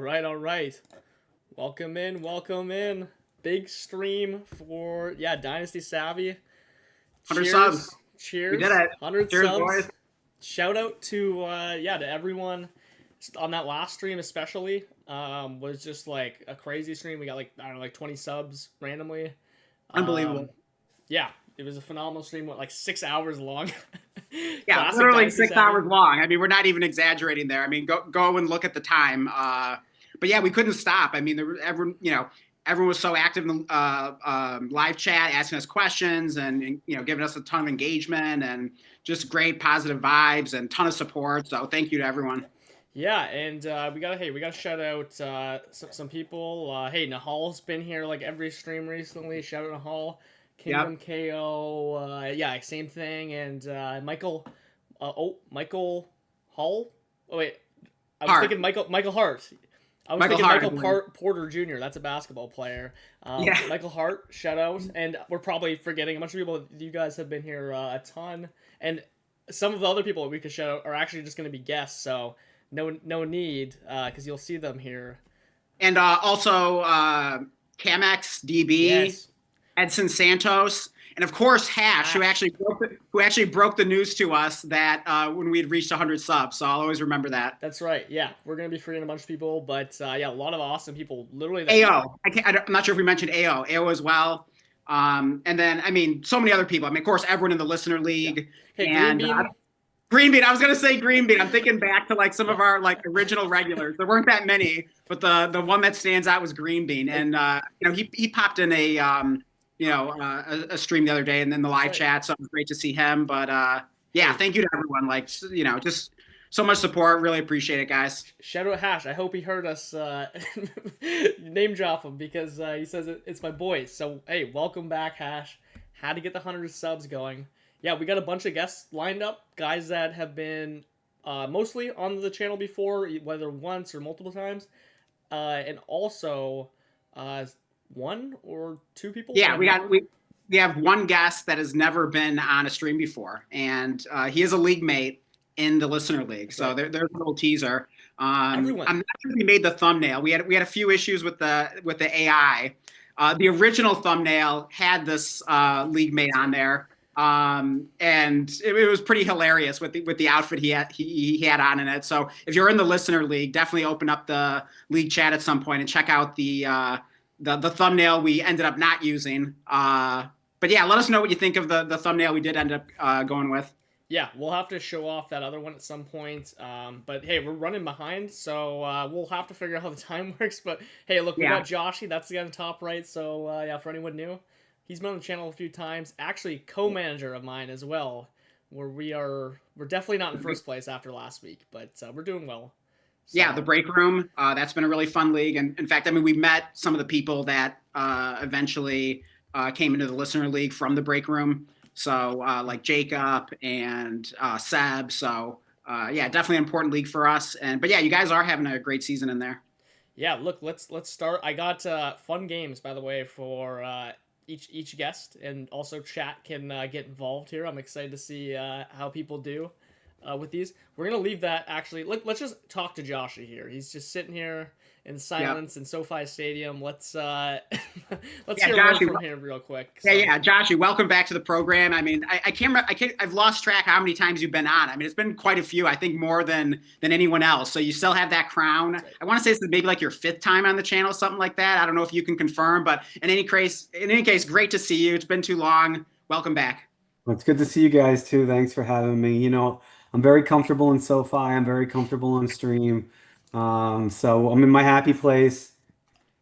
All right, all right. Welcome in, welcome in. Big stream for Dynasty Savvy. 100 subs. Cheers, We did cheers. it. 100 Cheers, boys. subs. Shout out to to everyone on that last stream especially. Was just like a crazy stream. We got like I don't know like 20 subs randomly. Um, Unbelievable. yeah, it was a phenomenal stream. Went like 6 hours long. Yeah, Classic literally Dynasty six Savvy. hours long. I mean, we're not even exaggerating there. I mean, go and look at the time. But yeah, we couldn't stop. I mean, everyone was so active in the live chat, asking us questions and giving us a ton of engagement and just great positive vibes and ton of support. So thank you to everyone. Yeah, and we gotta shout out some people. Hey, Nahal's been here like every stream recently. Shout out Nahal, Yep. Kingdom KO. Yeah, same thing. And Michael Hall. Oh wait, I was Hart. thinking Michael Hart. I was Michael thinking Hart, I Michael believe. Porter Jr. That's a basketball player. Yeah. Michael Hart, shout out. And we're probably forgetting a bunch of people. You guys have been here a ton, and some of the other people that we could shout out are actually just going to be guests. So no need because you'll see them here. And also Camex DB. Yes, Edson Santos, and of course Hash, who Ash. actually broke the news to us that when we had reached 100 subs. So I'll always remember that. That's right. Yeah, we're gonna be forgetting a bunch of people, but yeah, a lot of awesome people. Literally, that AO, I'm not sure if we mentioned AO as well. And then I mean, so many other people. I mean, of course, everyone in the listener yeah. league Hey, Green and Bean. Green Bean. I was gonna say Green Bean. I'm thinking back to like some of our like original regulars. There weren't that many, but the one that stands out was Green Bean, Hey, and he popped in a stream the other day and then the that's live right. chat. So it was great to see him. But yeah, Hey, thank you to everyone. Like just so much support. Really appreciate it, guys. shout out Hash. I hope he heard us name drop him because he says it's my boy. So hey, welcome back, Hash. Had to get the 100 subs going. Yeah, we got a bunch of guests lined up, guys that have been mostly on the channel before, whether once or multiple times, and also uh, one or two people that Yeah, have never. we have one guest that has never been on a stream before, and he is a league mate in the listener league. That's So right. there's a little teaser. Everyone. I'm not sure if we made the thumbnail. We had a few issues with the AI. The original thumbnail had this league mate on there, and it was pretty hilarious with the outfit he had on in it. So if you're in the listener league, definitely open up the league chat at some point and check out the thumbnail we ended up not using. But yeah, let us know what you think of the thumbnail we did end up going with. Yeah, we'll have to show off that other one at some point. But hey, we're running behind, so we'll have to figure out how the time works. But hey, look, we Yeah, got Joshy. That's the guy on the top right. So yeah, for anyone new, he's been on the channel a few times. Actually, co-manager of mine as well. Where we're definitely not in first place after last week, but we're doing well. yeah, the So break room. That's been a really fun league, and in fact, I mean, we met some of the people that eventually came into the listener league from the break room. So like Jacob and Seb. So yeah, definitely an important league for us. And but yeah, you guys are having a great season in there. yeah, look, let's start. I got fun games by the way for each guest, and also chat can get involved here. I'm excited to see how people do with these. We're gonna leave that actually. Let's just talk to Joshy here. He's just sitting here in Yeah, silence in SoFi Stadium. Let's let's yeah, hear a word Josh. from him real quick. Yeah, So yeah, Josh, welcome back to the program. I mean, I can't, I've lost track how many times you've been on. I mean, it's been quite a few. I think more than anyone else. So you still have that crown. that's right. I want to say this is maybe like your fifth time on the channel, something like that. I don't know if you can confirm, but in any case, great to see you. It's been too long. Welcome back. Well, it's good to see you guys too. Thanks for having me. I'm very comfortable in SoFi. I'm very comfortable on stream. So I'm in my happy place.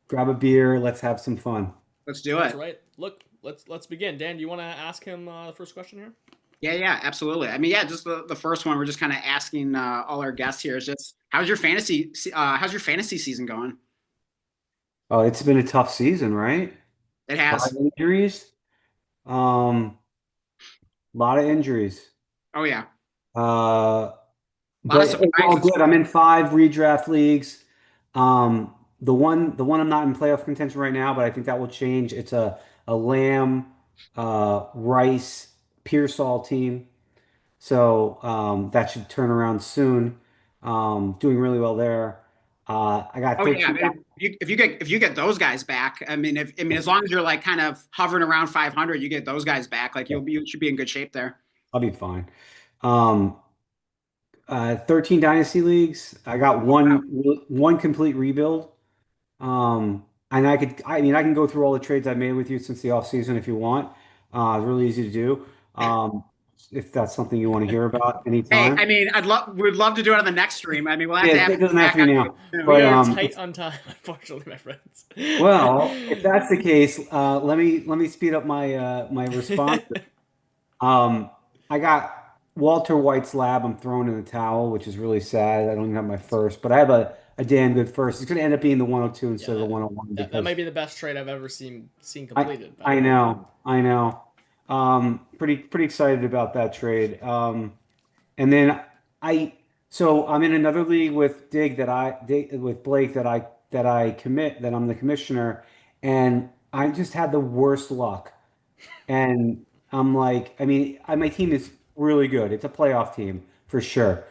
Grab a beer. Let's have some fun. Let's do That's it. right. Look, let's begin. Dan, do you want to ask him the first question here? Yeah, yeah, absolutely. I mean, yeah, just the first one. We're just kind of asking all our guests here is just how's your fantasy season going? Oh, it's been a tough season, right? It A lot has. of injuries. A lot of injuries. Oh yeah, Uh, a lot of but overall surprises. good. I'm in 5 redraft leagues. The one I'm not in playoff contention right now, but I think that will change. It's a Lamb, Rice, Pearsall team. So that should turn around soon. Doing really well there. I got Oh yeah, I 13. mean, if you get those guys back, I mean, as long as you're like kind of hovering around 500, you get those guys back, like you should be in good shape there. I'll be fine. Um, 13 dynasty leagues. I got Oh wow. one complete rebuild. And I mean, I can go through all the trades I made with you since the off season if you want. It's really easy to do. If that's something you want to hear about Hey, anytime. I mean, we'd love to do it on the next stream. I mean, we'll have Yeah, to have it you doesn't have back to be on now, We but soon. are tight it's on time, unfortunately, my friends. well, if that's the case, let me speed up my response. Um, I got Walter White's lab. I'm throwing in the towel, which is really sad. I don't even have my first, but I have a damn good first. It's going to end up being the 102 instead of the Yeah, 101 that might because be the best trade I've ever seen I completed. By I the way, know, I know. Pretty excited about that trade. And then I so I'm in another league with with Blake that I'm the commissioner, and I just had the worst luck. And I'm like, I mean, my team is really good. It's a playoff team for sure.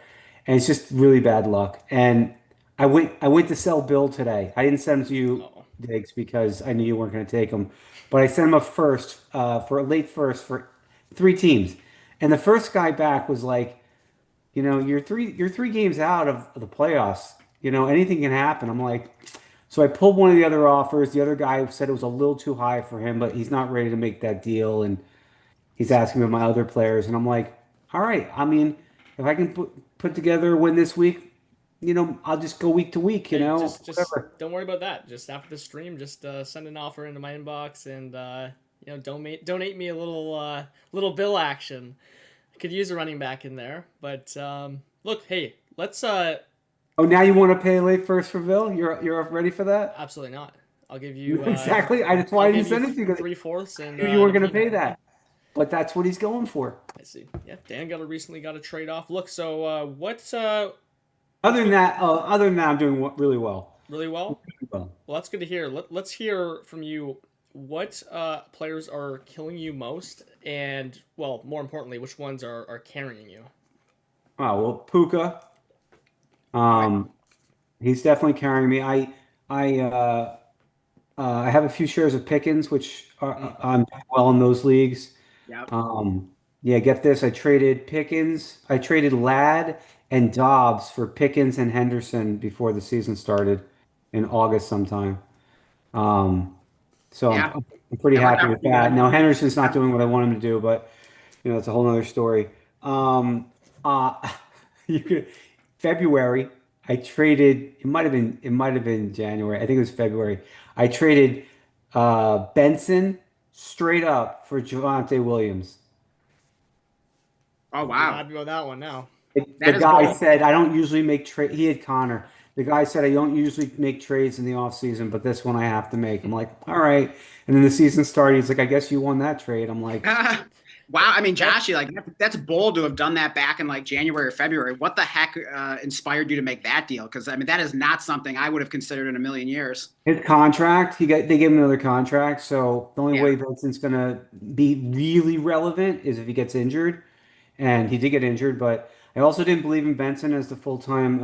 And it's just really bad luck. And I went to sell Bill today. I didn't send him to you, oh, Diggs, because I knew you weren't going to take him. But I sent him a first for a late first for three teams. And the first guy back was like, you're three games out of the playoffs. Anything can happen. I'm like, so I pulled one of the other offers. The other guy said it was a little too high for him, but he's not ready to make that deal. And he's asking me about my other players, and I'm like, all right. I mean, if I can put together a win this week, I'll just go week to week. hey, just Whatever. don't worry about that. Just after the stream, just send an offer into my inbox and donate me a little bill action. I could use a running back in there, but look, hey, let's Oh, now you want to pay late first for Bill? You're ready for that? absolutely not. I'll give you Exactly. That's why I'll I give didn't you send it to you because 3/4 I knew you and a weren't going to pay peanut. that. But that's what he's going for. I see. Yeah, Dan recently got a trade off. Look, so what's Other than good? that, I'm doing really well. Really well. Really well. Well, that's good to hear. Let's hear from you. What players are killing you most, and well, more importantly, which ones are carrying you? Wow. Well, Puka. Okay. Um, he's definitely carrying me. I have a few shares of Pickens, which Mm. I'm doing well in those leagues. Yep. Yeah, get this. I traded Pickens. I traded Ladd and Dobbs for Pickens and Henderson before the season started in August sometime. Um, so Yeah. I'm pretty That worked happy out with pretty that. good. Now Henderson's not Yeah. doing what I want him to do, but it's a whole nother story. Uh, you could February. I traded. It might have been January. I think it was February. I traded Benson straight up for Javonte Williams. Oh You'll be wow. happy with that one now. The That is guy bold. said, I don't usually make trade. He had Connor. The guy said, I don't usually make trades in the off season, but this one I have to make. I'm like, all right. And then the season started. He's like, I guess you won that trade. I'm like, Wow. I mean, That Joshy, like that's bold to have done that back in like January or February. What the heck inspired you to make that deal? Because I mean, that is not something I would have considered in a million years. his contract, they gave him another contract. So the only Yeah. way Benson's gonna be really relevant is if he gets injured. And he did get injured, but I also didn't believe in Benson as the full-time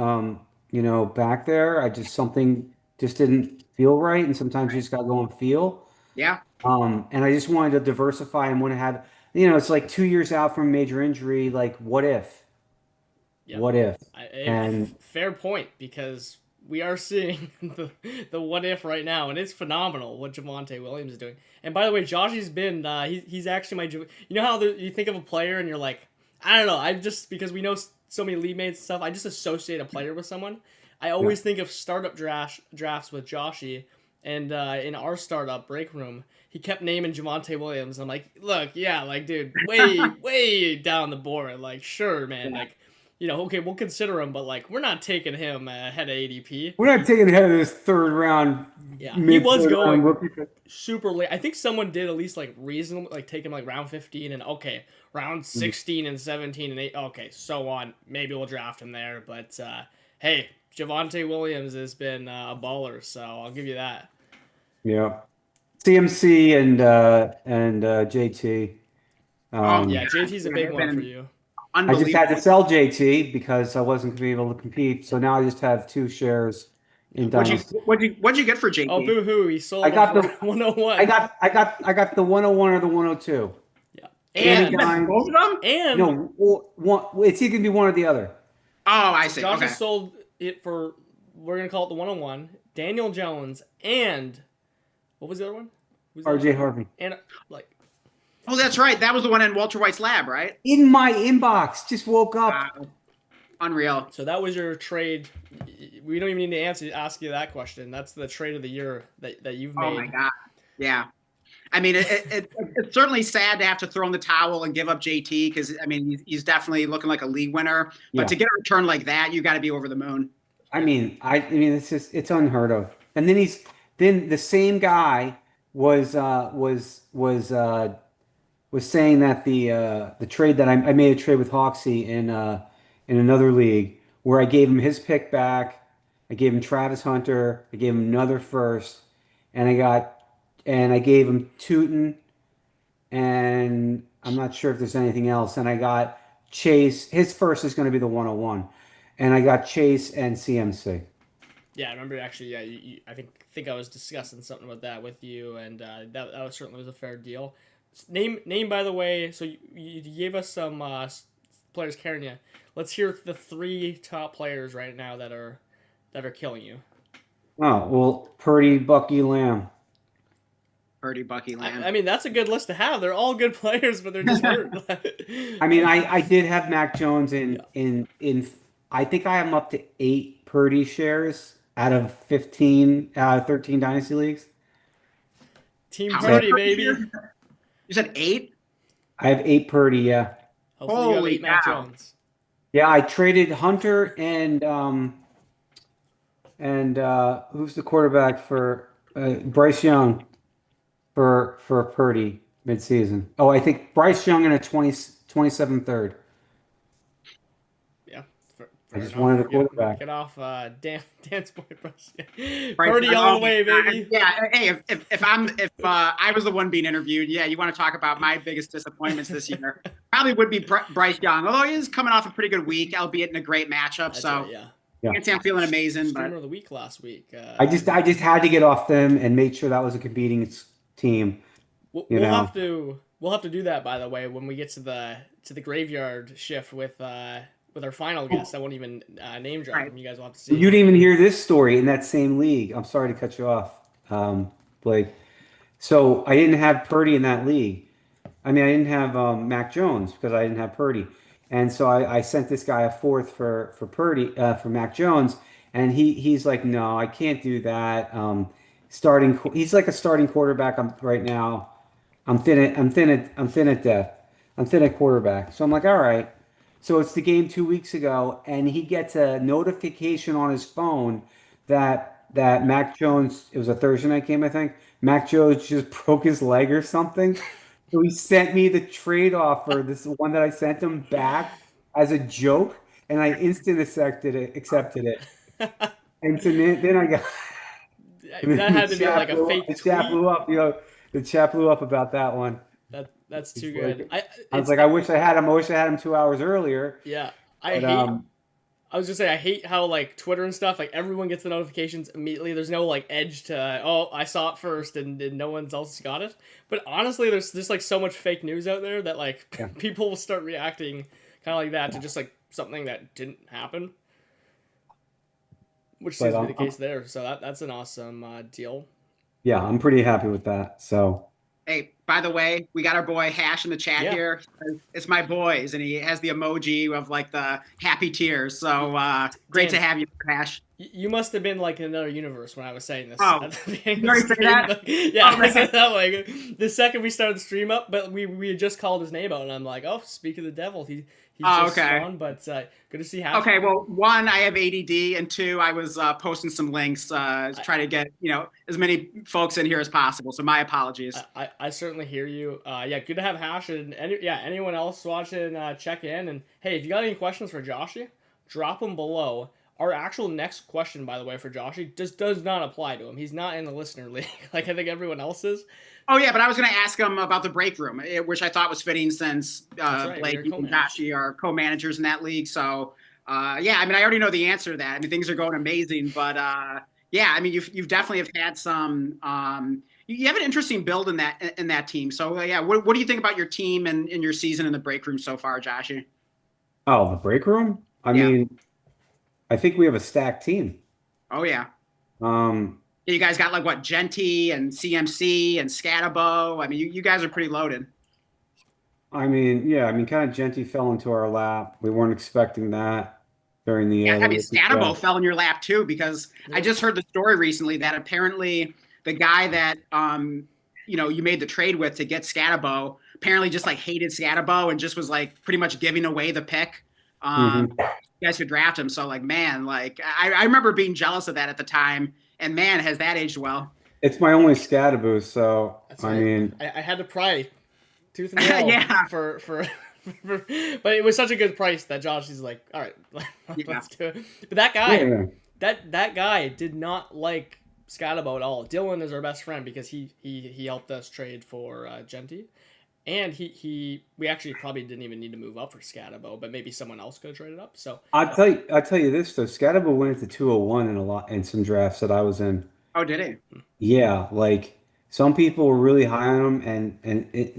back there. I just something just didn't feel right. And sometimes you Right. just gotta go and feel. Yeah. And I just wanted to diversify and want to have, it's like 2 years out from a major injury. Like, what if? Yep. What if? And Fair point because we are seeing the what if right now, and it's phenomenal what Javante Williams is doing. And by the way, Joshy's been he's actually you know how you think of a player and you're like, I don't know, I just because we know so many league mates and stuff, I just associate a player with someone. I yeah, always think of startup drafts with Joshy, and in our startup break room, he kept naming Javante Williams. I'm like, look, yeah, like dude, way down the board, like sure, man, yeah. like okay, we'll consider him, but like we're not taking him ahead of ADP. We're not taking ahead of this third round, Yeah, he mid was third round going rookie pick. super late. I think someone did at least like reasonable, like take him like round 15 and okay, round 16 and 17 and 8. Okay, so on. Maybe we'll draft him there, but hey, Javante Williams has been a baller, so I'll give you that. Yeah. CMC and JT. Oh Um, Yeah, JT's a yeah, big they've one for been you. I just had unbelievable. to sell JT because I wasn't going to be able to compete. So now I just have two shares in What'd Dynasty. you get for JT? Oh, boo hoo! He sold I him got for the 101. I got the 101 or the 102. Yeah, Danny You got Dimes. both of them? and No, one. It's either gonna be one or the other. Oh, I see. Josh Okay. has sold it for, we're gonna call it the 101. Daniel Jones and what was the other one? Who's the other R.J. one? Harvey. And like, Oh, that's right. That was the one in Walter White's lab, right? In my inbox. Just woke up. Wow. Unreal. so that was your trade. We don't even need to ask you that question. That's the trade of the year that you've made. Oh my god. Yeah. I mean, it's certainly sad to have to throw in the towel and give up JT because I mean he's definitely looking like a league winner. But Yeah. to get a return like that, you got to be over the moon. I mean, it's unheard of. And then the same guy was saying that the trade that I made a trade with Hoxie in another league where I gave him his pick back, I gave him Travis Hunter, I gave him another first, and I gave him Tootin, and I'm not sure if there's anything else, and I got Chase. His first is going to be the 101, and I got Chase and CMC. Yeah, I remember actually. Yeah, I think I was discussing something about that with you, and that was certainly was a fair deal. Name by the way. So you gave us some players carrying you. Let's hear the 3 top players right now that are killing you. Oh well, Purdy, Bucky, Lamb. Purdy, Bucky, Lamb. I mean, that's a good list to have. They're all good players, but they're just hurt. I mean, I did have Mac Jones in I think I am up to 8 Purdy shares out of 13 dynasty leagues. Team How Purdy, many baby. You said 8? I have 8 Purdy, yeah. Hopefully you have Holy 8 Mac cow. Jones. Yeah, I traded Hunter and who's the quarterback for Bryce Young for Purdy midseason. Oh, I think Bryce Young in a 27 third. Yeah. I just wanted a quarterback. Get off Dan's point, Bryce. Right, Purdy all the way, baby. Yeah. Hey, if I was the one being interviewed, yeah, you want to talk about my biggest disappointments this year? Probably would be Bryce Young, although he is coming off a pretty good week, albeit in a great matchup. That's So right, yeah. Yeah. I can't say I'm feeling amazing, Streamer but of the week last week. I just had to get off them and make sure that was a competing team. We'll have to do that, by the way, when we get to the graveyard shift with our final guest. I won't even name drop him. You guys will have to see. You didn't even hear this story in that same league. I'm sorry to cut you off, Blake. So I didn't have Purdy in that league. I mean, I didn't have Mac Jones because I didn't have Purdy, and so I sent this guy a 4th for Purdy for Mac Jones, and he's like, no, I can't do that. He's like a starting quarterback right now. I'm thin at depth. I'm thin at quarterback. So I'm like, all right. So it's the game 2 weeks ago, and he gets a notification on his phone that Mac Jones. It was a Thursday night game, I think. Mac Jones just broke his leg or something. So he sent me the trade offer, this one that I sent him back as a joke, and I instantly accepted it. And so then I got. That had to be like a fake tweet. The chat blew up. The chat blew up about that one. That's too good. I was like, I wish I had him. I wish I had him 2 hours earlier. Yeah, I was just saying, I hate how like Twitter and stuff, like everyone gets the notifications immediately. There's no like edge to, oh, I saw it first and no one else got it. But honestly, there's just like so much fake news out there that like people will start reacting kind of like that to just like something that didn't happen, which seems to be the case there. So that's an awesome deal. Yeah, I'm pretty happy with that. So. hey, by the way, we got our boy Hash in the chat here. It's my boys, and he has the emoji of like the happy tears. So great to have you, Hash. You must have been like in another universe when I was saying this. Oh, at the beginning you already of the said stream. that? Yeah, Oh, I said that way. The second we started the stream up, but we had just called his name out, and I'm like, oh, speak of the devil, he's just gone. But good to see Hash. Okay, well, 1, I have ADD, and 2, I was posting some links to try to get as many folks in here as possible. So my apologies. I certainly hear you. Yeah, good to have Hash, and anyone else watching, check in. And hey, if you got any questions for Joshy, drop them below. Our actual next question, by the way, for Joshy does not apply to him. He's not in the listener league like I think everyone else is. Oh, yeah, but I was going to ask him about the break room, which I thought was fitting since right, Blake and Joshy are co-managers in that league. So, yeah, I mean, I already know the answer to that. I mean, things are going amazing, but, Yeah, I mean, you've definitely have had some. You have an interesting build in that team. So yeah, what do you think about your team and in your season in the break room so far, Joshy? Oh, the break room? I Yeah. mean, I think we have a stacked team. Oh yeah. Um, You guys got like what Genty and CMC and Scatabo. I mean, you guys are pretty loaded. I mean, yeah, I mean, kind of Genty fell into our lap. We weren't expecting that during Yeah, I the mean, rookie Scatabo draft. fell in your lap too because I Yep. just heard the story recently that apparently the guy that you made the trade with to get Scatabo apparently just like hated Scatabo and just was like pretty much giving away the pick. Hmm. You guys could draft him. So like, man, like I remember being jealous of that at the time. And man, has that aged well? It's my only Scadaboo, so That's I right. mean, I had to pry tooth and nail Yeah, but it was such a good price that Josh is like, all right, yeah. let's do it. But that yeah, guy, yeah. that guy did not like Scatabo at all. Dylan is our best friend because he helped us trade for Genty, and we actually probably didn't even need to move up for Scatabo, but maybe someone else could have traded up. So I'll tell you this though, Scadaboo went into 201 in some drafts that I was in. Oh, did he? Yeah, like some people were really high on him, and it,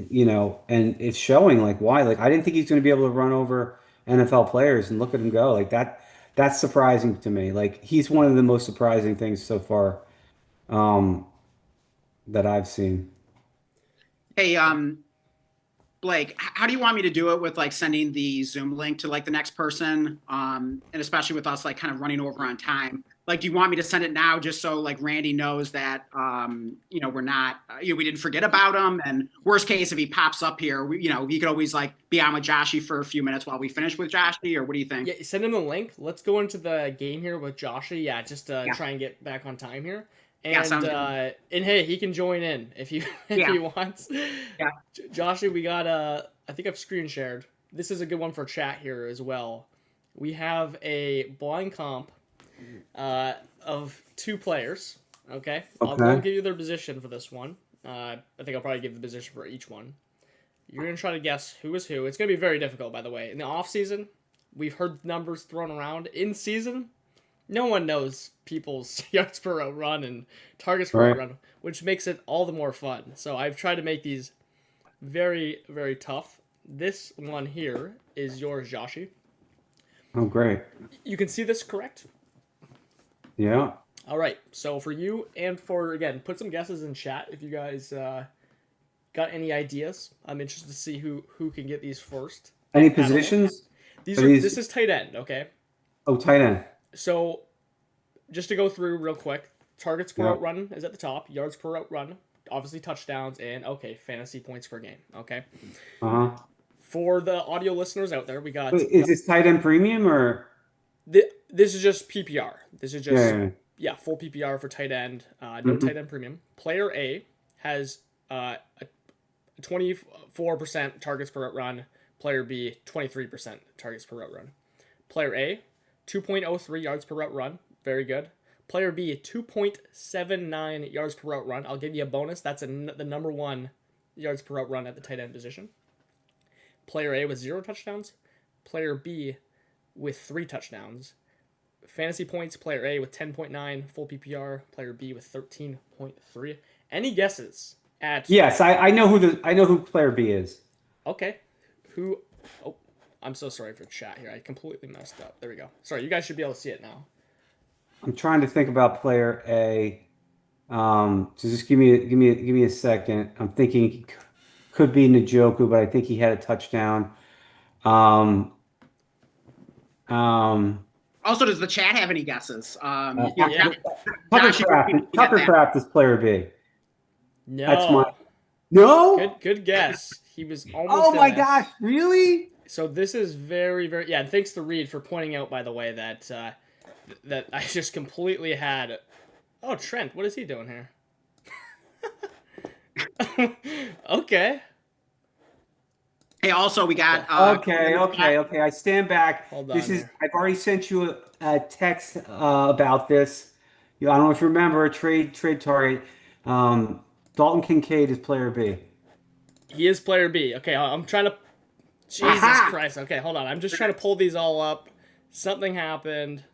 and it's showing like why. Like I didn't think he's going to be able to run over NFL players, and look at him go. Like that, that's surprising to me. Like he's one of the most surprising things so far, um, that I've seen. Hey, Blake, how do you want me to do it with like sending the Zoom link to like the next person? And especially with us like kind of running over on time. Like, do you want me to send it now just so like Randy knows that we're not we didn't forget about him? And worst case, if he pops up here, we could always like be on with Joshy for a few minutes while we finish with Joshy, or what do you think? yeah, send him the link. Let's go into the game here with Joshy. Yeah, just Yeah, try and get back on time here. yeah, sounds good. And hey, he can join in if you if Yeah, he wants. yeah. Joshy, we got I think I've screen shared. This is a good one for chat here as well. We have a blind comp of two players. Okay, I'll Okay. give you their position for this one. I think I'll probably give the position for each one. You're gonna try to guess who is who. It's gonna be very difficult, by the way. In the off season, we've heard numbers thrown around. In season, no one knows people's yards per route run and targets per route Right. run, which makes it all the more fun. So I've tried to make these very, very tough. This one here is yours, Joshi. Oh, great. You can see this correct? Yeah. All right. So for you and again, put some guesses in chat if you guys got any ideas. I'm interested to see who can get these first. Any At all. positions? These Are are these? this is tight end, okay? Oh, tight end. So just to go through real quick, targets per Yeah. route run is at the top, yards per route run, obviously touchdowns, and okay, fantasy points per game. Okay. Uh-huh. For the audio listeners out there, we got Wait, is this tight end premium or? this is just PPR. This is Yeah, just yeah, yeah, full PPR for tight end. No Mhm. tight end premium. Player A has a 24% targets per route run. Player B 23% targets per route run. Player A 2.03 yards per route run. Very good. Player B 2.79 yards per route run. I'll give you a bonus. That's the number one yards per route run at the tight end position. Player A with 0 touchdowns. Player B with 3 touchdowns. Fantasy points, player A with 10.9, full PPR, player B with 13.3. Any guesses at Yes, I know who player B is. okay. Who oh I'm so sorry for chat here. I completely messed up. There we go. Sorry, you guys should be able to see it now. I'm trying to think about player A. So just give me a second. I'm thinking could be Njoku, but I think he had a touchdown. Um, um, Also, does the chat have any guesses? Yeah. Tucker Josh, you Craft. can get Tucker that. Craft is player B. That's my No. no. Good guess. He was almost Oh in my this. gosh, really? So this is very, very yeah. And thanks to Reed for pointing out, by the way, that that I just completely had. Oh, Trent, what is he doing here? Okay, Hey, also we got Okay. I stand back. hold This on is here. I've already sent you a text about this. You, I don't know if you remember trade target. Dalton Kincaid is player B. He is player B. Okay, I'm trying to. Jesus Aha! Christ. Okay, hold on. I'm just trying to pull these all up. Something happened.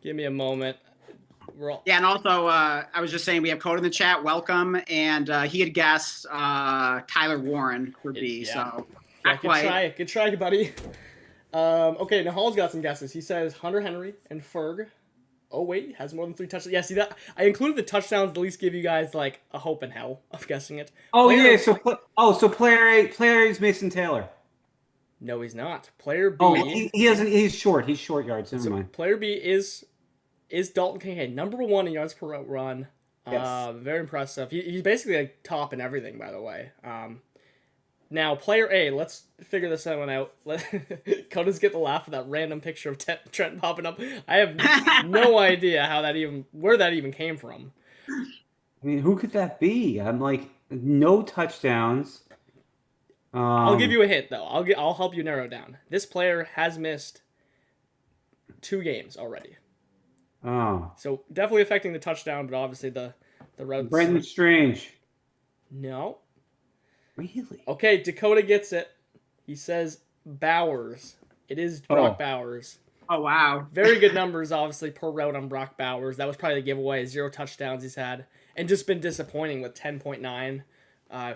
Give me a moment. We're all. Yeah, and also I was just saying we have Code in the chat. Welcome, and he had guessed Tyler Warren for B. Yeah. So Yeah, not quite. good try, buddy. Okay, Nahal's got some guesses. He says Hunter Henry and Ferg. Oh wait, has more than 3 touchdowns. Yeah, see that I included the touchdowns to at least give you guys like a hope in hell of guessing it. Oh Player- yeah, so player A is Mason Taylor. No, he's not. Player B. Oh, he hasn't. He's short. He's short yards. Never mind. Player B is Dalton Kincaid, number 1 in yards per route run. Yes. Very impressive. He's basically like top in everything, by the way. Now, player A, let's figure this one out. Coda's get the laugh of that random picture of Trent popping up. I have no idea where that even came from. I mean, who could that be? I'm like, no touchdowns. I'll give you a hint though. I'll help you narrow it down. This player has missed 2 games already. Oh, So definitely affecting the touchdown, but obviously the routes. Brendan Strange. No. Really? Okay, Dakota gets it. He says Bowers. It is Brock Bowers. Oh wow. Very good numbers, obviously, per route on Brock Bowers. That was probably the giveaway. 0 touchdowns he's had. And just been disappointing with 10.9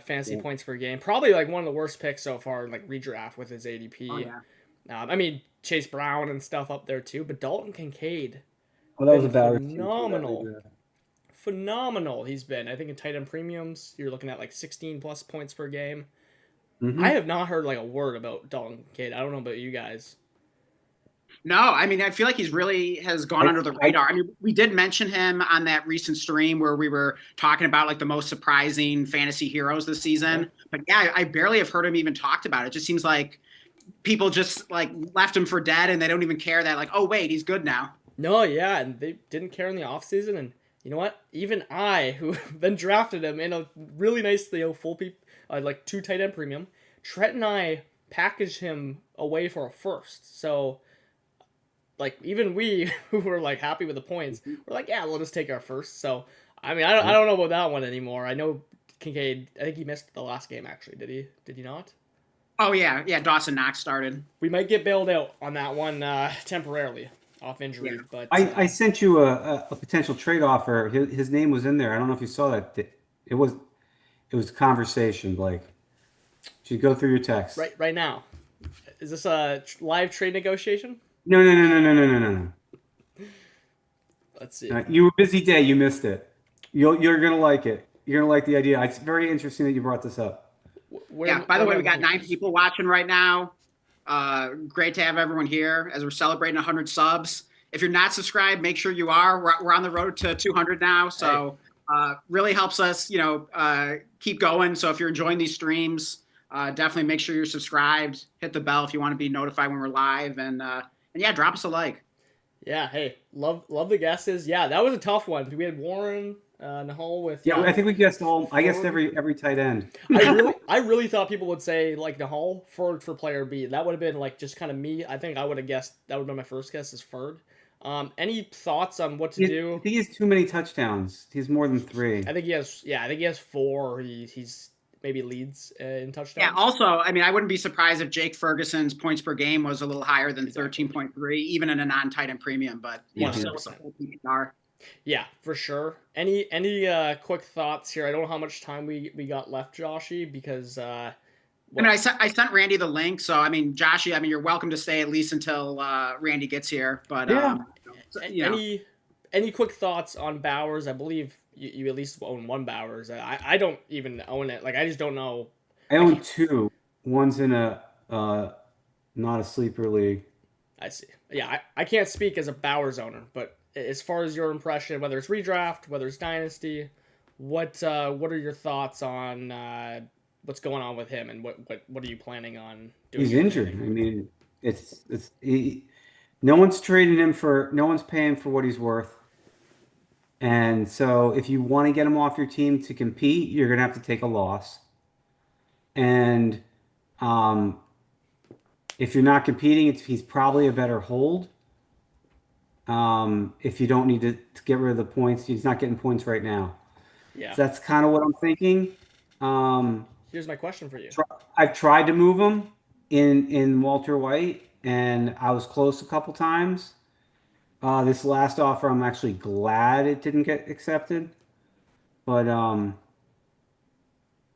fantasy points per game. Probably like one of the worst picks so far, like redraft with his ADP. Oh, yeah. I mean, Chase Brown and stuff up there too. But Dalton Kincaid. Oh, that was a Bowers. Phenomenal he's been. I think in tight end premiums, you're looking at like 16 plus points per game. Mm-hmm. I have not heard like a word about Dalton Kincaid. I don't know about you guys. No, I mean, I feel like he's really has gone under the radar. I mean, we did mention him on that recent stream where we were talking about like the most surprising fantasy heroes this season. But yeah, I barely have heard him even talked about it. It just seems like people just like left him for dead and they don't even care that like, oh wait, he's good now. No, yeah, and they didn't care in the offseason. And you know what? Even I, who then drafted him in a really nice, full like 2 tight end premium, Trent and I packaged him away for a first. So, like, even we who were like happy with the points, we're like, yeah, we'll just take our first. So, I mean, I don't know about that one anymore. I know Kincaid. I think he missed the last game. Actually, did he? Did he not? Oh yeah, Dawson Knox started. We might get bailed out on that one temporarily. Off injury, but I sent you a potential trade offer. His name was in there. I don't know if you saw that. It was conversation, Blake. You should go through your text. Right now. Is this a live trade negotiation? No. Let's see. You were busy day. You missed it. You're gonna like it. You're gonna like the idea. It's very interesting that you brought this up. By the way, we got 9 people watching right now. Great to have everyone here as we're celebrating 100 subs. If you're not subscribed, make sure you are. We're on the road to 200 now, so really helps us, keep going. So if you're enjoying these streams, definitely make sure you're subscribed. Hit the bell if you want to be notified when we're live, and yeah, drop us a like. Yeah, hey, love the guesses. Yeah, that was a tough one. We had Warren, Nahal with. Yeah, I think we guessed all. I guessed every tight end. I really thought people would say like Nahal Ferg for player B. That would have been like just kind of me. I think I would have guessed that would have been my first guess is Ferg. Any thoughts on what to do? I think he has too many touchdowns. He's more than 3. I think he has 4. He's maybe leads in touchdowns. Yeah. Also, I mean, I wouldn't be surprised if Jake Ferguson's points per game was a little higher than 13.3, even in a non-tight end premium. But still with the full PPR. Yeah, for sure. Any quick thoughts here? I don't know how much time we got left, Joshy, because I mean, I sent Randy the link, so I mean, Joshy, I mean, you're welcome to stay at least until Randy gets here. But any quick thoughts on Bowers? I believe you at least own 1 Bowers. I don't even own it. Like I just don't know. I own 2. One's in a not a sleeper league. I see. Yeah, I can't speak as a Bowers owner, but as far as your impression, whether it's redraft, whether it's dynasty, what are your thoughts on what's going on with him, and what are you planning on doing? He's injured. I mean, no one's trading him no one's paying for what he's worth. And so if you want to get him off your team to compete, you're going to have to take a loss. And if you're not competing, he's probably a better hold. If you don't need to get rid of the points, he's not getting points right now. Yeah. So that's kind of what I'm thinking. Here's my question for you. I've tried to move him in Walter White, and I was close a couple times. This last offer, I'm actually glad it didn't get accepted, but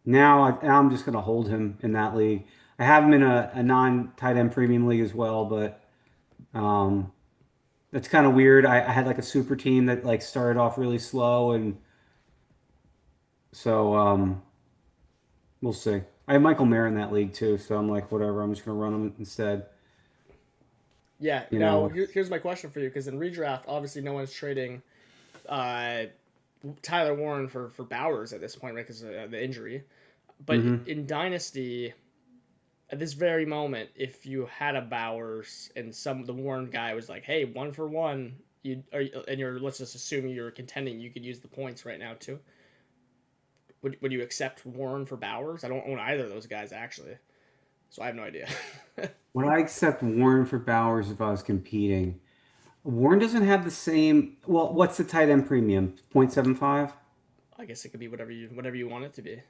now I'm just gonna hold him in that league. I have him in a non-tight end premium league as well, but um, that's kind of weird. I had like a super team that like started off really slow, and so we'll see. I have Michael Mayer in that league too, so I'm like, whatever. I'm just gonna run him instead. Yeah. You Now know, here's my question for you, because in redraft, obviously no one's trading uh, Tyler Warren for Bowers at this point, right? Because of the injury. But hmm in Dynasty, at this very moment, if you had a Bowers and the Warren guy was like, "Hey, 1 for 1," and you're, let's just assume you're contending, you could use the points right now too. Would you accept Warren for Bowers? I don't own either of those guys actually, so I have no idea. would I accept Warren for Bowers if I was competing? Warren doesn't have the same. Well, what's the tight end premium? 0.75? I guess it could be whatever you want it to be.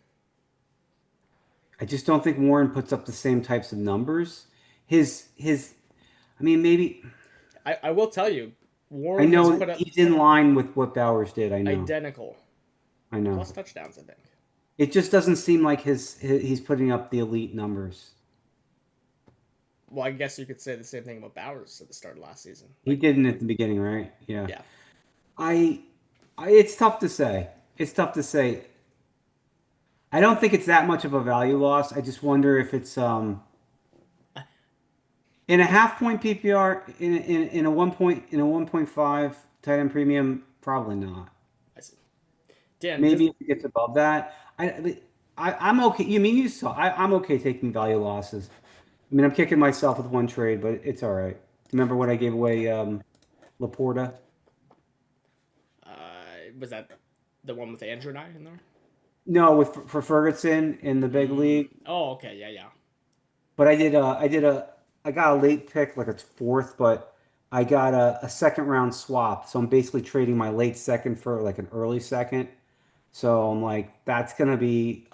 I just don't think Warren puts up the same types of numbers. His I mean maybe I will tell you, I Warren has know put up he's in line with what Bowers did. I know. identical I know. plus touchdowns, I think. It just doesn't seem like he's putting up the elite numbers. Well, I guess you could say the same thing about Bowers at the start of last season. He Like, didn't at the beginning, right? Yeah. yeah, I, it's tough to say. It's tough to say. I don't think it's that much of a value loss. I just wonder if it's in a half point PPR in a 1.5 tight end premium, probably not. I see. Dan, just Maybe if it gets above that, I'm okay. You mean you saw? I'm okay taking value losses. I mean, I'm kicking myself with one trade, but it's all right. Remember when I gave away Laporta? was that the one with Andrew and I in there? No, with for Ferguson in the big league. Oh, okay, yeah, yeah. But I got a late pick, like a fourth, but I got a second round swap. So I'm basically trading my late second for like an early second. So I'm like, that could be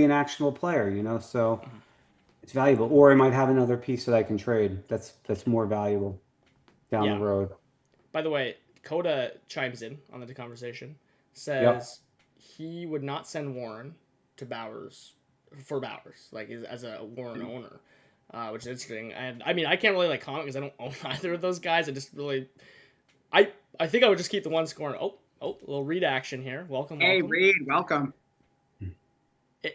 an actionable player, you know. So Mhm. it's valuable, or I might have another piece that I can trade. That's more valuable down the Yeah. road. By the way, Coda chimes in on the conversation, Yep. says he would not send Warren to Bowers for Bowers, like as a Warren owner, which is interesting. And I mean, I can't really like comment because I don't own either of those guys. I just really, I I think I would just keep the one scoring. Oh, a little read action here. Welcome, Hey, welcome. Reed, welcome.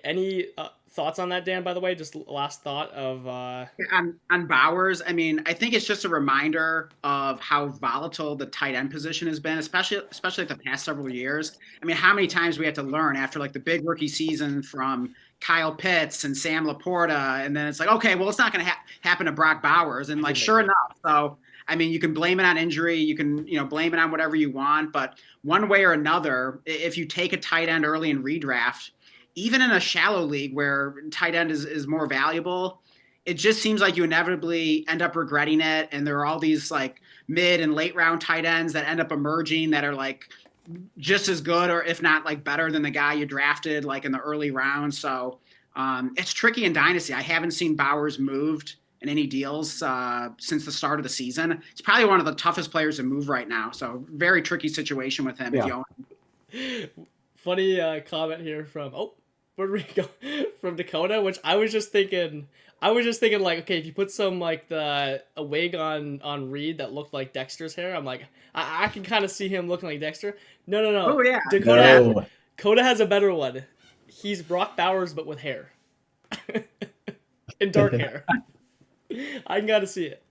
Any thoughts on that, Dan? By the way, just last thought of On Bowers, I mean, I think it's just a reminder of how volatile the tight end position has been, especially like the past several years. I mean, how many times we had to learn after like the big rookie season from Kyle Pitts and Sam Laporta, and then it's like, okay, well, it's not going to happen to Brock Bowers, and I like, didn't sure agree. enough, so I mean, you can blame it on injury, you can blame it on whatever you want, but one way or another, if you take a tight end early in redraft, even in a shallow league where tight end is more valuable, it just seems like you inevitably end up regretting it. And there are all these like mid and late round tight ends that end up emerging that are like just as good or if not like better than the guy you drafted like in the early rounds. So it's tricky in Dynasty. I haven't seen Bowers moved in any deals since the start of the season. He's probably one of the toughest players to move right now. So very tricky situation with him if Yeah. you own him. Funny comment here from where did we go? From Dakota, which I was just thinking. I was just thinking like, okay, if you put some like a wig on Reed that looked like Dexter's hair, I'm like, I can kind of see him looking like Dexter. No, no, no. Oh yeah. No. Dakota has a better one. He's Brock Bowers but with hair, and dark hair. I gotta see it.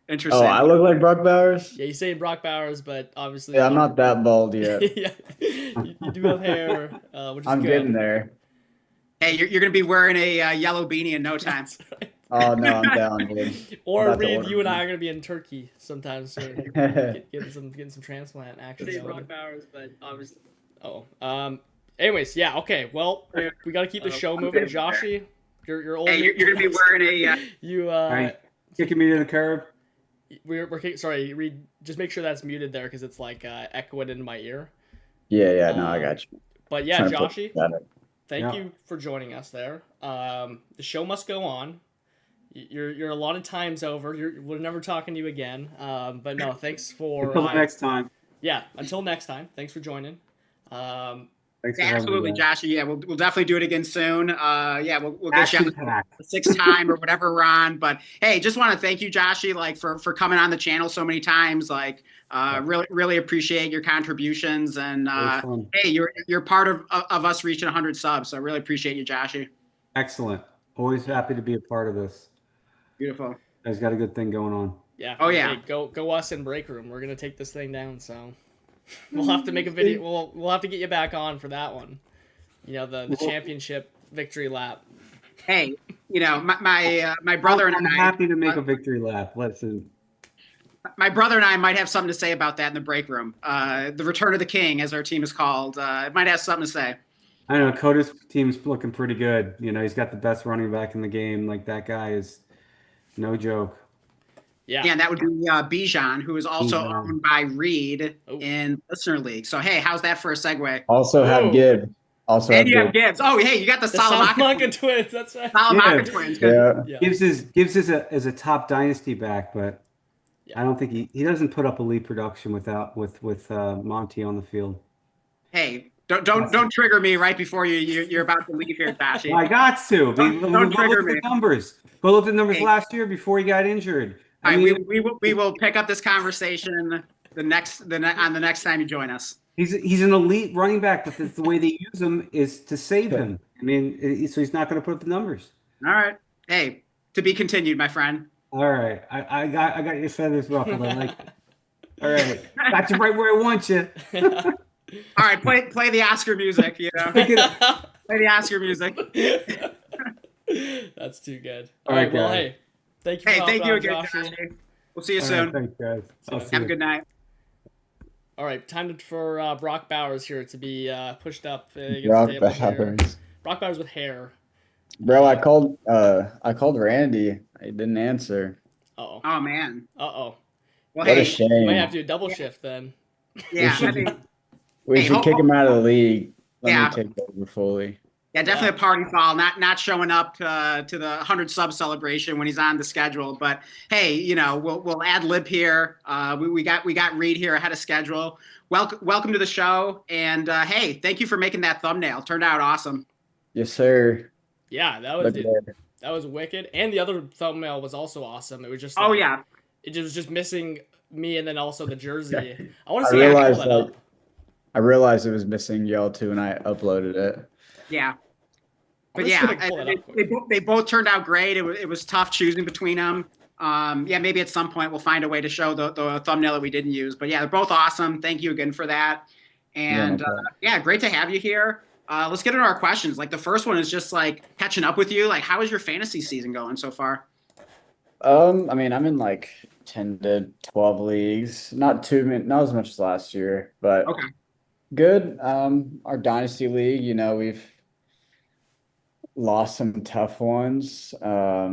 Interesting. Oh, I look like Brock Bowers? Yeah, you say Brock Bowers, but obviously, Yeah, I'm not that bald yet. yeah, you do have hair, which is I'm good. getting there. Hey, you're going to be wearing a yellow beanie in no time. That's right. Oh no, I'm down, dude. Or About to Reed, order you and I one. are gonna be in Turkey sometime soon, getting some transplant action. Say going. Brock Bowers, but obviously. Oh, anyways, yeah, okay. Well, we gotta keep the show moving. Joshy, your old. Hey, you're going to be wearing a. You Right. Kicking me to the curb. sorry. Reed, just make sure that's muted there because it's like echoing in my ear. Yeah, no, I got you. But yeah, Trying to put Joshy, that in. thank Yeah. you for joining us there. The show must go on. You're a lot of times over. We're never talking to you again. But no, thanks for Until the next time. Yeah, until next time. Thanks for joining. Thanks for Yeah, having absolutely, me. Guys. Josh. Yeah, we'll definitely do it again soon. Yeah, we'll get you on Action-packed. the sixth time or whatever we're on. But hey, just want to thank you, Joshy, like for coming on the channel so many times. Like, really appreciate your contributions. And hey, you're part of us reaching 100 subs. So I really appreciate you, Joshy. Excellent. Always happy to be a part of this. Beautiful. Guys got a good thing going on. Yeah. Oh yeah. Hey, go us in break room. We're gonna take this thing down. So we'll have to make a video. We'll have to get you back on for that one. You know, the championship victory lap. Hey, you know, my brother and I'm I happy to make a victory lap. Listen. My brother and I might have something to say about that in the break room. The return of the king, as our team is called, might have something to say. I don't know. Coda's team's looking pretty good. You know, he's got the best running back in the game. Like, that guy is no joke. Yeah. Yeah, and that would be Bijan, who is also owned by Reed in Listener League. So, hey, how's that for a segue? Also have Gibbs. Also and you have Gibbs. Oh, hey, you got the Salamanca twins. That's right. Salamanca twins. Yeah. Gibbs is a top dynasty back, but I don't think he doesn't put up elite production with Monty on the field. Hey, don't trigger me right before you're about to leave here, Tashy. I got to. Don't trigger me. The numbers. Go look at the numbers last year before he got injured. All right, we will pick up this conversation the next time you join us. He's an elite running back, but the way they use him is to save him. I mean, so he's not going to put up the numbers. All right. Hey, to be continued, my friend. All right. I got your feathers ruffled. I like it. All right. Got you right where I want you. All right, play the Oscar music, you know. Play the Oscar music. That's too good. All right, well, guys. hey. Thank you. Hey, thank you again, Josh. We'll see you soon. Right, thanks, guys. Have a good night. All right, time for Brock Bowers here to be pushed up against Brock the table here. Bowers. Brock Bowers with hair. Bro, I called Randy. He didn't answer. Uh-oh. Oh man. Uh-oh. Well, What a hey, shame. You might have to do a double shift then. yeah, We should kick him out of the league. Yeah. Let me take over fully. yeah, definitely a party foul. Not showing up to the 100 sub celebration when he's on the schedule. But hey, you know, we'll ad lib here. We got Reed here ahead of schedule. Welcome to the show, and hey, thank you for making that thumbnail. Turned out awesome. Yes, sir. Yeah, that was wicked. And the other thumbnail was also awesome. It was just Oh yeah. It was just missing me and then also the jersey. I want to I see how you pull realized that up. I realized it was missing y'all too, and I uploaded it. Yeah. I'm But just yeah, gonna pull it up quick. they both turned out great. It was tough choosing between them. Yeah, maybe at some point we'll find a way to show the thumbnail that we didn't use. But yeah, they're both awesome. Thank you again for that. And yeah, great to have you here. Let's get into our questions. Like the first one is just like catching up with you. Like, how is your fantasy season going so far? I mean, I'm in like 10 to 12 leagues. Not as much as last year, but Okay. good. Our dynasty league, you know, we've lost some tough ones. Are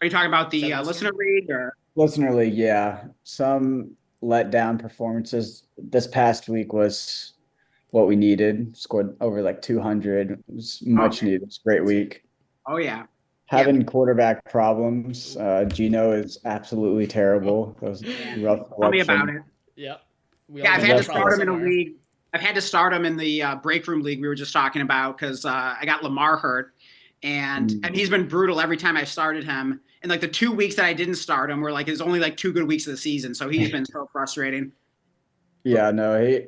you talking about the listener league or? Listener league, yeah. Some letdown performances. This past week was what we needed. Scored over like 200. It was much needed. It was a great week. Oh yeah. Having quarterback problems. Gino is absolutely terrible. That was rough. Tell me about it. Yep. Yeah, I've had to start him in a league. I've had to start him in the break room league we were just talking about because I got Lamar hurt, and he's been brutal every time I started him. And like the 2 weeks that I didn't start him were like his only like 2 good weeks of the season, so he's been so frustrating. Yeah, no,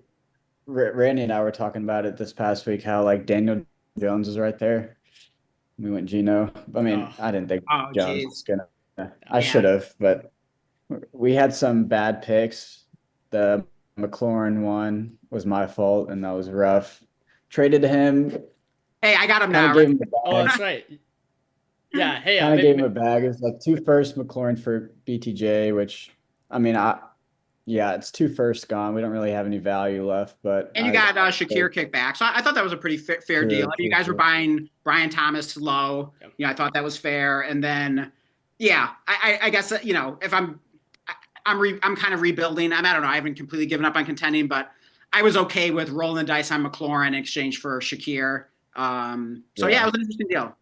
Randy and I were talking about it this past week, how like Daniel Jones is right there. We went Gino. I mean, I didn't think Jones was gonna. I should have, but we had some bad picks. The McLaurin one was my fault, and that was rough. Traded him. Hey, I got him now. Gave him Oh, that's right. Yeah. Hey, kind of gave him a bag. It's like 2 firsts McLaurin for BTJ, which I mean, it's 2 firsts gone. We don't really have any value left, but and you got Shakir kickback, so I thought that was a pretty fair deal. You guys were buying Brian Thomas low. I thought that was fair. And then, yeah, I guess you know if I'm kind of rebuilding. I don't know. I haven't completely given up on contending, but I was okay with rolling the dice on McLaurin in exchange for Shakir. So yeah, it was an interesting deal.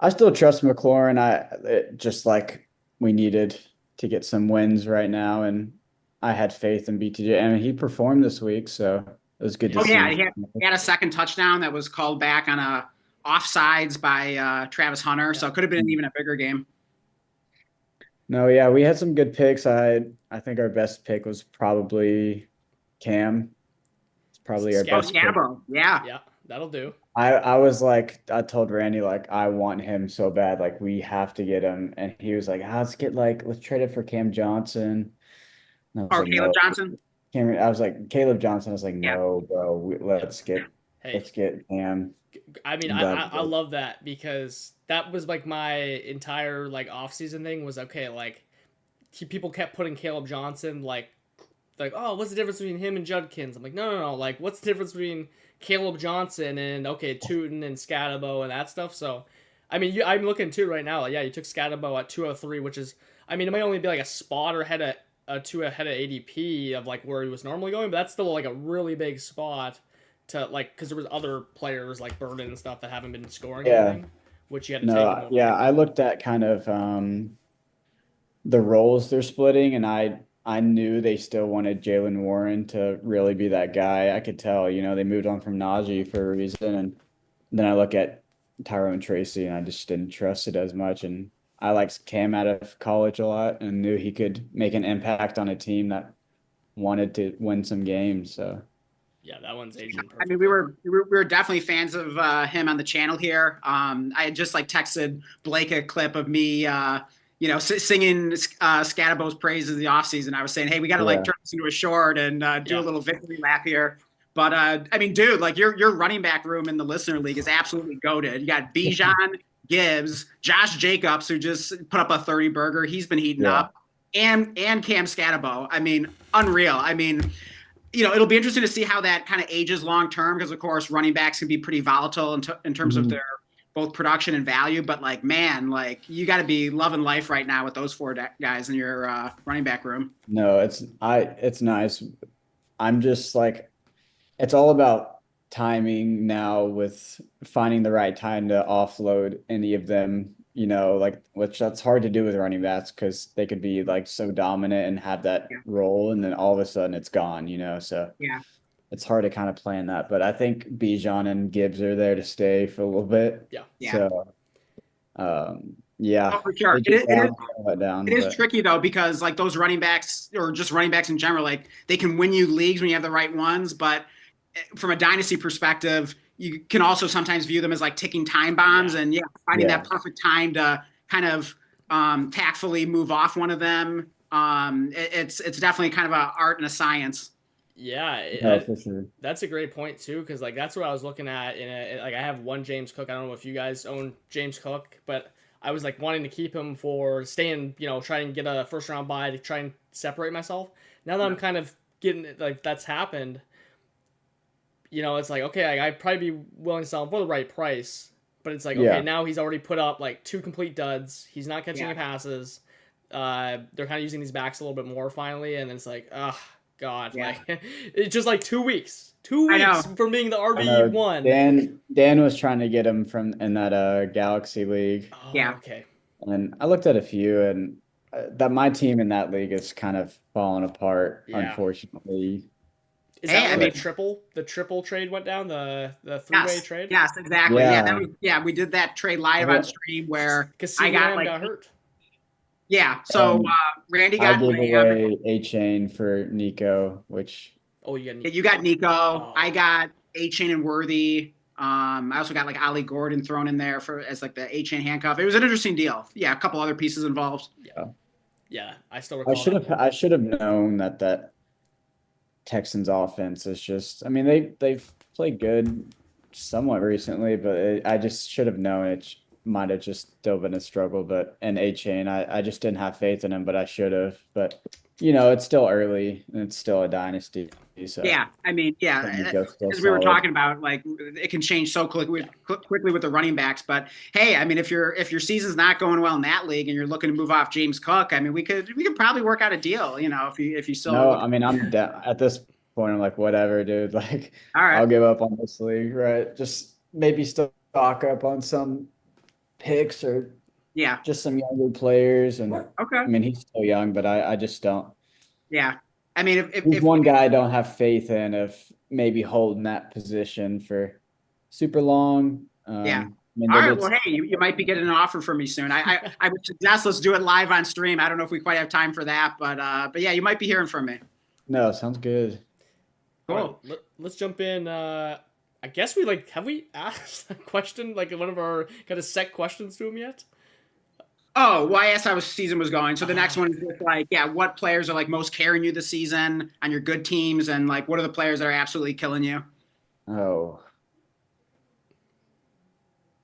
I still trust McLaurin. Just like we needed to get some wins right now, and I had faith in BTJ. I mean, he performed this week, so it was good to see. Yeah, he had a second touchdown that was called back on a offsides by Travis Hunter, so it could have been even a bigger game. No, yeah, we had some good picks. I think our best pick was probably Cam. It's probably our best pick. Yeah, that'll do. I was like, I told Randy, like, I want him so bad, like we have to get him, and he was like, let's trade it for Cam Johnson. Or Caleb Johnson. I was like, Caleb Johnson. I was like, no, bro, let's get Cam. I mean, I love that, because that was like my entire like offseason thing was, okay, like people kept putting Caleb Johnson like, oh, what's the difference between him and Judkins? I'm like, no, like what's the difference between Caleb Johnson and Tootin and Scatabo and that stuff? So, I mean, I'm looking too right now. Like, yeah, you took Scatabo at 203, which is, I mean, it might only be like a spot or ahead of ADP of like where he was normally going, but that's still like a really big spot to like, because there was other players like Burden and stuff that haven't been scoring anything, which you had to take them over. Yeah, I looked at kind of the roles they're splitting, and I knew they still wanted Jalen Warren to really be that guy. I could tell, they moved on from Najee for a reason. And then I look at Tyrone Tracy, and I just didn't trust it as much. And I liked Cam out of college a lot and knew he could make an impact on a team that wanted to win some games. So, yeah, that one's aging perfectly. I mean, we were definitely fans of him on the channel here. I had just like texted Blake a clip of me singing Scatabo's praises in the offseason. I was saying, hey, we got to like turn this into a short and do a little victory lap here. But I mean, dude, like your running back room in the listener league is absolutely goated. You got Bijan, Gibbs, Josh Jacobs, who just put up a 30 burger. He's been heating up, and Cam Scatabo. I mean, unreal. I mean, it'll be interesting to see how that kind of ages long term, because of course running backs can be pretty volatile in terms of their both production and value. But like, man, like you got to be loving life right now with those four guys in your running back room. No, it's nice. I'm just like, it's all about timing now, with finding the right time to offload any of them, which that's hard to do with running backs, because they could be like so dominant and have that role, and then all of a sudden it's gone, so it's hard to kind of plan that. But I think Bijan and Gibbs are there to stay for a little bit. So oh, for sure. It is tricky though, because like those running backs, or just running backs in general, like they can win you leagues when you have the right ones, but from a dynasty perspective, you can also sometimes view them as like ticking time bombs, and finding that perfect time to kind of tactfully move off one of them. It's definitely kind of an art and a science. For sure. That's a great point too, because like that's what I was looking at. Like I have one James Cook. I don't know if you guys own James Cook, but I was like wanting to keep him for staying, trying to get a first round bye to try and separate myself. Now that I'm kind of getting like that's happened, it's like, okay, I'd probably be willing to sell him for the right price, but it's like, okay, now he's already put up like 2 complete duds. He's not catching any passes. They're kind of using these backs a little bit more finally, and then it's like, oh God, like it's just like 2 weeks. 2 weeks from being the RB1. Dan was trying to get him in that Galaxy League. Oh, okay. And I looked at a few, and that my team in that league is kind of falling apart, unfortunately. Is that where the triple trade went down, the 3-way trade? Yes, exactly. We did that trade live on stream where I got hurt. Yeah, so Randy got away A-Chain for Nico, which you got Nico. Oh. I got A-Chain and Worthy. I also got like Ollie Gordon thrown in there as like the A-Chain handcuff. It was an interesting deal. Yeah, a couple other pieces involved. Yeah, I still recall. I should have known that Texans offense is just, I mean, they've played good somewhat recently, but I just should have known it might have just still been a struggle. But in A-Chain, I just didn't have faith in him, but I should have. But it's still early and it's still a dynasty. So I mean, as we were talking about, like it can change so quickly with the running backs. But hey, I mean, if your season's not going well in that league and you're looking to move off James Cook, I mean, we could probably work out a deal. If you still. No, I mean, I'm down at this point. I'm like, whatever, dude. Like, all right, I'll give up on this league, right? Just maybe stock up on some picks or Yeah. just some younger players. And Okay. I mean, he's still young, but I just don't. Yeah. I mean, He's if one guy I don't have faith in of maybe holding that position for super long. yeah. I mean, All right. Well, hey, you might be getting an offer from me soon. I would suggest let's do it live on stream. I don't know if we quite have time for that, but yeah, you might be hearing from me. No, sounds good. Cool. Right, let's jump in. I guess we have we asked a question, like one of our kind of set questions to him yet? Oh, well, I asked how his season was going. So the next one is just like, yeah, what players are like most carrying you this season on your good teams, and like what are the players that are absolutely killing you? Oh.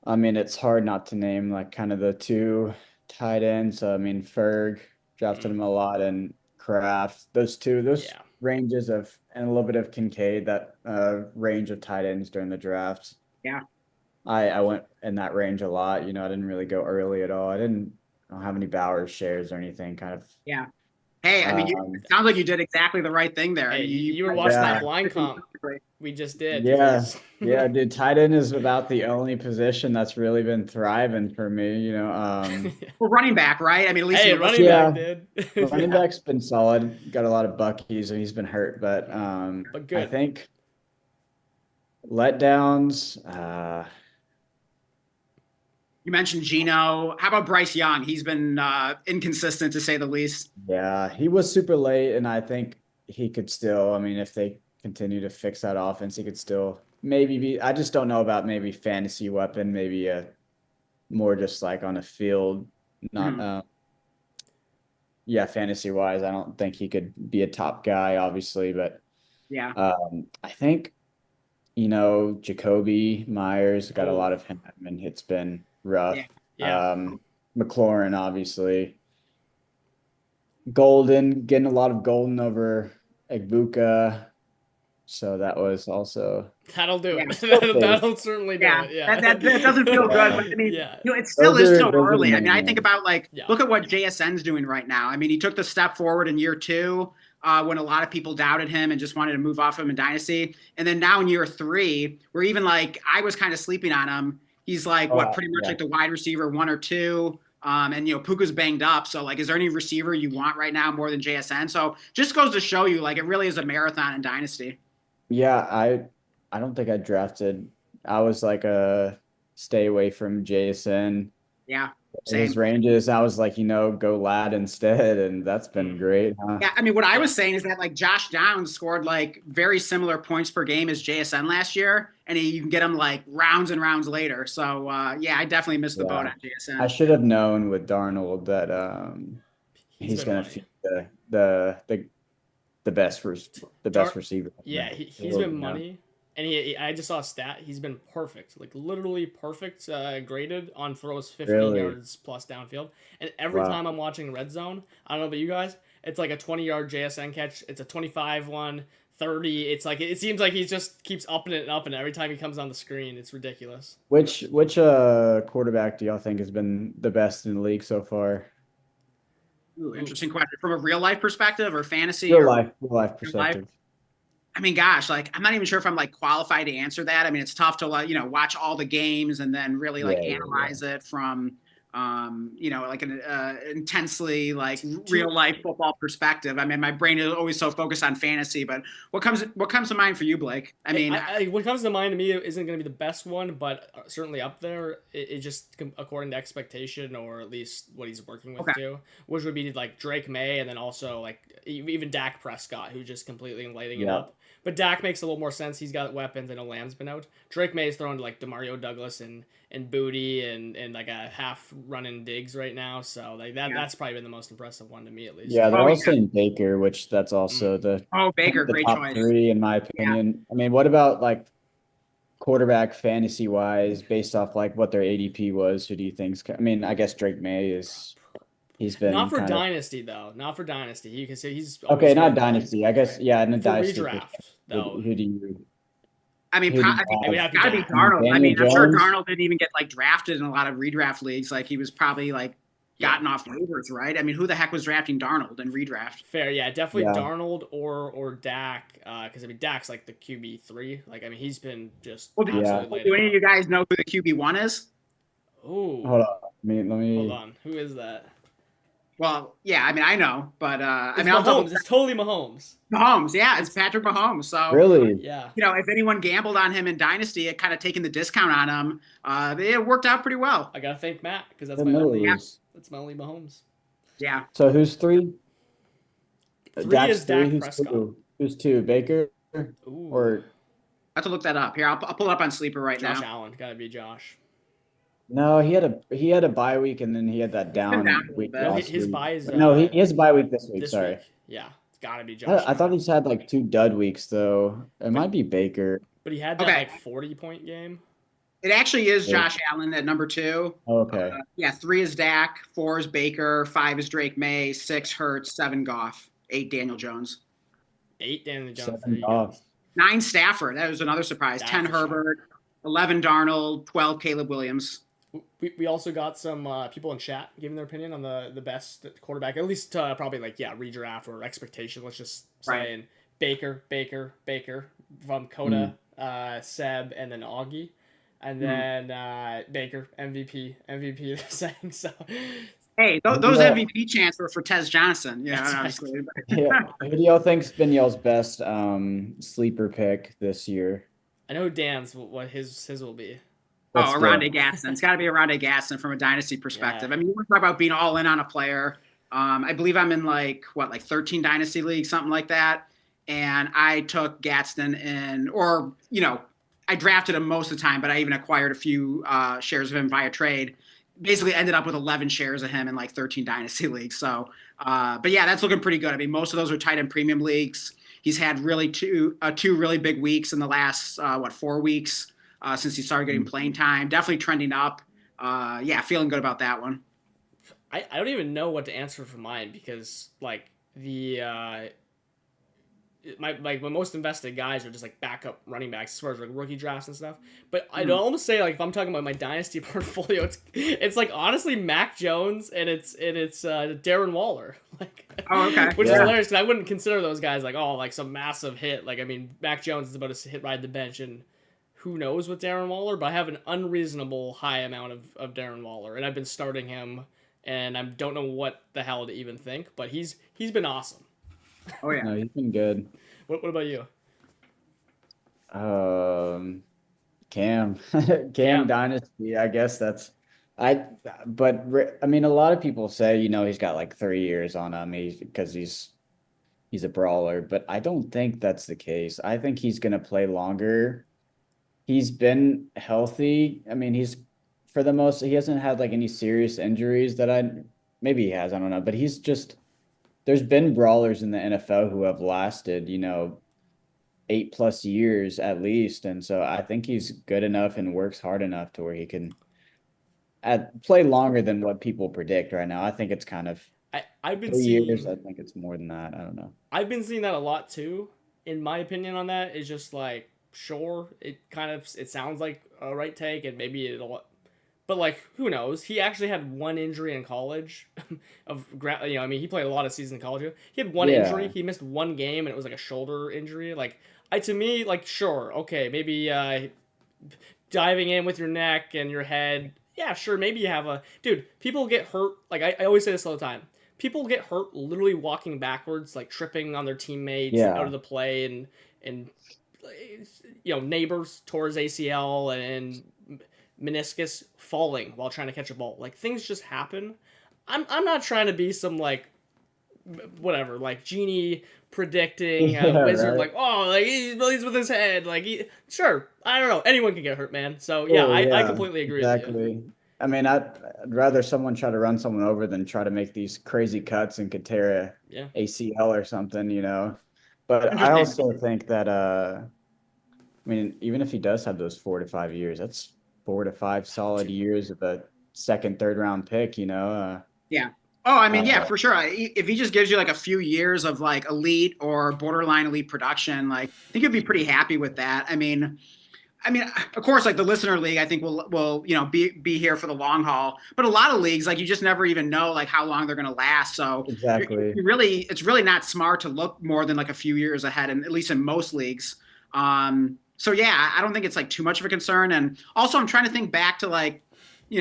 I mean, it's hard not to name like kind of the two tight ends. I mean, Ferg drafted him a lot, and Kraft. Those Yeah. ranges of, and a little bit of Kincaid, that range of tight ends during the draft. Yeah. I went in that range a lot. You know, I didn't really go early at all. I don't have any Bowers shares or anything. Kind of. Yeah. Hey, I mean, it sounds like you did exactly the right thing there. Hey, I mean, you were watching that blind comp we just did. Yeah, yeah, dude. Tight end is about the only position that's really been thriving for me. You know, well, running back, right? I mean, at least running back did. Running back's been solid. Got a lot of Buckies, and he's been hurt, but good. I think letdowns. You mentioned Gino. How about Bryce Young? He's been inconsistent to say the least. Yeah, he was super late, and I think he could still. I mean, if they continue to fix that offense, he could still maybe be. I just don't know about maybe fantasy weapon, maybe a more just like on a field, not. Yeah, fantasy wise, I don't think he could be a top guy, obviously, but yeah, I think Jacoby Myers got a lot of him, and it's been rough. Yeah. McLaurin, obviously. Golden, getting a lot of Golden over Egbuka. So that was also. That'll do it. That'll certainly do it. Yeah. That doesn't feel good. But I mean, it still is so early. I mean, I think about look at what JSN's doing right now. I mean, he took the step forward in year 2 when a lot of people doubted him and just wanted to move off him in Dynasty. And then now in year 3, where even I was kind of sleeping on him, he's pretty much like the wide receiver 1 or 2. And Puka's banged up. So is there any receiver you want right now more than JSN? So just goes to show you it really is a marathon in Dynasty. Yeah, I don't think I drafted. I was a stay away from JSN. Yeah. His ranges, I was go lad instead, and that's been great. Huh? Yeah, I mean, what I was saying is that Josh Downs scored very similar points per game as JSN last year, and you can get him rounds and rounds later. So yeah, I definitely missed the boat on JSN. I should have known with Darnold that he's going to feed the best receiver. Yeah, he's been money. And I just saw a stat. He's been perfect, literally perfect, graded on throws 15 yards plus downfield. And every time I'm watching Red Zone, I don't know about you guys, it's a 20-yard JSN catch. It's a 25 one, 30. It's it seems like he just keeps upping it and upping it every time he comes on the screen. It's ridiculous. Which quarterback do y'all think has been the best in the league so far? Ooh, interesting question. From a real life perspective or fantasy? Real life perspective. I mean, gosh, I'm not even sure if I'm qualified to answer that. I mean, it's tough to watch all the games and then really analyze it from an intensely real life football perspective. I mean, my brain is always so focused on fantasy, but what comes to mind for you, Blake? I mean, what comes to mind to me isn't going to be the best one, but certainly up there. It just according to expectation, or at least what he's working with too, which would be Drake May, and then also even Dak Prescott, who's just completely lighting it up. But Dak makes a little more sense. He's got weapons. I know Lamb's been out. Drake May is throwing to Demario Douglas and Booty and a half running Diggs right now. So that's probably been the most impressive one to me, at least. Yeah, they're all saying Baker, which that's also Baker, the great top choice. 3 in my opinion. I mean, what about quarterback fantasy wise, based off what their ADP was? Who do you think's? I mean, I guess Drake May is. He's been not for Dynasty though. Not for Dynasty. You can say he's okay. Not Dynasty. I guess in a Dynasty. Redraft though. Who do you? I mean, it's got to be Darnold. Daniel I mean, I'm sure Jones? Darnold didn't even get drafted in a lot of redraft leagues. He was probably gotten off waivers, right? I mean, who the heck was drafting Darnold in redraft? Fair, yeah, definitely Darnold or Dak, because Dak's the QB3. He's been just. Do any of you guys know who the QB1 is? Oh, Hold on. Let me. hold on. Who is that? Well, yeah, I mean, I know, but I It's mean, I'll double Mahomes. check. It's totally Mahomes. Mahomes. Yeah, it's Patrick Mahomes. So, Really? Yeah. if anyone gambled on him in Dynasty, it kind of taking the discount on him, it worked out pretty well. I gotta thank Matt because that's I my know only. it was. That's my only Mahomes. Yeah. So who's 3? 3 Dak's is 3. Dak Who's Prescott. 2? Who's 2? Baker Ooh. I or have to look that up. Here, I'll pull it up on Sleeper right Josh now. Allen. Gotta be Josh. no? He had a bye week and then he had that been down down a week little bit. No, last his week. bye is No, he has a bye week this week. this Sorry. week. Yeah, it's gotta be Josh. I thought he's had like 2 dud weeks though. It might be Baker. But he had that Okay. like 40-point game. It actually is Yeah. Josh Allen at number 2. Oh, okay. Yeah, 3 is Dak, 4 is Baker, 5 is Drake May, 6 Hurts, 7 Goff, 8 Daniel Jones, 8 Daniel Jones. 7 off. 9 Stafford. That was another surprise. 10 Stafford. Herbert, 11 Darnold, 12 Caleb Williams. We also got some people in chat giving their opinion on the best quarterback, at least probably like redraft or expectation. Let's just say Right. and Baker from Coda, Seb, and then Augie, and then Baker MVP they're saying so. Hey, those Yeah. MVP chants were for Tez Johnson. Yeah, That's obviously. Yeah. Who do y'all think's been y'all's best sleeper pick this year? I know Dan's what his will be. Let's do Aronde it. Gaston. It's got to be Aronde Gaston from a dynasty perspective. Yeah. I mean, you want to talk about being all in on a player. I believe I'm in like 13 dynasty leagues, something like that. And I took Gaston I drafted him most of the time, but I even acquired a few shares of him via trade. Basically ended up with 11 shares of him in like 13 dynasty leagues. So, but yeah, that's looking pretty good. I mean, most of those are tight end premium leagues. He's had really two really big weeks in the last 4 weeks since he started getting playing time. Definitely trending up. Yeah, feeling good about that one. I don't even know what to answer for mine because like the my most invested guys are just like backup running backs as far as like rookie drafts and stuff. But I'd almost say like if I'm talking about my dynasty portfolio, it's like honestly Mac Jones and it's Darren Waller. Like, oh, okay, which is hilarious because I wouldn't consider those guys like some massive hit. Like I mean Mac Jones is about to hit ride the bench and who knows with Darren Waller, but I have an unreasonable high amount of Darren Waller and I've been starting him and I don't know what the hell to even think, but he's been awesome. Oh yeah, No, he's been good. What about you? Cam Dynasty. I guess that's but I mean, a lot of people say he's got like 3 years on him because he's a brawler, but I don't think that's the case. I think he's gonna play longer. He's been healthy. I mean, he hasn't had like any serious injuries maybe he has. I don't know, but there's been brawlers in the NFL who have lasted, 8+ years at least. And so I think he's good enough and works hard enough to where he can play longer than what people predict right now. I think it's kind of I've been 3 seeing years. I think it's more than that. I don't know. I've been seeing that a lot too. In my opinion on that is just like, sure, it sounds like a right take and maybe but like who knows? He actually had one injury in college. I mean, he played a lot of seasons in college. He had one injury. He missed one game, and it was like a shoulder injury. Like, to me, like sure, okay, maybe diving in with your neck and your head. Yeah, sure, maybe you have people get hurt. Like I always say this all the time. People get hurt literally walking backwards, like tripping on their teammates out of the play, and neighbors tore his ACL and meniscus falling while trying to catch a ball. Like things just happen. I'm not trying to be some like whatever like genie predicting wizard right? Like like he believes with his head like sure I don't know, anyone can get hurt, man. So yeah, I completely agree with you. I mean, I'd rather someone try to run someone over than try to make these crazy cuts and could tear a ACL or something, But I also think that I mean, even if he does have those 4 to 5 years, that's 4 to 5 solid years of a second, third round pick, Yeah. Oh, I mean, yeah, for sure. If he just gives you like a few years of like elite or borderline elite production, like I think you'd be pretty happy with that. I mean, of course, like the listener league, I think will be here for the long haul. But a lot of leagues, like you just never even know like how long they're going to last. So exactly, it's really not smart to look more than like a few years ahead, and at least in most leagues. So yeah, I don't think it's like too much of a concern. And also, I'm trying to think back to like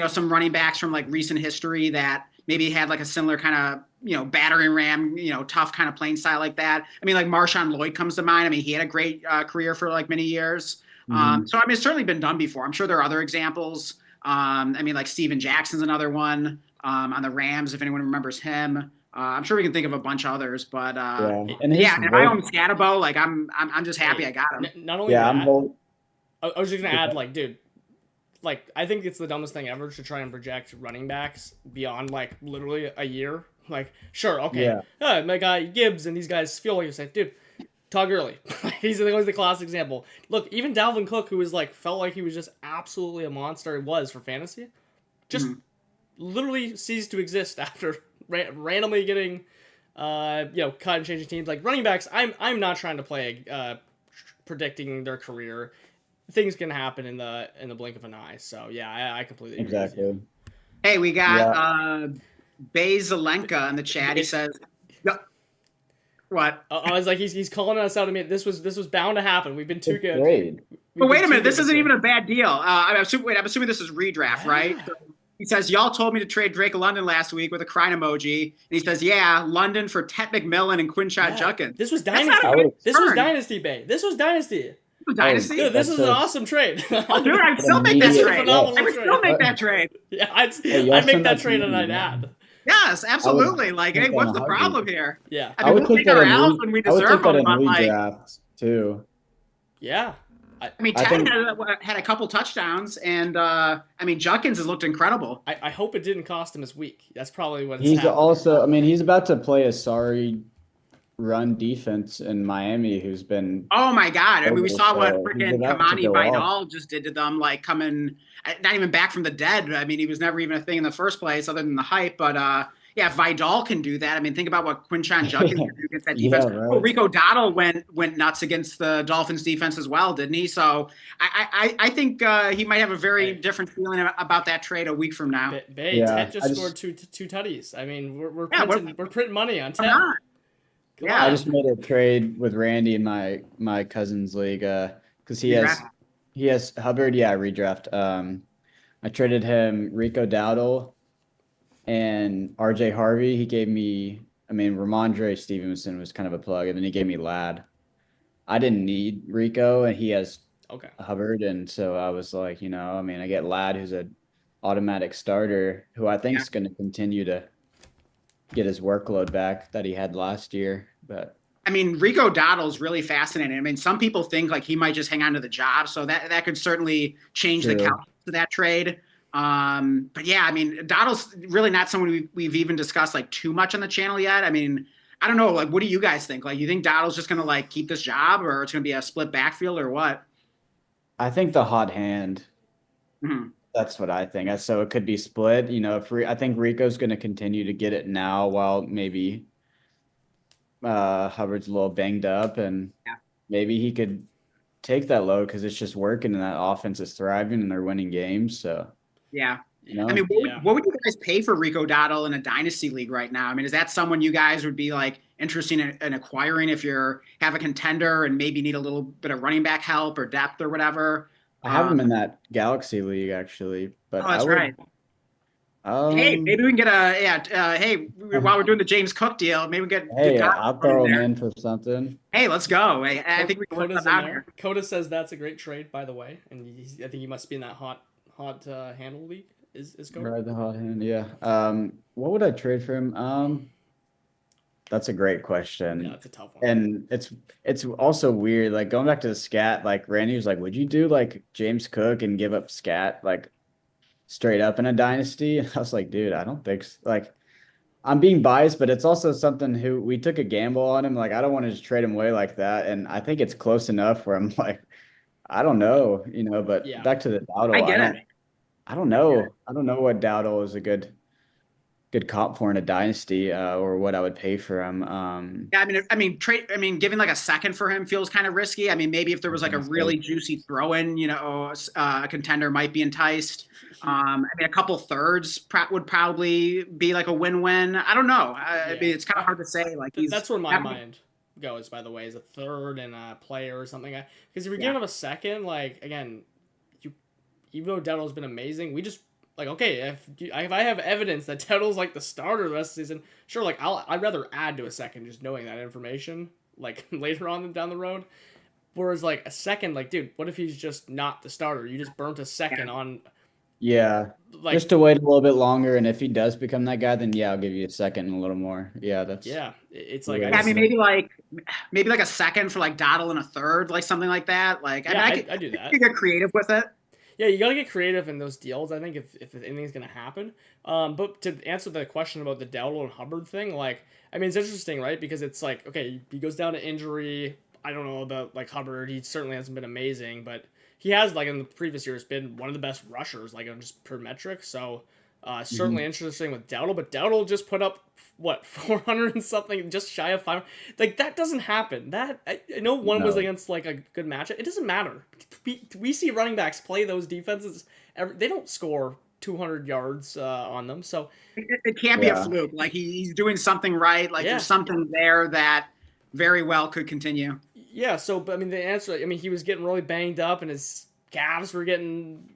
some running backs from like recent history that maybe had like a similar kind of, battering ram, tough kind of playing style like that. I mean, like Marshawn Lloyd comes to mind. I mean, he had a great career for like many years. So I mean, it's certainly been done before. I'm sure there are other examples. I mean, like Steven Jackson's another one on the Rams, if anyone remembers him. I'm sure we can think of a bunch of others, but and if I own Scatabo, like I'm just happy I got him. Not only that, I was just gonna add, like, dude, like I think it's the dumbest thing ever to try and project running backs beyond like literally a year. Like, sure, okay, my guy Gibbs and these guys feel like you're saying, dude, Todd Gurley, he's always the classic example. Look, even Dalvin Cook, who was like felt like he was just absolutely a monster, was for fantasy, just literally ceased to exist after randomly getting, cut and changing teams. Like running backs, I'm not trying to play predicting their career. Things can happen in the blink of an eye. So yeah, I completely agree with you. Hey, we got Bay Zelenka in the chat. He says, "What?" I was like, he's calling us out. I mean, this was bound to happen. We've been too good. But wait a minute, this isn't even a bad deal. I'm assuming this is redraft, right? So he says, y'all told me to trade Drake London last week with a crying emoji. And he says, yeah, London for Ted McMillan and Quinshot Judkins. This was Dynasty. This was Dynasty, Bay. This was Dynasty. Dynasty? Dude, this is an awesome trade. Oh, dude, I'd still make that trade. I would still make that trade. Yeah, I'd make that trade and I'd add. Yes, absolutely. Like, hey, what's the problem here? Yeah. I mean, we'll take our L's when we deserve them, but like, too. Yeah. I mean, Ted had a couple touchdowns, and I mean, Judkins has looked incredible. I hope it didn't cost him his week. That's probably what he's also. I mean, he's about to play a sorry run defense in Miami, who's been. Oh my God! I mean, we saw what freaking Kamani Vidal just did to them, like coming not even back from the dead. I mean, he was never even a thing in the first place, other than the hype. But yeah, if Vidal can do that, I mean, think about what Quinshot Judkins can do against that defense. Yeah, right. Rico Dowdle went nuts against the Dolphins defense as well, didn't he? So I think he might have a very different feeling about that trade a week from now. Ted just scored two tutties. I mean, we're printing money on Ted. Yeah, I just made a trade with Randy in my cousin's league because he has Hubbard. Yeah, redraft. I traded him Rico Dowdle and RJ Harvey. He gave me, I mean, Ramondre Stevenson was kind of a plug, and then he gave me Ladd. I didn't need Rico, and he has Hubbard, and so I was like, I mean, I get Ladd, who's an automatic starter, who I think is going to continue to get his workload back that he had last year. But I mean, Rico Dowdle is really fascinating. I mean, some people think like he might just hang on to the job, so that could certainly change the calculus of that trade. But yeah, I mean, Dowdle's really not someone we've even discussed like too much on the channel yet. I mean, I don't know. Like, what do you guys think? Like, you think Dowdle's just going to like keep this job, or it's going to be a split backfield, or what? I think the hot hand. Mm-hmm. That's what I think. So it could be split. I think Rico's going to continue to get it now, while maybe Hubbard's a little banged up, and maybe he could take that load because it's just working and that offense is thriving and they're winning games. So yeah. I mean, what would you guys pay for Rico Dowdle in a dynasty league right now? I mean, is that someone you guys would be like interested in acquiring if you have a contender and maybe need a little bit of running back help or depth or whatever? I have him in that Galaxy League actually, but that's right. Hey, maybe we can get while we're doing the James Cook deal, maybe we get. Hey, I'll throw him in for something. Hey, let's go. I think we can work that out here. Coda says that's a great trade, by the way, and I think he must be in that hot handle league. Is Coda? Right, the hot hand, yeah. What would I trade for him? That's a great question. Yeah, it's a tough one. And it's also weird. Like going back to the scat, like Randy was like, would you do like James Cook and give up scat like straight up in a dynasty? And I was like, dude, I don't think so. Like I'm being biased, but it's also something we took a gamble on him. Like I don't want to just trade him away like that. And I think it's close enough where I'm like, I don't know, but back to the Dowdle. I get it. I don't know. I don't know what Dowdle is a good comp for in a dynasty, or what I would pay for him. Yeah, I mean, giving like a second for him feels kind of risky. I mean, maybe if there was like a really juicy throw-in, a contender might be enticed. I mean, a couple thirds would probably be like a win-win. I don't know. I mean, it's kind of hard to say. Like that's where my mind goes. By the way, is a third and a player or something. Because if you're giving him a second, like again, even though Dowdle's been amazing, we just like, okay, if I have evidence that Dowdle's like the starter the rest of the season, sure, like I'd rather add to a second just knowing that information like later on down the road. Whereas like a second, like, dude, what if he's just not the starter? You just burnt a second on. Yeah. Like, just to wait a little bit longer, and if he does become that guy, then yeah, I'll give you a second and a little more. Yeah, that's yeah, it's like I mean, maybe like a second for like Dottle and a third, like something like that. Like, yeah, I mean, I do that. You get creative with it. Yeah, you gotta get creative in those deals. I think if anything's gonna happen. But to answer the question about the Dowdle and Hubbard thing, like, I mean, it's interesting, right? Because it's like, okay, he goes down to injury. I don't know about like Hubbard. He certainly hasn't been amazing, but he has, like, in the previous years, been one of the best rushers, like, on just per metric. So certainly interesting with Dowdle. But Dowdle just put up what 400 and something, just shy of 500. Like, that doesn't happen. That I know one was against like a good matchup. It doesn't matter. We see running backs play those defenses. They don't score 200 yards on them. So it can't be a fluke. Like, he's doing something right. Like, there's something there that very well could continue. Yeah. So, but I mean, the answer. I mean, he was getting really banged up, and his calves were getting,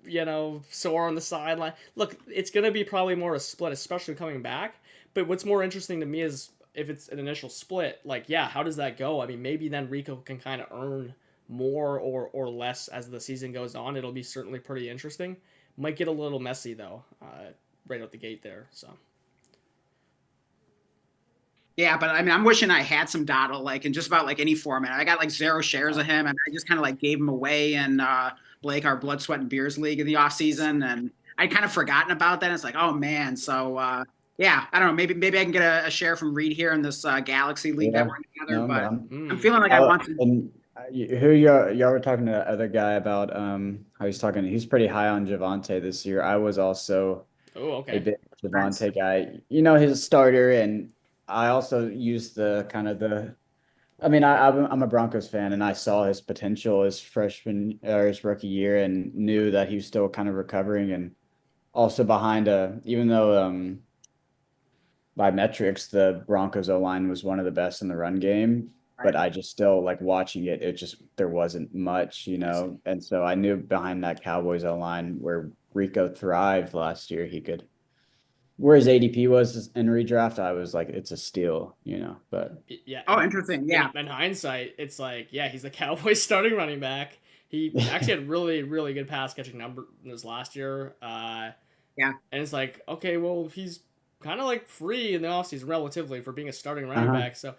sore on the sideline. Look, it's gonna be probably more a split, especially coming back. But what's more interesting to me is if it's an initial split, like, yeah, how does that go? I mean, maybe then Rico can kind of earn more or less as the season goes on. It'll be certainly pretty interesting. Might get a little messy, though, right out the gate there. So. Yeah, but I mean, I'm wishing I had some Dottle, like, in just about like any format. I got like 0 shares of him, and I just kind of like gave him away in Blake, our Blood, Sweat, and Beers league in the off season, and I'd kind of forgotten about that. It's like, oh man, so yeah, I don't know. Maybe I can get a share from Reed here in this Galaxy League that we're together. But I'm feeling like I want to. And y'all were talking to the other guy about how he's talking. He's pretty high on Javonte this year. I was also a big Javonte guy. His starter, and I also used the kind of the. I mean, I'm a Broncos fan, and I saw his potential as freshman or his rookie year, and knew that he was still kind of recovering, and also behind even though by metrics, the Broncos O-line was one of the best in the run game, but I just still, like, watching it, there wasn't much, and so I knew behind that Cowboys O-line where Rico thrived last year, where his ADP was in redraft, I was like, it's a steal, but. Yeah. Oh, interesting. Yeah. In hindsight, it's like, yeah, he's the Cowboys starting running back. He actually had really, really good pass catching numbers last year. Yeah. And it's like, okay, well, he's kind of like free in the offseason relatively for being a starting running back. So,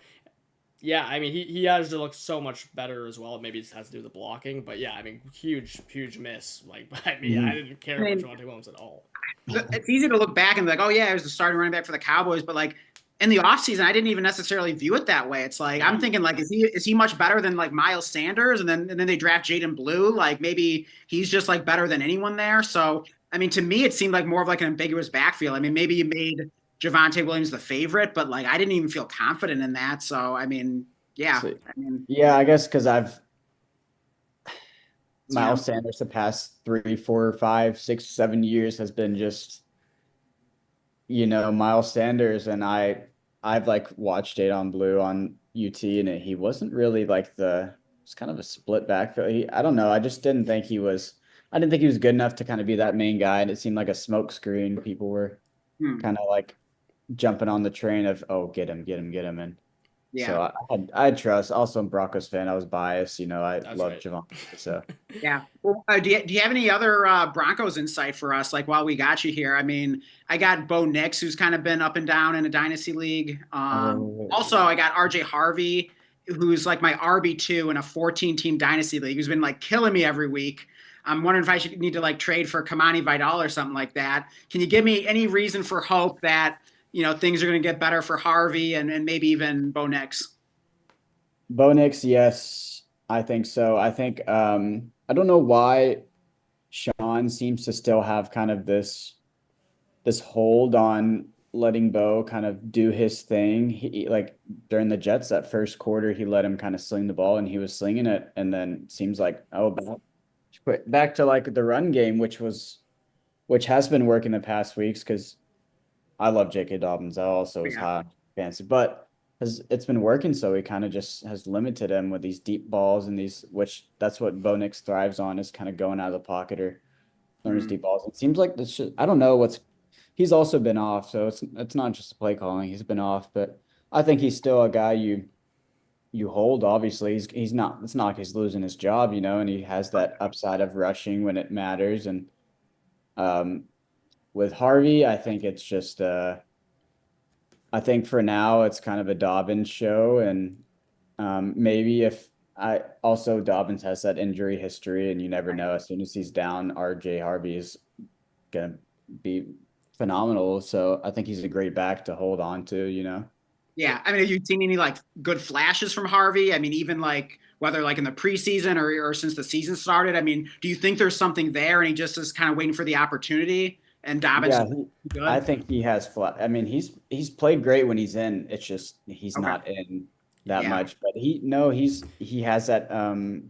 yeah, I mean, he has to look so much better as well. Maybe it just has to do with the blocking. But, yeah, I mean, huge miss. Like, I mean, I didn't care about Javonte Williams at all. It's easy to look back and be like, oh, yeah, he was the starting running back for the Cowboys. But, like, in the offseason, I didn't even necessarily view it that way. It's like, I'm thinking, like, is he much better than, like, Miles Sanders? And then they draft Jaden Blue. Like, maybe he's just, like, better than anyone there. So, I mean, to me, it seemed like more of, like, an ambiguous backfield. I mean, maybe you made Javonte Williams the favorite, but, like, I didn't even feel confident in that. So, I mean, yeah. I guess because Miles Sanders the past 3, 4, 5, 6, 7 years has been just, Miles Sanders, and I've like watched Jaden Blue on UT, and he wasn't really like it's kind of a split backfield. I don't know. I just didn't think he was good enough to kind of be that main guy, and it seemed like a smoke screen. People were kind of like jumping on the train of, oh, get him, and so I trust. Also, I'm a Broncos fan. I was biased. I love Javonte. So yeah. Well, do you have any other Broncos insight for us? Like, while we got you here, I mean, I got Bo Nix, who's kind of been up and down in a dynasty league. Also, I got RJ Harvey, who's like my RB2 in a 14-team dynasty league, who's been like killing me every week. I'm wondering if I need to like trade for Kamani Vidal or something like that. Can you give me any reason for hope that things are going to get better for Harvey and maybe even Bo Nix? Bo Nix, yes, I think so. I think I don't know why Sean seems to still have kind of this hold on letting Bo kind of do his thing. He, like, during the Jets that first quarter, he let him kind of sling the ball, and he was slinging it, and then it seems like back to like the run game, which has been working the past weeks, because I love J.K. Dobbins. I also was high on fantasy, but it's been working, so he kind of just has limited him with these deep balls and which that's what Bo Nix thrives on, is kind of going out of the pocket or learn his deep balls. It seems like this. I don't know what's. He's also been off, so it's not just play calling. He's been off, but I think he's still a guy you hold. Obviously, he's not. It's not like he's losing his job, and he has that upside of rushing when it matters. And um, with Harvey, I think it's just. I think for now it's kind of a Dobbins show, and maybe if I also Dobbins has that injury history, and you never know. As soon as he's down, RJ Harvey is gonna be phenomenal. So I think he's a great back to hold on to. Yeah, I mean, have you seen any like good flashes from Harvey? I mean, even like whether like in the preseason or since the season started. I mean, do you think there's something there, and he just is kind of waiting for the opportunity? And Dobbins, Yeah, good. I think he has flat. I mean, he's played great when he's in. It's just he's Okay. not in that Yeah. much. But he has that He's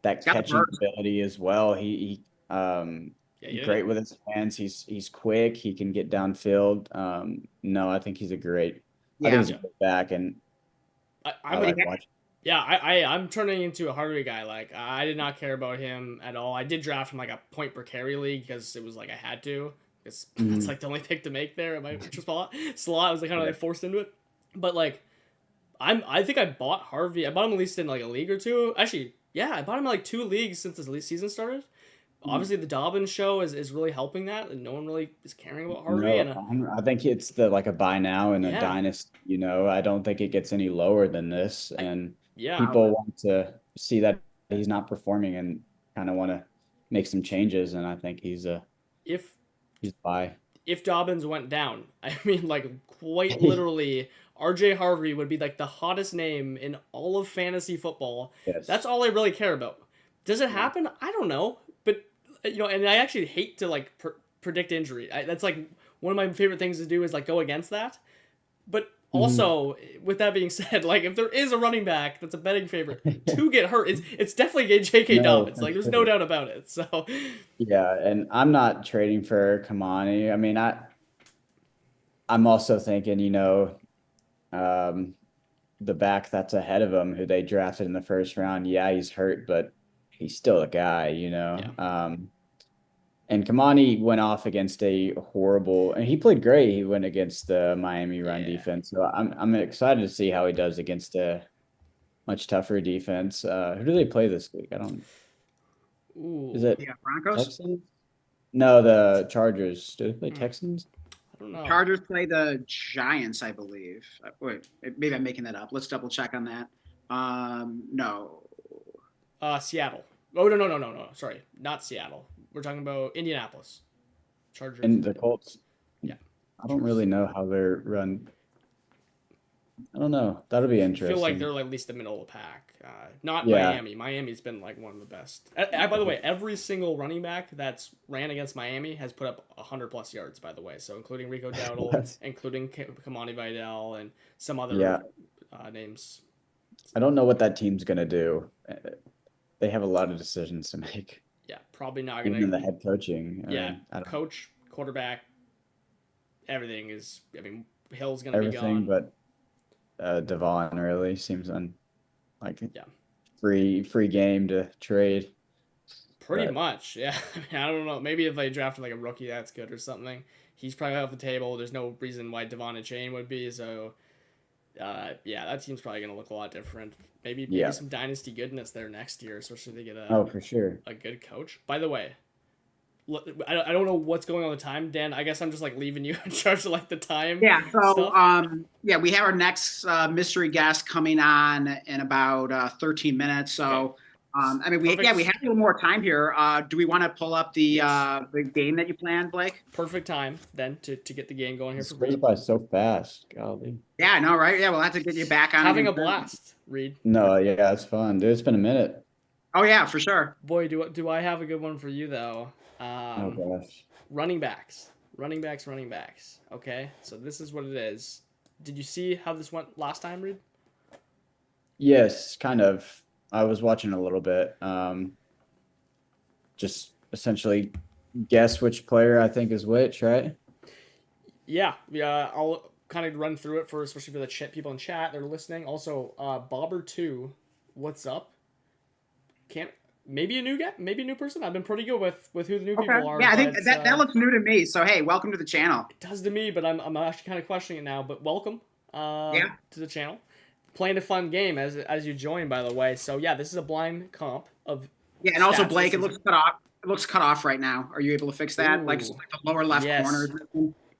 got the catching burst. ability as well. He great with his hands. He's quick. He can get downfield. No, I think he's a great. I think he's a good back, and I like watching. Yeah, I'm turning into a Harvey guy. Like, I did not care about him at all. I did draft him like a point per carry league because it was like I had to. Because that's like the only pick to make there at my slot. I was like kind of like forced into it. But like, I think I bought Harvey. I bought him at least in like a league or two. Actually, yeah, I bought him in like 2 leagues since the season started. Obviously, the Dobbins show is really helping that, and no one really is caring about Harvey. I think it's like a buy now in a dynasty. I don't think it gets any lower than this, and people want to see that he's not performing and kind of want to make some changes. And I think he's a buy. If Dobbins went down, I mean, like quite literally, RJ Harvey would be like the hottest name in all of fantasy football. Yes. That's all I really care about. Does it happen? I don't know. But, and I actually hate to like predict injury. That's like one of my favorite things to do is like go against that. But also, with that being said, like if there is a running back that's a betting favorite to get hurt, it's definitely J.K. Dobbins. Like there's no doubt about it. So yeah, and I'm not trading for Kamani. I mean, I'm also thinking, the back that's ahead of him, who they drafted in the first round. Yeah, he's hurt, but he's still a guy, Yeah. And Kamani went off against a horrible, and he played great. He went against the Miami run defense. So I'm excited to see how he does against a much tougher defense. Who do they play this week? I don't. Is it Broncos? Texans? No, the Chargers. Do they play Texans? I don't know. Chargers play the Giants, I believe. Wait, maybe I'm making that up. Let's double check on that. No. Seattle. Oh no. Sorry, not Seattle. We're talking about Indianapolis. Chargers. And the Colts. Yeah. I don't really know how they're run. I don't know. That'll be interesting. I feel like they're like at least the middle of the pack. Not Miami. Miami's been like one of the best. By the way, every single running back that's ran against Miami has put up 100+ yards. By the way, so including Rico Dowdle, including Kamani Vidal, and some other names. I don't know what that team's gonna do. They have a lot of decisions to make. Yeah, probably not gonna. Even the head coaching. Coach, quarterback, everything is. I mean, Hill's gonna be gone. Everything, but Devon really seems free game to trade. Pretty much, yeah. I mean, I don't know. Maybe if they drafted like a rookie, that's good or something. He's probably off the table. There's no reason why Devon and Chain would be. So, that team's probably gonna look a lot different. Maybe some dynasty goodness there next year, especially if they get for sure a good coach. By the way, I don't know what's going on with the time, Dan. I guess I'm just like leaving you in charge of like the time. Yeah. So we have our next mystery guest coming on in about 13 minutes. So I mean we have a little more time here. Do we want to pull up the game that you planned, Blake? Perfect time then to get the game going here. It's goes by so fast. Golly. Yeah, I know, right? Yeah, we'll have to get you back on. Having a blast, Reed. No, yeah, it's fun, dude. It's been a minute. Oh yeah, for sure. Boy, do I have a good one for you though. Oh gosh. Running backs. Okay, so this is what it is. Did you see how this went last time, Reed? Yes, kind of. I was watching a little bit. Just essentially guess which player I think is which, right? Yeah. I'll kind of run through it especially for the people in chat that are listening. Also, Bobber2, what's up? maybe a new guy, maybe a new person. I've been pretty good with who the new people are. Yeah, I think that looks new to me. So hey, welcome to the channel. It does to me, but I'm actually kind of questioning it now. But welcome to the channel. Playing a fun game as you join, by the way. So yeah, this is a blind comp of and also Blake, it looks cut off. It looks cut off right now. Are you able to fix that? Like the lower left corner.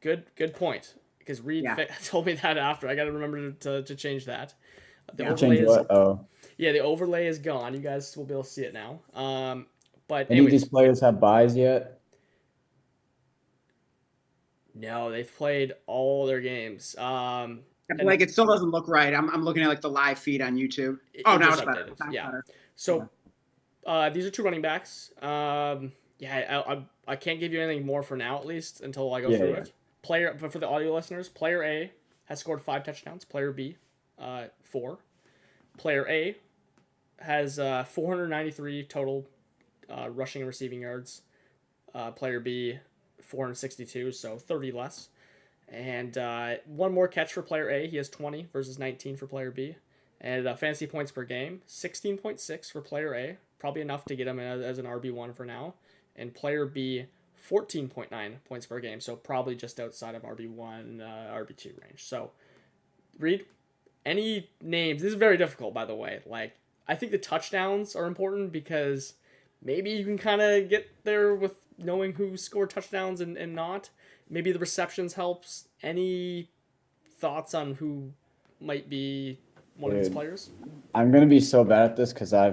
Good point. Because Reed told me that after. I got to remember to change that. The overlay is the overlay is gone. You guys will be able to see it now. But any of these players have buys yet? No, they've played all their games. Like it still doesn't look right. I'm looking at like the live feed on YouTube. Now it's better. Yeah. So these are two running backs. I can't give you anything more for now, at least until I go through it. But for the audio listeners, player A has scored 5 touchdowns. Player B, 4. Player A has 493 total rushing and receiving yards. Player B, 462, so 30 less. And one more catch for player A. He has 20 versus 19 for player B. And fantasy points per game, 16.6 for player A. Probably enough to get him as an RB1 for now. And player B, 14.9 points per game. So probably just outside of RB1, RB2 range. So, Reed, any names? This is very difficult, by the way. Like, I think the touchdowns are important because maybe you can kind of get there with knowing who scored touchdowns and not. Maybe the receptions helps. Any thoughts on who might be one of these players? I'm gonna be so bad at this because I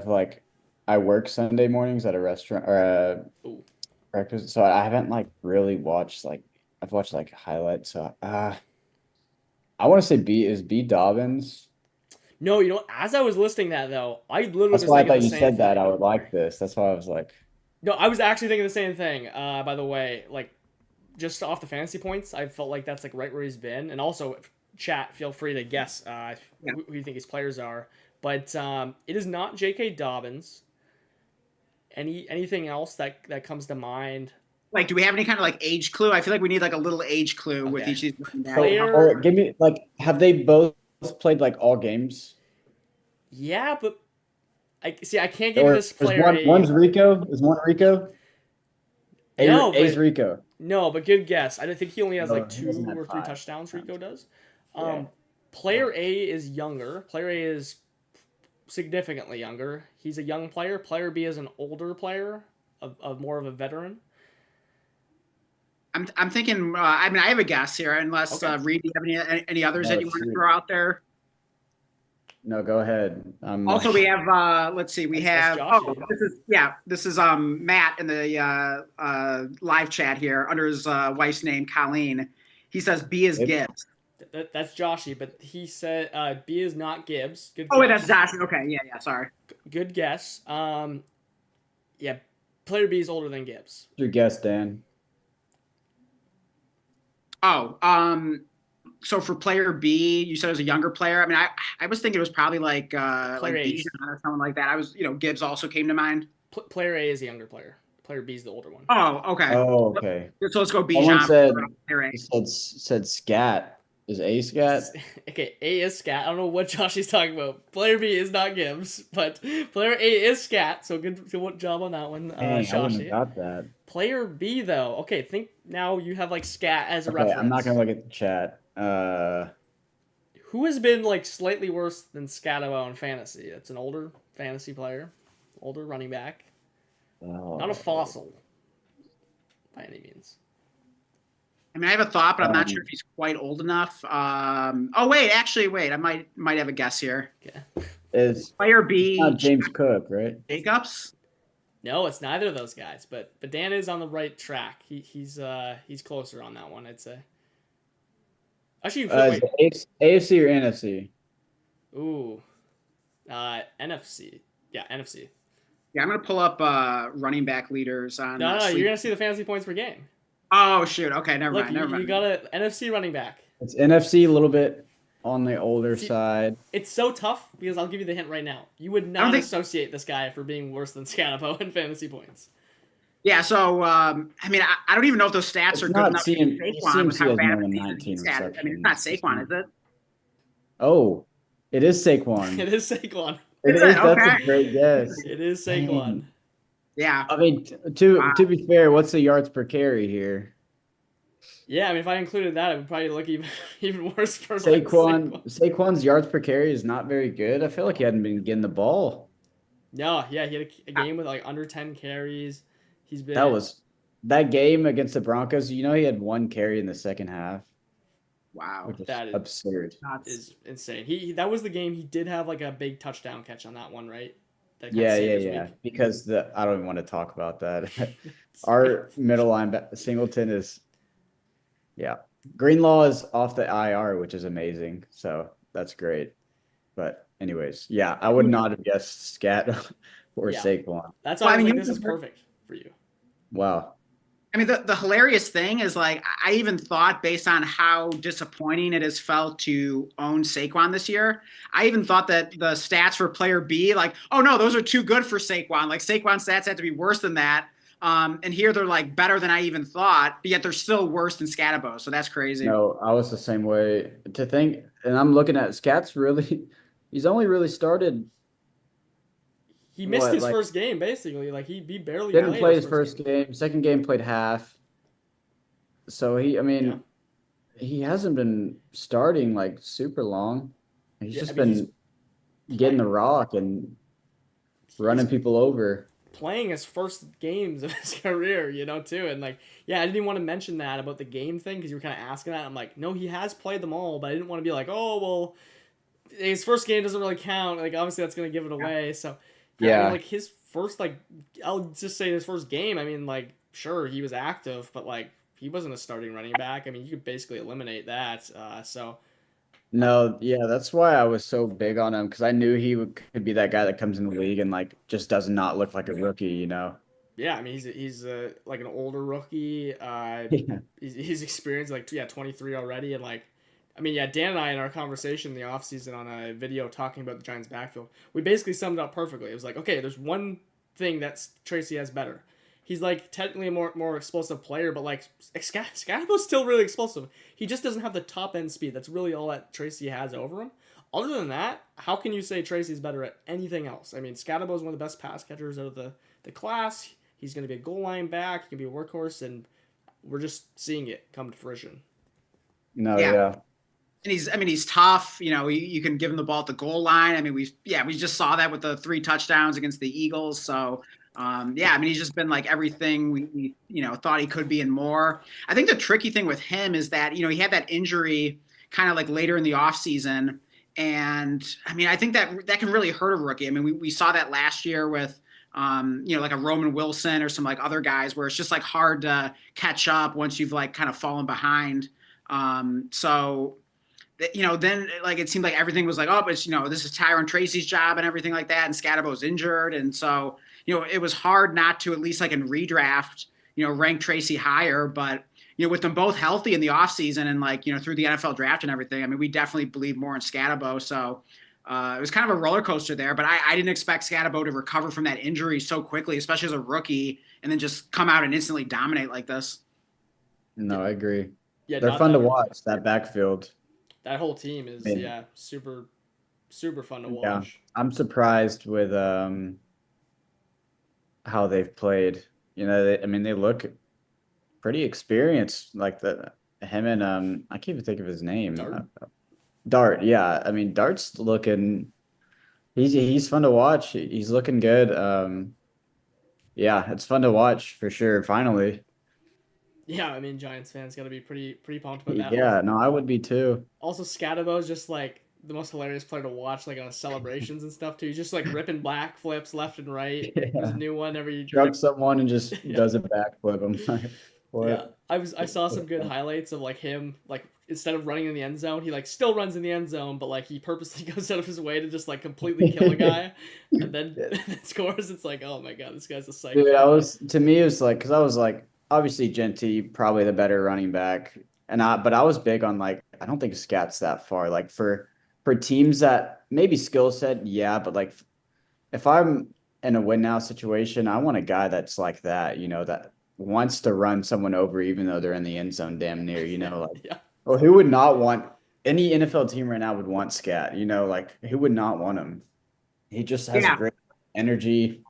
work Sunday mornings at a restaurant or breakfast, so I haven't really watched I've watched highlights. So I want to say B Dobbins. No, as I was listing that though, I literally that's why I thought you said that I would like this. That's why I was like. No, I was actually thinking the same thing. By the way, just off the fantasy points, I felt like that's right where he's been. And also, chat, feel free to guess who you think his players are. But it is not J.K. Dobbins. Anything else that comes to mind? Do we have any kind of age clue? I feel like we need a little age clue with each of these. Or give me have they both played all games? Yeah, but I can't give you this player. One's Rico. Is one Rico? A's Rico. No, but good guess. I think he only has 2 or 3 touchdowns. Rico does. Player A is younger. Player A is significantly younger. He's a young player. Player B is an older player, of more of a veteran. I'm thinking. I have a guess here. Unless Reed, do you have any others that you want to throw out there? No, go ahead. Also, we have. Let's see. We have. This is Matt in the live chat here under his wife's name, Colleen. He says B is Gibbs. That's Joshy, but he said B is not Gibbs. Good guess. Wait, that's Josh. Okay, yeah. Sorry. Good guess. Player B is older than Gibbs. Your guess, Dan. So for player B, you said it was a younger player. I was thinking it was probably player A or something like that. I was, Gibbs also came to mind. Player A is the younger player. Player B is the older one. Oh, okay. Oh, okay. So let's go B. Said Scat. Is A Scat? Okay, A is Scat. I don't know what Josh is talking about. Player B is not Gibbs, but player A is Scat. So good job on that one, Josh. I wouldn't have got that. Player B though. Okay, think now you have Scat as a reference. I'm not gonna look at the chat. Who has been slightly worse than Scatabo in fantasy? It's an older fantasy player, older running back. Not a fossil by any means. I have a thought, but I'm not sure if he's quite old enough. Wait. I might have a guess here. Okay. Is player B not James Cook, right? Jacobs? No, it's neither of those guys. But Dan is on the right track. He's closer on that one, I'd say. Actually, AFC or NFC? Ooh, NFC. Yeah, NFC. Yeah, I'm gonna pull up running back leaders on. No, you're gonna see the fantasy points per game. Oh shoot! Okay, never mind. You got an NFC running back. It's NFC, a little bit on the older side. It's so tough because I'll give you the hint right now. You would not associate this guy for being worse than Scanapo in fantasy points. Yeah, so I don't even know if those stats are good enough to be Saquon with how bad he's stats. It's not Saquon, is it? Oh, it is Saquon. It is Saquon. That's a great guess. It is Saquon. Yeah. I mean, to be fair, what's the yards per carry here? Yeah, I mean, if I included that, it would probably look even worse for like Saquon's yards per carry is not very good. I feel like he hadn't been getting the ball. No, yeah, he had a game with like under 10 carries. He's been That game against the Broncos. You know, he had 1 carry in the second half. Wow, which is absurd. Is insane. That was the game he did have like a big touchdown catch on that one, right? That Yeah. Because I don't even want to talk about that. Our middle linebacker Singleton is, yeah. Greenlaw is off the IR, which is amazing. So that's great. But anyways, yeah, I would not have guessed Scat or Saquon. That's why I was like, this is perfect for you. Wow. I mean, the hilarious thing is, like, I even thought, based on how disappointing it has felt to own Saquon this year, I even thought that the stats for player B, like, oh no, those are too good for Saquon. Like, Saquon stats have to be worse than that. And here they're like better than I even thought, but yet they're still worse than Scatabo. So that's crazy. No, I was the same way. To think, and I'm looking at Scat's really, he's only really started. He missed his first game, basically. Like, he barely didn't play his first game. Second game played half. So he hasn't been starting like super long. He's just been getting the rock and running people over. Playing his first games of his career, too. And like, yeah, I didn't even want to mention that about the game thing because you were kind of asking that. I'm like, no, he has played them all, but I didn't want to be like, oh, well, his first game doesn't really count. Like, obviously that's going to give it away. So, yeah, I mean, like his first, like, I'll just say his first game. I mean, like, sure, he was active, but like, he wasn't a starting running back. I mean, you could basically eliminate that. No, yeah, that's why I was so big on him because I knew he could be that guy that comes in the league and like just does not look like a rookie, Yeah, I mean, he's like an older rookie. He's experienced, like, 23 already, and like, I mean, yeah, Dan and I in our conversation in the offseason on a video talking about the Giants' backfield, we basically summed it up perfectly. It was like, okay, there's one thing that Tracy has better. He's like technically a more explosive player, but like Scadabo's still really explosive. He just doesn't have the top end speed. That's really all that Tracy has over him. Other than that, how can you say Tracy's better at anything else? I mean, Scadabo's one of the best pass catchers out of the class. He's going to be a goal line back. He can be a workhorse, and we're just seeing it come to fruition. No, yeah. And he's tough. You can give him the ball at the goal line. I mean, we just saw that with the 3 touchdowns against the Eagles. So, I mean, he's just been like everything we thought he could be and more. I think the tricky thing with him is that, he had that injury kind of like later in the offseason. And I mean, I think that can really hurt a rookie. I mean, we saw that last year with, like a Roman Wilson or some like other guys where it's just like hard to catch up once you've like kind of fallen behind. So, then like it seemed like everything was like, oh, but this is Tyron Tracy's job and everything like that, and Scadabo's injured, and so it was hard not to, at least like in redraft, rank Tracy higher. But with them both healthy in the offseason and like through the NFL draft and everything, I mean, we definitely believe more in Scadabo. So it was kind of a roller coaster there. But I didn't expect Scadabo to recover from that injury so quickly, especially as a rookie, and then just come out and instantly dominate like this. No, I agree. Yeah, they're fun to watch, that backfield. That whole team is super, super fun to watch. Yeah, I'm surprised with how they've played. They look pretty experienced. Like him and I can't even think of his name. Dart. Yeah, I mean Dart's looking. He's fun to watch. He's looking good. Yeah, it's fun to watch for sure. Finally. Yeah, I mean, Giants fans got to be pretty pumped about that. Yeah, no, I would be too. Also, Scadabo is just like the most hilarious player to watch, like on celebrations and stuff too. He's just like ripping back flips left and right. Yeah. There's a new one every. Drugs someone and just does a backflip. I'm like, what? Yeah, I saw some good highlights of like him, like instead of running in the end zone, he like still runs in the end zone, but like he purposely goes out of his way to just like completely kill a guy, and then scores. It's like, oh my god, this guy's a psycho. Dude, to me it was like, because I was like, obviously Genty probably the better running back, but I was big on like, I don't think Scat's that far. Like for teams that maybe skill set, yeah, but like if I'm in a win now situation, I want a guy that's like that, that wants to run someone over even though they're in the end zone damn near, like yeah. Well, who would not want, any NFL team right now would want Scat, like who would not want him? He just has a great energy.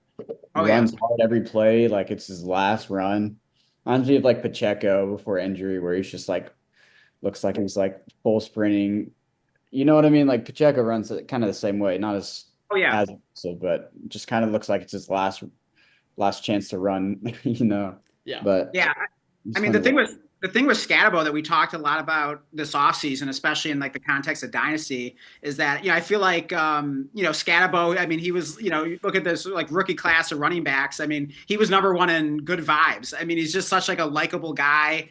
runs hard every play, like it's his last run. Honestly, like Pacheco before injury, where he's just like looks like he's like full sprinting. You know what I mean? Like Pacheco runs it kind of the same way, not as so, but just kind of looks like it's his last chance to run. Yeah. But yeah. I mean, the thing with Scatabo that we talked a lot about this offseason, especially in like the context of Dynasty, is that, I feel like, Scatabo, I mean, he was, you look at this like rookie class of running backs. I mean, he was number one in good vibes. I mean, he's just such like a likable guy.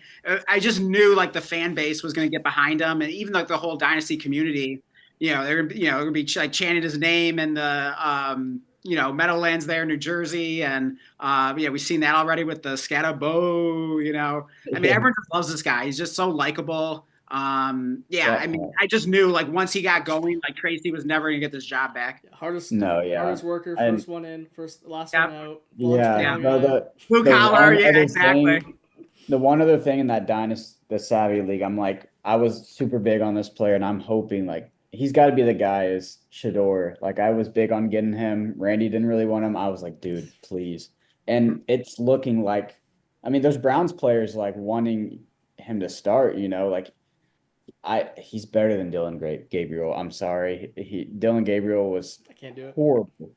I just knew like the fan base was going to get behind him. And even like the whole Dynasty community, they're going to be like chanting his name and the, Meadowlands there in New Jersey. And, we've seen that already with the Scatabo, I mean, everyone just loves this guy. He's just so likable. I mean, I just knew like once he got going, like Tracy was never going to get this job back. Hardest worker, first one in, last one out. Blue collar, exactly. The one other thing in that Dynasty, the Savvy League, I'm like, I was super big on this player, and I'm hoping like he's got to be the guy is Shador. Like I was big on getting him. Randy didn't really want him. I was like, dude, please. And it's looking like, I mean, there's Browns players like wanting him to start, like he's better than Dylan Gabriel. I'm sorry. Dylan Gabriel was I can't do it. Horrible.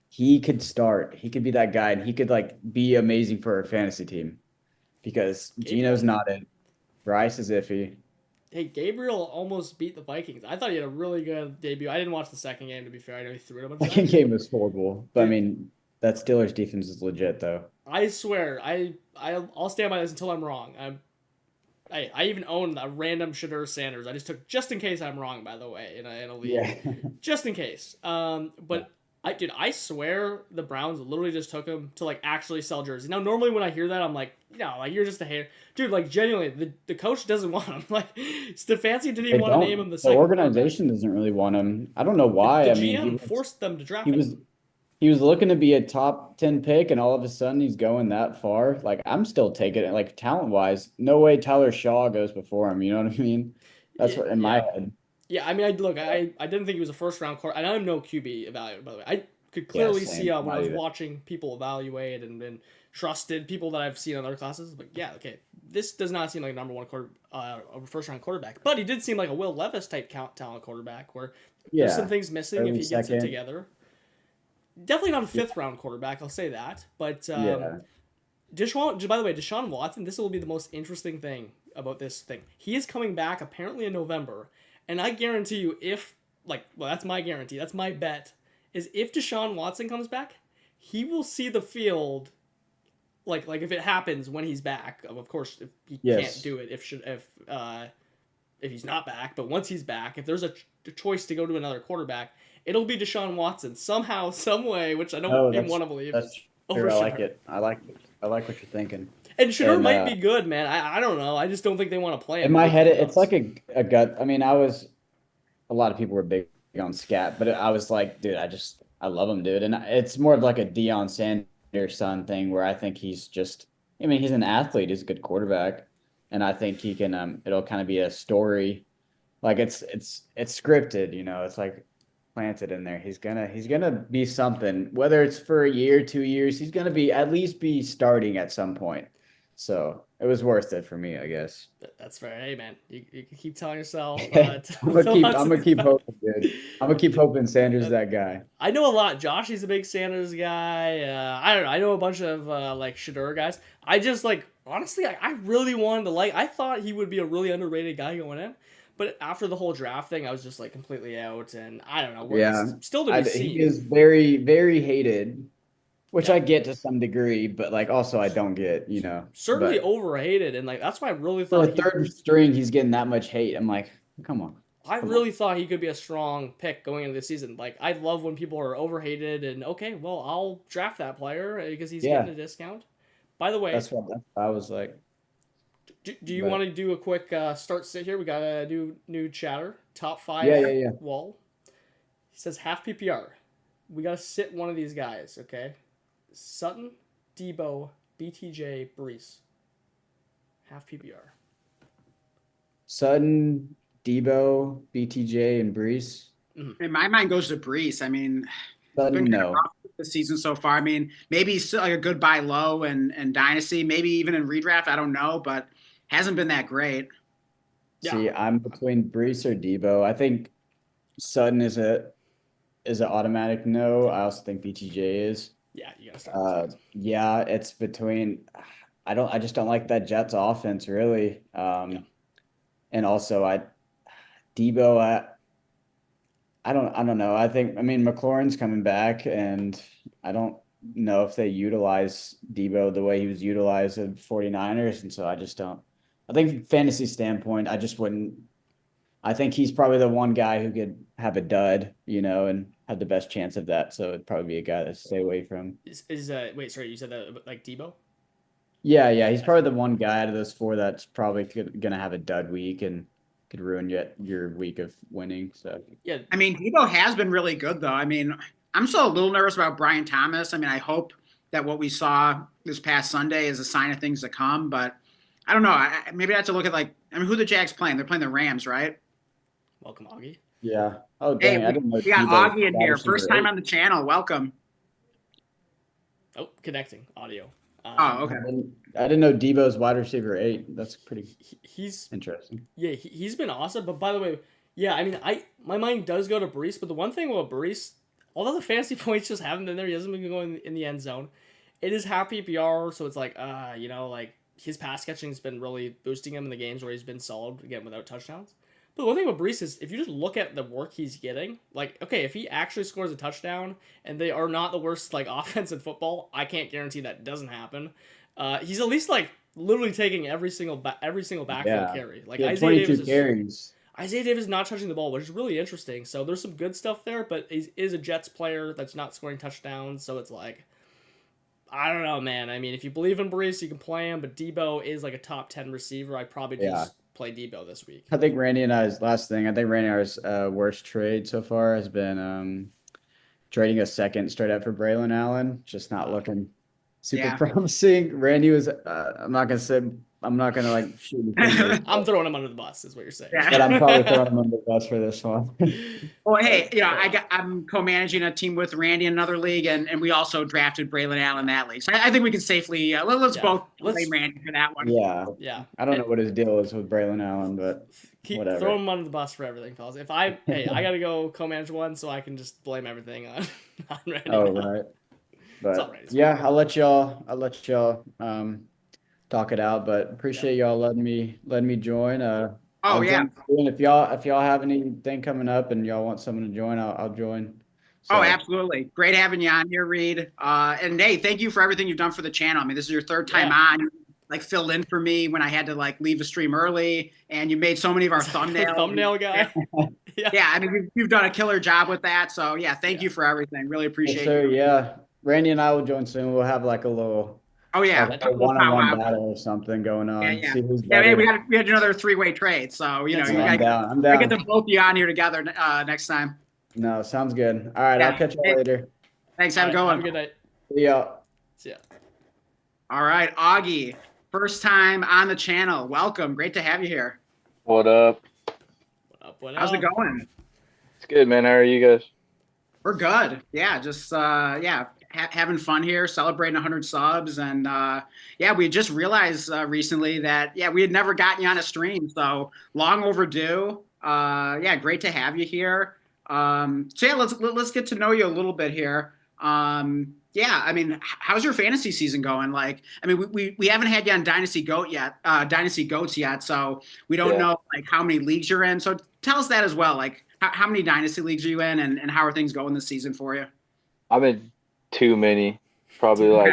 He could start. He could be that guy, and he could like be amazing for a fantasy team because Gino's not it. Bryce is iffy. Hey, Gabriel almost beat the Vikings. I thought he had a really good debut. I didn't watch the second game, to be fair. I know he threw it a bunch of times. The second game was horrible. But, I mean, that Steelers defense is legit, though. I swear. I'll stand by this until I'm wrong. I even own a random Shedeur Sanders. I just took, just in case I'm wrong, by the way, in a league. Yeah. Just in case. But I swear the Browns literally just took him to like actually sell jerseys. Now, normally when I hear that, I'm like, like you're just a hater, dude. Like genuinely, the coach doesn't want him. Like Stefanski didn't even want to name him the second. The organization doesn't really want him. I don't know why. The GM he forced them to draft him. He was looking to be a top 10 pick, and all of a sudden he's going that far. Like I'm still taking it. Like talent wise, no way Tyler Shaw goes before him. You know what I mean? That's what in my head. Yeah, I mean, I didn't think he was a first-round quarterback, and I'm no QB evaluator, by the way. I could clearly see when I was watching people evaluate and trusted people that I've seen in other classes. But yeah, okay, this does not seem like a number one first-round quarterback. But he did seem like a Will Levis-type talent quarterback where there's some things missing if he gets it together. Definitely not a fifth-round quarterback, I'll say that. But Deshaun, by the way, Deshaun Watson, this will be the most interesting thing about this thing. He is coming back apparently in November. And I guarantee you, that's my guarantee, that's my bet, is if Deshaun Watson comes back, he will see the field, like if it happens when he's back. Of course, if he can't do it if he's not back, but once he's back, if there's a choice to go to another quarterback, it'll be Deshaun Watson somehow, some way, which I don't even want to believe. That's true. I like it. I like what you're thinking. And Shedeur might be good, man. I don't know. I just don't think they want to play him. In my head, it's like a gut. I mean, a lot of people were big on Scat, but I was like, dude, I love him, dude. And it's more of like a Deion Sanders son thing where I think he's he's an athlete. He's a good quarterback. And I think he can, it'll kind of be a story. Like it's scripted, it's like planted in there. He's gonna be something, whether it's for a year, 2 years, he's gonna be at least be starting at some point. So it was worth it for me, I guess. That's fair. Hey, man, you can keep telling yourself. I'm gonna keep hoping, dude. I'm gonna keep hoping Sanders is that guy. I know a lot. Josh, he's a big Sanders guy. I don't know. I know a bunch of like Shedeur guys. I just honestly, I really wanted to I thought he would be a really underrated guy going in. But after the whole draft thing, I was just completely out, and I don't know. Yeah, still to be seen. He is very, very hated. Which I get to some degree, but also I don't get, Certainly overhated, and that's why I really thought for a third string he's getting that much hate. I'm like, come on. I really thought he could be a strong pick going into the season. I love when people are overhated, and okay, well, I'll draft that player because he's getting a discount. By the way, that's what I was like. Do you want to do a quick start sit here? We got a new chatter. Top 5 wall. He says half PPR. We got to sit one of these guys, okay? Sutton, Debo, BTJ, Brees. Half PPR. Sutton, Debo, BTJ, and Brees. In my mind goes to Brees. I mean, been kind of no. rough this season so far. I mean, maybe still like a good buy low and Dynasty, maybe even in redraft. I don't know, but hasn't been that great. See, I'm between Brees or Debo. I think Sutton is an automatic no. I also think BTJ is. Yeah, you gotta start. Yeah, it's between. I just don't like that Jets offense really. And also Debo. I don't know. I mean McLaurin's coming back, and I don't know if they utilize Debo the way he was utilized at 49ers, and so I just don't. I think from fantasy standpoint, I just wouldn't. I think he's probably the one guy who could have a dud, and have the best chance of that. So it'd probably be a guy to stay away from. Wait, sorry, you said that like Debo? Yeah, he's probably the one guy out of those four that's probably gonna have a dud week and could ruin your week of winning. So yeah, I mean, Debo has been really good though. I mean, I'm still a little nervous about Brian Thomas. I mean, I hope that what we saw this past Sunday is a sign of things to come, but I don't know. Maybe I have to look at who the Jags playing? They're playing the Rams, right? Welcome, Augie. Yeah. Oh, dang! Hey, I didn't know. We got Augie in here. First time on the channel. Welcome. Oh, connecting audio. Okay. I didn't know Debo's wide receiver 8. That's pretty. He's interesting. Yeah, he's been awesome. But by the way, yeah, I mean, my mind does go to Brees, but the one thing about Brees, although the fantasy points just haven't been there, he hasn't been going in the end zone. It is half PPR, so it's like, like his pass catching has been really boosting him in the games where he's been solid again without touchdowns. But the one thing about Brees is if you just look at the work he's getting, like, okay, if he actually scores a touchdown and they are not the worst offense in football, I can't guarantee that doesn't happen. He's at least literally taking every single backfield carry. Like Isaiah Davis carries. Isaiah Davis is not touching the ball, which is really interesting. So there's some good stuff there, but he is a Jets player that's not scoring touchdowns. So it's like, I don't know, man. I mean, if you believe in Brees, you can play him, but Debo is a top 10 receiver. I'd probably just play Debo this week. I think Randy and I's worst trade so far has been trading a second straight up for Braylon Allen. Just not looking super promising. Randy was I'm not gonna shoot him. I'm throwing him under the bus, is what you're saying. But I'm probably throwing him under the bus for this one. Well, hey, I'm co-managing a team with Randy in another league, and we also drafted Braylon Allen in that league. So I think we can safely let's both blame Randy for that one. Yeah. I don't know what his deal is with Braylon Allen, but whatever. Throw him under the bus for everything, fellas. I gotta go co-manage one, so I can just blame everything on Randy. Oh, right. But right, I'll let y'all talk it out, but appreciate y'all letting me join. If y'all have anything coming up and y'all want someone to join, I'll join. So. Oh, absolutely. Great having you on here, Reed. And hey, thank you for everything you've done for the channel. I mean, this is your third time on. You, filled in for me when I had to leave the stream early, and you made so many of our thumbnails. Thumbnail guy. Yeah, I mean, you've done a killer job with that. So thank you for everything. Really appreciate it. Yeah. Randy and I will join soon. We'll have a little a one-on-one battle or something going on. Yeah. See who's better. We had another 3-way trade. So I'm down. I get them both you on here together next time. No, sounds good. All right, I'll catch you later. Thanks. Have a good one. Have a good night. See ya. All right, Augie, first time on the channel. Welcome. Great to have you here. What up? How's it going? It's good, man. How are you guys? We're good. Yeah, just having fun here, celebrating 100 subs, and we just realized recently that we had never gotten you on a stream, so long overdue. Great to have you here. Let's get to know you a little bit here. I mean, how's your fantasy season going? We haven't had you on Dynasty Goats yet, so we don't know how many leagues you're in. So tell us that as well. How many Dynasty leagues are you in, and how are things going this season for you? I'm in too many. Probably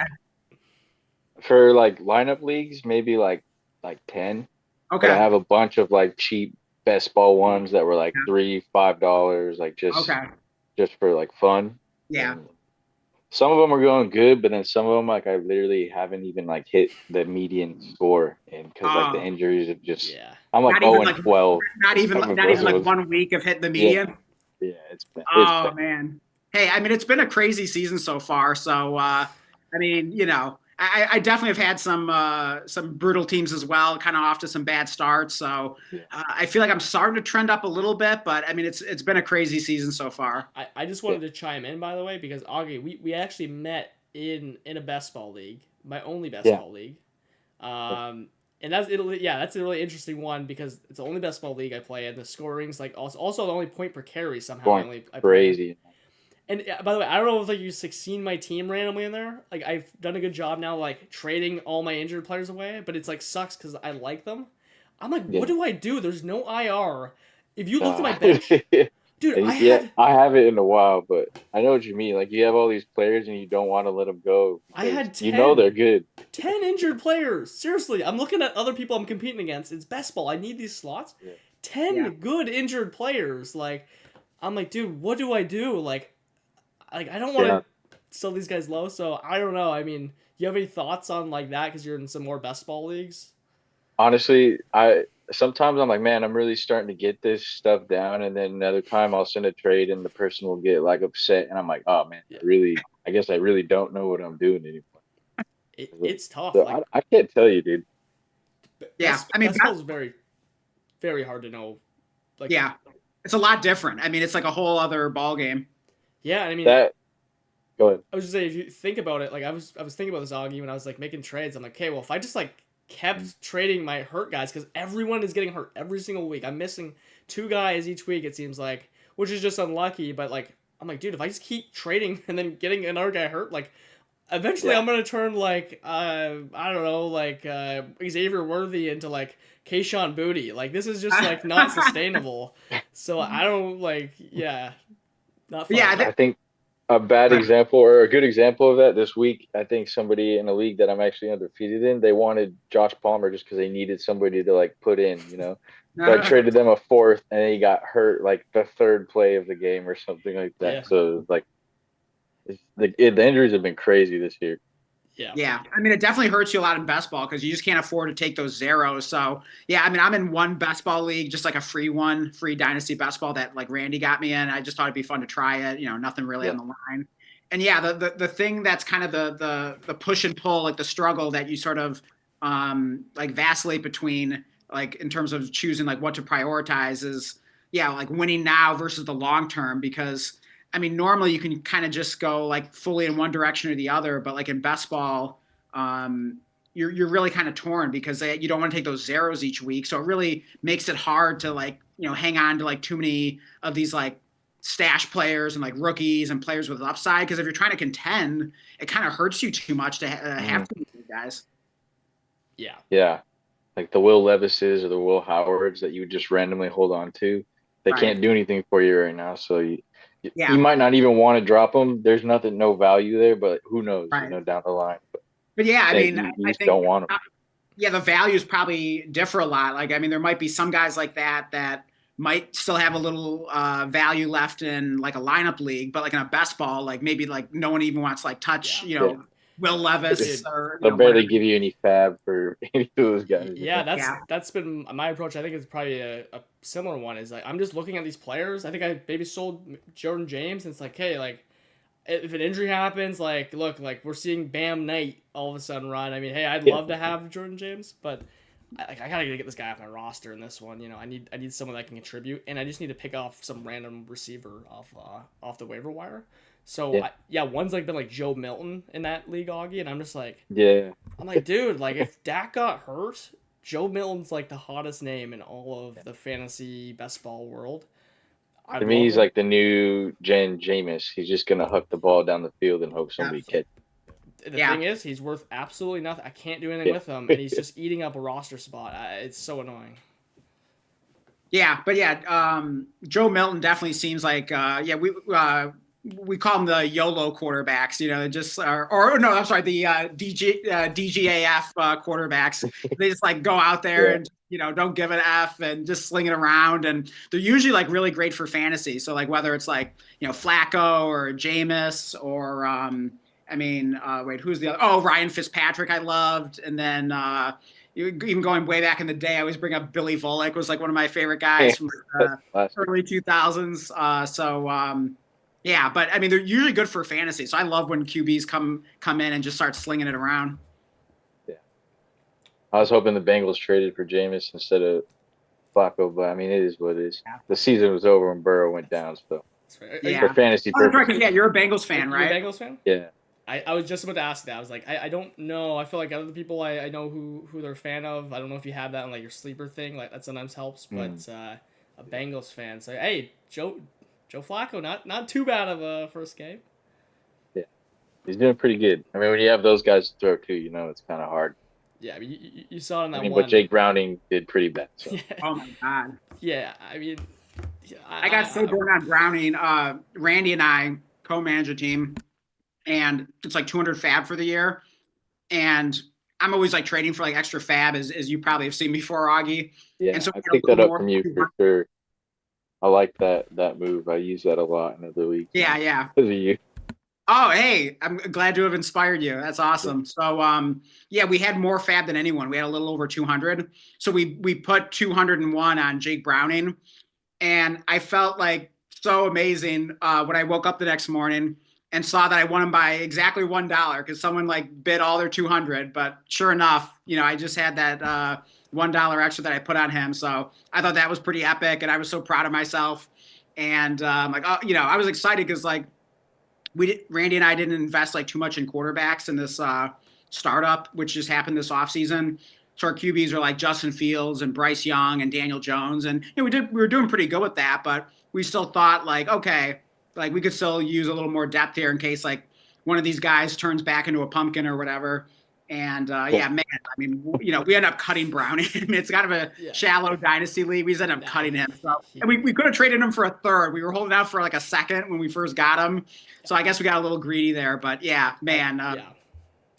for lineup leagues, maybe 10. Okay. But I have a bunch of cheap best ball ones that were $3-5, just for fun. Yeah. And some of them are going good, but then some of them I literally haven't even hit the median score, and because the injuries have just I'm 0-12. Not even 1 week of hitting the median. Yeah, it's been. Man. Hey, I mean, it's been a crazy season so far. So, I mean, I definitely have had some brutal teams as well, kind of off to some bad starts. So I feel like I'm starting to trend up a little bit, but I mean it's been a crazy season so far. I just wanted to chime in, by the way, because Augie, we actually met in a best ball league, my only best ball league. And that's a really interesting one because it's the only best ball league I play in. The scoring's like also the only point per carry somehow. I crazy. And by the way, I don't know if like you've seen my team randomly in there. Like I've done a good job now, like trading all my injured players away, but it's like sucks because I like them. I'm like, what do I do? There's no IR. If you looked at my bench, dude, I have it in a while, but I know what you mean. Like you have all these players and you don't want to let them go. I had 10, they're good. 10 injured players. Seriously, I'm looking at other people I'm competing against. It's best ball. I need these slots. 10 good injured players. Like, I'm like, dude, what do I do? Like I don't want to sell these guys low, so I don't know. I mean, you have any thoughts on like that because you're in some more best ball leagues? Honestly, sometimes I'm like, man, I'm really starting to get this stuff down, and then another time I'll send a trade and the person will get like upset, and I'm like, oh man, I guess I really don't know what I'm doing anymore. It's tough. So like, I can't tell you, dude. Yeah, I mean, basketball's very, very hard to know. Like, yeah, it's a lot different. I mean, it's like a whole other ball game. Yeah, I mean Go ahead. I was just saying, if you think about it, like I was thinking about this Augie when I was like making trades. I'm like, okay, well, if I just like kept trading my hurt guys, because everyone is getting hurt every single week. I'm missing 2 guys each week, it seems like, which is just unlucky. But like, I'm like, dude, if I just keep trading and then getting another guy hurt, like, eventually I'm gonna turn like I don't know, like Xavier Worthy into like Kayshawn Booty. Like this is just like not sustainable. So I don't like, not fun. Yeah, I think a bad example or a good example of that this week, I think somebody in a league that I'm actually undefeated in, they wanted Josh Palmer just because they needed somebody to like put in, So I traded them a 4th and he got hurt like the 3rd play of the game or something like that. Yeah. So like the injuries have been crazy this year. Yeah. I mean, it definitely hurts you a lot in best ball because you just can't afford to take those zeros. So, yeah, I mean, I'm in one best ball league, just like a free dynasty best ball that like Randy got me in. I just thought it'd be fun to try it. Nothing really on the line. And yeah, the thing that's kind of the push and pull, like the struggle that you sort of like vacillate between, like in terms of choosing like what to prioritize is, like winning now versus the long term, because I mean, normally you can kind of just go like fully in one direction or the other, but like in best ball, you're really kind of torn because you don't want to take those zeros each week. So it really makes it hard to like, hang on to like too many of these like stash players and like rookies and players with upside. Because if you're trying to contend, it kind of hurts you too much to have to be guys. Yeah. Yeah. Like the Will Levises or the Will Howards that you would just randomly hold on to. They can't do anything for you right now. So you might not even want to drop them. There's no value there, but who knows, down the line. But yeah, I mean, I think, don't want them. The values probably differ a lot. Like, I mean, there might be some guys like that might still have a little value left in like a lineup league, but like in a best ball, like maybe like no one even wants to like touch, Will Levis or they'll barely give you any fab for any of those guys. Yeah, that's been my approach. I think it's probably a similar one. Is like I'm just looking at these players. I think I maybe sold Jordan James, and it's like, hey, like if an injury happens, like look, like we're seeing Bam Knight all of a sudden run. I mean, hey, I'd love to have Jordan James, but I gotta get this guy off my roster in this one. I need someone that can contribute, and I just need to pick off some random receiver off the waiver wire. So one's like been like Joe Milton in that league, Augie, and I'm just like, I'm like, dude, like if Dak got hurt, Joe Milton's like the hottest name in all of the fantasy best ball world. To me, he's like the new Jen Jameis. He's just gonna huck the ball down the field and hope somebody catches. The thing is, he's worth absolutely nothing. I can't do anything with him, and he's just eating up a roster spot. It's so annoying. Yeah, but Joe Milton definitely seems like we call them the YOLO quarterbacks, just the DGAF quarterbacks. They just like go out there and don't give an F and just sling it around, and they're usually like really great for fantasy. So like whether it's like Flacco or Jameis or who's the other? Oh, Ryan Fitzpatrick I loved, and then even going way back in the day, I always bring up Billy Volek was like one of my favorite guys from the early 2000s. Yeah, but I mean, they're usually good for fantasy. So I love when QBs come in and just start slinging it around. Yeah. I was hoping the Bengals traded for Jameis instead of Flacco, but I mean, it is what it is. Yeah. The season was over when Burrow went down, so Yeah. for fantasy That's right, purposes. yeah, you're a Bengals fan, right? You're a Bengals fan? Yeah. I was just about to ask that. I was like, I don't know. I feel like other people I know who they're a fan of. I don't know if you have that in like your sleeper thing. Like that sometimes helps. But a Bengals fan. So hey, Joe Flacco, not too bad of a first game. Yeah, he's doing pretty good. I mean, when you have those guys to throw to, it's kind of hard. Yeah, I mean, you saw it in that one. But Jake Browning did pretty bad. So. Yeah. Oh my God. Yeah, I mean, I got so burned on Browning. Randy and I co-manage a team, and it's like 200 fab for the year. And I'm always like trading for like extra fab, as you probably have seen before, Augie. Yeah, and so I picked that up from you for sure. I like that move. I use that a lot in other leagues. Yeah. Because of you. Oh, hey, I'm glad to have inspired you. That's awesome. So, yeah, we had more fab than anyone. We had a little over 200. So we put 201 on Jake Browning, and I felt like so amazing when I woke up the next morning and saw that I won him by exactly $1 because someone like bid all their 200. But sure enough, I just had that $1 extra that I put on him. So I thought that was pretty epic, and I was so proud of myself. And I was excited because like Randy and I didn't invest like too much in quarterbacks in this startup, which just happened this offseason. So our QBs are like Justin Fields and Bryce Young and Daniel Jones, and we were doing pretty good with that, but we still thought like, okay, like we could still use a little more depth here in case like one of these guys turns back into a pumpkin or whatever. And yeah, man, I mean, we end up cutting Browning. It's kind of a shallow dynasty league. We just end up cutting him. So, and we could have traded him for a third. We were holding out for like a second when we first got him. So I guess we got a little greedy there. But yeah, man. Yeah.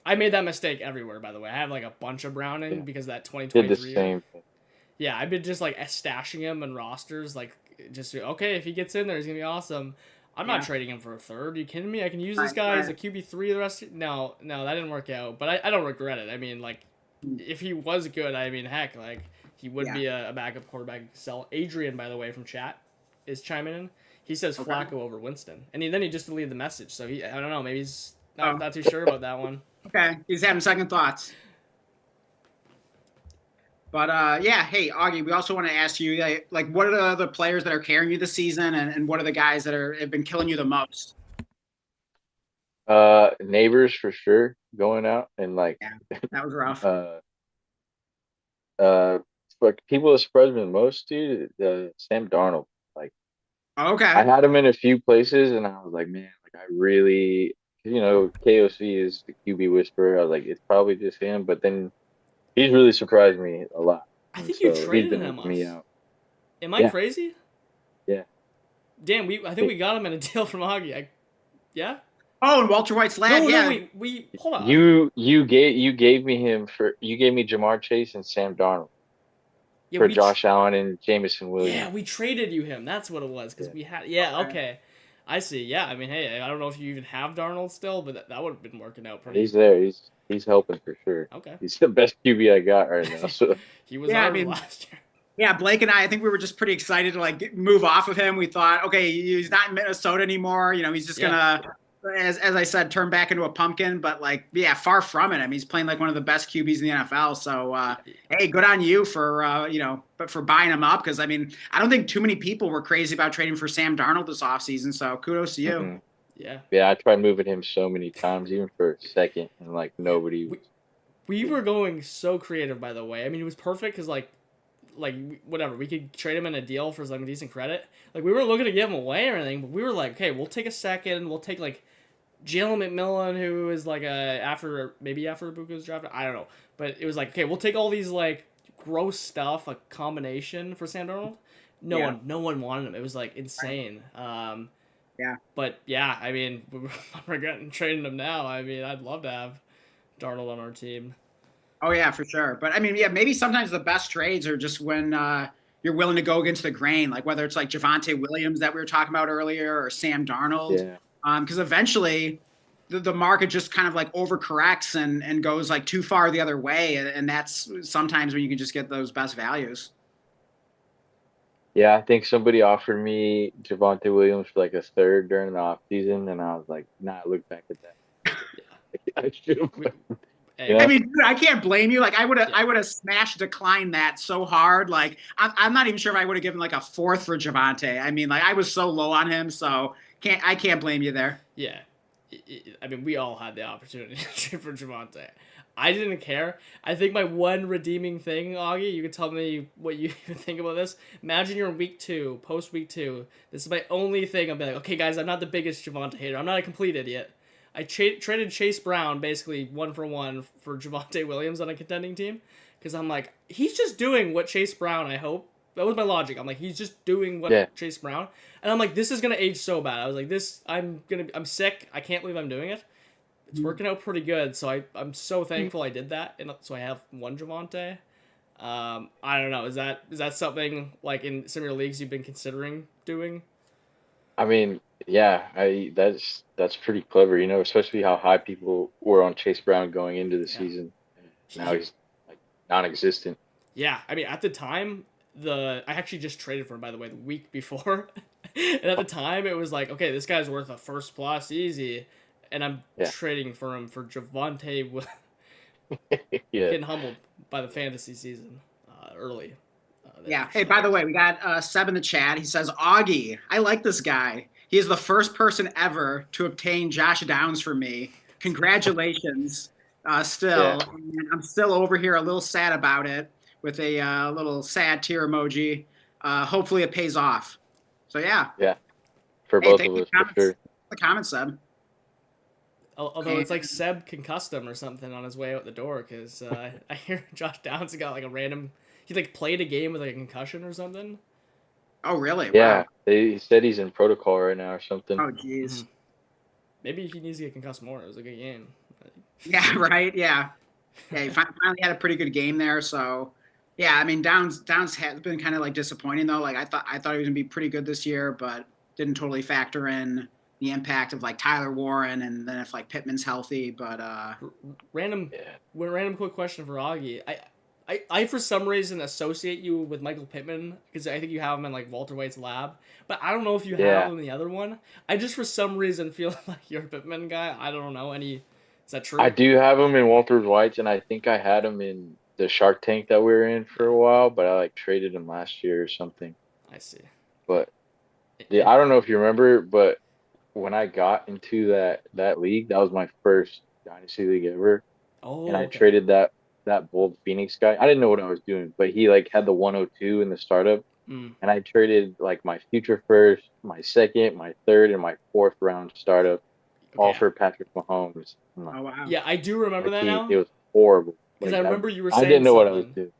I made that mistake everywhere, by the way. I have like a bunch of Browning because that 2023. Did the same thing. Yeah, I've been just like stashing him in rosters. Like, just, okay, if he gets in there, he's going to be awesome. I'm not trading him for a third. Are you kidding me? I can use this guy as a QB3 the rest of No, that didn't work out. But I don't regret it. I mean, like, if he was good, I mean, heck, like, he would be a backup quarterback. Sell. Adrian, by the way, from chat is chiming in. He says Flacco over Winston. And then he just deleted the message. So I don't know, maybe he's not too sure about that one. Okay, he's having second thoughts. But yeah, hey Augie, we also want to ask you, like, what are the players that are carrying you this season, and what are the guys that have been killing you the most? Neighbors for sure going out and like. Yeah, that was rough. But people that surprised me the most, dude, Sam Darnold. Like, okay, I had him in a few places, and I was like, man, like I really, KOC is the QB whisperer. I was like, it's probably just him, but then. He's really surprised me a lot. I think you traded him. Me out. Am I crazy? Yeah. Damn, I think we got him in a deal from Augie. Yeah. Oh, and Walter White's lad. No, we hold on. You gave me Jamar Chase and Sam Darnold for Josh Allen and Jameson Williams. Yeah, we traded you him. That's what it was because we had. Yeah, okay. I see. Yeah, I mean, hey, I don't know if you even have Darnold still, but that would have been working out pretty. He's there. He's helping for sure. Okay. He's the best QB I got right now. So he was last year. Yeah, Blake and I think we were just pretty excited to like move off of him. We thought, okay, he's not in Minnesota anymore. He's just gonna, as I said, turn back into a pumpkin. But like, yeah, far from it. I mean, he's playing like one of the best QBs in the NFL. So hey, good on you for but for buying him up, because I mean, I don't think too many people were crazy about trading for Sam Darnold this offseason. So kudos to you. Mm-hmm. Yeah, I tried moving him so many times, even for a second, and like nobody. We were going so creative, by the way. I mean, it was perfect because like whatever, we could trade him in a deal for some decent credit. Like we were looking to give him away or anything, but we were like, okay, we'll take a second. We'll take like Jalen McMillan, who is like after Ibuka's draft. I don't know, but it was like, okay, we'll take all these like gross stuff, a combination for Sam Darnold. No one wanted him. It was like insane. Yeah. But yeah, I mean, I'm regretting trading him now. I mean, I'd love to have Darnold on our team. Oh yeah, for sure. But I mean, yeah, maybe sometimes the best trades are just when you're willing to go against the grain, like whether it's like Javonte Williams that we were talking about earlier or Sam Darnold. Yeah. Because eventually the market just kind of like overcorrects and goes like too far the other way. And that's sometimes when you can just get those best values. Yeah, I think somebody offered me Javonte Williams for like a third during the off season, and I was like, nah, look back at that. I should have. Hey, I mean, dude, I can't blame you. Like, Yeah. I would have smashed declined that so hard. Like, I'm not even sure if I would have given like a fourth for Javante. I mean, like, I was so low on him, so I can't blame you there. Yeah. I mean, we all had the opportunity for Javante. I didn't care. I think my one redeeming thing, Augie, you can tell me what you think about this. Imagine you're in week 2, post week 2. This is my only thing. I'm like, okay, guys, I'm not the biggest Javante hater. I'm not a complete idiot. I traded Chase Brown basically 1-for-1 for Javante Williams on a contending team because I'm like, he's just doing what Chase Brown, I hope. That was my logic. I'm like, he's just doing what Chase Brown. And I'm like, this is going to age so bad. I was like, I'm sick. I can't believe I'm doing it. It's working out pretty good. So I'm so thankful I did that. And so I have one Javante. I don't know. Is that something like in some of your leagues you've been considering doing? I mean, yeah, that's pretty clever, especially how high people were on Chase Brown going into the season. Now he's like non-existent. Yeah, I mean, at the time, I actually just traded for him, by the way, the week before. And at the time, it was like, okay, this guy's worth a first plus easy. And I'm trading for him for Javonte. Getting humbled by the fantasy season early. Yeah. Hey, by the way, we got Seb in the chat. He says, Augie, I like this guy. He is the first person ever to obtain Josh Downs for me. Congratulations. Still, and I'm still over here a little sad about it with a little sad tear emoji. Hopefully it pays off. So yeah. Yeah. For both of us, for sure. The comments, Seb. Although it's like Seb concussed him or something on his way out the door because I hear Josh Downs got like a random. He like played a game with like a concussion or something. Oh really? Yeah, wow. He said he's in protocol right now or something. Oh jeez. Mm-hmm. Maybe he needs to get concussed more. It was a good game. Yeah. Right. Yeah. Yeah. He finally had a pretty good game there. So yeah, I mean Downs has been kind of like disappointing though. Like I thought he was gonna be pretty good this year, but didn't totally factor in the impact of like Tyler Warren and then if like Pittman's healthy. But random quick question for Augie. I for some reason associate you with Michael Pittman because I think you have him in like Walter White's lab, but I don't know if you have him in the other one. I just for some reason feel like you're a Pittman guy. I don't know is that true? I do have him in Walter White's, and I think I had him in the Shark Tank that we were in for a while, but I like traded him last year or something. I see. But yeah, I don't know if you remember, but when I got into that league, that was my first dynasty league ever. Oh, and I traded that bold Phoenix guy. I didn't know what I was doing, but he like had the 102 in the startup, and I traded like my future first, my second, my third, and my fourth round startup, all for Patrick Mahomes. Oh wow! Yeah, I do remember that now. It was horrible because I remember you were saying I didn't know what I was doing.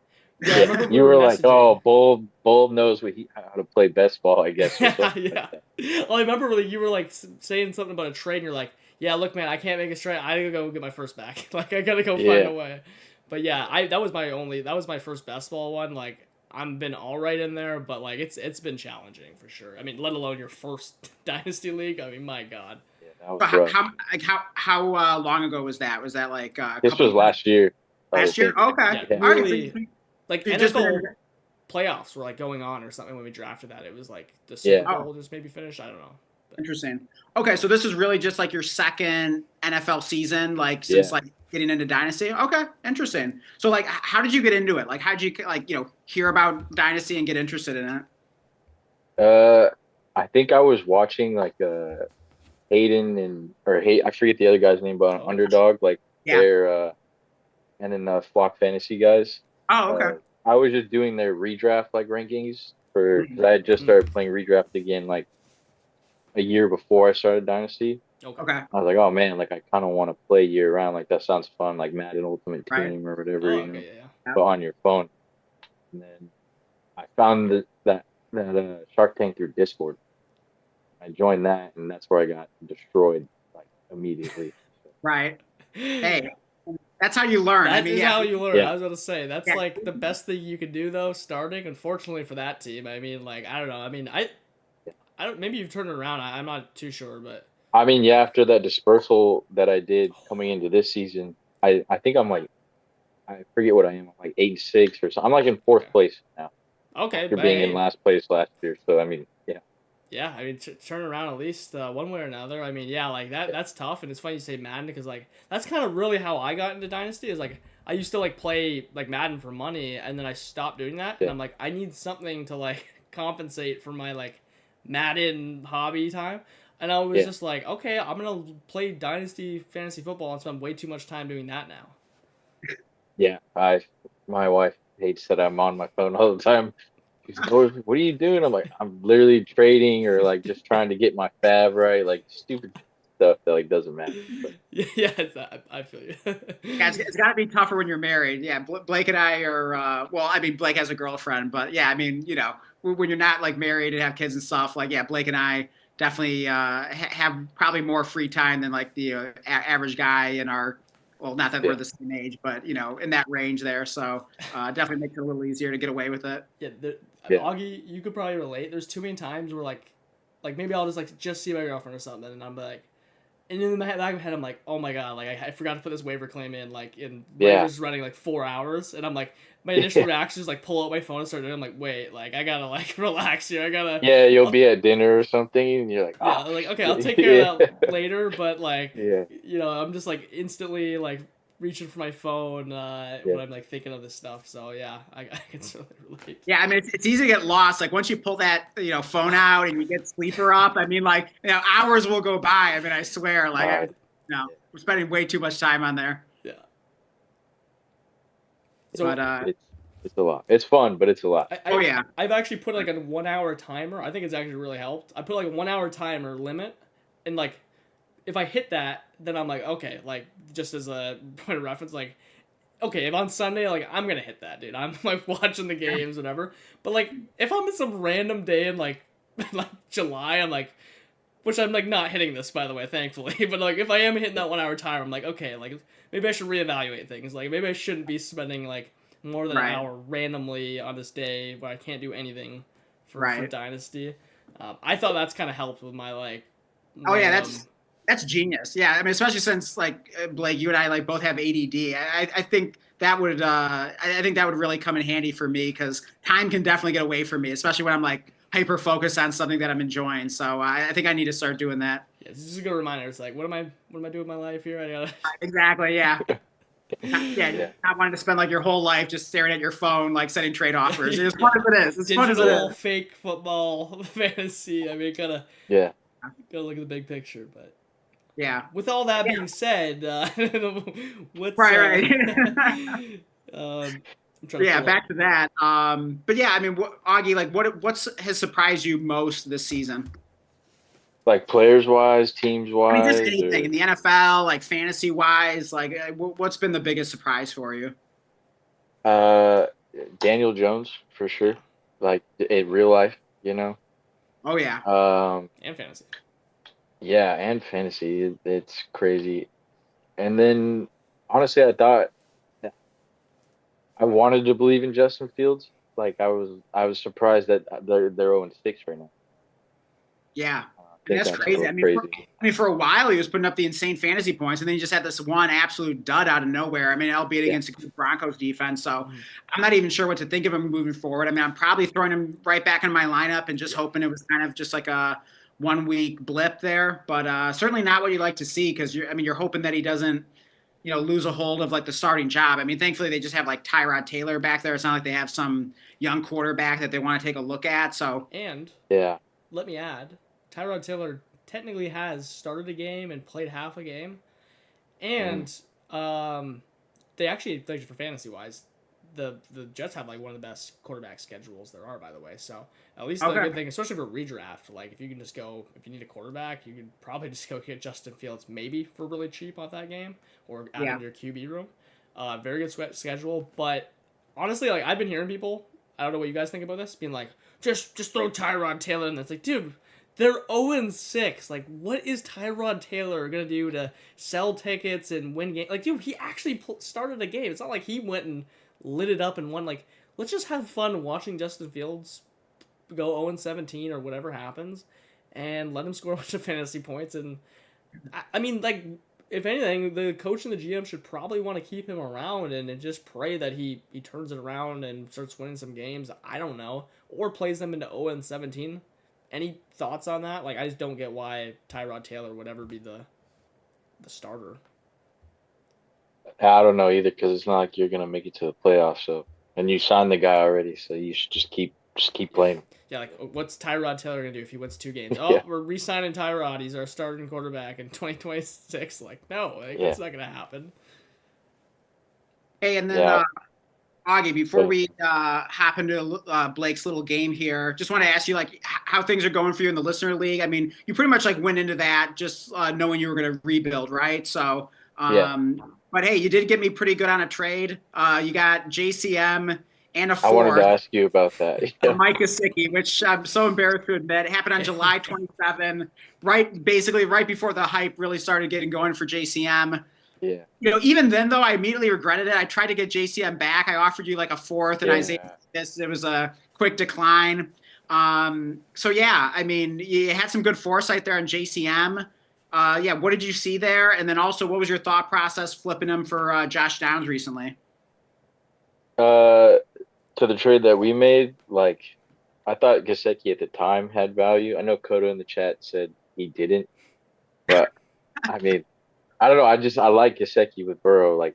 Yeah, you were like, oh, Bold knows how to play best ball, I guess. Yeah. Well, I remember you were like saying something about a trade, and you're like, yeah, look, man, I can't make a trade. I gotta go get my first back. Like, I gotta go find a way. But yeah, that was my first best ball one. Like, I've been all right in there, but like, it's been challenging for sure. I mean, let alone your first dynasty league. I mean, my God. Yeah, but how long ago was that? Was that like this was last year? Last year? Okay. Yeah, really, like NFL playoffs were like going on or something when we drafted that. It was like the Super Bowl just maybe finished. I don't know. But. Interesting. Okay, so this is really just like your second NFL season, like since like getting into Dynasty. Okay, interesting. So like, how did you get into it? Like, how did you like hear about Dynasty and get interested in it? I think I was watching like Hayden I forget the other guy's name, but Underdog, like their and then the Flock Fantasy guys. Oh, okay. I was just doing their redraft like rankings because I had just started playing redraft again like a year before I started Dynasty. Okay. I was like, oh man, like I kind of want to play year round. Like that sounds fun, like Madden Ultimate Team or whatever, but on your phone. And then I found that Shark Tank through Discord. I joined that, and that's where I got destroyed like immediately. Right. Hey. That's how you learn. That is how you learn. I was going to say that's like the best thing you can do though. Starting, unfortunately for that team, I mean, like I don't know. I mean, I don't. Maybe you've turned it around. I'm not too sure, but I mean, yeah. After that dispersal that I did coming into this season, I think I'm like, I forget what I am. I'm like 8-6 or something. I'm like in fourth place now. Okay, after but being in hey, last place last year. So I mean, yeah, yeah, I mean, turn around at least one way or another. I mean, yeah, like that's tough, and it's funny you say Madden because like that's kind of really how I got into Dynasty. Is like I used to like play like Madden for money, and then I stopped doing that, and yeah, I'm like I need something to like compensate for my like Madden hobby time. And I was yeah, just like, okay, I'm gonna play Dynasty fantasy football and spend way too much time doing that now. yeah. My wife hates that I'm on my phone all the time. She's like, what are you doing? I'm like, I'm literally trading or like just trying to get my fab right, like stupid stuff that like doesn't matter. But Yeah, I feel you. Yeah, it's got to be tougher when you're married. Yeah, Blake and I are. Well, I mean, Blake has a girlfriend, but yeah, I mean, when you're not like married and have kids and stuff, like yeah, Blake and I definitely have probably more free time than like the average guy in our. Well, not that we're yeah, the same age, but in that range there. So definitely makes it a little easier to get away with it. Yeah, yeah, Augie, you could probably relate. There's too many times where like maybe I'll just see my girlfriend or something, and I'm like, and in the back of my head, I'm like, oh my god, like I forgot to put this waiver claim in, like in yeah, waivers running like 4 hours, and I'm like, my initial reaction is like pull out my phone and start doing. I'm like, wait, like I gotta like relax here. yeah. You'll I'll, be at dinner or something, and you're like, yeah, oh like okay, I'll take care shit, of yeah, that later, but like, yeah, I'm just like instantly like reaching for my phone yeah, when I'm like thinking of this stuff. So yeah, I can certainly relate. Yeah, I mean, it's easy to get lost. Like once you pull that phone out and you get sleeper up, I mean, like hours will go by. I mean, I swear, like uh, yeah. we're spending way too much time on there. Yeah. But So It's a lot. It's fun, but it's a lot. oh yeah, I've actually put like a 1 hour timer. I think it's actually really helped. I put like a 1 hour timer limit, and like if I hit that, then I'm like okay, like just as a point of reference, like okay, if on Sunday like I'm gonna hit that, dude. I'm like watching the games, whatever. But like if I'm in some random day in like like July, I'm like. Which I'm like not hitting this by the way, thankfully. But like if I am hitting that 1 hour timer, I'm like okay, like maybe I should reevaluate things. Like maybe I shouldn't be spending like more than an right, hour randomly on this day where I can't do anything for right. Dynasty. I thought that's kind of helped with my like Oh yeah, random. that's genius. Yeah, I mean, especially since like Blake, you and I like both have ADD. I think that would I think that would really come in handy for me because time can definitely get away from me, especially when I'm like hyper focused on something that I'm enjoying. So I think I need to start doing that. Yeah, it's just a good reminder. It's like what am I doing with my life here? I gotta. Exactly. Yeah. Yeah. Yeah, Not wanting to spend like your whole life just staring at your phone, like sending trade offers. As fun as it is. As fun as it Digital is. fake football fantasy. I mean, yeah. gotta look at the big picture, but. Yeah. With all that Yeah. being said, what's Right. I'm trying to Yeah, pull up. back to that. But yeah, I mean, Augie, like, what has surprised you most this season? Like players wise, teams I mean, just wise, anything or in the NFL, like fantasy wise. Like, what's been the biggest surprise for you? uh, Daniel Jones for sure. Like in real life, you know. Oh yeah, And fantasy. Yeah, and fantasy, it's crazy. And then honestly, I thought I wanted to believe in Justin Fields. Like I was surprised that they're 0-6 right now. yeah. I I mean, think that's that's a crazy. little crazy. I mean, for a while he was putting up the insane fantasy points, and then he just had this one absolute dud out of nowhere. I mean, albeit Yeah, against a good Broncos defense. So I'm not even sure what to think of him moving forward. I mean, I'm probably throwing him right back in my lineup and just hoping it was kind of just like a 1 week blip there, but certainly not what you'd like to see because you're hoping that he doesn't lose a hold of like the starting job. I mean, thankfully they just have like Tyrod Taylor back there. It's not like they have some young quarterback that they want to take a look at. So And yeah, let me add, Tyrod Taylor technically has started a game and played half a game, mhm, and they actually, for fantasy wise, the Jets have like one of the best quarterback schedules there are, by the way. So at least a okay, good thing, especially for redraft. Like if you can just go, if you need a quarterback, you could probably just go get Justin Fields maybe for really cheap off that game or add him to your QB room. Very good schedule, but honestly, like I've been hearing people, I don't know what you guys think about this, being like, just throw Tyrod Taylor in. It's like, dude, they're 0-6. Like, what is Tyrod Taylor gonna do to sell tickets and win games? Like, dude, he actually started a game. It's not like he went and lit it up and won. Like, let's just have fun watching Justin Fields go 0-17 or whatever happens, and let him score a bunch of fantasy points. And I mean, like, if anything, the coach and the GM should probably want to keep him around and just pray that he turns it around and starts winning some games. I don't know, or plays them into 0-17. Any thoughts on that? Like, I just don't get why Tyrod Taylor would ever be the starter. I don't know either because it's not like you're gonna make it to the playoffs. So, and you signed the guy already, so you should just keep playing. Yeah, like what's Tyrod Taylor gonna do if he wins 2 games? Oh, Yeah. we're re-signing Tyrod. He's our starting quarterback in 2026. Like, no, like, it's not gonna happen. Hey, and then Augie, before we hop into Blake's little game here, just want to ask you like how things are going for you in the listener league. I mean, you pretty much like went into that just knowing you were going to rebuild, right? So, but hey, you did get me pretty good on a trade. You got JCM and a 4th. I wanted to ask you about that. Mike Gesicki, which I'm so embarrassed to admit. It happened on July 27, basically right before the hype really started getting going for JCM. Yeah. You know, even then though, I immediately regretted it. I tried to get JCM back. I offered you like a 4th, and Isaiah. It was a quick decline. So yeah, I mean, you had some good foresight there on JCM. What did you see there? And then also, what was your thought process flipping him for Josh Downs recently? To the trade that we made, like, I thought Gesicki at the time had value. I know Kodo in the chat said he didn't, but I mean, I don't know. I like Gesicki with Burrow. Like,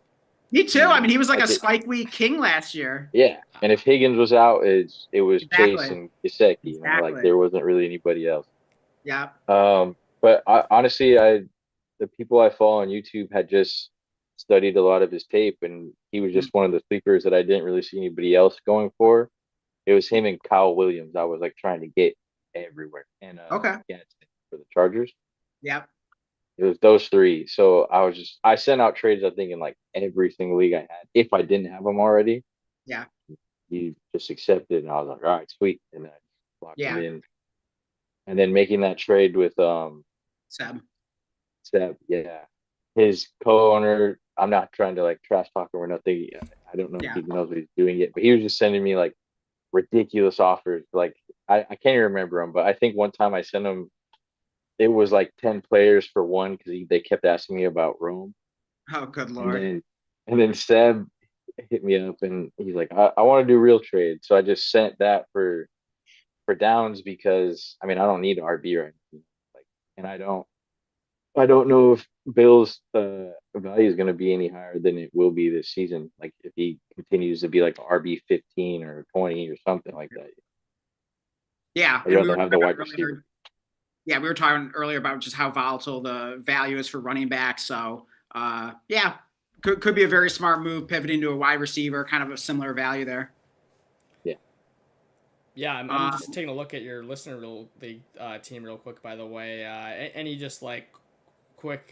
me too. I mean, he was like a spike week king last year. Yeah, and if Higgins was out, it was Chase and Gesicki. You know, like there wasn't really anybody else. Yeah. But honestly, the people I follow on YouTube had just studied a lot of his tape, and he was just one of the sleepers that I didn't really see anybody else going for. It was him and Kyle Williams. I was like trying to get everywhere, and Gadsden for the Chargers. Yeah. It was those 3. So I sent out trades, I think, in like every single league I had. If I didn't have them already, yeah, he just accepted, and I was like, all right, sweet, and then I locked him in. And then making that trade with Seb, yeah, his co-owner. I'm not trying to like trash talk him or nothing. I don't know if he knows what he's doing yet, but he was just sending me like ridiculous offers. Like I can't even remember them, but I think one time I sent him. It was like 10 players for one because they kept asking me about Rome. Oh, good Lord. And then Seb hit me up and he's like, I want to do real trade. So I just sent that for Downs because I mean I don't need RB right now. Like, and I don't know if Bill's value is going to be any higher than it will be this season. Like if he continues to be like RB 15 or 20 or something like that. Yeah, I'd rather have the wide receiver. Yeah, we were talking earlier about just how volatile the value is for running backs. So, could be a very smart move pivoting to a wide receiver, kind of a similar value there. Yeah. Yeah, I'm just taking a look at your listener league team real quick. By the way, any just like quick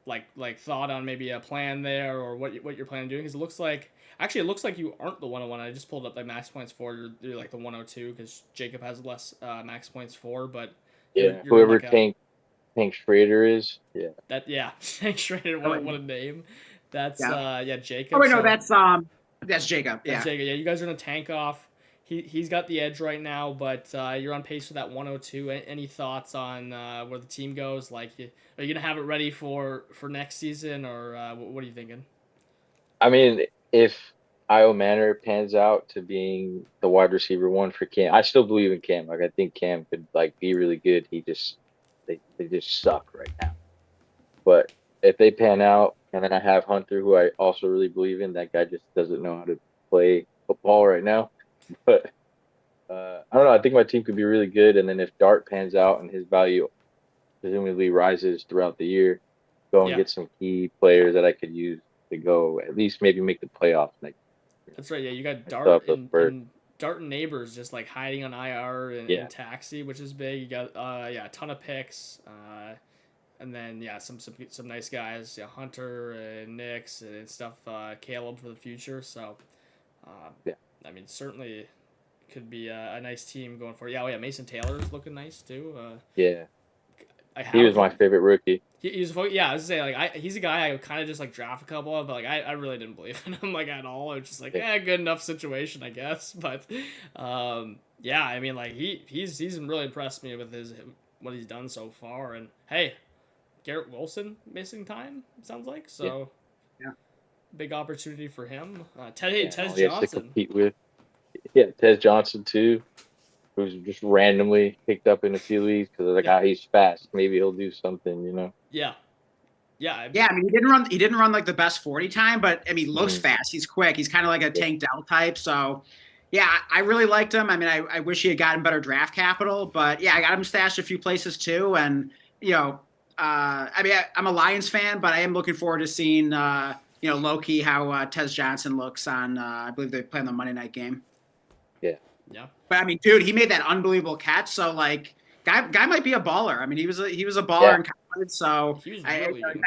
like thought on maybe a plan there or what you're planning on doing? Because it looks like you aren't the 101. I just pulled up like max points for. You're like the 102 because Jacob has less max points for. But you're whoever like Tank Schrader is. Yeah. Tank Schrader. What a name. That's Jacob. Oh wait, no, that's Jacob. Yeah. That's Jacob. Yeah, you guys are gonna tank off. He's got the edge right now, but you're on pace for that 102. Any thoughts on where the team goes? Like, are you gonna have it ready for next season, or what are you thinking? I mean, if Io Manor pans out to being the wide receiver 1 for Cam, I still believe in Cam. Like, I think Cam could like be really good. They just suck right now. But if they pan out, and then I have Hunter, who I also really believe in, that guy just doesn't know how to play football right now. But I don't know. I think my team could be really good. And then if Dart pans out and his value presumably rises throughout the year, go and get some key players that I could use to go at least maybe make the playoffs next year. That's right. Yeah, you got Dart and Dart and Neighbors just like hiding on IR and Taxi, which is big. You got a ton of picks. And then some nice guys, Hunter and Nix and stuff, Caleb for the future. So I mean, certainly could be a nice team going forward. Yeah, Mason Taylor's looking nice too. He was my favorite rookie. He was, I was gonna say, like, he's a guy I kind of just like draft a couple of, but like I really didn't believe in him like at all. It was just like, good enough situation, I guess. But I mean, like he's really impressed me with what he's done so far. And hey, Garrett Wilson missing time. It sounds like so. Yeah. Big opportunity for him. Yeah, Tez he has to Johnson. compete with. Yeah, Tez Johnson too, who's just randomly picked up in a few leagues because like, he's fast. Maybe he'll do something, you know. Yeah. Yeah. Yeah, I mean, he didn't run like the best 40 time, but I mean, he looks fast. He's quick. He's kind of like a Tank Dell type. So, yeah, I really liked him. I mean, I wish he had gotten better draft capital, but yeah, I got him stashed a few places too. And you know, I mean, I'm a Lions fan, but I am looking forward to seeing low key how Tez Johnson looks on. I believe they play on the Monday night game. Yeah. Yeah. But I mean, dude, he made that unbelievable catch. So like, guy might be a baller. I mean, he was a baller in college. So He was really good.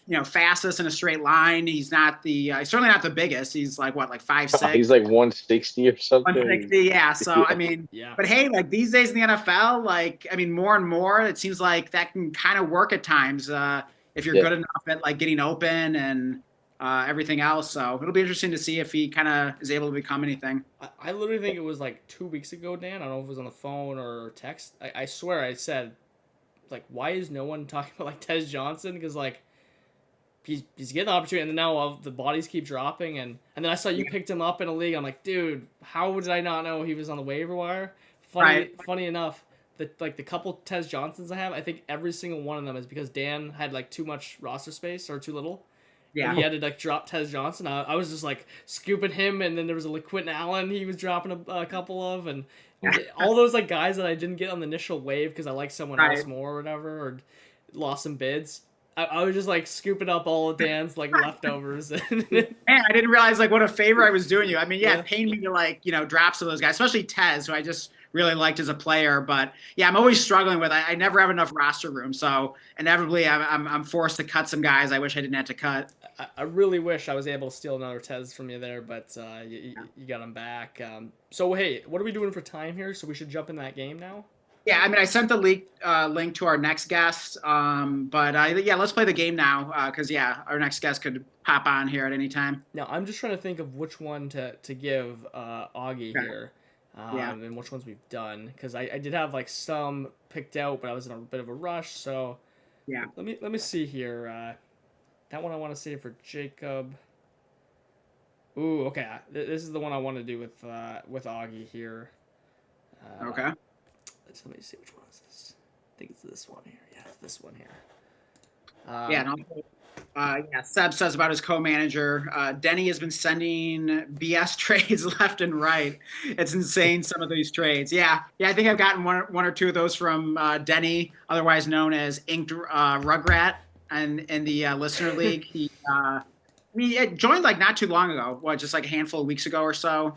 not the, fastest in a straight line. He's not the he's certainly not the biggest. He's like what, like 5'6". He's like 160 or something. 160, yeah. So I mean, but hey, like these days in the NFL, like I mean, more and more, it seems like that can kind of work at times if you're good enough at like getting open and everything else. So it'll be interesting to see if he kind of is able to become anything. I literally think it was like 2 weeks ago, Dan. I don't know if it was on the phone or text. I swear I said, like, why is no one talking about like Tez Johnson? Because like he's getting the opportunity, and then now the bodies keep dropping, and then I saw you picked him up in a league. I'm like, dude, how did I not know he was on the waiver wire? Funny enough, that like the couple Tez Johnsons I have, I think every single one of them is because Dan had like too much roster space or too little. Yeah. And he had to like drop Tez Johnson. I was just like scooping him, and then there was like Quentin Allen he was dropping a couple of, and all those like guys that I didn't get on the initial wave because I liked someone else more or whatever, or lost some bids. I was just like scooping up all of Dan's like leftovers. Man, I didn't realize like what a favor I was doing you. I mean, it pained me to like drop some of those guys, especially Tez, who I just really liked as a player. But yeah, I'm always struggling with. I never have enough roster room, so inevitably I'm forced to cut some guys I wish I didn't have to cut. I really wish I was able to steal another Tez from you there, but you got him back. So hey, what are we doing for time here? So we should jump in that game now. Yeah, I mean, I sent the link to our next guest, but let's play the game now because our next guest could pop on here at any time. Now I'm just trying to think of which one to give Augie here, and which ones we've done, because I did have like some picked out, but I was in a bit of a rush. So let me see here. That one I want to save for Jacob. Ooh, okay. This is the one I want to do with Augie here. Okay. So let me see which one is this. I think it's this one here. Yeah, it's this one here. Seb says about his co-manager. Denny has been sending BS trades left and right. It's insane, some of these trades. Yeah. I think I've gotten one or two of those from Denny, otherwise known as Inked Rugrat, and in the listener league. He joined like not too long ago. Just like a handful of weeks ago or so.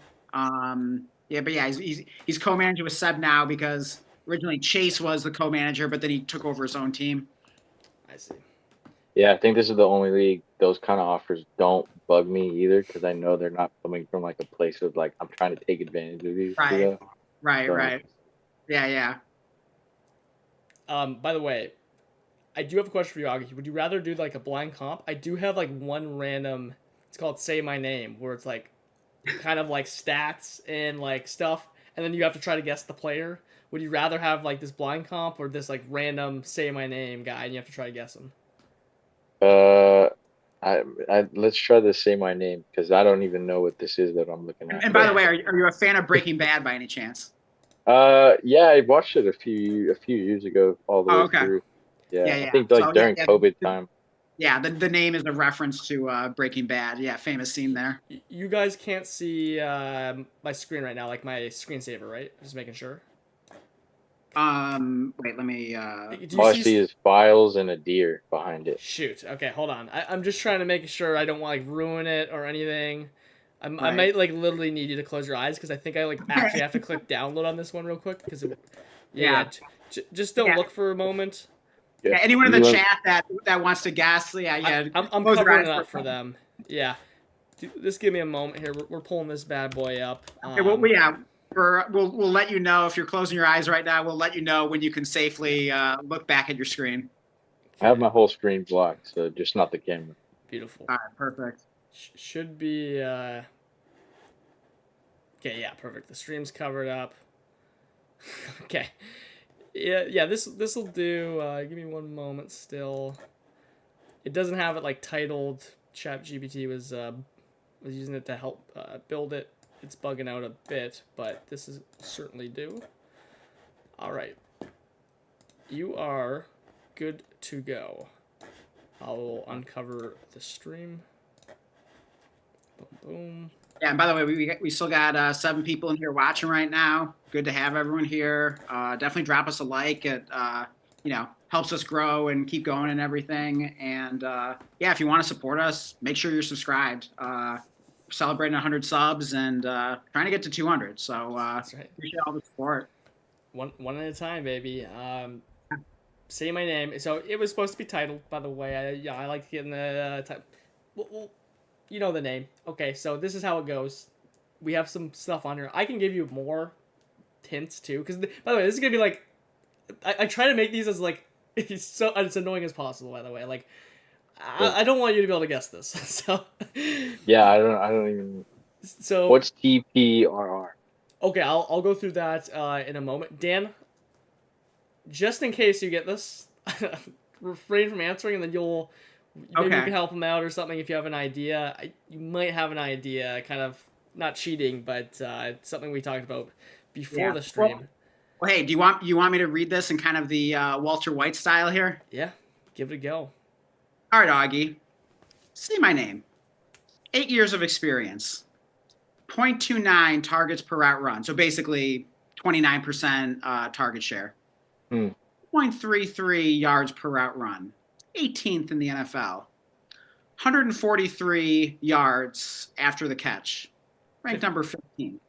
He's co-manager with Seb now because originally Chase was the co-manager, but then he took over his own team. I see. Yeah, I think this is the only league those kind of offers don't bug me either, because I know they're not coming from like a place of like I'm trying to take advantage of these. Right. Yeah. By the way, I do have a question for you, Augie. Would you rather do like a blind comp? I do have like one random. It's called Say My Name, where it's like kind of like stats and like stuff, and then you have to try to guess the player. Would you rather have like this blind comp or this like random Say My Name guy and you have to try to guess him? Let's try to Say My Name, because I don't even know what this is that I'm looking at. And by the way, are you a fan of Breaking Bad by any chance? Yeah, I watched it a few years ago all the way through. Yeah, I think like during COVID time. Yeah, the name is a reference to Breaking Bad. Yeah, famous scene there. You guys can't see my screen right now, like my screensaver, right? Just making sure. Wait, let me. All I see is files and a deer behind it. Shoot. Okay, hold on. I'm just trying to make sure I don't want to like ruin it or anything. I might like literally need you to close your eyes because I think I like actually have to click download on this one real quick because just don't look for a moment. Yeah, anyone in the chat that wants to guess, I'm covering it up for them. Yeah, just give me a moment here. We're pulling this bad boy up. Okay, we'll let you know if you're closing your eyes right now. We'll let you know when you can safely look back at your screen. I have my whole screen blocked, so just not the camera. Beautiful. All right, perfect. Should be. Okay, yeah, perfect. The stream's covered up. Okay. Yeah. This will do. Give me one moment still. it doesn't have it like titled. ChatGPT was using it to help build it. It's bugging out a bit, but this is certainly due. All right, you are good to go. I will uncover the stream. Boom, boom. Yeah, and by the way, we still got 7 people in here watching right now. Good to have everyone here. Definitely drop us a like. It helps us grow and keep going and everything. And yeah, if you want to support us, make sure you're subscribed. Celebrating 100 subs and trying to get to 200. So That's right. appreciate all the support. One at a time, baby. Say my name. So it was supposed to be titled, by the way. I like getting the title. Well, you know the name. Okay, so this is how it goes. We have some stuff on here. I can give you more hints too, because by the way, this is gonna be like, I try to make these as like it's annoying as possible. By the way, like I don't want you to be able to guess this. So yeah, I don't even. So what's TPRR? Okay, I'll go through that in a moment. Dan, just in case you get this, refrain from answering, and then maybe you can help him out or something if you have an idea. You might have an idea, kind of not cheating, but something we talked about before the stream. Well, hey, do you want me to read this in kind of the Walter White style here? Yeah, give it a go. All right, Augie. Say my name. 8 years of experience. 0.29 targets per route run. So basically 29% target share. 0.33 yards per route run. 18th in the NFL. 143 yards after the catch. Ranked number 15.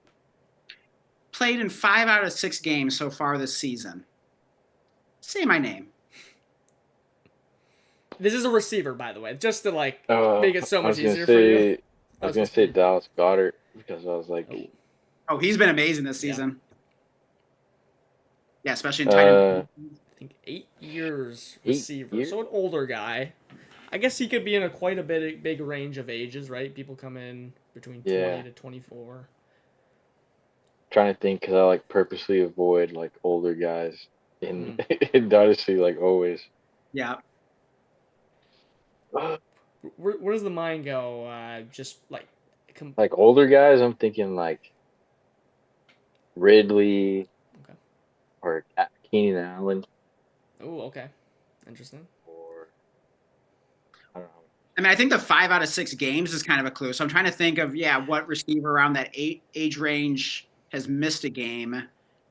Played in 5 out of 6 games so far this season. Say my name. This is a receiver, by the way, just to make it so much easier for you. I was going to say Dallas Goedert because I was like... Oh, he's been amazing this season. Yeah, especially in tight end. I think 8 years receiver. So an older guy. I guess he could be in quite a big range of ages, right? People come in between 20 to 24. Trying to think because I purposely avoid older guys in Dynasty always. Yeah. Where does the mind go? Just older guys, I'm thinking Ridley, or Keenan Allen. Oh, okay, interesting. Or I don't know. I mean, I think the 5 out of 6 games is kind of a clue. So I'm trying to think of what receiver around that age range has missed a game.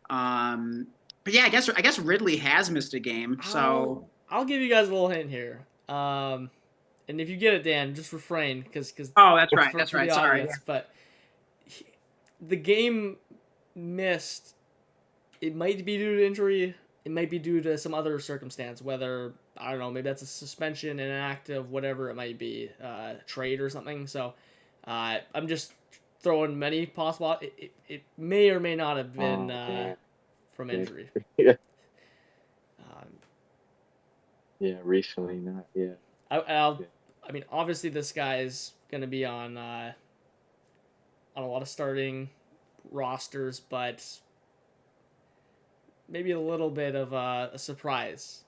But yeah, I guess Ridley has missed a game. So I'll give you guys a little hint here. And if you get it, Dan, just refrain because that's right. That's right. Sorry, but the game missed. It might be due to injury. It might be due to some other circumstance. Whether I don't know, maybe that's a suspension, inactive, whatever it might be, trade or something. So I'm just throwing many possible. It may or may not have been from injury. Yeah. Recently not. Yeah. I mean, obviously, this guy is going to be on a lot of starting rosters, but maybe a little bit of a surprise.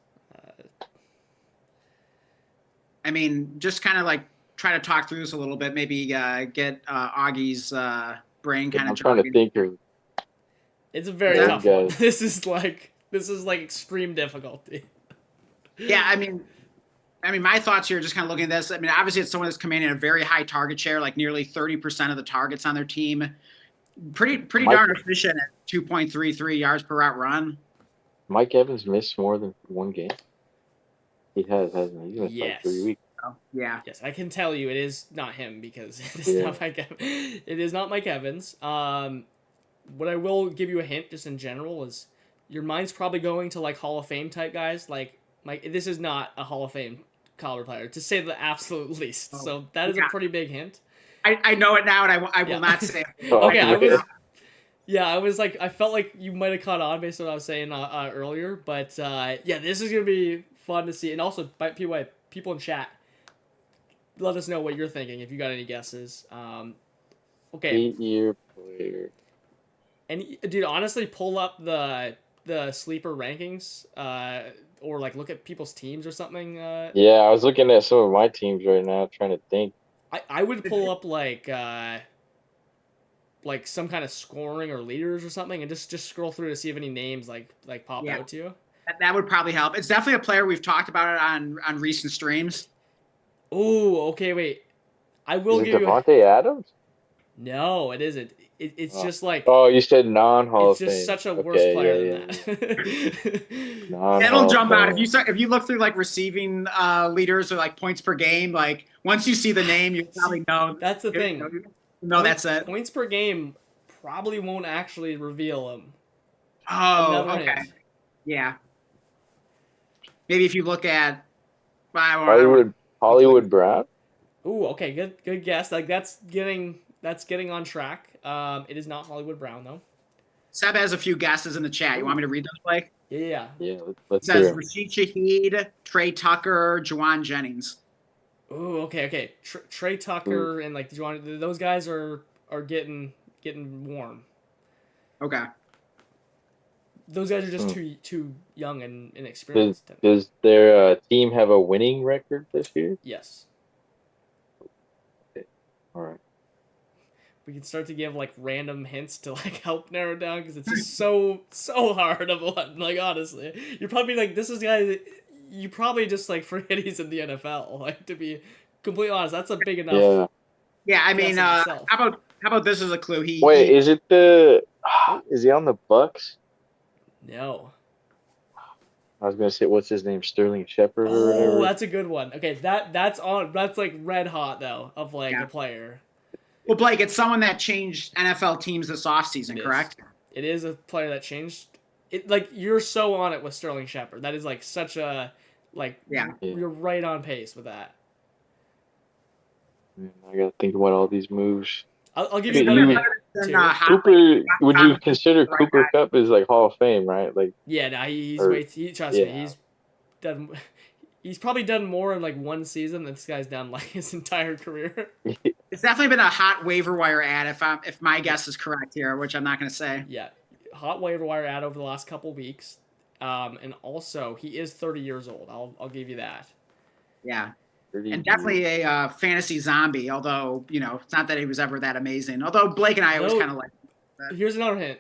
I mean, just kind of try to talk through this a little bit. Maybe get Augie's brain kind of. I'm trying to think. It's a very tough one. This is extreme difficulty. Yeah, I mean, my thoughts here, just kind of looking at this. I mean, obviously, it's someone that's commanding a very high target share, nearly 30% of the targets on their team. Pretty darn efficient at 2.33 yards per route run. Mike Evans missed more than one game. He has, hasn't he? He's missed 3 weeks. Oh, yeah. Yes, I can tell you it is not him because it is not Mike Evans. It is not Mike Evans. What I will give you a hint, just in general, is your mind's probably going to Hall of Fame type guys. Mike, this is not a Hall of Fame caliber player, to say the absolute least. Oh, so that is a pretty big hint. I know it now, and I will not say it. Okay, I felt like you might have caught on based on what I was saying earlier, but this is gonna be fun to see. And also, by people in chat, let us know what you're thinking if you got any guesses. Okay. 8-year player. And dude, honestly, pull up the sleeper rankings or like look at people's teams or something. Yeah, I was looking at some of my teams right now, trying to think. I would pull up like some kind of scoring or leaders or something, and just scroll through to see if any names like pop out to you. That would probably help. It's definitely a player we've talked about it on recent streams. Oh, okay, wait. I will Is it give you. Devontae Adams? No, it isn't. It's just like. Oh, you said non-Hall It's of Fame. just such a worse player than that. It'll jump out if you look through like receiving leaders or like points per game. Like once you see the name, you probably know. That's the thing. No, that's it. Points per game probably won't actually reveal him. Oh, okay. Yeah. Maybe if you look at Hollywood Brown. Ooh, okay, good guess. Like that's getting on track. It is not Hollywood Brown though. Seb has a few guesses in the chat. You want me to read those, Blake? Yeah. Let's it says Rashid Shaheed, Trey Tucker, Juwan Jennings. Ooh, okay. Trey Tucker and like Juwan, those guys are getting warm. Okay. Those guys are just too young and inexperienced. Does their team have a winning record this year? Yes. Okay. All right. We can start to give like random hints to like help narrow it down because it's just so hard of one. Like honestly, you're probably like this is guy. You probably just like forget he's in the NFL. Like to be completely honest, that's a big enough. Yeah. Yeah, I mean, how about this as a clue? Is it is he on the Bucks? No. I was gonna say, what's his name, Sterling Shepard or whatever. whatever. That's a good one. Okay, that's like red hot though of like a player. Well, Blake, it's someone that changed NFL teams this offseason, correct? It is a player that changed. It like you're so on it with Sterling Shepard. That is like such a you're right on pace with that. I gotta think about all these moves. I'll give you another hint. Cooper, would you consider Cooper Kupp as like Hall of Fame, right? Like trust me, he's probably done more in like one season than this guy's done like his entire career. It's definitely been a hot waiver wire ad if my guess is correct here, which I'm not going to say. Yeah, hot waiver wire ad over the last couple weeks, and also he is 30 years old. I'll give you that. Yeah. And definitely a fantasy zombie, although, it's not that he was ever that amazing. Although Blake and I always kind of like that. Here's another hint.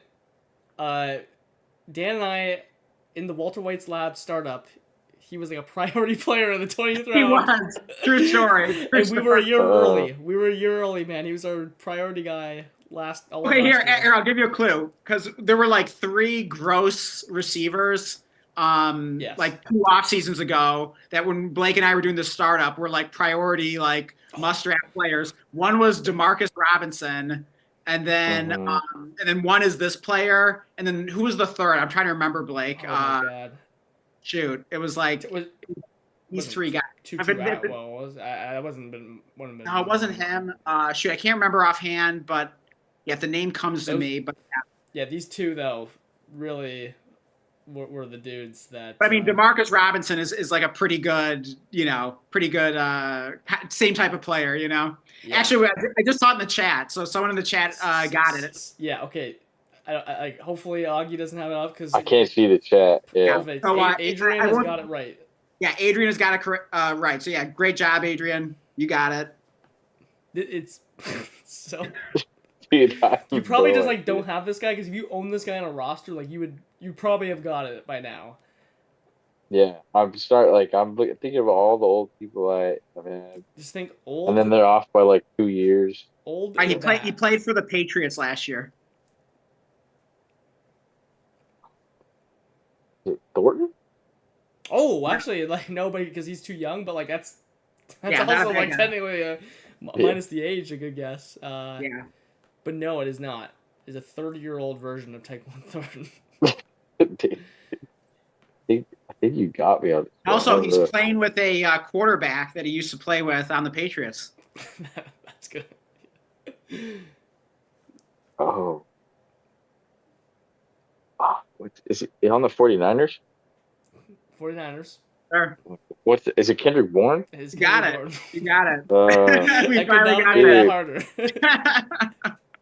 Dan and I, in the Walter White's lab startup, he was like a priority player in the 20th round. He was. True story. And we were a year early. We were a year early, man. He was our priority guy here, I'll give you a clue. Because there were like 3 gross receivers like 2 off seasons ago that when Blake and I were doing the startup were like priority must-draft players. One was DeMarcus Robinson, and then one is this player, and then who was the third? I'm trying to remember, Blake. Oh my God. Shoot, it was like these 3 guys. That wasn't been one of them. No, it wasn't him. Shoot, I can't remember offhand, but yeah, the name comes to me. But yeah, these 2 though really were the dudes that. But I mean, DeMarcus Robinson is like a pretty good same type of player, Yeah. Actually, I just saw it in the chat, so someone in the chat got it. Yeah. Okay. I hopefully Augie doesn't have it up because I can't see the chat. Yeah. So, Adrian has got it right. Yeah, Adrian has got it right. So yeah, great job, Adrian. You got it. It's so. Dude, you probably just don't have this guy because if you own this guy on a roster, you probably have got it by now. Yeah, I'm thinking of all the old people I've had. Just think old, and then they're off by like 2 years. Old. He played for the Patriots last year. Thornton? Oh, actually, nobody because he's too young. But that's also technically minus the age a good guess. Yeah. But no, it is not. It's a 30-year-old version of Tyquan Thornton. I think you got me on this. Also, he's playing with a quarterback that he used to play with on the Patriots. That's good. Oh. Is he on the 49ers? 49ers. Sure. Is it Kendrick Bourne? You got it. We finally got it. Harder.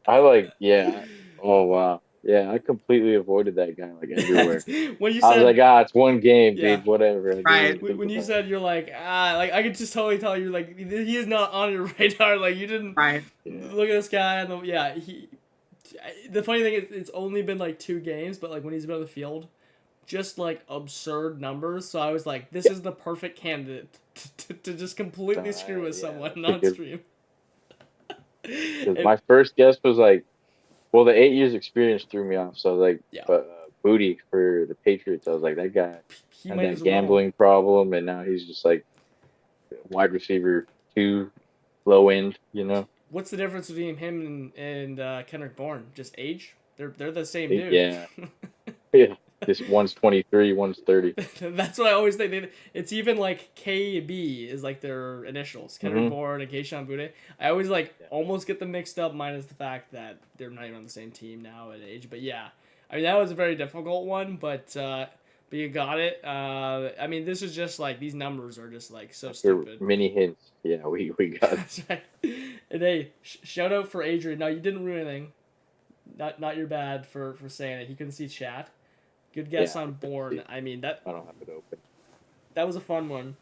Oh, wow. Yeah, I completely avoided that guy like everywhere. When you I was said, like, it's one game, Yeah. dude, whatever. I didn't Right. even think when you about it. said you're like, like I could just totally tell you like he is not on your radar. Like you didn't Right. Yeah. look at this guy and he. The funny thing is, it's only been like 2 games, but like when he's been on the field, just like absurd numbers. So I was like, this is the perfect candidate to just completely screw with someone that's a on good- stream. Because my first guess was like, well, the 8 years experience threw me off. So I was like, Yeah. but Booty for the Patriots, I was like, that guy he had might that as well. gambling problem, and now he's just like wide receiver 2, low end, you know? What's the difference between him and Kendrick Bourne? Just age? They're the same dude. Yeah. Yeah. Just one's 23, one's 30. That's what I always think. It's even like KB is like their initials. Kendrick Mhm. Bourne and Keyshawn Boutte. I always like almost get them mixed up, minus the fact that they're not even on the same team now at age. But yeah, I mean that was a very difficult one, but you got it. I mean this is just like these numbers are just like so They're stupid. mini hints. Yeah, we got it. That's right. And hey, shout out for Adrian. No, you didn't ruin anything. Not your bad for saying it. He couldn't see chat. Good guess Yeah, on Bourne. I mean that I don't have it open. that was a fun one.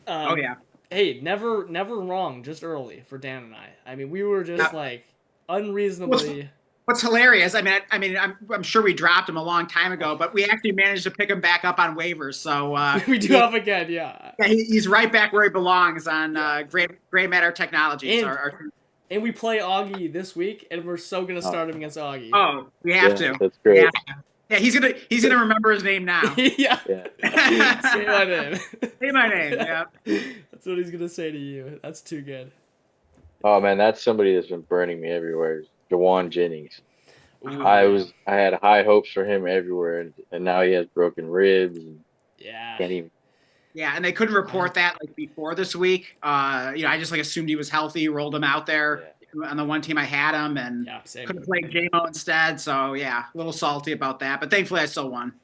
Oh yeah. Hey, never wrong. Just early for Dan and I. I mean we were just like unreasonably. What's hilarious? I mean, I'm sure we dropped him a long time ago, but we actually managed to pick him back up on waivers. So we do have again, yeah. Yeah, he's right back where he belongs on Gray Matter Technologies. And we play Augie this week, and we're so gonna start him against Augie. Oh, we have to. That's great. Yeah, he's gonna remember his name now. Yeah. Say my name. Say my name. Yeah. That's what he's gonna say to you. That's too good. Oh man, that's somebody that's been burning me everywhere. Jawan Jennings. Ooh, I had high hopes for him everywhere, and now he has broken ribs. And yeah. can't even. Yeah, and they couldn't report that like before this week. I just like assumed he was healthy, rolled him out there on the one team I had him, and could have played JMO instead. So yeah, a little salty about that, but thankfully I still won.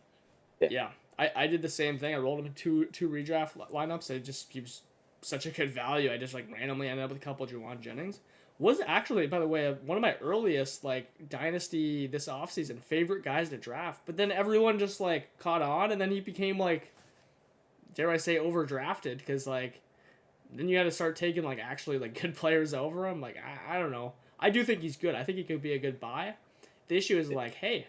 Yeah, I did the same thing. I rolled him in two redraft lineups. It just keeps such a good value. I just like randomly ended up with a couple of Jawan Jennings. Was actually, by the way, one of my earliest like dynasty this offseason favorite guys to draft. But then everyone just like caught on, and then he became like, dare I say, overdrafted because like then you had to start taking like actually like good players over him. Like I don't know. I do think he's good. I think he could be a good buy. The issue is like, hey,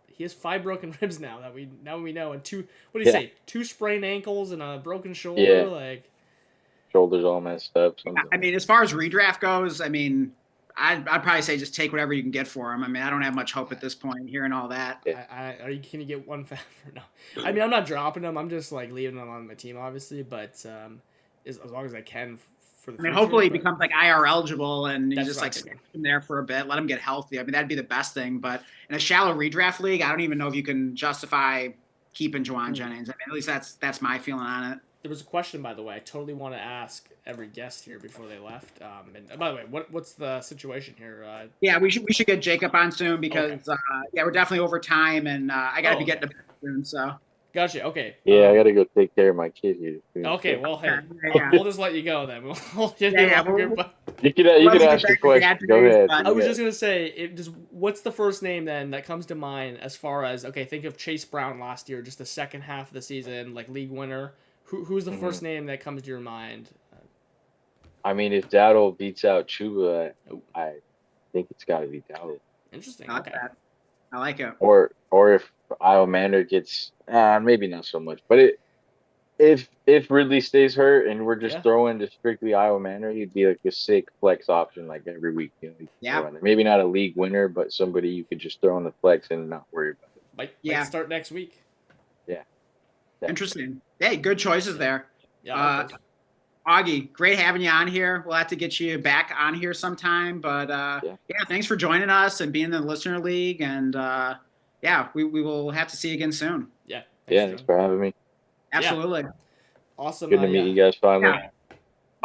he has 5 broken ribs now that we know, and 2 what do you say? 2 sprained ankles and a broken shoulder. Yeah. Like Shoulders all messed up. I mean, as far as redraft goes, I mean, I'd probably say just take whatever you can get for him. I mean, I don't have much hope at this point, hearing all that. Can you get one no? I mean, I'm not dropping him. I'm just like leaving him on my team, obviously, but as long as I can for the. I mean, hopefully he becomes like IR eligible and you just like stick him there for a bit, let him get healthy. I mean, that'd be the best thing. But in a shallow redraft league, I don't even know if you can justify keeping Jawan Jennings. I mean, at least that's my feeling on it. There was a question, by the way, I totally want to ask every guest here before they left. And by the way, what's the situation here? Yeah, we should get Jacob on soon because we're definitely over time, and I got to be getting to bed soon. So. Gotcha. Okay. Yeah, I got to go take care of my kid here. Okay. Well, hey, we'll just let you go then. You can ask your question. Go ahead. I was just gonna say, what's the first name then that comes to mind as far as think of Chase Brown last year, just the second half of the season, like league winner. Who's the first name that comes to your mind? I mean, if Dowdle beats out Chuba, I think it's got to be Dowdle. Interesting. I like it. Or if Iowa Mander gets, maybe not so much, but if Ridley stays hurt and we're just throwing to strictly Iowa Mander, he'd be like a sick flex option like every week. Maybe not a league winner, but somebody you could just throw in the flex and not worry about it. Might start next week. Yeah. Interesting. Hey, good choices there. Yeah. Augie, great having you on here. We'll have to get you back on here sometime. But thanks for joining us and being in the listener league. And we will have to see you again soon. Yeah. Thanks for having me. Absolutely. Yeah. Awesome. Good to meet you guys finally. Yeah.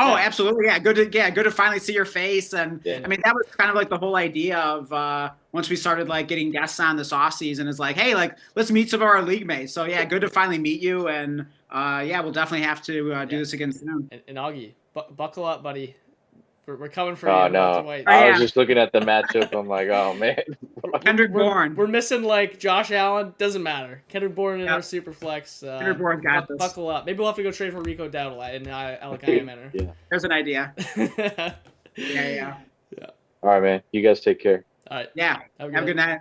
Oh, absolutely. Yeah. Good to finally see your face. And I mean, that was kind of like the whole idea of once we started like getting guests on this off season is like, hey, like let's meet some of our league mates. So yeah, good to finally meet you. And we'll definitely have to do this again soon. And Augie, buckle up, buddy. We're coming for you. Oh, no. I was just looking at the matchup. I'm like, oh, man. Kendrick Bourne. We're missing like Josh Allen. Doesn't matter. Kendrick Bourne in our super flex. Kendrick Bourne got this. Buckle up. Maybe we'll have to go trade for Rico Dowdle in Alec Manor. Yeah. There's an idea. Yeah. All right, man. You guys take care. All right. Yeah. Have a good night.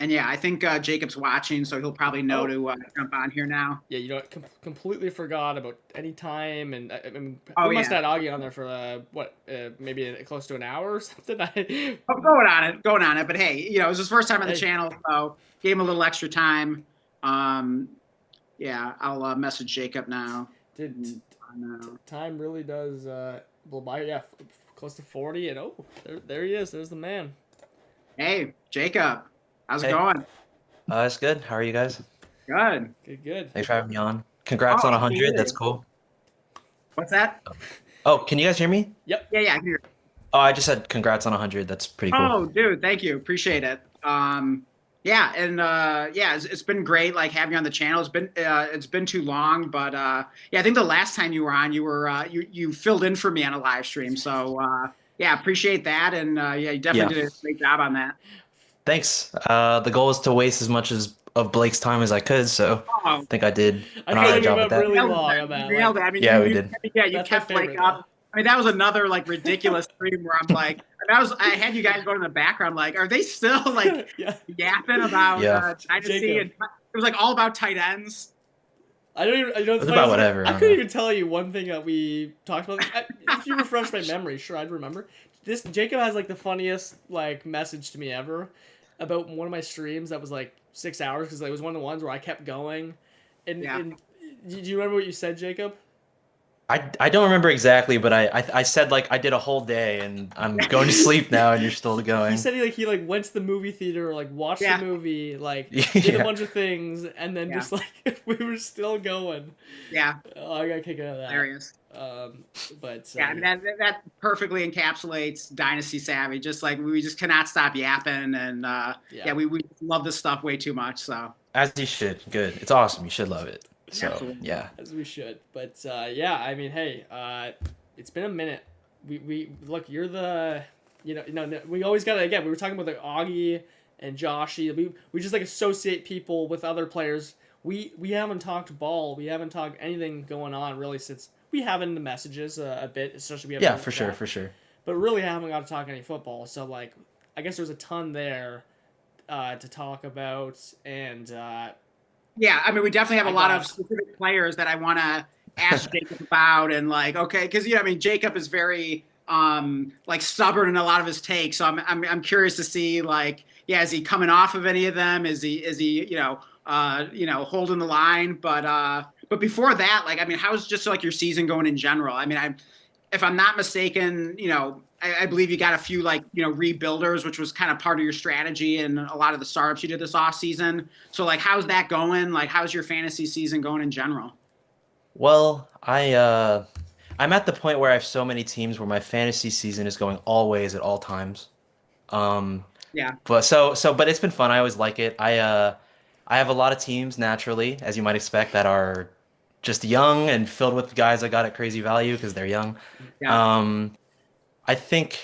And yeah, I think Jacob's watching, so he'll probably know to jump on here now. Yeah, you know, completely forgot about any time, and I mean, we must have had Augie on there for maybe close to an hour or something. Going on it. But hey, you know, it was his first time on the channel, so gave him a little extra time. Yeah, I'll message Jacob now. Time really does blow by. Yeah, close to 40, and there he is. There's the man. Hey, Jacob. How's it going? It's good. How are you guys? Good. Thanks for having me on. Congrats on 100. That's cool. What's that? Oh, can you guys hear me? Yep. Yeah, I can hear. Oh, I just said congrats on 100. That's pretty cool. Oh, dude, thank you. Appreciate it. It's been great like having you on the channel. It's been too long, but I think the last time you were on, you filled in for me on a live stream. So appreciate that, and you definitely did a great job on that. Thanks. The goal is to waste as much of Blake's time as I could, so I think I did an alright job with that. Really long on that. We did. Yeah, you kept Blake up. I mean, that was another like ridiculous stream where I'm like, I had you guys going in the background, like, are they still like yapping about Dynasty? And it was like all about tight ends. I don't even. It's about whatever. I couldn't even tell you one thing that we talked about. If you refresh my memory, sure, I'd remember. Jacob has like the funniest like message to me ever about one of my streams that was like 6 hours because it was one of the ones where I kept going. And do you remember what you said, Jacob? I don't remember exactly, but I said like I did a whole day and I'm going to sleep now and you're still going. He said he went to the movie theater, like watched the movie, like did a bunch of things, and then just like we were still going. Yeah. Oh, I got a kick out of that. Hilarious. But I mean, that perfectly encapsulates Dynasty Savvy. Just like we just cannot stop yapping, and we love this stuff way too much. So as you should. Good. It's awesome. You should love it. So absolutely. As we should. But I mean, hey, it's been a minute. We look. You're the we always gotta we were talking about the Augie and Joshy. We just like associate people with other players. We haven't talked ball. We haven't talked anything going on really since. We have in the messages a bit, especially we have for sure. But really haven't got to talk any football. So like, I guess there's a ton there to talk about, and I mean, we definitely have a lot of specific players that I want to ask Jacob about, and like, okay, because I mean, Jacob is very like stubborn in a lot of his takes, so I'm curious to see like, is he coming off of any of them? Is he holding the line? But before that, like, I mean, how's just like your season going in general? I mean, if I'm not mistaken, I believe you got a few like, rebuilders, which was kind of part of your strategy and a lot of the startups you did this off season. So like, how's that going? Like, how's your fantasy season going in general? Well, I'm at the point where I have so many teams where my fantasy season is going always at all times. But but it's been fun. I always like it. I have a lot of teams naturally, as you might expect, that are just young and filled with guys I got at crazy value because they're young. I think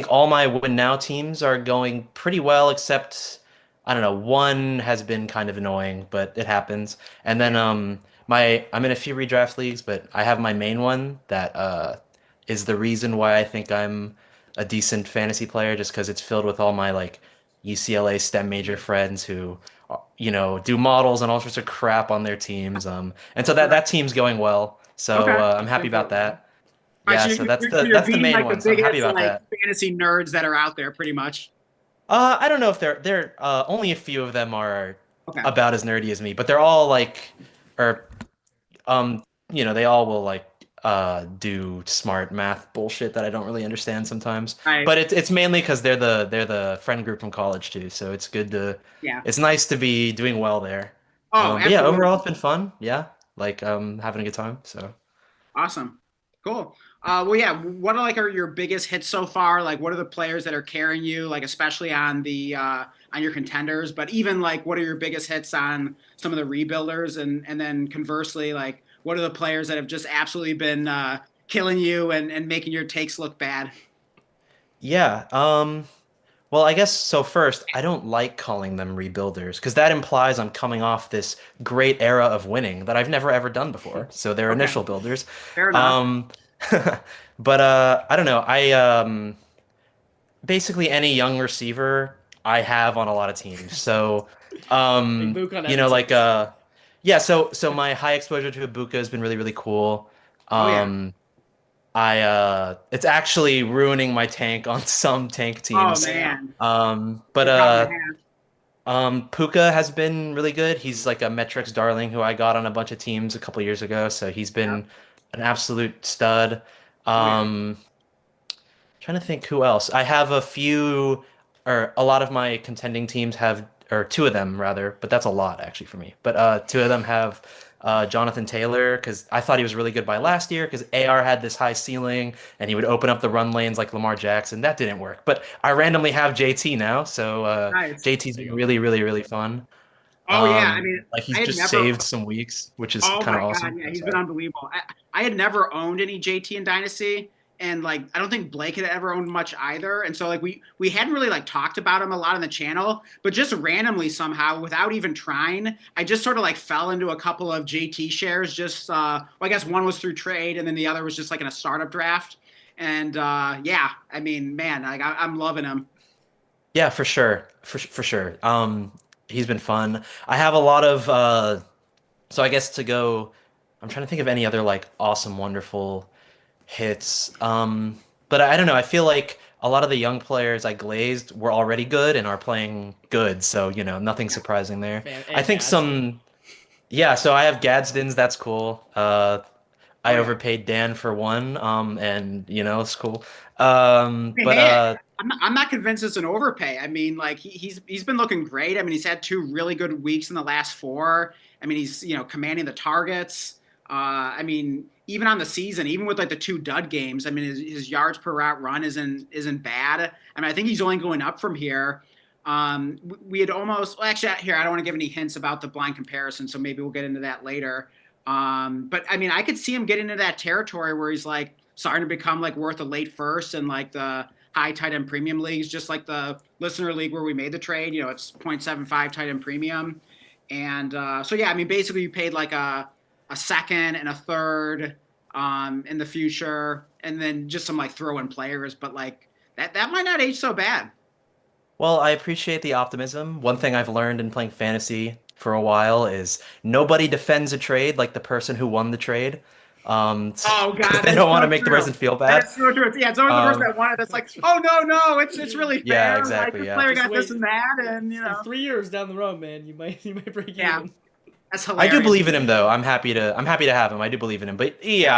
all my win now teams are going pretty well, except I don't know, one has been kind of annoying, but it happens. And then I'm in a few redraft leagues, but I have my main one that is the reason why I think I'm a decent fantasy player, just because it's filled with all my like UCLA STEM major friends who do models and all sorts of crap on their teams. And so that team's going well. So I'm happy about that. Yeah, so that's the main one. So I'm happy about that. Fantasy nerds that are out there, pretty much. I don't know if they're only a few of them are about as nerdy as me, but they're all like, they all will like do smart math bullshit that I don't really understand sometimes. Right. But it's mainly because they're the friend group from college too, so it's good to it's nice to be doing well there. Yeah, overall it's been fun. Yeah, like having a good time. So awesome, cool. What are your biggest hits so far? Like, what are the players that are carrying you? Like, especially on the on your contenders, but even like, what are your biggest hits on some of the rebuilders? And then conversely, like, what are the players that have just absolutely been killing you and making your takes look bad? Yeah. Well, I guess so. First, I don't like calling them rebuilders because that implies I'm coming off this great era of winning that I've never ever done before. So they're Okay, initial builders. fair enough. Um, but I don't know. I basically any young receiver I have on a lot of teams. So Big book on you know, like Evans's. yeah. So my high exposure to Ibuka has been really really cool. Oh yeah. Um, it's actually ruining my tank on some tank Oh teams. man. But You're probably gonna have. Puka has been really good. He's like a metrics darling who I got on a bunch of teams a couple years ago, so he's Yep. been an absolute stud. Oh yeah. Trying to think who else. I have a few, or a lot of my contending teams have, or two of them rather, but that's a lot actually for me. But two of them have Jonathan Taylor because I thought he was really good by last year because AR had this high ceiling and he would open up the run lanes like Lamar Jackson. That didn't work. But I randomly have JT now, so Nice. JT's been really, really, really fun. Oh yeah. I mean, Like he's I had just never. saved some weeks, which is Oh kind my of God, awesome. yeah, I'm he's been sorry. unbelievable. I had never owned any JT in Dynasty, and like I don't think Blake had ever owned much either. And so like we hadn't really like talked about him a lot on the channel, but just randomly somehow, without even trying, I just sort of like fell into a couple of JT shares. Just well, I guess one was through trade, and then the other was just like in a startup draft. And yeah, I mean, man, like I'm loving him. Yeah, for sure. For sure. He's been fun. I have a lot of so I guess to go I'm trying to think of any other like awesome, wonderful hits. But I don't know. I feel like a lot of the young players I glazed were already good and are playing good, so you know, nothing surprising there. I And think Gadsden. some yeah, so I have Gadsden's, that's cool. Oh I yeah. overpaid Dan for one, and you know, it's cool. But Hey, I'm not convinced it's an overpay. I mean, like he's been looking great. I mean, he's had two really good weeks in the last four. I mean, he's commanding the targets. I mean, even on the season, even with like the two dud games, I mean, his yards per route run isn't bad. I mean, I think he's only going up from here. We had almost well, actually here I don't want to give any hints about the blind comparison, so maybe we'll get into that later. But I mean, I could see him get into that territory where he's like starting to become like worth a late first and like the high tight end premium leagues, just like the listener league where we made the trade. It's 0.75 tight end premium. And so, yeah, I mean, basically you paid like a second and a third in the future and then just some like throw in players. But like that might not age so bad. well, I appreciate the optimism. One thing I've learned in playing fantasy for a while is nobody defends a trade like the person who won the trade. Oh Because God, they that's don't want so to make the true. person feel That bad. is so true. Yeah, it's always the person Um, that won it that's like, oh no, it's really yeah, fair. Like exactly, this yeah. player Just got this wait. and that, and In 3 years down the road, man, you might break yeah, even. that's I do hilarious. believe in him though. I'm happy to have him. I do believe in him. But yeah,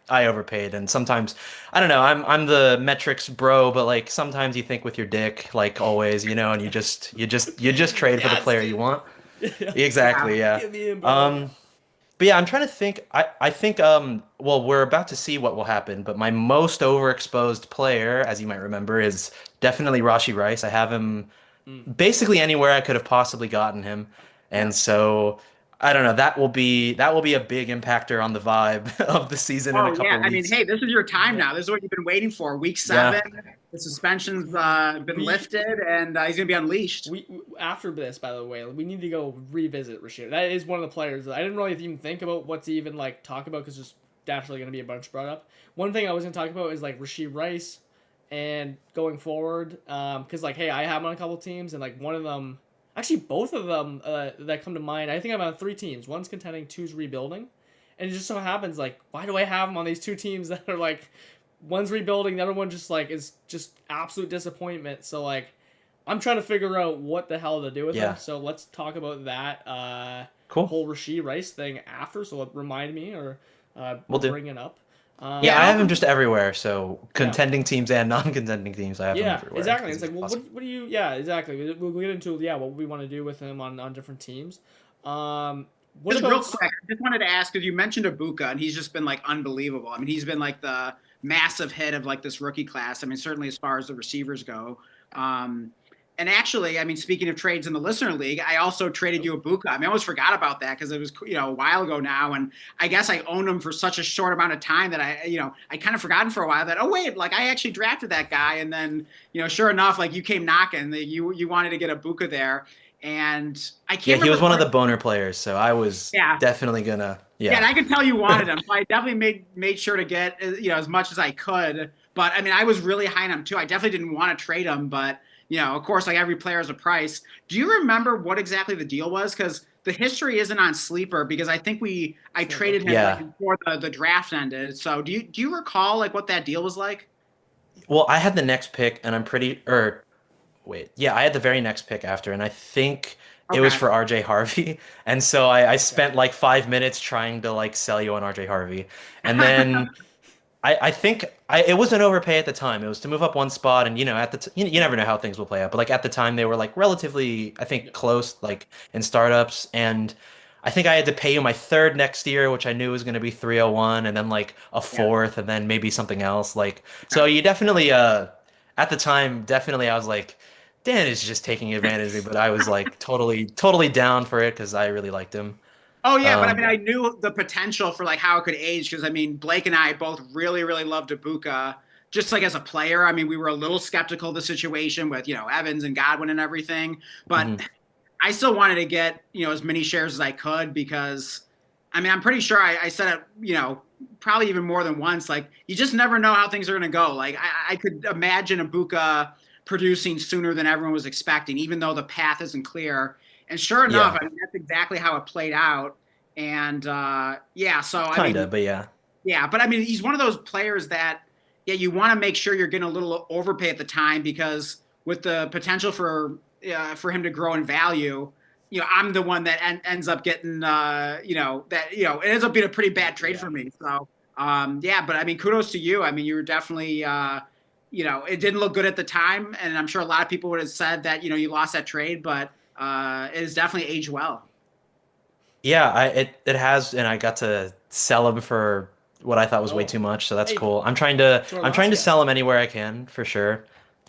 I overpaid and sometimes I don't know, I'm the metrics bro, but like sometimes you think with your dick, like always, you know, and you just trade for the player you Gadsden. want. Yeah. Yeah. Exactly, yeah. Get me in, bro. Um but yeah, I'm trying to think. I think well, we're about to see what will happen, but my most overexposed player, as you might remember, is definitely Rashi Rice. I have him Mm. basically anywhere I could have possibly gotten him. Yeah. And so I don't know, that will be a big impactor on the vibe of the season in a Oh yeah. couple I mean, weeks. hey, this is your time Yeah. now. This is what you've been waiting for. Week Yeah. 7, the suspension's been We lifted, and he's gonna be unleashed. we after this, by the way, we need to go revisit Rashid. That is one of the players that I didn't really even think about what to even like talk about because there's naturally going to be a bunch brought up. One thing I was going to talk about is like Rashid Rice and going forward, because like hey, I have him on a couple teams and like one of them, actually both of them that come to mind. I think I'm on 3 teams. One's contending, two's rebuilding, and it just so happens like why do I have him on these 2 teams that are like one's rebuilding, the other one just like is just absolute disappointment. So like I'm trying to figure out what the hell to do with Yeah. him. So let's talk about that Cool. whole Rashid Rice thing after. So remind me or Will do. bring it up. Yeah, I Yeah. have him just everywhere, so contending teams and non-contending teams, I have him Yeah, everywhere. exactly. 'Cause It's like, he's well, awesome. what do you? Yeah, exactly. We'll get into what we want to do with him on different teams. What Just about real quick, I just wanted to ask because you mentioned Ibuka, and he's just been like unbelievable. I mean, he's been like the massive hit of like this rookie class. I mean, certainly as far as the receivers go. And actually, I mean, speaking of trades in the listener league, I also traded you Ibuka. I mean, I almost forgot about that because it was, a while ago now. And I guess I owned him for such a short amount of time that I kind of forgotten for a while that, oh, wait, like I actually drafted that guy. And then, sure enough, like you came knocking, you wanted to get Ibuka there. And I can't remember. He was one of the boner players. So I was definitely going to, Yeah, and I could tell you wanted him. So I definitely made sure to get, as much as I could. But I mean, I was really high on him too. I definitely didn't want to trade him, but of course, like every player has a price. Do you remember what exactly the deal was? Because the history isn't on Sleeper because I think I traded him like before the draft ended. So do you recall like what that deal was like? Well, I had the next pick, and I had the very next pick after, and I think it was for RJ Harvey. And so I spent like 5 minutes trying to like sell you on RJ Harvey, and then. I think it was an overpay at the time. It was to move up one spot, and at the you never know how things will play out. But like at the time, they were like relatively, I think, close, like in startups. And I think I had to pay you my third next year, which I knew was going to be 301, and then like a fourth, and then maybe something else. Like so, you definitely at the time, definitely I was like, Dan is just taking advantage of me. But I was like totally down for it because I really liked him. Oh yeah, but I mean, I knew the potential for like how it could age because I mean, Blake and I both really, really loved Ibuka. Just like as a player, I mean, we were a little skeptical of the situation with Evans and Godwin and everything, but I still wanted to get as many shares as I could because I mean, I'm pretty sure I said it probably even more than once. Like you just never know how things are going to go. Like I could imagine Ibuka producing sooner than everyone was expecting, even though the path isn't clear. And sure enough, I mean, that's exactly how it played out. And so I mean, but yeah, but I mean, he's one of those players that, you want to make sure you're getting a little overpay at the time because with the potential for him to grow in value, I'm the one that ends up getting, it ends up being a pretty bad trade for me. So, but I mean, kudos to you. I mean, you were definitely, it didn't look good at the time, and I'm sure a lot of people would have said that, you lost that trade, but. It has definitely aged well. Yeah, it has, and I got to sell him for what I thought was way too much, so that's cool. I'm trying to sell him anywhere I can for sure.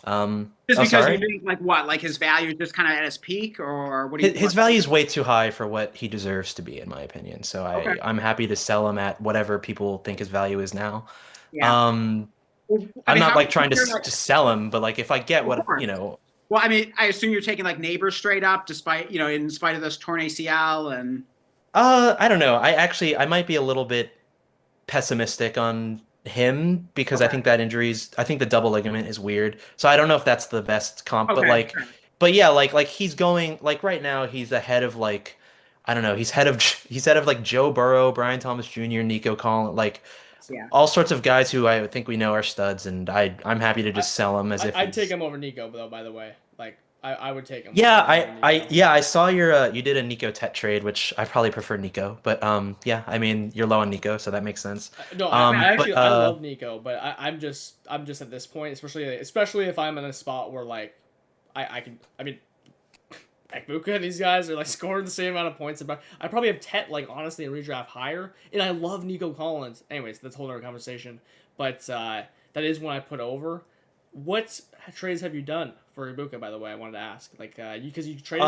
Just because you think like what, like his value is just kind of at his peak, or what? His value is way too high for what he deserves to be, in my opinion. So I'm happy to sell him at whatever people think his value is now. Yeah. I'm not like trying to sell him, but like if I get what Well, I mean, I assume you're taking like Neighbors straight up, despite in spite of this torn ACL and. I don't know. I might be a little bit pessimistic on him because I think I think the double ligament is weird. So I don't know if that's the best comp, but yeah, like he's going like right now he's ahead of like I don't know, he's head of like Joe Burrow, Brian Thomas Jr., Nico Collins, like all sorts of guys who I think we know are studs, and I'm happy to just sell him as if I'd take him over Nico though, by the way. Like I would take him. Yeah, I saw your you did a Nico Tet trade, which I probably prefer Nico, but yeah, I mean you're low on Nico, so that makes sense. No, I love Nico, but I'm just at this point, especially if I'm in a spot where like I mean Ibuka and these guys are like scoring the same amount of points. I probably have Tet like honestly in redraft higher, and I love Nico Collins. Anyways, that's a whole other conversation. But that is one I put over. What trades have you done for Ibuka, by the way? I wanted to ask. Like, because you traded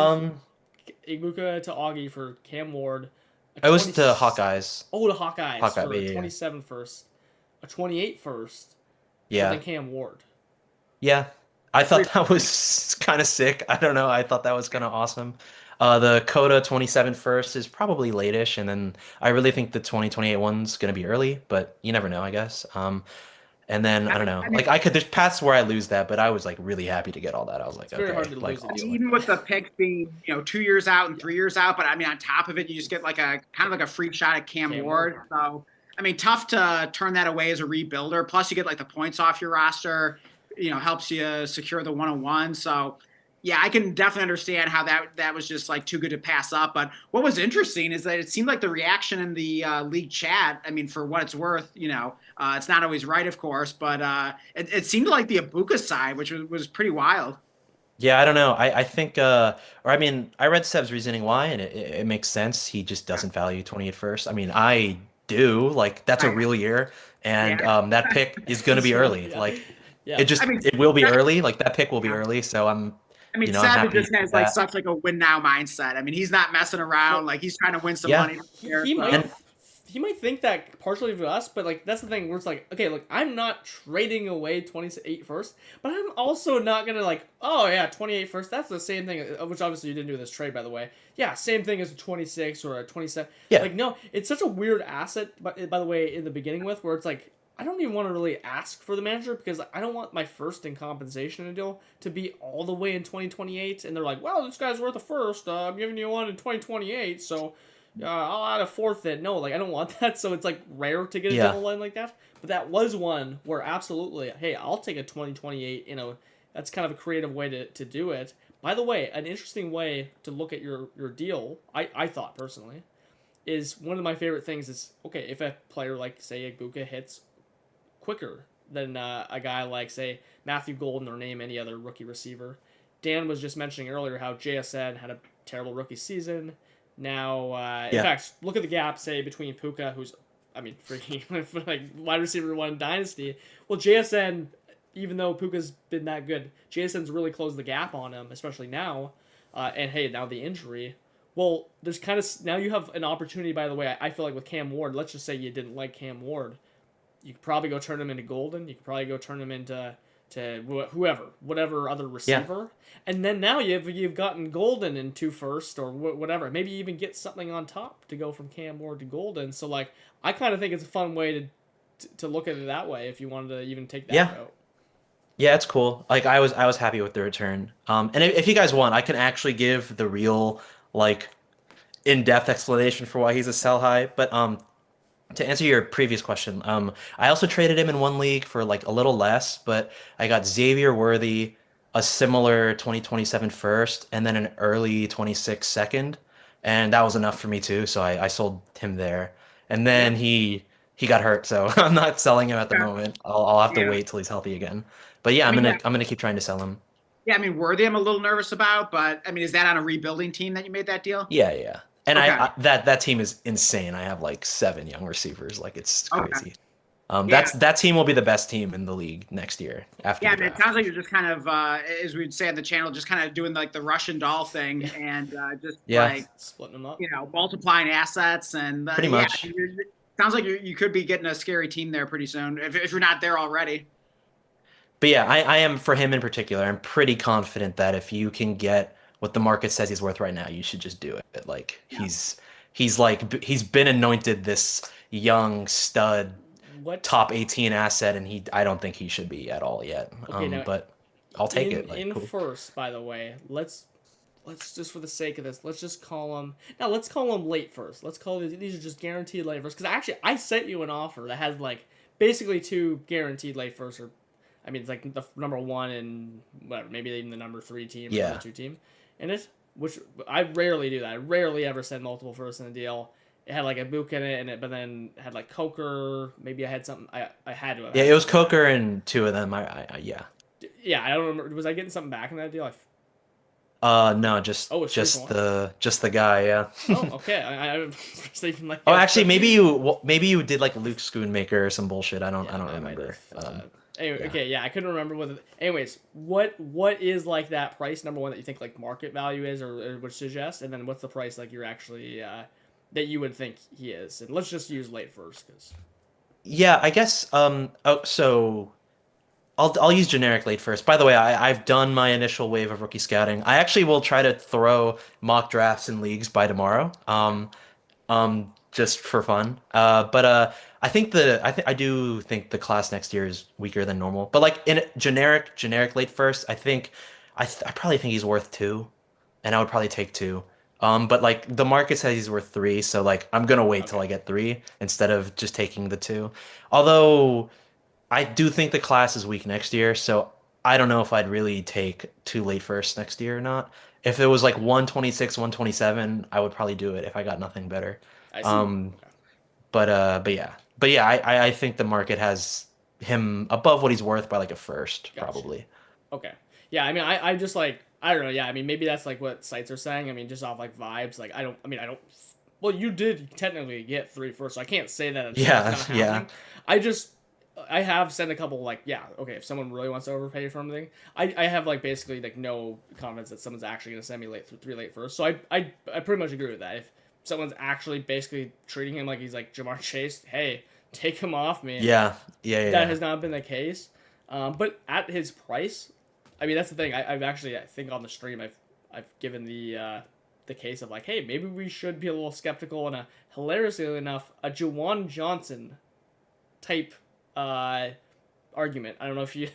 Ibuka to Augie for Cam Ward. It was to Hawkeyes. Oh, to Hawkeyes for a 27 first, a 28 first. Yeah. And then Cam Ward. Yeah. I thought that was kind of sick. I don't know. I thought that was kind of awesome. The Coda 27 first is probably late-ish, and then I really think the 2028 one's going to be early, but you never know, I guess. And then I don't know, like there's paths where I lose that, but I was like really happy to get all that. I was like, it's very hard to lose it. Even with the picks being 2 years out and 3 years out, but I mean on top of it, you just get like a kind of like a free shot at Cam Ward. So I mean, tough to turn that away as a rebuilder. Plus, you get like the points off your roster. Helps you secure the 101. So yeah, I can definitely understand how that was just like too good to pass up. But what was interesting is that it seemed like the reaction in the league chat, I mean, for what it's worth, it's not always right, of course, but it seemed like the Ibuka side, which was pretty wild. Yeah, I don't know. I think, or I mean, I read Seb's reasoning why, and it makes sense. He just doesn't value 28 first. I mean, I do. Like, that's a real year, and that pick is going to be early. Like, it will be early. Like, that pick will be early, so I'm I mean, You know, I'm Savage happy just has with like that. such like a win now mindset. I mean, he's not messing around. Like he's trying to win some Yeah. money. Here, He so. might he might think that partially of us, but like that's the thing where it's like, okay, look, I'm not trading away 28 first, but I'm also not gonna like, oh yeah, 28 first. That's the same thing, which obviously you didn't do this trade, by the way. Yeah, same thing as a 26 or a 27. Yeah. Like no, it's such a weird asset. By the way, in the beginning with where it's like, I don't even want to really ask for the manager because I don't want my first in compensation in a deal to be all the way in 2028. And they're like, well, this guy's worth a first. I'm giving you one in 2028, so I'll add a fourth in. No, like I don't want that. So it's like rare to get a deal line like that. But that was one where absolutely, hey, I'll take a 2028. You know, that's kind of a creative way to do it. By the way, an interesting way to look at your deal, I thought personally, is one of my favorite things is, okay, if a player like, say, Igbokwe hits quicker than a guy like, say, Matthew Golden or name any other rookie receiver. Dan was just mentioning earlier how JSN had a terrible rookie season. Now, in fact, look at the gap, say, between Puka, who's, I mean, freaking like wide receiver one dynasty. Well, JSN, even though Puka's been that good, JSN's really closed the gap on him, especially now. And hey, now the injury. Well, there's kind of, now you have an opportunity, by the way, I feel like with Cam Ward, let's just say you didn't like Cam Ward. You could probably go turn him into Golden. You could probably go turn him into whatever other receiver. Yeah. And then now you've gotten Golden in 2 first or whatever. Maybe you even get something on top to go from Cam Ward to Golden. So like, I kind of think it's a fun way to look at it that way if you wanted to even take that route. Yeah, it's cool. Like I was happy with the return. And if you guys want, I can actually give the real like in-depth explanation for why he's a sell high. But to answer your previous question, I also traded him in one league for like a little less, but I got Xavier Worthy, a similar 2027 first, and then an early 26 second, and that was enough for me too. So I sold him there, and then he got hurt, so I'm not selling him at the moment. I'll have to wait till he's healthy again. But yeah, I'm gonna keep trying to sell him. Yeah, I mean Worthy, I'm a little nervous about, but I mean, is that on a rebuilding team that you made that deal? Yeah. And I that team is insane. I have like 7 young receivers. Like it's crazy. That team will be the best team in the league next year. After I mean, it sounds like you're just kind of, as we'd say on the channel, just kind of doing like the Russian doll thing and just like splitting them up. You know, multiplying assets and pretty much. Sounds like you could be getting a scary team there pretty soon if you're not there already. But yeah, I am for him in particular. I'm pretty confident that if you can get what the market says he's worth right now, you should just do it. Like he's been anointed this young stud top 18 asset, and I don't think he should be at all yet. Okay, but I'll take it. Like, cool. First, by the way, let's just for the sake of this, let's just call him late first. Let's call these are just guaranteed late first. Because actually, I sent you an offer that has like basically 2 guaranteed late first, or I mean, it's like the number 1 and whatever, maybe even the number 3 team, or number 2 team. In it, which I rarely do that. I rarely ever send multiple firsts in a deal. It had like a book in it, but then had like Coker. Maybe I had something. I had to have. Yeah, it was Coker and 2 of them. Yeah, I don't remember. Was I getting something back in that deal? No, just the guy. Yeah. Oh, okay. I like. Oh, actually, maybe you did like Luke Schoonmaker or some bullshit. I don't remember. Anyway, okay, I couldn't remember whether. Anyways, what is like that price number 1 that you think like market value is or would suggest, and then what's the price like you're actually that you would think he is, and let's just use late first because. Yeah, I guess. So I'll use generic late first. By the way, I've done my initial wave of rookie scouting. I actually will try to throw mock drafts in leagues by tomorrow. Just for fun. But I do think the class next year is weaker than normal. But like in generic late first, I probably think he's worth 2, and I would probably take 2. But like the market says he's worth 3, so like I'm gonna wait till I get 3 instead of just taking the 2. Although I do think the class is weak next year, so I don't know if I'd really take 2 late first next year or not. If it was like 126, 127, I would probably do it if I got nothing better. I see. But yeah, I think the market has him above what he's worth by like a first, probably. Okay. Yeah, I mean, I just like, I don't know. Yeah, I mean, maybe that's like what sites are saying. I mean, just off like vibes. Like, I don't. Well, you did technically get 3 first, so I can't say that. It's yeah. I just, I have sent a couple like, yeah, okay, if someone really wants to overpay for something, I have like basically like no confidence that someone's actually gonna send me three late first. So I pretty much agree with that. If someone's actually basically treating him like he's like Jamar Chase, hey, take him off me. Yeah. That has not been the case. But at his price, I mean that's the thing. I've actually, I think on the stream I've given the case of like, hey, maybe we should be a little skeptical, and hilariously enough, a Juwan Johnson type argument. I don't know if you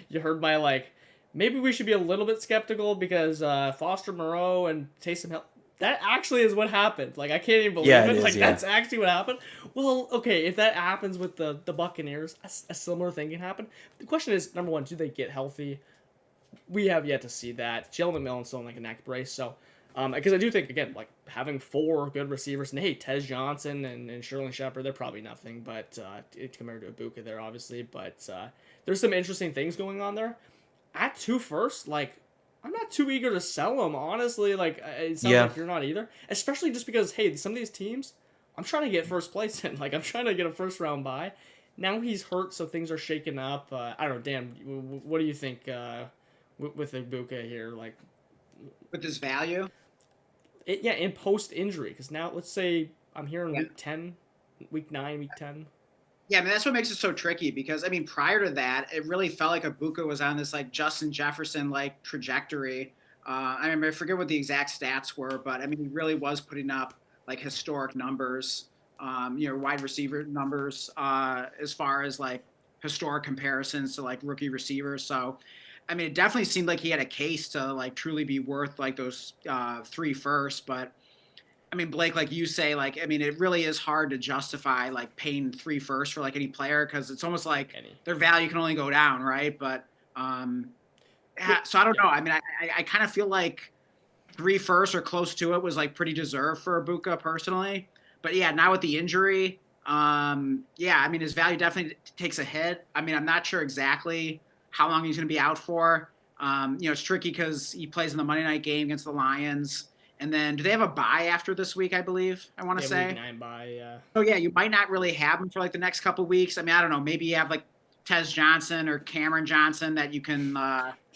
you heard my like, maybe we should be a little bit skeptical because Foster Moreau and Taysom Hill. That actually is what happened. Like I can't even believe it. Like that's actually what happened. Well, okay, if that happens with the Buccaneers, a similar thing can happen. The question is, number one, do they get healthy? We have yet to see that. Jalen McMillan's still in like a neck brace, so because I do think again, like having 4 good receivers, and hey, Tez Johnson and Sterling Shepard, they're probably nothing, but compared to Ibuka there, obviously, but there's some interesting things going on there. At 2 first, like I'm not too eager to sell them, honestly. Like it sounds like you're not either, especially just because hey, some of these teams, I'm trying to get first place in. Like I'm trying to get a first round bye. Now he's hurt, so things are shaking up. I don't know, Dan. What do you think with Ibuka here? Like with his value. In post injury, because now let's say I'm here in week 10, week 9, week 10. Yeah, I mean that's what makes it so tricky because I mean prior to that, it really felt like Ibuka was on this like Justin Jefferson like trajectory. I mean I forget what the exact stats were, but I mean he really was putting up like historic numbers, wide receiver numbers as far as like historic comparisons to like rookie receivers. So I mean, it definitely seemed like he had a case to like truly be worth like those 3 firsts. But I mean, Blake, like you say, like I mean, it really is hard to justify like paying 3 firsts for like any player because it's almost like their value can only go down, right? But so I don't know. I mean, I kind of feel like 3 firsts or close to it was like pretty deserved for Ibuka personally. But yeah, now with the injury, I mean, his value definitely takes a hit. I mean, I'm not sure exactly how long he's going to be out for. It's tricky because he plays in the Monday night game against the Lions. And then do they have a bye after this week, I believe, I want to say? Week 9 bye, yeah. So, yeah, you might not really have him for, like, the next couple weeks. I mean, I don't know. Maybe you have, like, Tez Johnson or Cameron Johnson that you can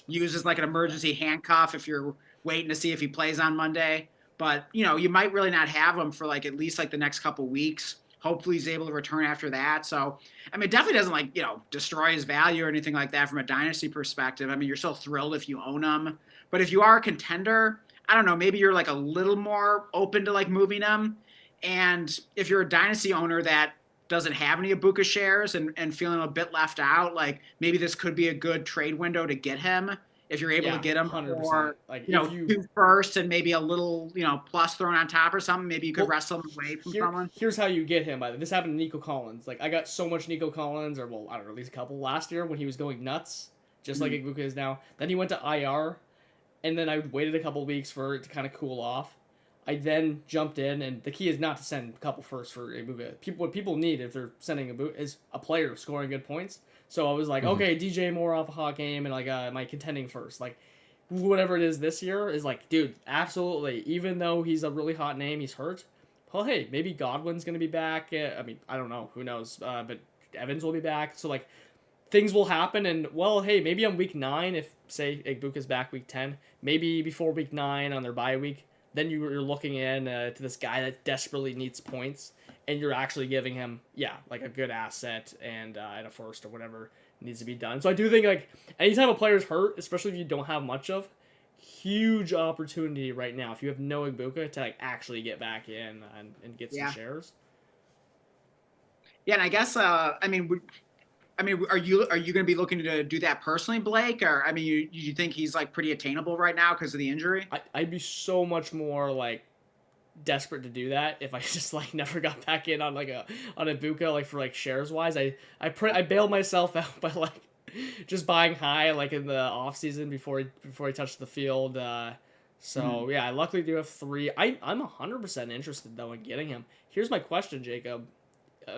use as, like, an emergency handcuff if you're waiting to see if he plays on Monday. But, you might really not have him for, like, at least, like, the next couple weeks. Hopefully he's able to return after that. So, I mean, it definitely doesn't like, destroy his value or anything like that from a dynasty perspective. I mean, you're still thrilled if you own him. But if you are a contender, I don't know, maybe you're like a little more open to like moving him. And if you're a dynasty owner that doesn't have any Ibuka shares and feeling a bit left out, like maybe this could be a good trade window to get him. If you're able to get him 100%. for, like, 2 firsts and maybe a little, plus thrown on top or something, maybe you could wrestle him away from someone. Here's how you get him. By the way. This happened to Nico Collins. Like, I got so much Nico Collins, or, well, I don't know, at least a couple last year when he was going nuts, just like Ibuka is now. Then he went to IR, and then I waited a couple weeks for it to kind of cool off. I then jumped in, and the key is not to send a couple firsts for Ibuka. What people need if they're sending Ibuka is a player scoring good points. So I was like, okay, DJ Moore off a hot game, and like my contending first. Like, whatever it is this year is like, dude, absolutely. Even though he's a really hot name, he's hurt. Well, hey, maybe Godwin's going to be back. I mean, I don't know. Who knows? But Evans will be back. So, like, things will happen. And, well, hey, maybe on week 9, if, say, Ibuka's back week 10, maybe before week 9 on their bye week, then you're looking in to this guy that desperately needs points. And you're actually giving him, like a good asset and a first or whatever needs to be done. So I do think, like, anytime a player's hurt, especially if you don't have much of, huge opportunity right now if you have no Ibuka to, like, actually get back in and get some shares. Yeah, and I guess, are you going to be looking to do that personally, Blake? Or, I mean, you think he's, like, pretty attainable right now because of the injury? I'd be so much more, like, desperate to do that if I just like never got back in on like on Ibuka like for like shares wise. I bailed myself out by like just buying high like in the off season before he touched the field. So I luckily do have 3. I'm 100% interested though in getting him. Here's my question, Jacob.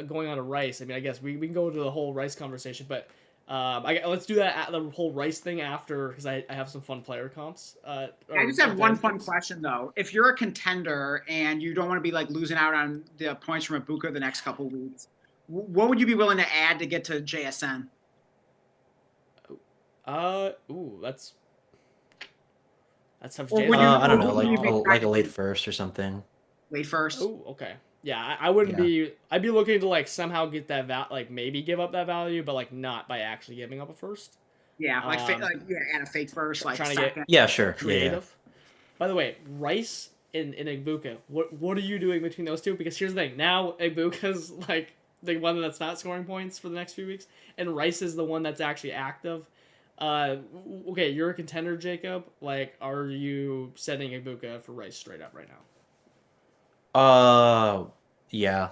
Going on to Rice. I mean, I guess we can go to the whole Rice conversation, but let's do that the whole Rice thing after because I have some fun player comps. I just have one fun question though. If you're a contender and you don't want to be like losing out on the points from Ibuka the next couple weeks, What would you be willing to add to get to JSN? Ooh, that's tough. I don't know, like like a late first or something. Late first. Oh, okay. Yeah, I wouldn't be. I'd be looking to like somehow get that like maybe give up that value, but like not by actually giving up a first. Yeah, like add a fake first, like trying second. to get sure, creative. Yeah. By the way, Rice and Ibuka, what are you doing between those two? Because here's the thing: now Ibuka's like the one that's not scoring points for the next few weeks, and Rice is the one that's actually active. Okay, you're a contender, Jacob. Like, are you setting Ibuka for Rice straight up right now? Yeah.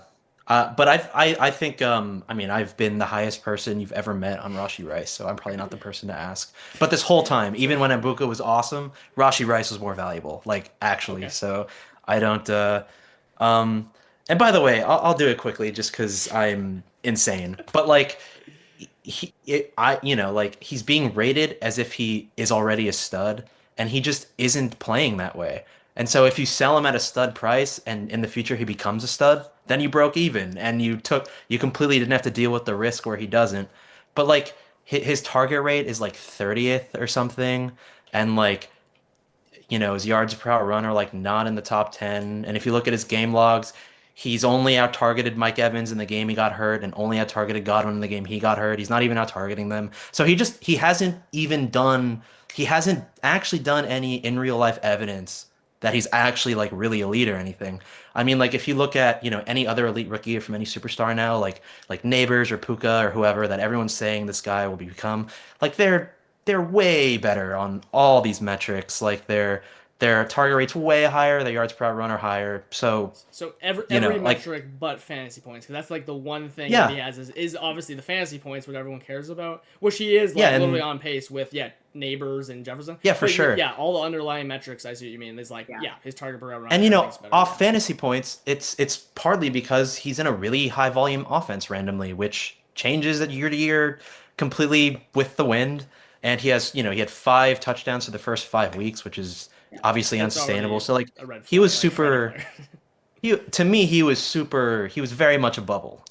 But I think I mean I've been the highest person you've ever met on Rashi Rice, so I'm probably not the person to ask. But this whole time, even when Ibuka was awesome, Rashi Rice was more valuable, like actually. Okay. So I don't um and by the way, I'll do it quickly just because I'm insane. But like like he's being rated as if he is already a stud, and he just isn't playing that way. And so if you sell him at a stud price and in the future he becomes a stud, then you broke even and you completely didn't have to deal with the risk where he doesn't. But like his target rate is like 30th or something, and like his yards per out run are like not in the top 10. And if you look at his game logs, he's only out targeted Mike Evans in the game he got hurt, and only out targeted Godwin in the game he got hurt. He's not even out targeting them. So he hasn't actually done any in real life evidence that he's actually like really elite or anything. I mean, like if you look at, any other elite rookie from any superstar now, like Neighbors or Puka or whoever that everyone's saying this guy will become, like they're way better on all these metrics. Like their target rate's way higher, their yards per run are higher. So every metric but fantasy points, because that's like the one thing that he has is obviously the fantasy points, what everyone cares about, which he is literally on pace with Neighbors and Jefferson. Yeah, for sure. Yeah, all the underlying metrics, I see what you mean. Is like his target per run. And off fantasy points, it's partly because he's in a really high volume offense randomly, which changes year to year completely with the wind. And he had 5 touchdowns for the first 5 weeks, which is obviously unsustainable. So like he was super to me he was very much a bubble.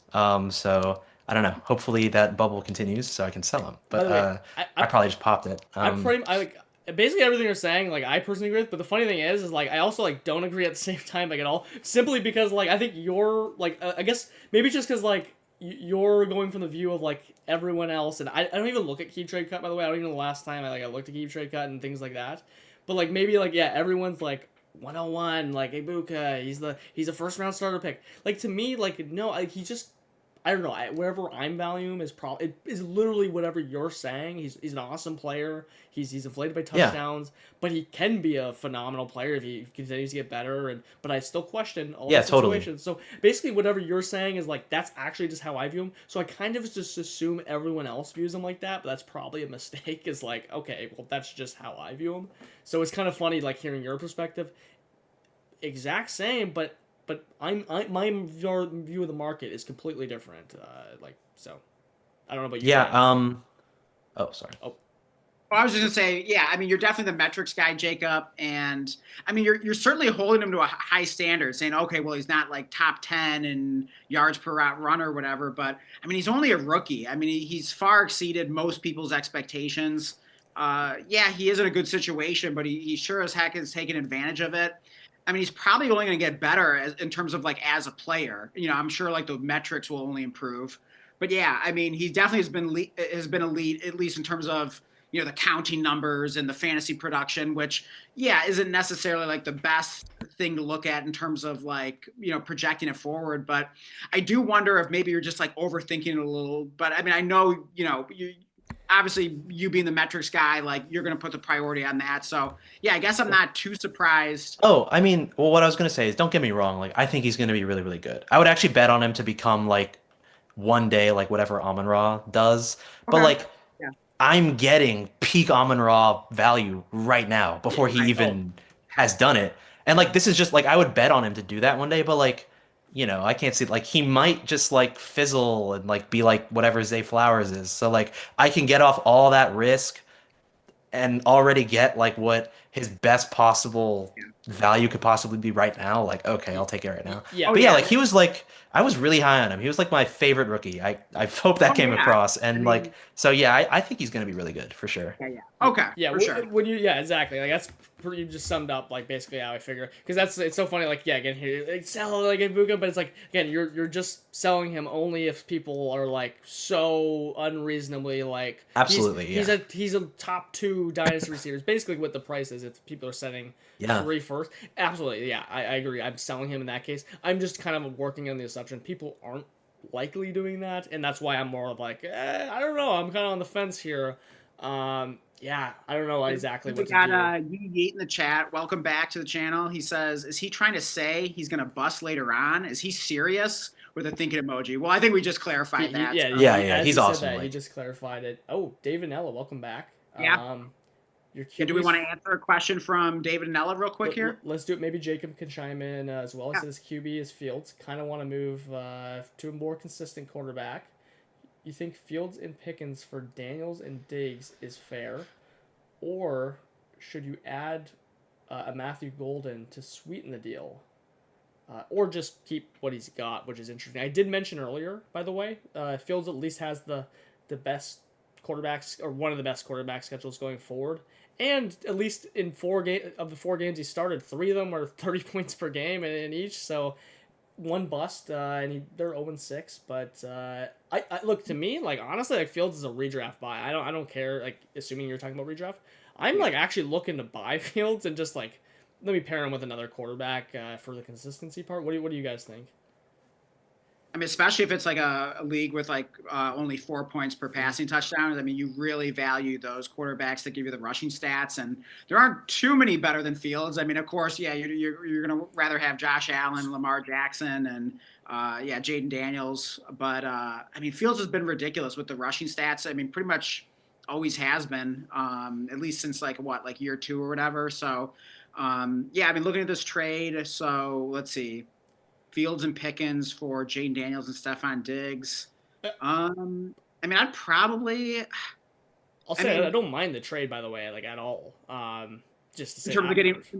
So I don't know. Hopefully that bubble continues so I can sell him. But I probably just popped it. I like basically everything you're saying, like I personally agree with, but the funny thing is like I also like don't agree at the same time like at all. Simply because like I think you're like I guess maybe it's just because like you're going from the view of like everyone else, and I don't even look at keep trade cut, by the way. I don't even know the last time I looked at keep trade cut and things like that. But like maybe like everyone's like 101 like Ibuka, he's a first round starter pick. Like to me like no, he just I don't know. Wherever I'm valuing him is probably is literally whatever you're saying. He's an awesome player. He's inflated by touchdowns, but he can be a phenomenal player if he continues to get better. But I still question all the situations. Totally. So basically, whatever you're saying is like that's actually just how I view him. So I kind of just assume everyone else views him like that, but that's probably a mistake. Is like okay, well that's just how I view him. So it's kind of funny like hearing your perspective. Exact same, but my view of the market is completely different. So, I don't know about you. Yeah. Oh, sorry. Oh. Well, I was just gonna say, I mean, you're definitely the metrics guy, Jacob, and I mean, you're certainly holding him to a high standard, saying, okay, well, he's not like top 10 in yards per route run or whatever, but I mean, he's only a rookie. I mean, he's far exceeded most people's expectations. He is in a good situation, but he sure as heck is taking advantage of it. I mean, he's probably only going to get better in terms of like as a player. I'm sure like the metrics will only improve. But I mean, he definitely has been elite, at least in terms of the counting numbers and the fantasy production, which isn't necessarily like the best thing to look at in terms of like projecting it forward. But I do wonder if maybe you're just like overthinking it a little. But I mean, I know obviously you being the metrics guy, like you're going to put the priority on that. So I guess I'm not too surprised. Oh, I mean, well, what I was going to say is don't get me wrong. Like, I think he's going to be really, really good. I would actually bet on him to become like one day, like whatever Amon-Ra does. But like, I'm getting peak Amon-Ra value right now before he even has done it. And like, this is just like, I would bet on him to do that one day, but like, I can't see, like, he might just, like, fizzle and, like, be, like, whatever Zay Flowers is. So, like, I can get off all that risk and already get like what his best possible value could possibly be right now, like okay, I'll take it right now. Yeah. But yeah, like he was like I was really high on him. He was like my favorite rookie. I hope that came across. And like so yeah, I think he's gonna be really good for sure. Yeah. Okay. Yeah. For sure. When you exactly like that's pretty you just summed up like basically how I figure because it's so funny like again here like sell like Ibuka but it's like again you're just selling him only if people are like so unreasonably like absolutely he's a top 2 dynasty receivers basically what the price is if people are setting 3 first absolutely I agree I'm selling him in that case I'm just kind of working on the assumption people aren't likely doing that and that's why I'm more of like I don't know I'm kind of on the fence here. Yeah, I don't know exactly what to do. We got Yeet in the chat. Welcome back to the channel. He says, is he trying to say he's going to bust later on? Is he serious? With a thinking emoji. Well, I think we just clarified that. Yeah, he's awesome. That, he just clarified it. Oh, David Nella, welcome back. Yeah. Do we want to answer a question from David Nella real quick here? Let's do it. Maybe Jacob can chime in as well. He says QB is Fields. Kind of want to move to a more consistent quarterback. You think Fields and Pickens for Daniels and Diggs is fair? Or should you add a Matthew Golden to sweeten the deal? Or just keep what he's got, which is interesting. I did mention earlier, by the way, Fields at least has the best quarterbacks, or one of the best quarterback schedules going forward. And at least in 4 of the 4 games he started, 3 of them are 30 points per game in each. So one bust, and they're 0-6. But I look, to me, like honestly, like Fields is a redraft buy. I don't care. Like assuming you're talking about redraft, I'm like actually looking to buy Fields and just like let me pair him with another quarterback for the consistency part. What do you guys think? I mean, especially if it's like a league with like only 4 points per passing touchdown. I mean, you really value those quarterbacks that give you the rushing stats, and there aren't too many better than Fields. I mean, of course, yeah, you're going to rather have Josh Allen, Lamar Jackson, and Jaden Daniels. But I mean, Fields has been ridiculous with the rushing stats. I mean, pretty much always has been, at least since like year 2 or whatever. So yeah, I mean, looking at this trade, so let's see. Fields and Pickens for Jaden Daniels and Stephon Diggs. I mean, I'd probably. I'll say I don't mind the trade, by the way, like at all. Just to say in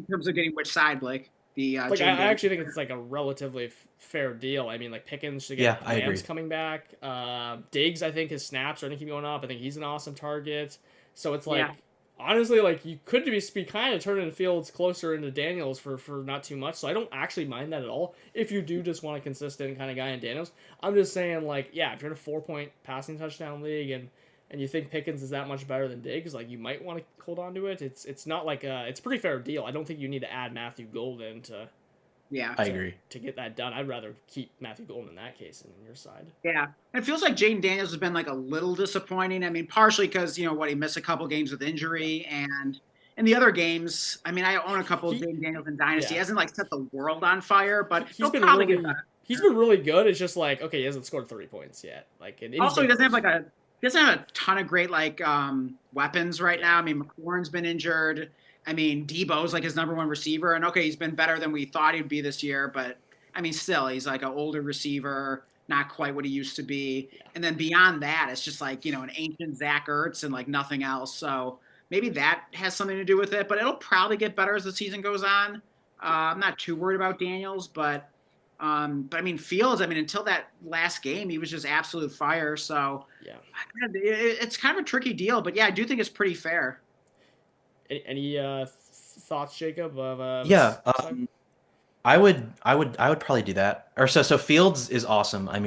terms of getting which side, Blake. I actually think it's like a relatively fair deal. I mean, like Pickens to get Lambs coming back. Diggs, I think his snaps are going to keep going up. I think he's an awesome target. So it's like. Yeah. Honestly, like you could be kind of turning Fields closer into Daniels for not too much, so I don't actually mind that at all. If you do just want a consistent kind of guy in Daniels, I'm just saying like if you're in a 4-point passing touchdown league and you think Pickens is that much better than Diggs, like you might want to hold on to it. It's not like it's a pretty fair deal. I don't think you need to add Matthew Golden to. Yeah, I agree. To get that done, I'd rather keep Matthew Golden in that case than on your side. Yeah, it feels like Jaden Daniels has been like a little disappointing. I mean, partially because he missed a couple games with injury, and in the other games, I mean, I own a couple of Jaden Daniels in Dynasty. He hasn't like set the world on fire, but he's been probably get better. He's been really good. It's just like he hasn't scored 30 points yet. Like, also he doesn't have a ton of great weapons right now. I mean, McLaurin's been injured. I mean, Debo's like his number 1 receiver, and he's been better than we thought he'd be this year, but I mean, still, he's like an older receiver, not quite what he used to be. Yeah. And then beyond that, it's just like, an ancient Zach Ertz and like nothing else. So maybe that has something to do with it, but it'll probably get better as the season goes on. I'm not too worried about Daniels, but I mean, Fields, until that last game, he was just absolute fire. So yeah, it's kind of a tricky deal, but yeah, I do think it's pretty fair. Any thoughts, Jacob? I would probably do that. Or so Fields is awesome. I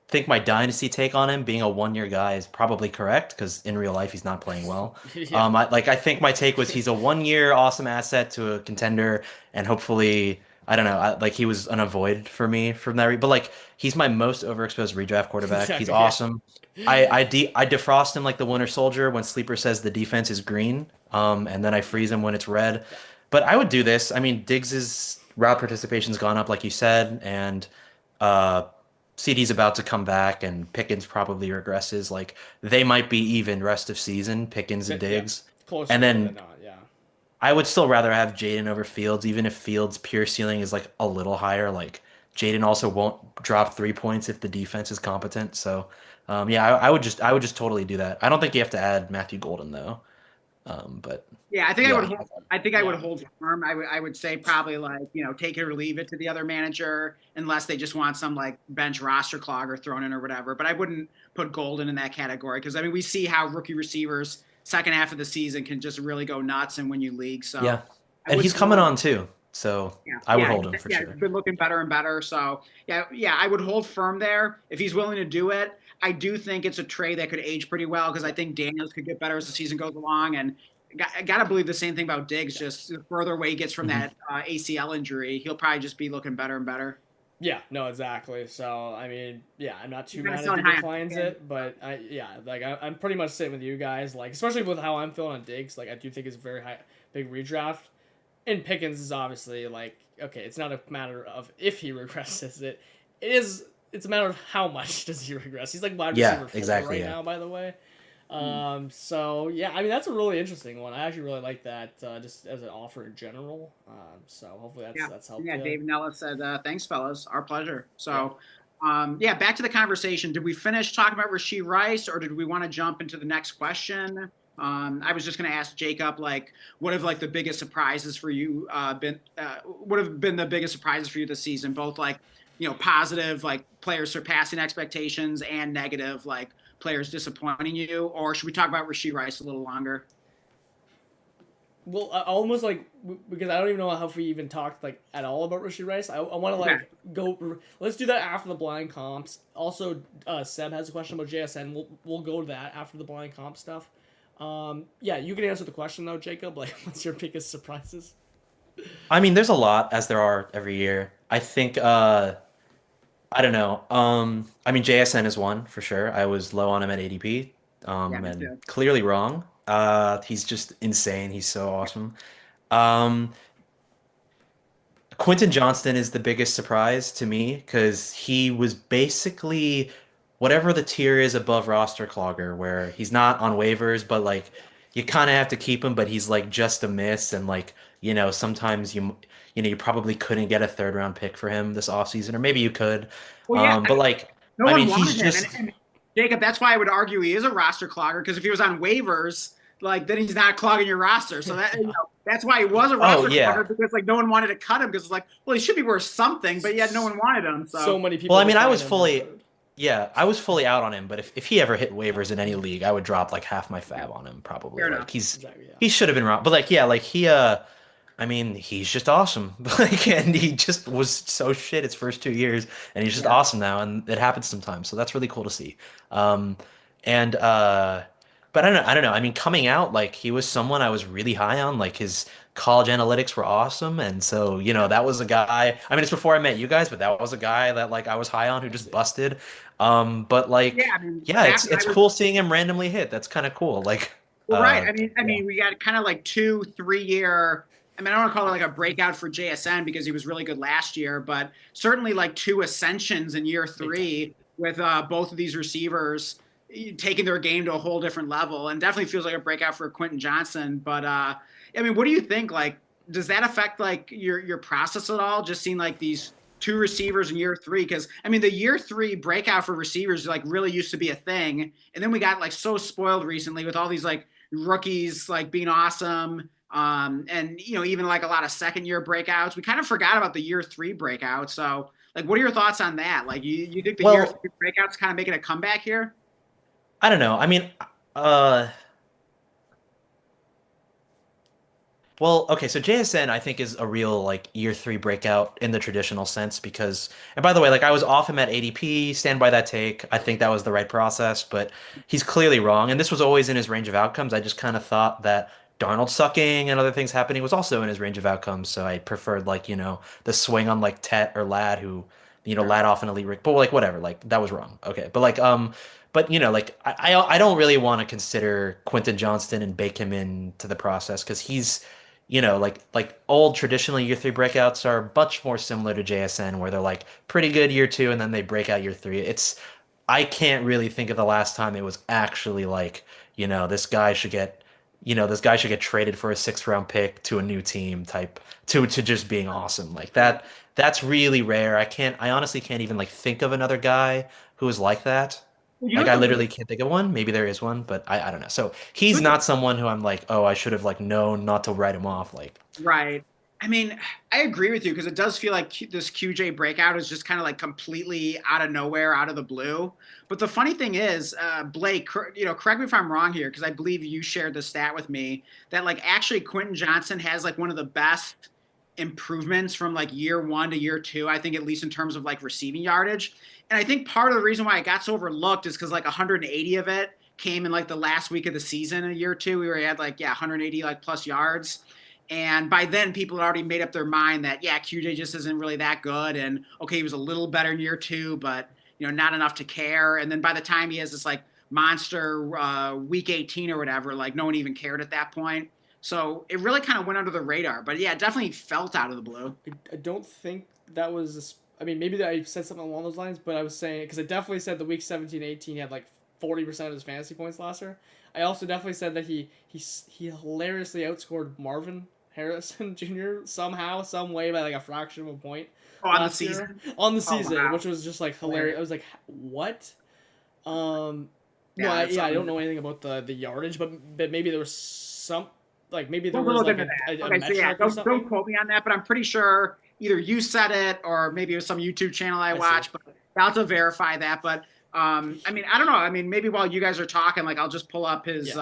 think my dynasty take on him being a 1-year guy is probably correct because in real life he's not playing well. Yeah. I think my take was he's a 1-year awesome asset to a contender, and hopefully I don't know, he was an avoid for me from that. But he's my most overexposed redraft quarterback. Exactly. He's awesome. I defrost him like the Winter Soldier when Sleeper says the defense is green, and then I freeze him when it's red. But I would do this. I mean, Diggs's route participation's gone up, like you said, and CD's about to come back, and Pickens probably regresses. Like they might be even rest of season, Pickens and Diggs. Yeah, closer and then than not, yeah. I would still rather have Jaden over Fields, even if Fields' pure ceiling is like a little higher. Like Jaden also won't drop 3 points if the defense is competent. So Yeah, I would just totally do that. I don't think you have to add Matthew Golden though. But yeah, I think yeah. I would hold firm. I would say probably like, take it or leave it to the other manager unless they just want some like bench roster clogger thrown in or whatever. But I wouldn't put Golden in that category because I mean we see how rookie receivers second half of the season can just really go nuts and win you leagues. So Yeah, and he's coming on too, so I would hold him for sure. He's been looking better and better. So yeah, I would hold firm there if he's willing to do it. I do think it's a trade that could age pretty well because I think Daniels could get better as the season goes along. And I got to believe the same thing about Diggs. Just the further away he gets from that ACL injury, he'll probably just be looking better and better. Yeah, no, exactly. So, I mean, yeah, I'm not too mad if he declines it, but I'm pretty much sitting with you guys, like, especially with how I'm feeling on Diggs. Like, I do think it's a very big redraft. And Pickens is obviously, like, okay, it's not a matter of if he regresses it's a matter of how much does he regress. He's like wide receiver 4 right now, by the way. So yeah, I mean that's a really interesting one. I actually really like that just as an offer in general. So hopefully that's helpful. Yeah, Dave Nella said, "Thanks, fellas, our pleasure." So, back to the conversation. Did we finish talking about Rashee Rice, or did we want to jump into the next question? I was just going to ask Jacob, like, what have like the biggest surprises for you been? What have been the biggest surprises for you this season? Both like, positive, like players surpassing expectations, and negative, like players disappointing you. Or should we talk about Rashee Rice a little longer? Well, almost like because I don't even know if we even talked like at all about Rashee Rice. I want to like go. Let's do that after the blind comps. Also, Seb has a question about JSN. We'll go to that after the blind comp stuff. Yeah, you can answer the question though, Jacob. Like, what's your biggest surprises? I mean, there's a lot as there are every year. I think I don't know. I mean, JSN is one for sure. I was low on him at ADP, and clearly wrong. He's just insane. He's so awesome. Um, Quentin Johnston is the biggest surprise to me because he was basically whatever the tier is above roster clogger, where he's not on waivers, but like you kind of have to keep him, but he's like just a miss, and like sometimes you probably couldn't get a third round pick for him this offseason, or maybe you could. Well, yeah, but like no one wanted him. And Jacob, that's why I would argue he is a roster clogger because if he was on waivers, like then he's not clogging your roster. So that that's why he was a roster clogger because like no one wanted to cut him because it's like, well, he should be worth something, but yet no one wanted him. So many people. Well, I mean, I was fully out on him, but if he ever hit waivers in any league, I would drop like half my fab on him probably. Like he should have been wrong, but like he I mean, he's just awesome. Like, and he just was so shit his first 2 years, and he's just awesome now, and it happens sometimes. So that's really cool to see. But I don't know. I mean, coming out, like he was someone I was really high on. Like his college analytics were awesome, and so that was a guy. I mean, it's before I met you guys, but that was a guy that like I was high on who just busted. But like, it's cool seeing him randomly hit. That's kind of cool. Like, well, right. I mean, we got kind of like 2-3 year. I mean, I don't want to call it like a breakout for JSN because he was really good last year, but certainly like 2 ascensions in year 3 with both of these receivers taking their game to a whole different level, and definitely feels like a breakout for Quentin Johnston. But I mean, what do you think? Like, does that affect like your process at all? Just seeing like these 2 receivers in year 3, because I mean, the year 3 breakout for receivers like really used to be a thing, and then we got like so spoiled recently with all these like rookies like being awesome. And even like a lot of second year breakouts, we kind of forgot about the year 3 breakout. So like, what are your thoughts on that? Like, you think the year 3 breakouts kind of making a comeback here? I don't know. I mean, well, okay, so JSN I think is a real like year 3 breakout in the traditional sense because, and by the way, like I was off him at ADP, stand by that take. I think that was the right process, but he's clearly wrong, and this was always in his range of outcomes. I just kind of thought that Darnold sucking and other things happening was also in his range of outcomes, so I preferred like the swing on like Tet or Lad who lad off an elite rig, but like whatever, like that was wrong. Okay, but like but like I don't really want to consider Quentin Johnston and bake him into the process because he's like old traditional year 3 breakouts are much more similar to JSN where they're like pretty good year 2 and then they break out year 3. I can't really think of the last time it was actually like this guy should get traded for a 6th round pick to a new team type to just being awesome like that. That's really rare. I honestly can't even like think of another guy who is like that. Like I literally can't think of one. Maybe there is one, but I don't know. So he's not someone who I'm like, oh, I should have like known not to write him off. Like right. I mean, I agree with you because it does feel like this QJ breakout is just kind of like completely out of nowhere, out of the blue. But the funny thing is, Blake, correct me if I'm wrong here, because I believe you shared the stat with me that like actually Quentin Johnson has like one of the best improvements from like year 1 to year 2, I think, at least in terms of like receiving yardage. And I think part of the reason why it got so overlooked is because like 180 of it came in like the last week of the season in year 2. We were at like, 180 like plus yards. And by then, people had already made up their mind that, QJ just isn't really that good. And, okay, he was a little better in year 2, but, not enough to care. And then by the time he has this, like, monster week 18 or whatever, like, no one even cared at that point. So it really kind of went under the radar. But, yeah, it definitely felt out of the blue. I don't think that was – I mean, maybe I said something along those lines, but I was saying – because I definitely said the week 17-18 he had, like, 40% of his fantasy points last year. I also definitely said that he hilariously outscored Marvin Harrison Jr. somehow, some way by like a fraction of a point on the season. Wow. Which was just like hilarious. I was like, what? I don't know anything about the yardage, but maybe there was some maybe there was like don't quote me on that, but I'm pretty sure either you said it or maybe it was some YouTube channel I watched, but I'll have to verify that. But I mean, I don't know. I mean, maybe while you guys are talking, like I'll just pull up his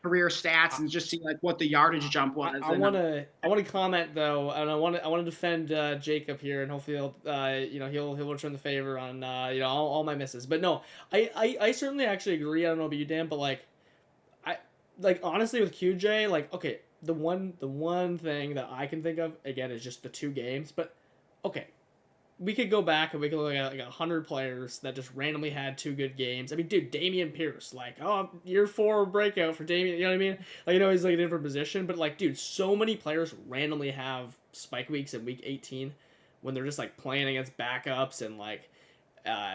career stats and just see like what the yardage jump was. I want to comment though, and I want to defend Jacob here, and hopefully he'll return the favor on all my misses. But no, I certainly actually agree. I don't know about you, Dan, but like honestly with QJ, like okay, the one thing that I can think of again is just the 2 games, but okay. We could go back and we could look at like 100 players that just randomly had 2 good games. I mean, dude, Dameon Pierce, like, year 4 breakout for Dameon, you know what I mean? Like, he's like a different position, but like, dude, so many players randomly have spike weeks in week 18 when they're just like playing against backups and like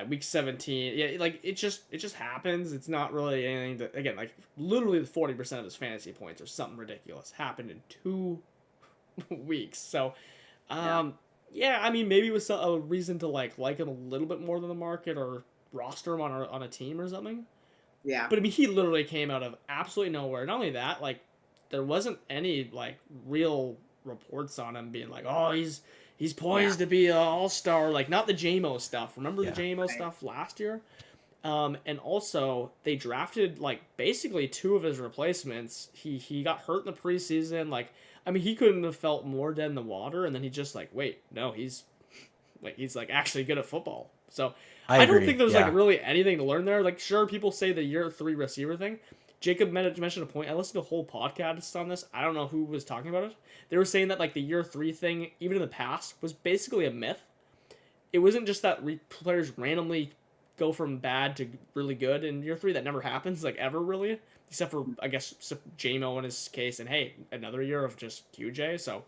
week 17. Yeah, like it just happens. It's not really anything that, again, like literally 40% of his fantasy points or something ridiculous happened in 2 weeks. So, yeah, I mean, maybe it was a reason to like him a little bit more than the market or roster him on a team or something. Yeah. But I mean, he literally came out of absolutely nowhere. Not only that, like there wasn't any like real reports on him being like, oh, he's poised to be an all-star. Like not the JMO stuff. Remember the JMO stuff last year? And also they drafted like basically 2 of his replacements. He got hurt in the preseason. Like, I mean, he couldn't have felt more dead in the water, and then he just like, wait, no, he's like actually good at football. So I don't think there's like really anything to learn there. Like, sure, people say the year 3 receiver thing. Jacob mentioned a point. I listened to a whole podcast on this. I don't know who was talking about it. They were saying that like the year 3 thing, even in the past, was basically a myth. It wasn't just that players randomly go from bad to really good in year 3. That never happens, like ever really. Except for, I guess, JMO in his case. And hey, another year of just QJ. So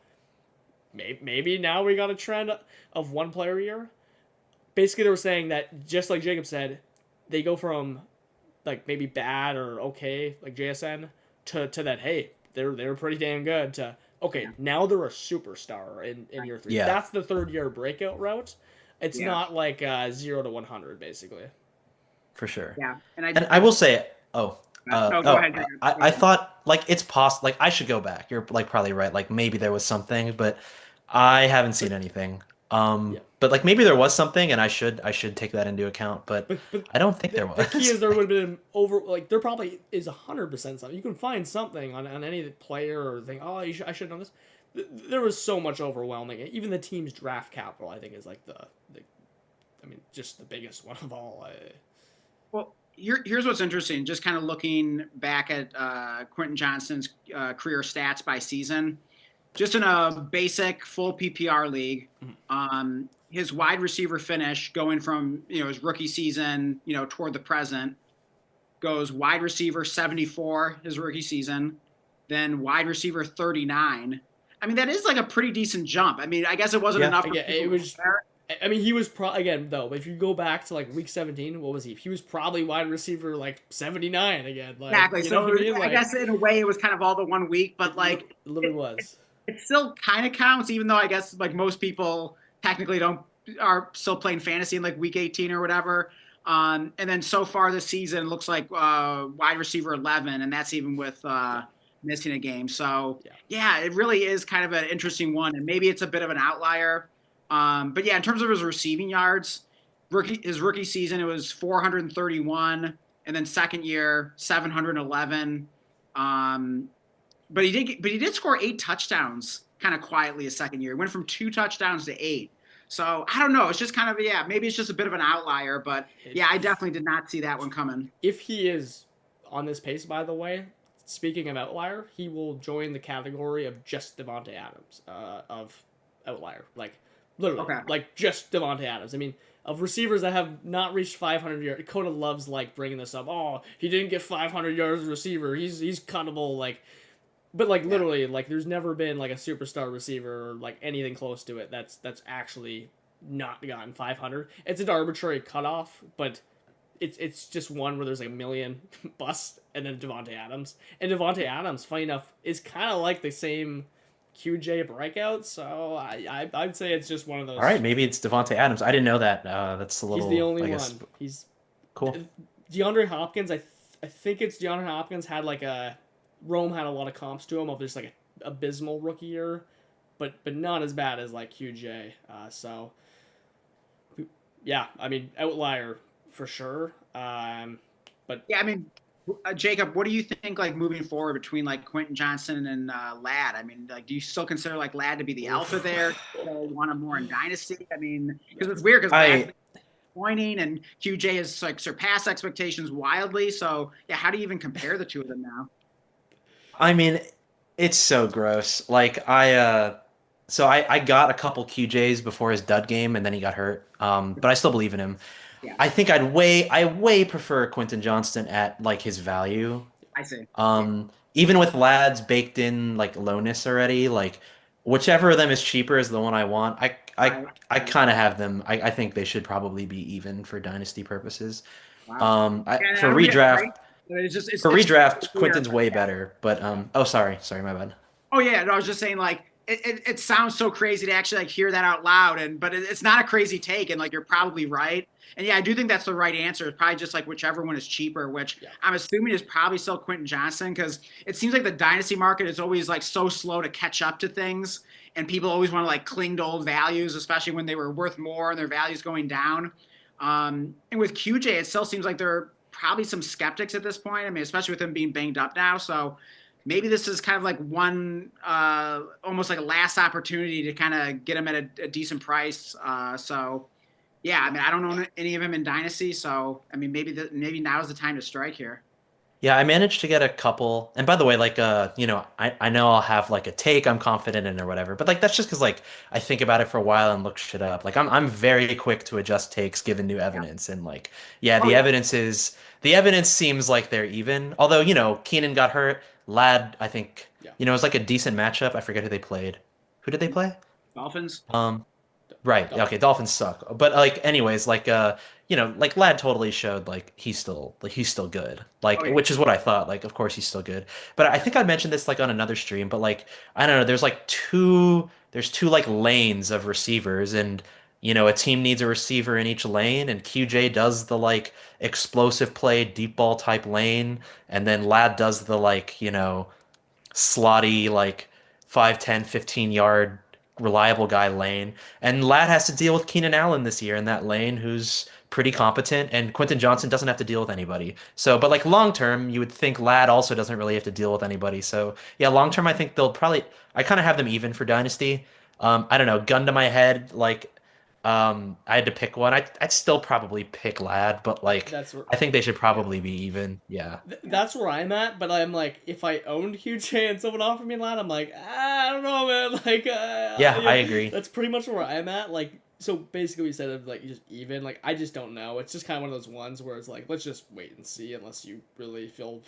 maybe now we got a trend of 1 player a year. Basically, they were saying that, just like Jacob said, they go from like maybe bad or okay, like JSN, to that, hey, they're pretty damn good, to, okay, now they're a superstar in year 3. Yeah. That's the 3rd year breakout route. It's not like 0 to 100, basically. For sure. Yeah. And I will say, go ahead. I thought like it's possible. Like I should go back. You're like probably right. Like maybe there was something, but I haven't seen anything. But like maybe there was something, and I should take that into account. But I don't think there was. The key is there would have been there probably is 100% something. You can find something on any player or thing. Oh, I should know this. There was so much overwhelming. Even the team's draft capital, I think, is like just the biggest one of all. Well, here's what's interesting. Just kind of looking back at Quentin Johnston's career stats by season, just in a basic full PPR league, his wide receiver finish going from his rookie season toward the present goes wide receiver 74 his rookie season, then wide receiver 39. I mean, that is like a pretty decent jump. I mean, I guess it wasn't enough. It was. I mean, he was again though. If you go back to like week 17, what was he? He was probably wide receiver like 79 again. Like, exactly. So I mean? I guess in a way it was kind of all the 1 week, but like it literally was. It still kind of counts, even though I guess like most people technically are still playing fantasy in like week 18 or whatever. And then so far this season, it looks like wide receiver 11, and that's even with missing a game. So, yeah, it really is kind of an interesting one, and maybe it's a bit of an outlier. But, yeah, in terms of his receiving yards, his rookie season, it was 431, and then second year, 711. But he did score 8 touchdowns kind of quietly his second year. He went from 2 touchdowns to 8. So I don't know. It's just kind of, maybe it's just a bit of an outlier, but yeah, I definitely did not see that one coming. If he is on this pace, by the way, speaking of outlier, he will join the category of just Devontae Adams of outlier. Like, literally, like just Devontae Adams. I mean, of receivers that have not reached 500 yards, Dakota loves like bringing this up. Oh, he didn't get 500 yards as a receiver. He's cuttable. Like, but like literally, like there's never been like a superstar receiver or like anything close to it that's actually not gotten 500. It's an arbitrary cutoff, but it's just one where there's like a million busts, and then Devontae Adams. And Devontae Adams, funny enough, is kind of like the same QJ breakout. So I'd say it's just one of those. All right, maybe it's Devontae Adams. I didn't know that. That's a little. He's the only one. He's cool. DeAndre Hopkins. I think it's DeAndre Hopkins had like a. Rome had a lot of comps to him of just like an abysmal rookie year, but not as bad as like QJ. So yeah, I mean outlier for sure. But yeah, I mean, Jacob, what do you think like moving forward between like Quentin Johnston and Ladd? I mean, like, do you still consider like Ladd to be the alpha there? Or want him more in dynasty? I mean, because it's weird because pointing and QJ has like surpassed expectations wildly. So yeah, how do you even compare the two of them now? I mean, it's so gross. Like I got a couple QJs before his dud game, and then he got hurt. But I still believe in him. Yeah. I think I way prefer Quentin Johnston at like his value. I see. Even with Ladd's baked in like lowness already, like whichever of them is cheaper is the one I want. I kind of have them. I think they should probably be even for dynasty purposes. Wow. For redraft. For redraft, Quentin's way better, but sorry, my bad. Oh yeah, no, I was just saying like it sounds so crazy to actually like hear that out loud, but it's not a crazy take, and like you're probably right, and yeah, I do think that's the right answer. It's probably just like whichever one is cheaper, which I'm assuming is probably still Quentin Johnston, because it seems like the dynasty market is always like so slow to catch up to things, and people always want to like cling to old values, especially when they were worth more and their values going down. And with QJ, it still seems like they're probably some skeptics at this point. I mean, especially with him being banged up now. So maybe this is kind of like one, almost like a last opportunity to kind of get him at a decent price. So yeah, I mean, I don't own any of him in Dynasty. So, I mean, maybe now's the time to strike here. Yeah, I managed to get a couple. And by the way, like, I know I'll have like a take I'm confident in or whatever, but like that's just because like I think about it for a while and look shit up. Like I'm very quick to adjust takes given new evidence, and like the evidence seems like they're even. Although Keenan got hurt, Ladd I think it was like a decent matchup. I forget who they played. Who did they play? Dolphins. Right. Dolphins. Okay. Dolphins suck. But like, anyways, like, like Ladd totally showed like he's still good. Like, which is what I thought. Like, of course he's still good. But I think I mentioned this like on another stream. But like, I don't know. There's two like lanes of receivers, and a team needs a receiver in each lane, and QJ does the like explosive play, deep ball type lane, and then Ladd does the like slotty like 5, 10, 15-yard reliable guy lane, and Ladd has to deal with Keenan Allen this year in that lane, who's pretty competent, and Quentin Johnston doesn't have to deal with anybody. So, but like long term, you would think Ladd also doesn't really have to deal with anybody. So yeah, long term, I think I kind of have them even for Dynasty. I don't know, gun to my head, like I had to pick one. I'd still probably pick Ladd, but like I think they should probably be even. Yeah. That's where I'm at, but I'm like, if I owned QJ and someone offered me Ladd, I'm like, I don't know, man. Like, I agree. That's pretty much where I'm at. Like, so basically, we said of like just even. Like, I just don't know. It's just kind of one of those ones where it's like, let's just wait and see, unless you really feel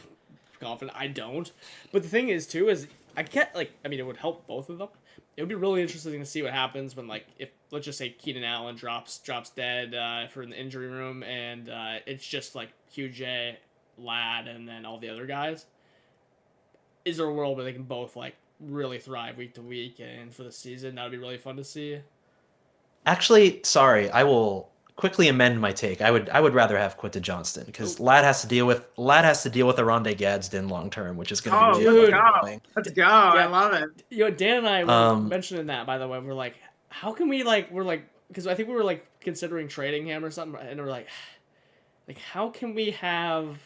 confident. I don't. But the thing is, too, is I get like, I mean, it would help both of them. It would be really interesting to see what happens when, like, if let's just say Keenan Allen drops dead for in the injury room, and it's just like QJ, Ladd, and then all the other guys. Is there a world where they can both like really thrive week to week and for the season? That would be really fun to see. Actually, sorry, I will quickly amend my take. I would rather have Quentin Johnston because Lad has to deal with Aronde Gadsden long term, which is going to be really annoying. Let's go! I love it. Dan and I were mentioning that, by the way. We're like, how can we because I think we were considering trading him or something, and we're like how can we have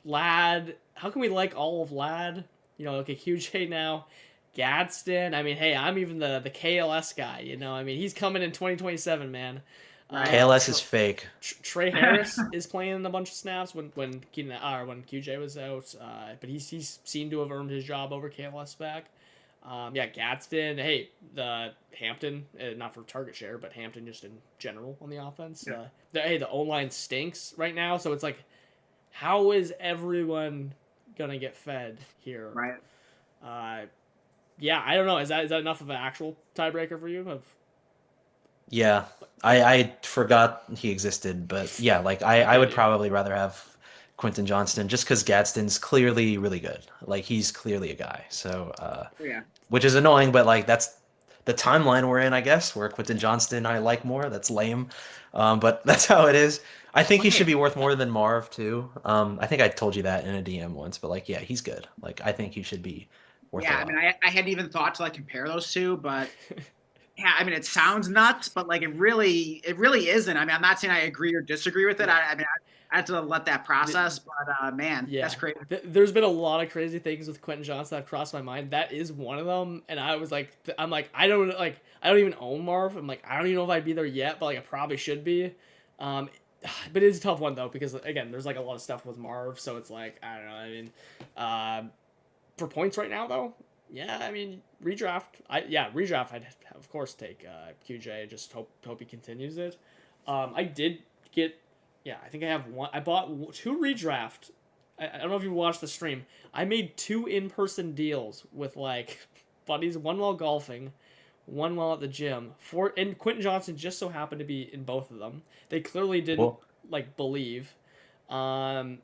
Lad? How can we like all of Lad? Okay, QJ now. Gadsden. I mean, hey, I'm even the KLS guy. I mean, he's coming in 2027, man. KLS is fake. Trey Harris is playing a bunch of snaps when QJ was out, but he's seemed to have earned his job over KLS back. Gadsden. Hey, the Hampton, not for target share, but Hampton just in general on the offense. Yeah. The O-line stinks right now, so it's like, how is everyone gonna get fed here? Right. I don't know. Is that enough of an actual tiebreaker for you? Yeah, I forgot he existed, but yeah, I would probably rather have Quentin Johnston just because Gadsden's clearly really good. He's clearly a guy. So, which is annoying, but that's the timeline we're in, I guess, where Quentin Johnston I like more. That's lame, but that's how it is. I think he should be worth more than Marv too. I think I told you that in a DM once, but he's good. I think he should be worth a lot. I mean, I hadn't even thought to compare those two, but yeah, I mean, it sounds nuts, but it really isn't. I mean, I'm not saying I agree or disagree with it. I mean, I have to let that process, but man, that's crazy. There's been a lot of crazy things with Quentin Johnston that have crossed my mind. That is one of them, and I was I don't even own Marv. I'm I don't even know if I'd be there yet, but I probably should be. But it's a tough one though because again, there's a lot of stuff with Marv, so it's I don't know. I mean, for points right now though. Yeah, I mean, redraft. Redraft. I'd of course take QJ. Just hope he continues it. I did get. Yeah, I think I have one. I bought 2 redraft. I don't know if you watched the stream. I made 2 in-person deals with buddies. One while golfing, one while at the gym. And Quentin Johnston just so happened to be in both of them. They clearly didn't believe. And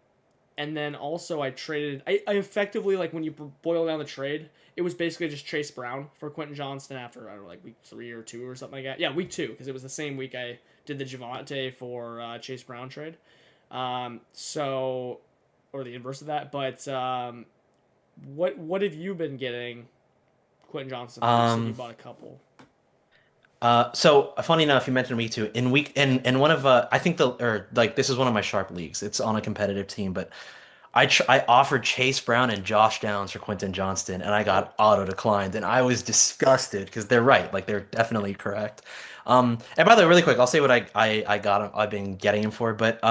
then also I traded. I effectively when you boil down the trade, it was basically just Chase Brown for Quentin Johnston after I don't know week 3 or 2 or something like that. Yeah, week 2 because it was the same week I did the Javonte for Chase Brown trade. Or the inverse of that. But what have you been getting, Quentin Johnston? You bought a couple. So funny enough, you mentioned week 2. In one of I think this is one of my sharp leagues. It's on a competitive team, but I offered Chase Brown and Josh Downs for Quentin Johnston, and I got auto declined, and I was disgusted because they're right, they're definitely correct. And by the way, really quick, I'll say what I got him. I've been getting him for, but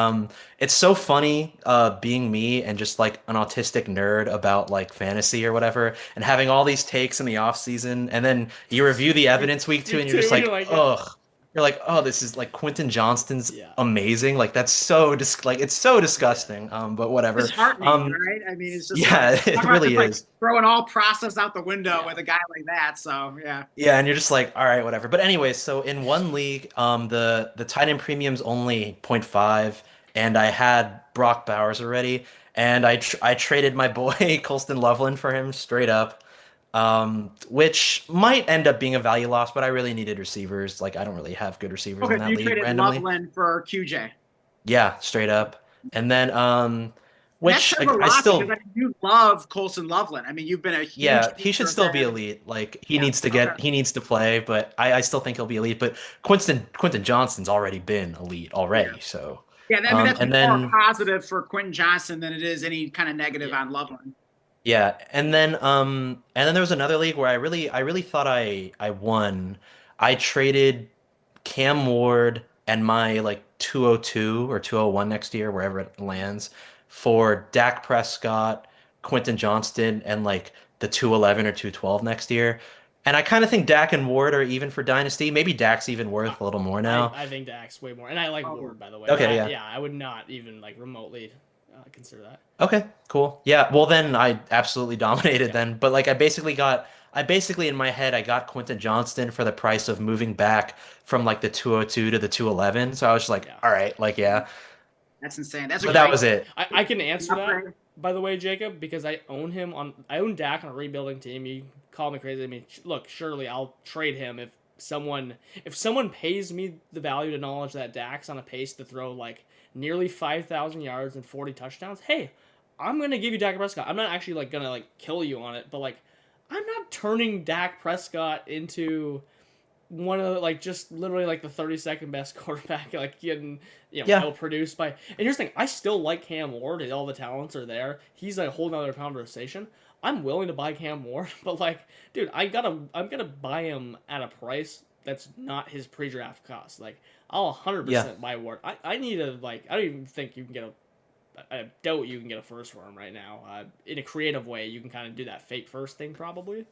it's so funny being me and just an autistic nerd about fantasy or whatever, and having all these takes in the off season, and then you review the evidence week 2, and you're just ugh. You're oh, this is Quentin Johnston's amazing. That's so it's so disgusting. But whatever. It's heartening, right? I mean, it's just it really is throwing all process out the window with a guy like that. So yeah. Yeah, and you're just all right, whatever. But anyways, so in one league, the tight end premium's only 0.5, and I had Brock Bowers already, and I traded my boy Colston Loveland for him straight up. Which might end up being a value loss, but I really needed receivers. I don't really have good receivers in that league randomly. You traded Loveland for QJ. Yeah, straight up. And then, which I still you love Colston Loveland. I mean, you've been a huge he should still be elite. He needs to he needs to play, but I still think he'll be elite. But Quentin Johnston's already been elite already, so yeah. I mean, that's more positive for Quentin Johnston than it is any kind of negative on Loveland. Yeah, and then there was another league where I really thought I won. I traded Cam Ward and my 202 or 201 next year, wherever it lands, for Dak Prescott, Quentin Johnston, and the 211 or 212 next year. And I kind of think Dak and Ward are even for Dynasty. Maybe Dak's even worth a little more now. I think Dak's way more, and I like Ward, by the way. Okay, yeah, I would not even remotely consider that. Okay, cool. Yeah, well then I absolutely dominated then. But I basically in my head I got Quentin Johnston for the price of moving back from the 202 to the 211. So I was just all right, yeah. That's insane. That was it. I can answer that, by the way, Jacob, because I own Dak on a rebuilding team. You call me crazy. I mean, look, surely I'll trade him if if someone pays me the value to knowledge that Dak's on a pace to throw like nearly 5,000 yards and 40 touchdowns, hey, I'm gonna give you Dak Prescott. I'm not actually like gonna like kill you on it, but like I'm not turning Dak Prescott into one of like just literally like the 32nd best quarterback, like getting outproduced by. And here's the thing, I still like Cam Ward, and all the talents are there. He's like a whole nother conversation. I'm willing to buy Cam Ward, but like, dude, I'm gonna buy him at a price that's not his pre-draft cost. Like, I'll 100% buy Ward. I need a like. I don't even think you can get I doubt you can get a first for him right now. In a creative way, you can kind of do that fake first thing probably,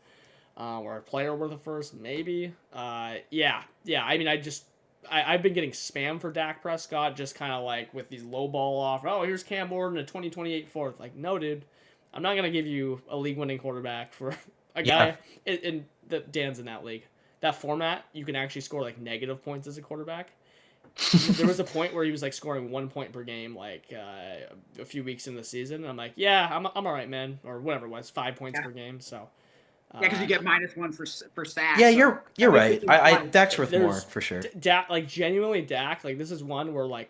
or a player worth a first maybe. Yeah. I mean, I've been getting spam for Dak Prescott, just kind of like with these low ball off. Oh, here's Cam Ward in a 2028 fourth. Like, no, dude. I'm not gonna give you a league-winning quarterback for a guy in the Dan's in that league. That format, you can actually score like negative points as a quarterback. There was a point where he was like scoring 1 point per game, like a few weeks in the season. And I'm like, yeah, I'm all right, man, or whatever it was, 5 points per game. So because you get -1 for sacks. Yeah, so you're right. Dak's worth more for sure. Dak, like genuinely, Dak, like this is one where like.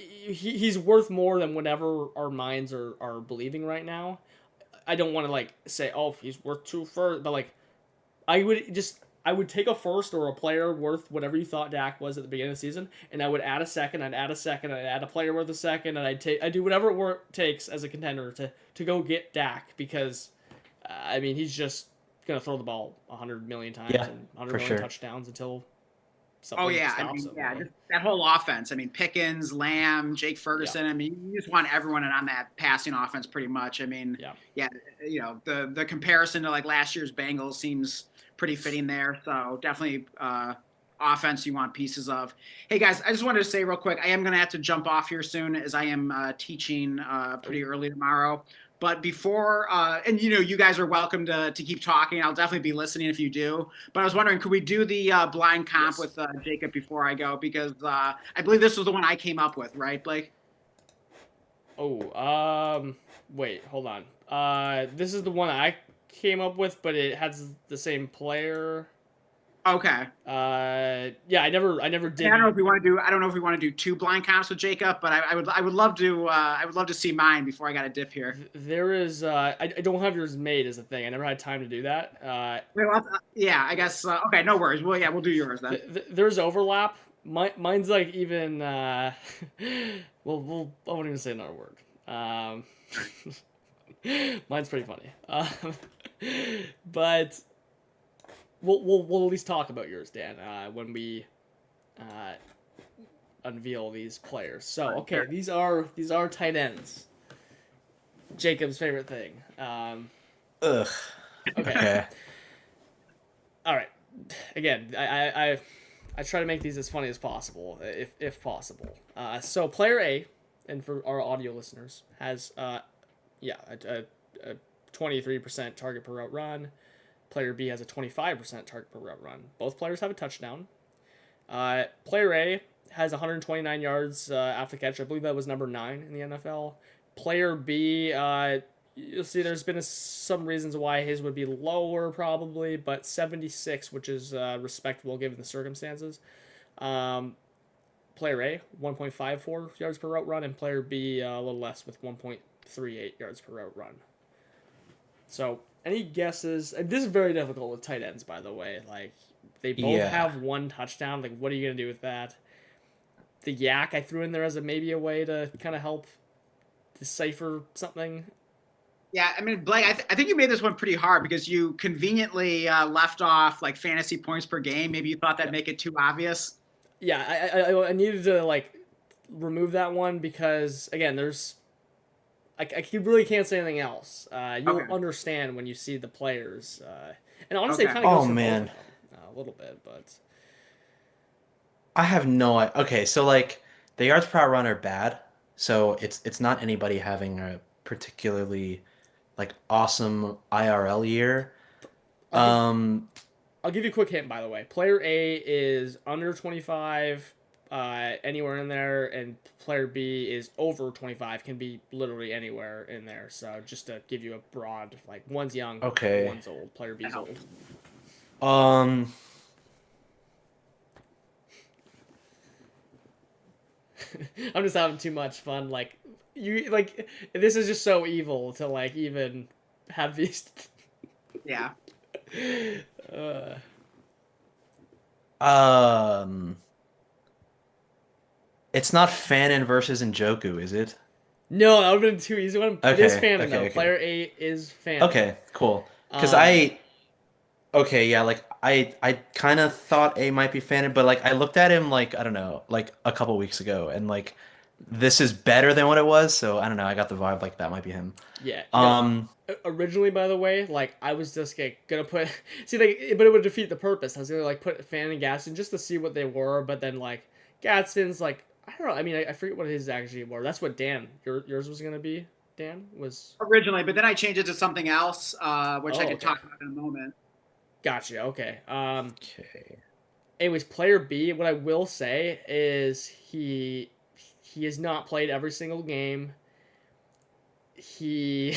He's worth more than whatever our minds are believing right now. I don't want to like say, oh, he's worth 2 first, but like I would take a first or a player worth whatever you thought Dak was at the beginning of the season, and I would add a second, I'd add a player worth a second, and I'd do whatever it takes as a contender to go get Dak, because I mean, he's just gonna throw the ball 100 million times and 100 million touchdowns until. Oh yeah, I mean, just that whole offense. I mean, Pickens, Lamb, Jake Ferguson. I mean, you just want everyone on that passing offense, pretty much. I mean, you know, the comparison to like last year's Bengals seems pretty fitting there. So definitely offense you want pieces of. Hey guys, I just wanted to say real quick, I am going to have to jump off here soon, as I am teaching pretty early tomorrow. But before, and you know, you guys are welcome to keep talking. I'll definitely be listening if you do. But I was wondering, could we do the blind comp with Jacob before I go? Because I believe this was the one I came up with, right, Blake? Oh, wait, hold on. This is the one I came up with, but it has the same player. Okay. Yeah, I never did. I don't know if we want to do 2 blind comps with Jacob, but I would love to see mine before I got a dip here. There is I don't have yours made as a thing. I never had time to do that. Yeah, I guess. Okay, no worries. Well, yeah, we'll do yours then. There's overlap. Mine's like even. I won't even say another word. Mine's pretty funny. But. We'll at least talk about yours, Dan, when we unveil these players. So, okay, these are tight ends. Jacob's favorite thing. Ugh. Okay. All right. Again, I try to make these as funny as possible, if possible. So player A, and for our audio listeners, has a 23% target per route run. Player B has a 25% target per route run. Both players have a touchdown. Player A has 129 yards after the catch. I believe that was number 9 in the NFL. Player B, you'll see there's been some reasons why his would be lower probably, but 76, which is respectable given the circumstances. Player A, 1.54 yards per route run, and player B a little less with 1.38 yards per route run. So, any guesses? And this is very difficult with tight ends, by the way. Like, they both have 1 touchdown. Like, what are you going to do with that? The yak I threw in there as maybe a way to kind of help decipher something. Yeah, I mean, Blake, I think you made this one pretty hard because you conveniently left off, like, fantasy points per game. Maybe you thought that'd make it too obvious. Yeah, I needed to, like, remove that one because, again, there's... I really can't say anything else. You'll understand when you see the players. And honestly, it kind of goes for both of them, a little bit, but... I have no idea. Okay, so, like, the yards per route run are bad, so it's not anybody having a particularly, like, awesome IRL year. I'll give you a quick hint, by the way. Player A is under 25... anywhere in there, and player B is over 25, can be literally anywhere in there. So just to give you a broad, like, one's young, one's old. Player B's old. I'm just having too much fun. Like this is just so evil to like even have these. Yeah. It's not Fanon versus Njoku, is it? No, that would have been too easy one. It is Okay, Fanon though. okay. Player 8 is Fanon. Okay, cool. Because okay, yeah, like I kind of thought A might be Fanon, but like I looked at him like I don't know, like a couple weeks ago, and like this is better than what it was. So I don't know. I got the vibe like that might be him. Yeah. No, originally, by the way, like I was just gonna put see like, but it would defeat the purpose. I was gonna like put Fanon and Gaston just to see what they were, but then like Gaston's like I don't know. I mean, I forget what his actually were. That's what Dan yours was gonna be. Dan was originally, but then I changed it to something else, which I can talk about in a moment. Gotcha. Okay. Okay. Anyways, player B. What I will say is he has not played every single game. He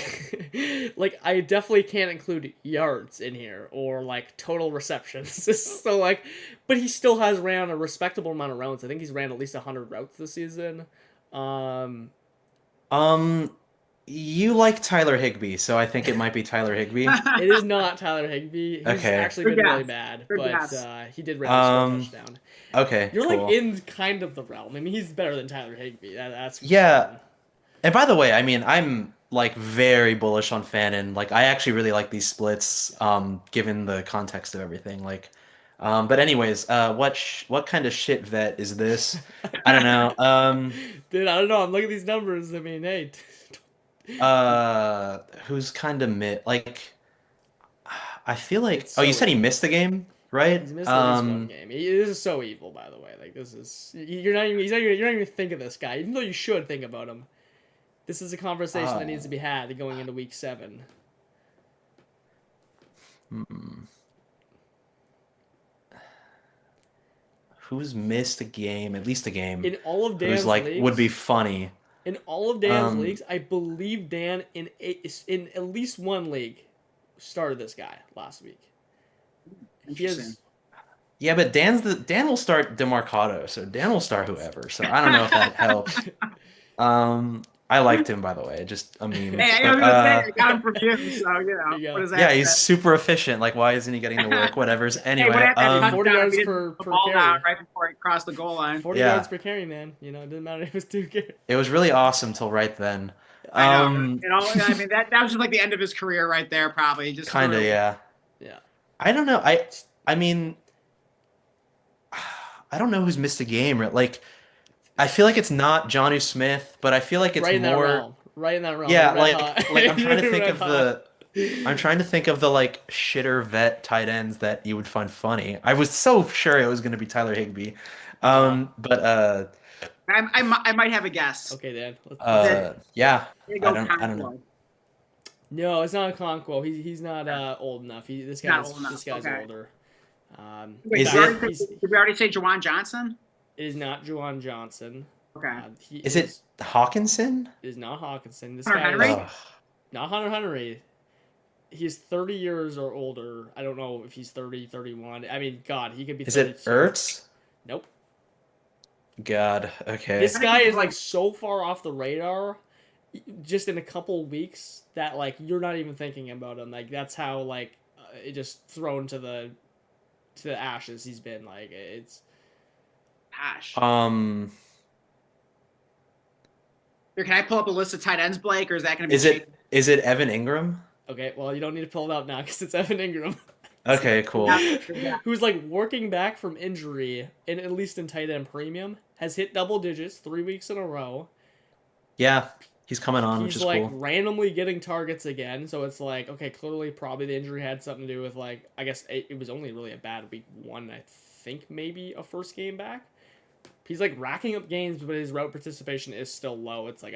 like I definitely can't include yards in here or like total receptions. So like, but he still has ran a respectable amount of routes. I think he's ran at least 100 routes this season. You like Tyler Higbee, so I think it might be Tyler Higbee. It is not Tyler Higbee. He's actually been really bad, but he did randomly score a touchdown. Okay, you're cool. like in kind of the realm. I mean, he's better than Tyler Higbee. That's yeah. And by the way, I mean, I'm like very bullish on Fanon. Like, I actually really like these splits, given the context of everything. Like, but anyways, what kind of shit vet is this? I don't know. Dude, I don't know. I'm looking at these numbers. I mean, hey. Who's kind of like? I feel like. So you said he missed the game, right? He's missed at least one game. This is so evil, by the way. Like, this is you're not even think of this guy, even though you should think about him. This is a conversation that needs to be had going into week 7. Who's missed a game? At least a game. In all of Dan's leagues, would be funny. In all of Dan's leagues, I believe Dan in at least one league started this guy last week. Interesting. Yeah, but Dan will start DeMarcado, so Dan will start whoever. So I don't know if that helps. I liked him, by the way. Just a meme. Hey, I was gonna say, I got him from you, so what is that? Yeah, he's super efficient. Like, why isn't he getting to work? Whatever's. Anyway, 40 yards per carry. Right before he crossed the goal line. 40 yards per carry, man. You know, it didn't matter if it was 2 carries. It was really awesome till right then. I know. I mean, that was just like the end of his career right there, probably. Just kind of, yeah. Yeah. I don't know. I mean, I don't know who's missed a game. Like, I feel like it's not Jonnu Smith, but I feel like it's right in more right in that realm. Yeah, like I'm trying to think of the like shitter vet tight ends that you would find funny. I was so sure it was going to be Tyler Higbee, but I might have a guess. Okay, Dan. Yeah, I don't know. No, it's not Conquo. He's not old enough. This guy's older. Wait, did we already say Juwan Johnson? It is not Juwan Johnson. Okay. Is it Hawkinson? It is not Hawkinson. This Hunter guy Henry? is not Hunter Henry. He's 30 years or older. I don't know if he's 30, 31. I mean, God, he could be 32. Is it Ertz? Nope. God, okay. This guy is like so far off the radar just in a couple weeks that like you're not even thinking about him. Like that's how like it just thrown to the ashes he's been. Like it's Gosh. Here, can I pull up a list of tight ends, Blake, or is that going to be? Is it Evan Ingram? Okay, well you don't need to pull it up now because it's Evan Ingram. Okay, cool. Who's like working back from injury, and at least in tight end premium, has hit double digits 3 weeks in a row. Yeah, he's coming on, which is like cool. randomly getting targets again, so it's like okay, clearly probably the injury had something to do with like I guess it was only really a bad week 1. I think maybe a first game back. He's like racking up games, but his route participation is still low. It's like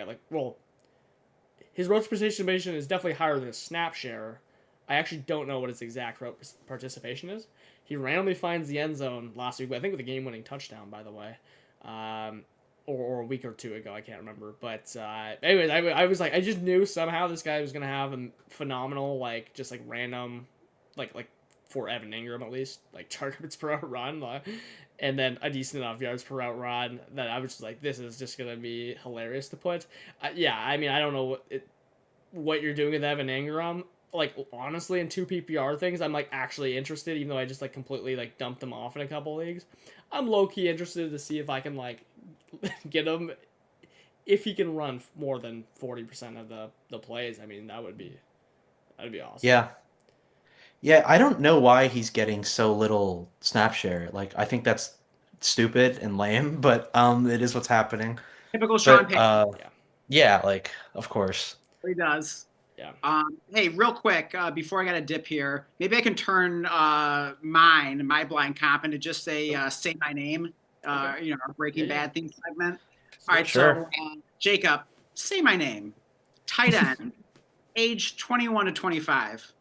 his route participation is definitely higher than his snap share. I actually don't know what his exact route participation is. He randomly finds the end zone last week, I think with a game-winning touchdown, by the way, or a week or 2 ago. I can't remember. But anyways, I was like, I just knew somehow this guy was gonna have a phenomenal, like just like random, like for Evan Ingram at least, like targets per route run, and then a decent enough yards per route run that I was just like, this is just gonna be hilarious to put. Yeah, I mean, I don't know what you're doing with Evan Ingram. Like, honestly, in 2 PPR things, I'm like actually interested, even though I just like completely like dumped him off in a couple leagues. I'm low key interested to see if I can like get him if he can run more than 40% of the plays. I mean, that'd be awesome. Yeah. Yeah, I don't know why he's getting so little snap share. Like, I think that's stupid and lame, but it is what's happening. Typical Sean Payton. Yeah, like, of course. He does. Yeah. Hey, real quick, before I got a dip here, maybe I can turn my blind comp into just say my name. Okay. Our Breaking Bad theme segment. All right, sure. So Jacob, say my name. Tight end, age 21 to 25.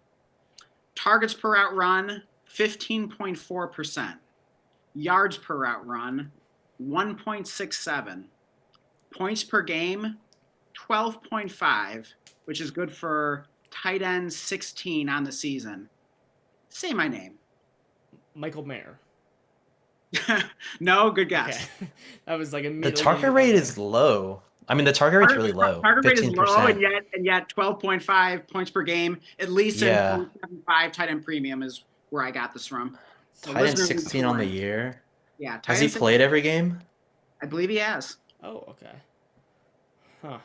Targets per route run, 15.4%. Yards per route run, 1.67. Points per game, 12.5, which is good for tight end 16 on the season. Say my name. Michael Mayer. No, good guess. Okay. That was like the target rate is low. I mean, the target rate's really low. Target rate is low, and yet 12.5 points per game, at least in 0.75 tight end premium is where I got this from. So tight end 16 on the year. Yeah. Has he played every game? I believe he has. Oh, okay. Huh.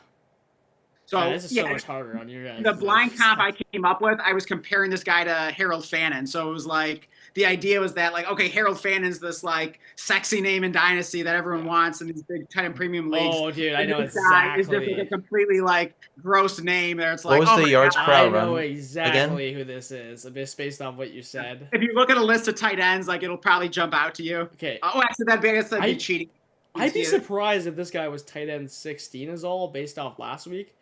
So this is so much harder on your guys. The blind comp I came up with, I was comparing this guy to Harold Fannin. So it was like the idea was that like, okay, Harold Fannin's this like sexy name in Dynasty that everyone wants in these big tight end premium leagues. Oh, dude, I know exactly. Is just like a completely like gross name there. It's like, what was the yards per route run? I know exactly who this is, just based on what you said. If you look at a list of tight ends, like it'll probably jump out to you. Okay. Oh, actually, that'd be cheating. I'd be surprised if this guy was tight end 16 is all based off last week.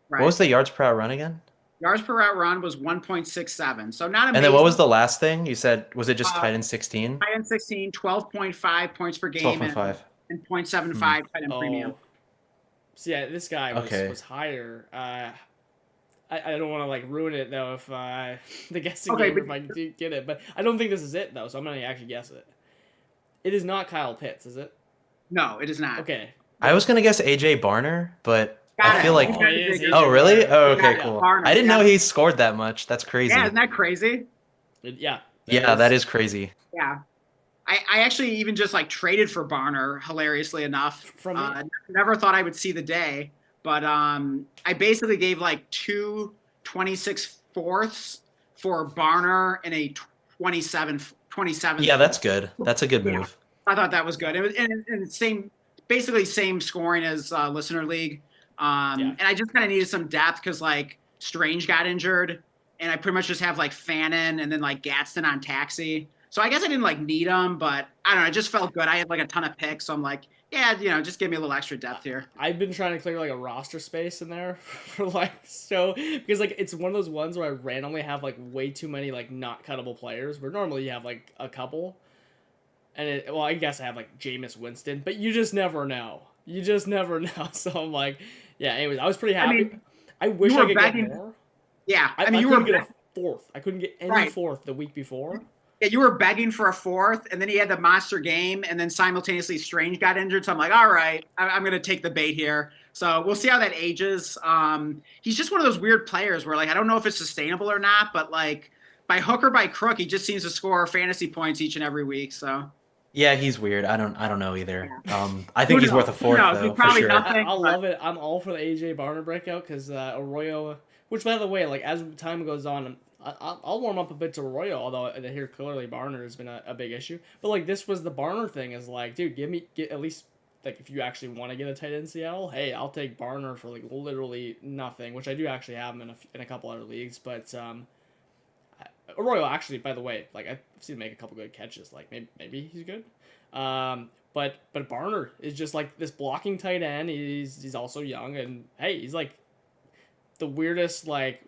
Right. What was the yards per route run again? Yards per route run was 1.67. So not amazing. And then what was the last thing? You said, was it just tight end 16? Tight end 16, 12.5 points per game. 12.5. And 0.75 tight end premium. So yeah, this guy was higher. I don't want to like ruin it though if the guessing game if I do get it, but I don't think this is it though, so I'm gonna actually guess it. It is not Kyle Pitts, is it? No, it is not. Okay. I was gonna guess AJ Barner, but I feel like. Oh, really? Oh, okay, cool. I didn't know he scored that much. That's crazy. Yeah, isn't that crazy? Yeah. That is crazy. Yeah. I actually even just like traded for Barner, hilariously enough. Never thought I would see the day, but I basically gave like 2 26/4 for Barner and a 27. Yeah, that's good. That's a good move. Yeah, I thought that was good. And basically same scoring as Listener League. And I just kind of needed some depth because like Strange got injured, and I pretty much just have like Fannin and then like Gadsden on Taxi. So I guess I didn't like need them, but I don't know. It just felt good. I had like a ton of picks, so I'm like, yeah, just give me a little extra depth here. I've been trying to clear like a roster space in there for because like it's one of those ones where I randomly have like way too many like not cuttable players. Where normally you have like a couple, and I guess I have like Jameis Winston, but you just never know. You just never know. So I'm like, yeah. Anyways, I was pretty happy. I wish I could get more. Yeah, I mean, you couldn't get a fourth. I couldn't get any fourth the week before. Yeah, you were begging for a fourth, and then he had the monster game, and then simultaneously Strange got injured. So I'm like, all right, I'm going to take the bait here. So we'll see how that ages. He's just one of those weird players where, like, I don't know if it's sustainable or not, but, like, by hook or by crook, he just seems to score fantasy points each and every week. So. Yeah, he's weird. I don't know either. I think he's worth a fourth, though, for sure. I'll love it. I'm all for the AJ Barner breakout because Arroyo, which, by the way, like, as time goes on, I'll warm up a bit to Arroyo, although here clearly Barner has been a big issue. But like this was the Barner thing is like, dude, get at least like if you actually want to get a tight end in Seattle, hey, I'll take Barner for like literally nothing, which I do actually have him in a couple other leagues. But Arroyo actually, by the way, like I've seen him make a couple good catches. Like maybe he's good. But Barner is just like this blocking tight end. He's also young and hey, he's like the weirdest like.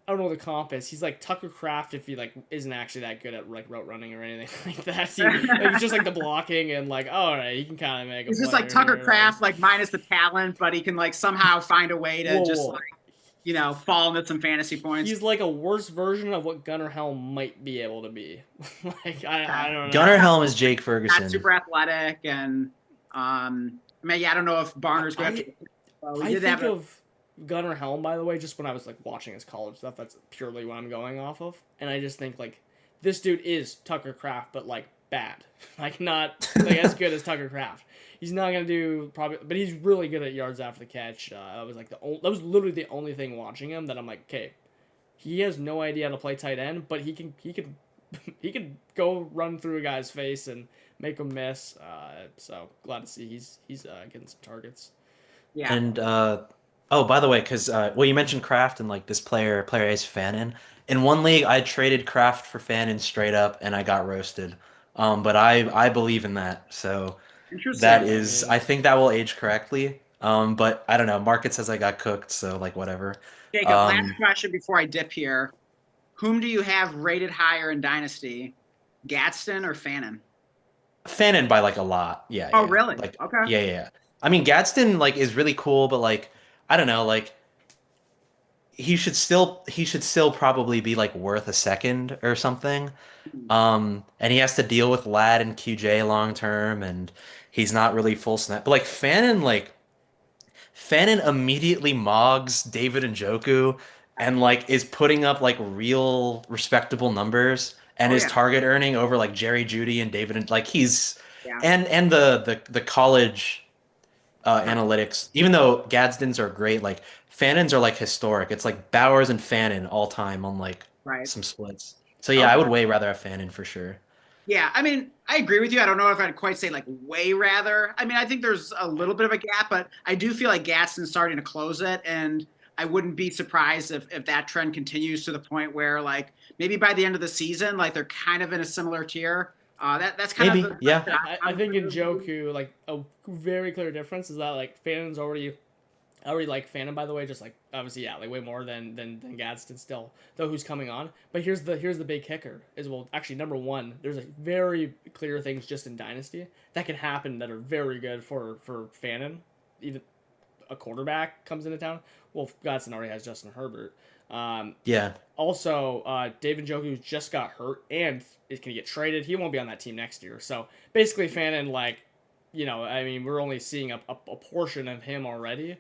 I don't know what the comp is. He's like Tucker Kraft if he like isn't actually that good at like route running or anything like that. He's just like the blocking and like all right, he can kind of make. He's just like Tucker Kraft, like minus the talent, but he can like somehow find a way to like fall into some fantasy points. He's like a worse version of what Gunnar Helm might be able to be. Like I don't know. Gunnar Helm is Jake Ferguson. Not super athletic, and I don't know if Barner's going to. I think of Gunnar Helm, by the way, just when I was like watching his college stuff. That's purely what I'm going off of, and I just think like this dude is Tucker Kraft, but like bad, like not like as good as Tucker Kraft. He's not gonna do probably, but he's really good at yards after the catch. That was like that was literally the only thing watching him that I'm like, okay, he has no idea how to play tight end, but he can go run through a guy's face and make him miss. So glad to see he's getting some targets. Yeah. And oh, by the way, because you mentioned Kraft and like this player Ace Fannin. In one league, I traded Kraft for Fannin straight up, and I got roasted. But I believe in that, so. That is, I think that will age correctly. But I don't know. Market says I got cooked, so like whatever. Jacob, last question before I dip here. Whom do you have rated higher in Dynasty, Gadsden or Fannin? Fannin by like a lot. Yeah. Oh, yeah. really? Like, okay. Yeah. I mean, Gadsden like is really cool, but like I don't know, like he should still probably be like worth a second or something. And he has to deal with Ladd and QJ long term, and he's not really full snap. But like Fannin immediately mogs David Njoku and like is putting up like real respectable numbers, and his target earning over like Jerry Jeudy and David, and like he's and the college analytics, even though Gadsden's are great, like Fannin's are like historic. It's like Bowers and Fannin all time on like some splits. So yeah, I would way rather have Fannin for sure. Yeah, I mean, I agree with you. I don't know if I'd quite say like way rather. I mean, I think there's a little bit of a gap, but I do feel like Gadsden's starting to close it, and I wouldn't be surprised if that trend continues to the point where like maybe by the end of the season, like they're kind of in a similar tier. That's kind of I think in Njoku, like a very clear difference is that like Fannin's already like Fannin, by the way, just like obviously like way more than Gadsden still, though, who's coming on. But here's the big kicker is, well, actually number one, there's like very clear things just in Dynasty that can happen that are very good for Fannin. Even a quarterback comes into town. Well, Gadsden already has Justin Herbert. Also, David Njoku just got hurt and is going to get traded. He won't be on that team next year. So basically, Fannin, like, I mean, we're only seeing a portion of him already.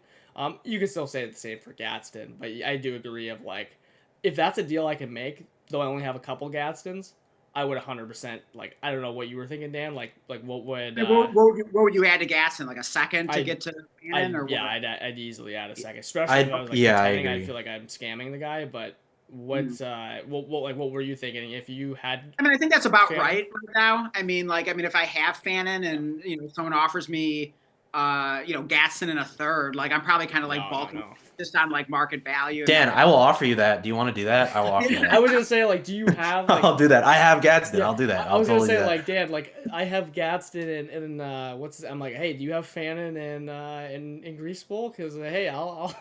You can still say the same for Gadsden, but I do agree of like, if that's a deal I can make, though I only have a couple Gadsdens, I would 100%, like, I don't know what you were thinking, Dan, like what would... what would you add to Gadsden, like a second to get to Fannin? I'd easily add a second, especially if I was like, I feel like I'm scamming the guy, but what were you thinking if you had... I mean, I think that's about right now. I mean, if I have Fannin and, someone offers me, Gadsden in a third, like I'm probably kind of like bulking just on like market value. Dan, I will offer you that. Do you want to do that? I will offer you that. I was gonna say, like, do you have? Like, I'll do that. I have Gadsden. I'll do that. I was gonna say, like, Dan, like, I have Gadsden and I'm like, hey, do you have Fannin in Grease Bowl? Because hey, I'll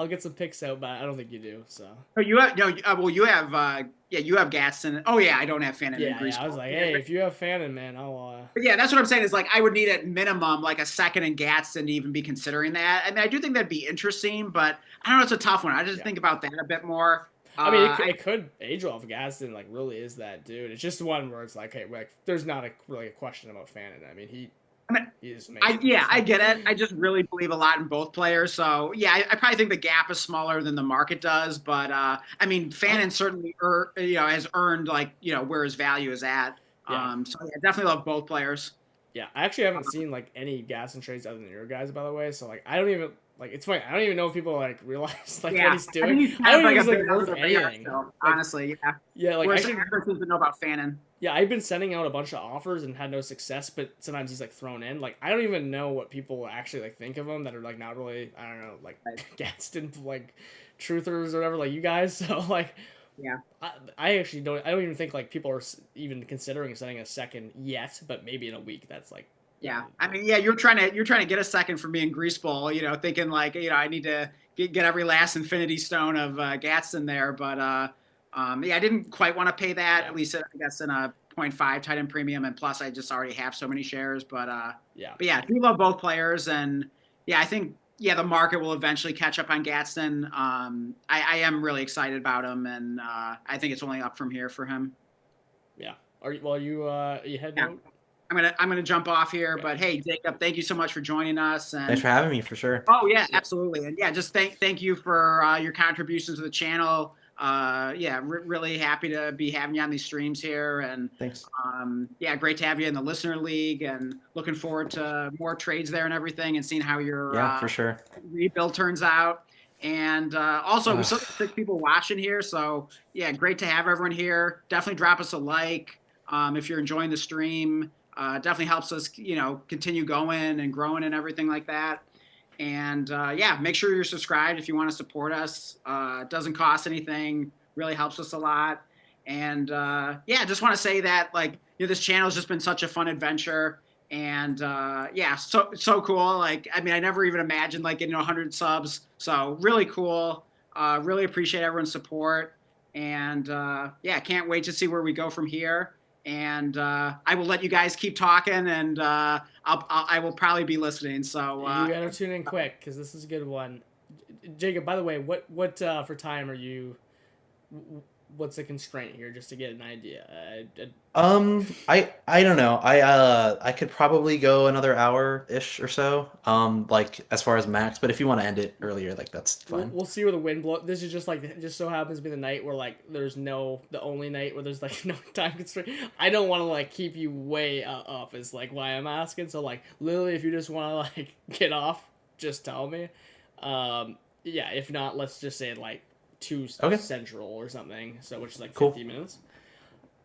get some picks out, but I don't think you do. So. Oh, you have you have you have Gadsden. Oh yeah, I don't have Fannin in Grease Bowl. I was like, hey, if you have Fannin, man, I'll. But yeah, that's what I'm saying is like I would need at minimum like a second in Gadsden to even be considering that. I mean, I do think that'd be interesting, but I don't know. It's a tough one. I just think about that a bit more. I mean, it could age off. Gadsden like really is that dude. It's just one where it's like, hey, like there's not really a question about Fannin. I mean, he is amazing. I get it. I just really believe a lot in both players. So yeah, I probably think the gap is smaller than the market does. But I mean, Fannin certainly has earned like where his value is at. Yeah. So yeah, definitely love both players. Yeah, I actually haven't seen like any Gadsden trades other than your guys, by the way. So like, I don't even like. It's funny. I don't even know if people like realize like what he's doing. I don't think he's like worth anything. So, honestly, yeah. Yeah, like I seems to know about Fannin. Yeah, I've been sending out a bunch of offers and had no success, but sometimes he's like thrown in. Like I don't even know what people actually like think of him that are like not really, I don't know, like Gadsden like truthers or whatever, like you guys. So like. Yeah, I actually don't. I don't even think like people are even considering sending a second yet, but maybe in a week. That's like. Yeah, I mean, yeah, you're trying to get a second from me in Grease Bowl, thinking like, I need to get every last Infinity Stone of Gadsden there, but yeah, I didn't quite want to pay that. At least I guess in a 0.5 tight end premium, and plus I just already have so many shares, but yeah, I do love both players, and yeah, I think yeah, the market will eventually catch up on Gadsden. I am really excited about him, and I think it's only up from here for him. Yeah. Are you heading out? I'm gonna jump off here, okay. But hey, Jacob, thank you so much for joining us. And thanks for having me, for sure. Oh yeah, absolutely, and yeah, just thank you for your contributions to the channel. Really happy to be having you on these streams here, and thanks. Yeah, great to have you in the listener league, and looking forward to more trades there and everything, and seeing how your for sure rebuild turns out. And also, we still have 6 people watching here, so yeah, great to have everyone here. Definitely drop us a like if you're enjoying the stream. Definitely helps us, continue going and growing and everything like that. And yeah, make sure you're subscribed if you want to support us. It doesn't cost anything, really helps us a lot. And yeah, just want to say that this channel has just been such a fun adventure. And yeah, so cool. I never even imagined getting 100 subs. So really cool. Really appreciate everyone's support. And yeah, can't wait to see where we go from here. And I will let you guys keep talking, and I will probably be listening. So you gotta tune in quick, because this is a good one. Jacob, by the way, what for time are you? What's the constraint here, just to get an idea? I don't know. I could probably go another hour-ish or so, as far as max. But if you want to end it earlier, that's fine. We'll see where the wind blows. This is just so happens to be the night where there's the only night where there's no time constraint. I don't want to keep you way up is why I'm asking. So literally, if you just want to get off, just tell me. Yeah. If not, let's just say 2 Central or something. So which is 50 minutes.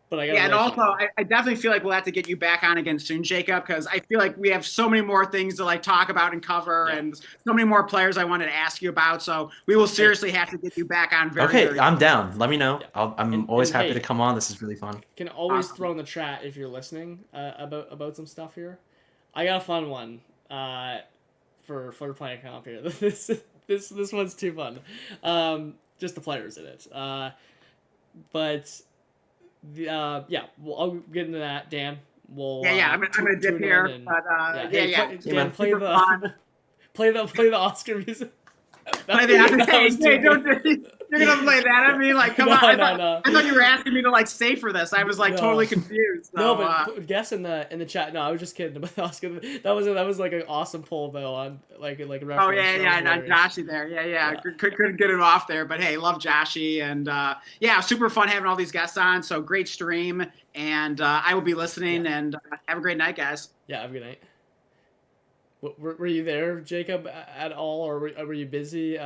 But I and also I definitely feel like we'll have to get you back on again soon, Jacob, because I feel like we have so many more things to talk about and cover, and so many more players I wanted to ask you about. So we will seriously have to get you back on. Very I'm down. Let me know. Yeah. I'm always happy to come on. This is really fun. Can always throw in the chat if you're listening about some stuff here. I got a fun one for playing comp here. This one's too fun. Just the players in it. But. Yeah, I'll get into that, Dan. I'm gonna dip here, Dan, play the Oscar music. Play the hey, you're gonna play that? I mean, come on! I thought you were asking me to stay for this. I was totally confused. So, no, but guess in the chat. No, I was just kidding about Oscar. That was an awesome poll though on a reference. Oh yeah, Joshy there. Yeah. Couldn't get him off there, but hey, love Joshy, and yeah, super fun having all these guests on. So great stream, and I will be listening. And have a great night, guys. Yeah, have a good night. Were you there, Jacob, at all, or were you busy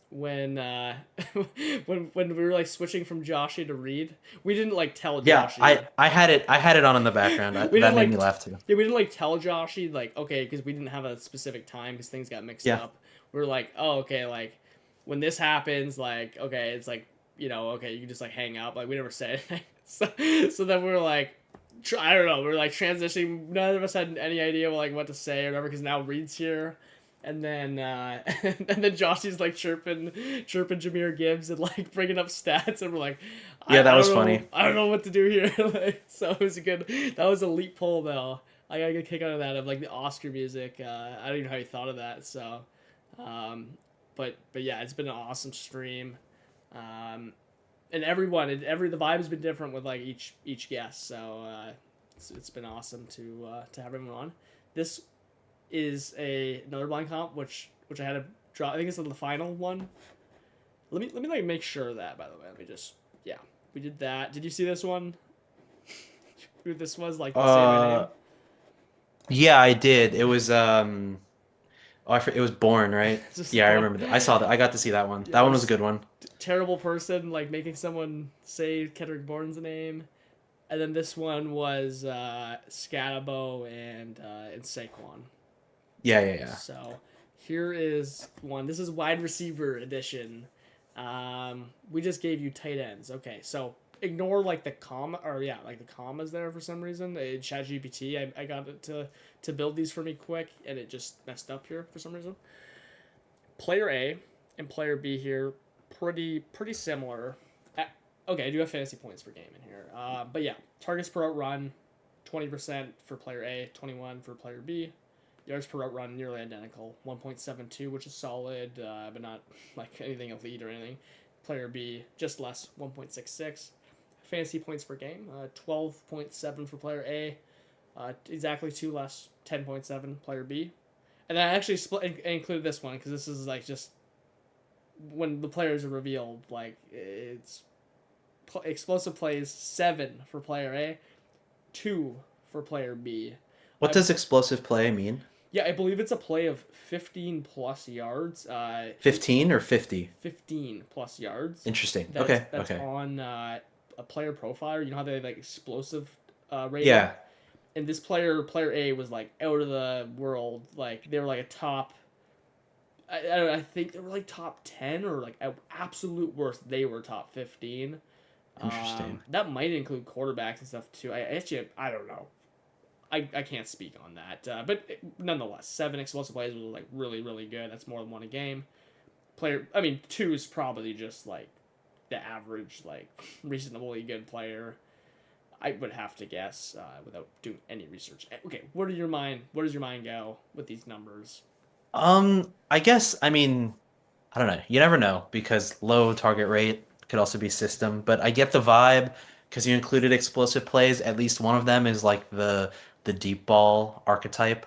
when we were switching from Joshy to Reed? We didn't tell Joshy. Yeah, I had it on in the background. That made me laugh too. Yeah, we didn't tell Joshy okay, because we didn't have a specific time because things got mixed up. We were oh, okay, when this happens, okay, it's okay, you can just hang out. We never said anything. So then we were I don't know. We're transitioning. None of us had any idea what to say or whatever, because now Reed's here, and then Joshy's chirping Jameer Gibbs and bringing up stats, and we're that was funny. I don't know what to do here. So it was that was a leap poll though. I got a good kick out of that of the Oscar music. I don't even know how you thought of that. So, but yeah, it's been an awesome stream. And the vibe has been different with each guest, so it's been awesome to have everyone on. This is another blind comp, which I had to draw. I think it's the final one. Let me make sure of that, by the way. Let me just we did that. Did you see this one? Who this was the same name? Yeah, I did. It was it was Born, right? Yeah, I remember that. I saw that. I got to see that one. That one was a good one. Terrible person, making someone say Kendrick Bourne's name. And then this one was Scatabo and Saquon. Yeah. So here is one. This is wide receiver edition. We just gave you tight ends. Okay, so ignore the comma, or the commas there for some reason. ChatGPT, I got it to build these for me quick, and it just messed up here for some reason. Player A and player B here, pretty similar. Okay, I do have fantasy points per game in here. But yeah, targets per out run, 20% for player A, 21 for player B. Yards per route run nearly identical, 1.72, which is solid, but not like anything elite or anything. Player B just less, 1.66. Fantasy points per game, 12.7 for player A, exactly 2 less, 10.7 player B. And then I actually included this one because this is like just when the players are revealed, like it's explosive plays 7 for player A, 2 for player B. What does explosive play mean? Yeah, I believe it's a play of 15 plus yards. 15 or 50? 15 plus yards. Interesting. That's on a player profiler. You know how they have like explosive rating? Yeah. And this player A, was like out of the world. Like they were like a top. I think they were like top 10 or like at absolute worst they were top 15. Interesting. That might include quarterbacks and stuff too. I don't know. I can't speak on that, but nonetheless, 7 explosive plays was like really, really good. That's more than 1 a game. 2 is probably just like the average, like reasonably good player. I would have to guess without doing any research. Okay, where does your mind go with these numbers? I guess I don't know. You never know because low target rate could also be system, but I get the vibe because you included explosive plays. At least one of them is like the deep ball archetype,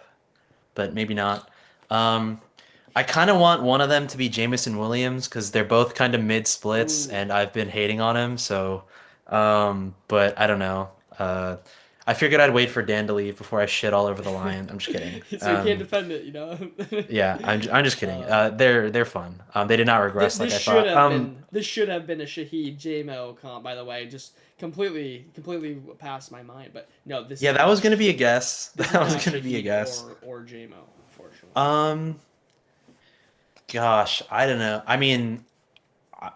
but maybe not. I kind of want one of them to be Jamison Williams because they're both kind of mid splits, and I've been hating on him. So, but I don't know. I figured I'd wait for Dan to leave before I shit all over the Lion. I'm just kidding. So you can't defend it, you know? Yeah, I'm just kidding. They're fun. They did not regress like I thought. This should have been a Shaheed JMO comp, by the way. Just completely passed my mind. But no, this. Yeah, that was gonna be a guess. That was gonna be a guess. Or JMO, unfortunately. Gosh, I don't know.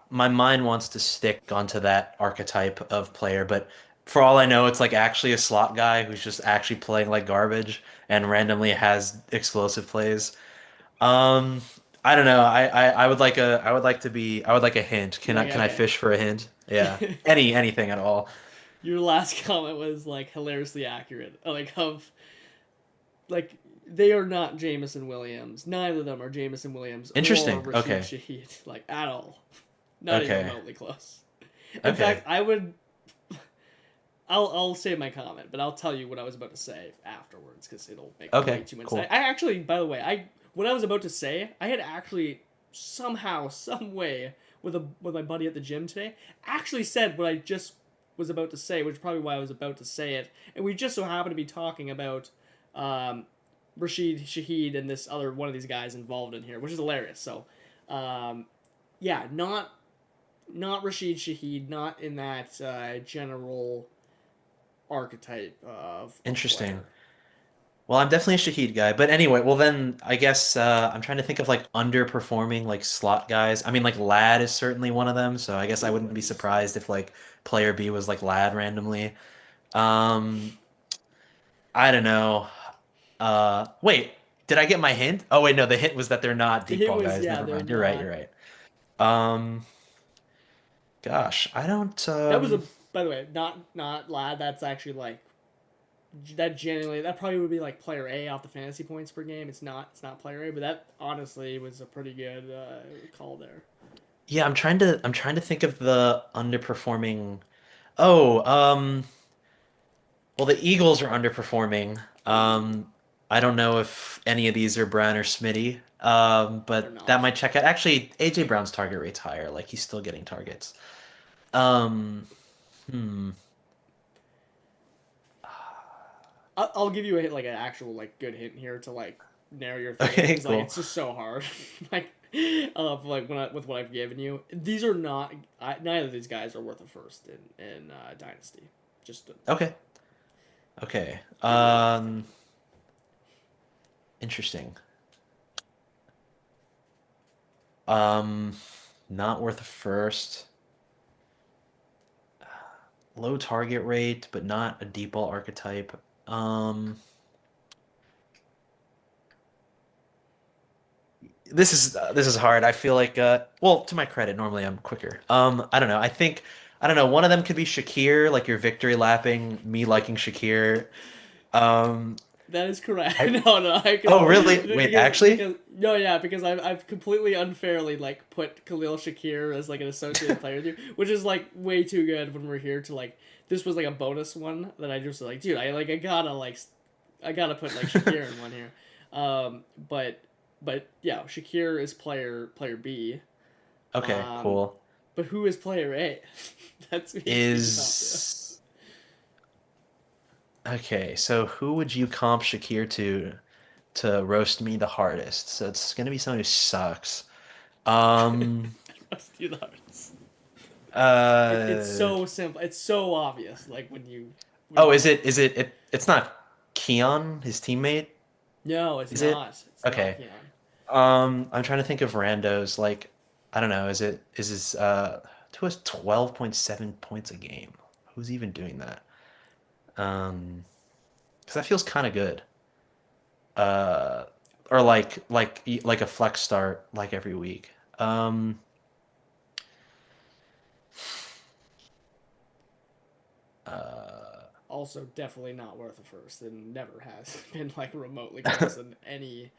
My mind wants to stick onto that archetype of player, but for all I know, it's like actually a slot guy who's just actually playing like garbage and randomly has explosive plays. I don't know. I would like a hint. Can I fish for a hint? Yeah. Anything at all. Your last comment was like hilariously accurate. Like they are not Jamison Williams. Neither of them are Jamison Williams. Interesting. Or Rashid Okay. Shaheed, like at all. Not even remotely close. In Okay. fact, I'll save my comment, but I'll tell you what I was about to say afterwards because it'll make way too much sense. I actually, by the way, what I was about to say, I had actually somehow, some way, with my buddy at the gym today, actually said what I just was about to say, which is probably why I was about to say it, and we just so happened to be talking about Rashid Shaheed and this other one of these guys involved in here, which is hilarious. So, yeah, not Rashid Shaheed, not in that general archetype of Interesting. player. Well, I'm definitely a Shaheed guy, but anyway, well then I guess I'm trying to think of like underperforming like slot guys. Like Lad is certainly one of them, so I guess I wouldn't be surprised if like player B was like Lad randomly. Um, I don't know. Wait, did I get my hint? Oh wait, no, the hint was that they're not deep ball guys. Never mind. You're right. Gosh, I don't. That was by the way, not Lad. That's actually like that probably would be like player A off the fantasy points per game. It's not player A, but that honestly was a pretty good call there. Yeah, I'm trying to think of the underperforming. Oh, well, the Eagles are underperforming. I don't know if any of these are Brown or Smitty. But that might check out. Actually, AJ Brown's target rate's higher. Like he's still getting targets. I'll give you an actual like good hint here to like narrow your thing. Okay, cool. Like it's just so hard. With what I've given you, these are not. Neither of these guys are worth a first in Dynasty. Okay. Interesting. Not worth a first. Low target rate, but not a deep ball archetype. This is hard. I feel like well, to my credit, normally I'm quicker. I don't know. I don't know. One of them could be Shakir, like your victory lapping me liking Shakir. That is correct. I- No. Oh, really? Wait, actually? Because I've completely unfairly like put Khalil Shakir as like an associated player with you, which is like way too good when we're here to like. This was like a bonus one that I just like, dude. I gotta put like Shakir in one here. But yeah, Shakir is player B. Okay, cool. But who is player A? That's Okay, so who would you comp Shakir to roast me the hardest? So it's gonna be someone who sucks. Roast you the hardest. It's so simple. It's so obvious. Like when you. It's not Keon, his teammate? No, it's Is not. it? It's Okay. not Keon. I'm trying to think of randos. Like, I don't know. Is this who has 12.7 points a game? Who's even doing that? Because that feels kind of good. Or like a flex start like every week. Also, definitely not worth a first, and never has been like remotely close in any.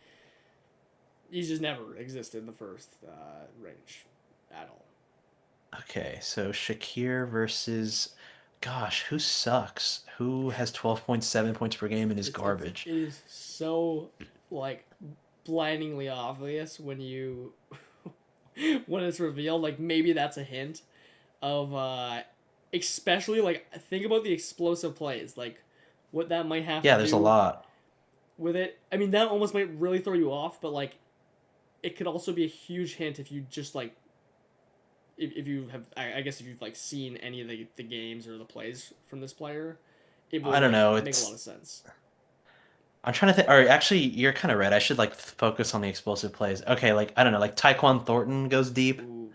He's just never existed in the first range at all. Okay, so Shakir versus, gosh, who sucks? Who has 12.7 points per game and is garbage? It is so like blindingly obvious when you when it's revealed. Like maybe that's a hint of especially like think about the explosive plays, like what that might have. Yeah, to there's do a lot with it. I mean, that almost might really throw you off, but like it could also be a huge hint if you just like if you have I guess if you've like seen any of the games or the plays from this player, it would I don't know. make a lot of sense. I'm trying to think. Or actually, you're kind of right. I should like focus on the explosive plays. Okay, like I don't know, like Tyquan Thornton goes deep. Ooh.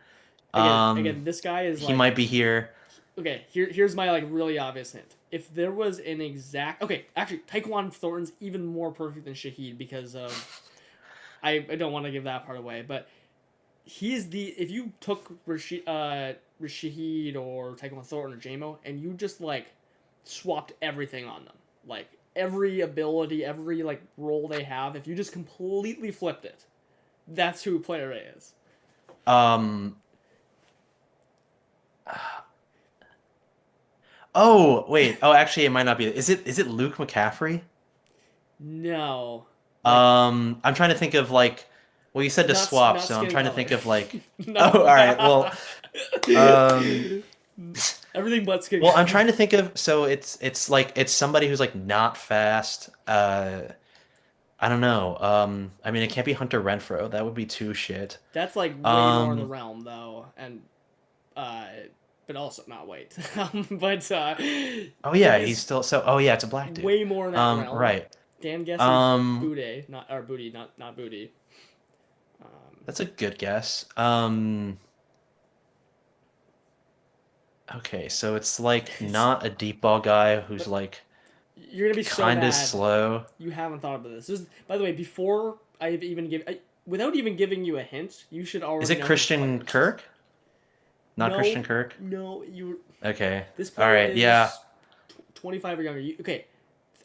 Um, Again, this guy is he like might be here. okay. Here's my like really obvious hint. If there was an exact actually Tyquan Thornton's even more perfect than Shahid because of I don't want to give that part away, but he's the if you took Rashid or Tyquan Thornton or JMO and you just like swapped everything on them, like every ability, every like role they have, if you just completely flipped it, that's who player A is. Oh wait. Oh, actually, it might not be. Is it Luke McCaffrey? No. I'm trying to think of like. Well, you said to swap, not so I'm trying to think of like. No. Oh, all right. Well, everything but skin. well, I'm trying to think of. So it's like it's somebody who's like not fast. I don't know. I mean, it can't be Hunter Renfro. That would be too shit. That's like way more in the realm though, and but also not wait. But oh yeah, he's still so. Oh yeah, it's a black dude. Way more in that realm. Right. Dan guesses Booty, not Booty. That's a good guess. Okay, so it's like not a deep ball guy who's like you're gonna be kind of slow. You haven't thought about this. By the way, before I've even without even giving you a hint, you should already. Is it Christian Kirk? Not Christian Kirk. No, you. Okay. This player all right. is yeah. 25 or younger. Okay,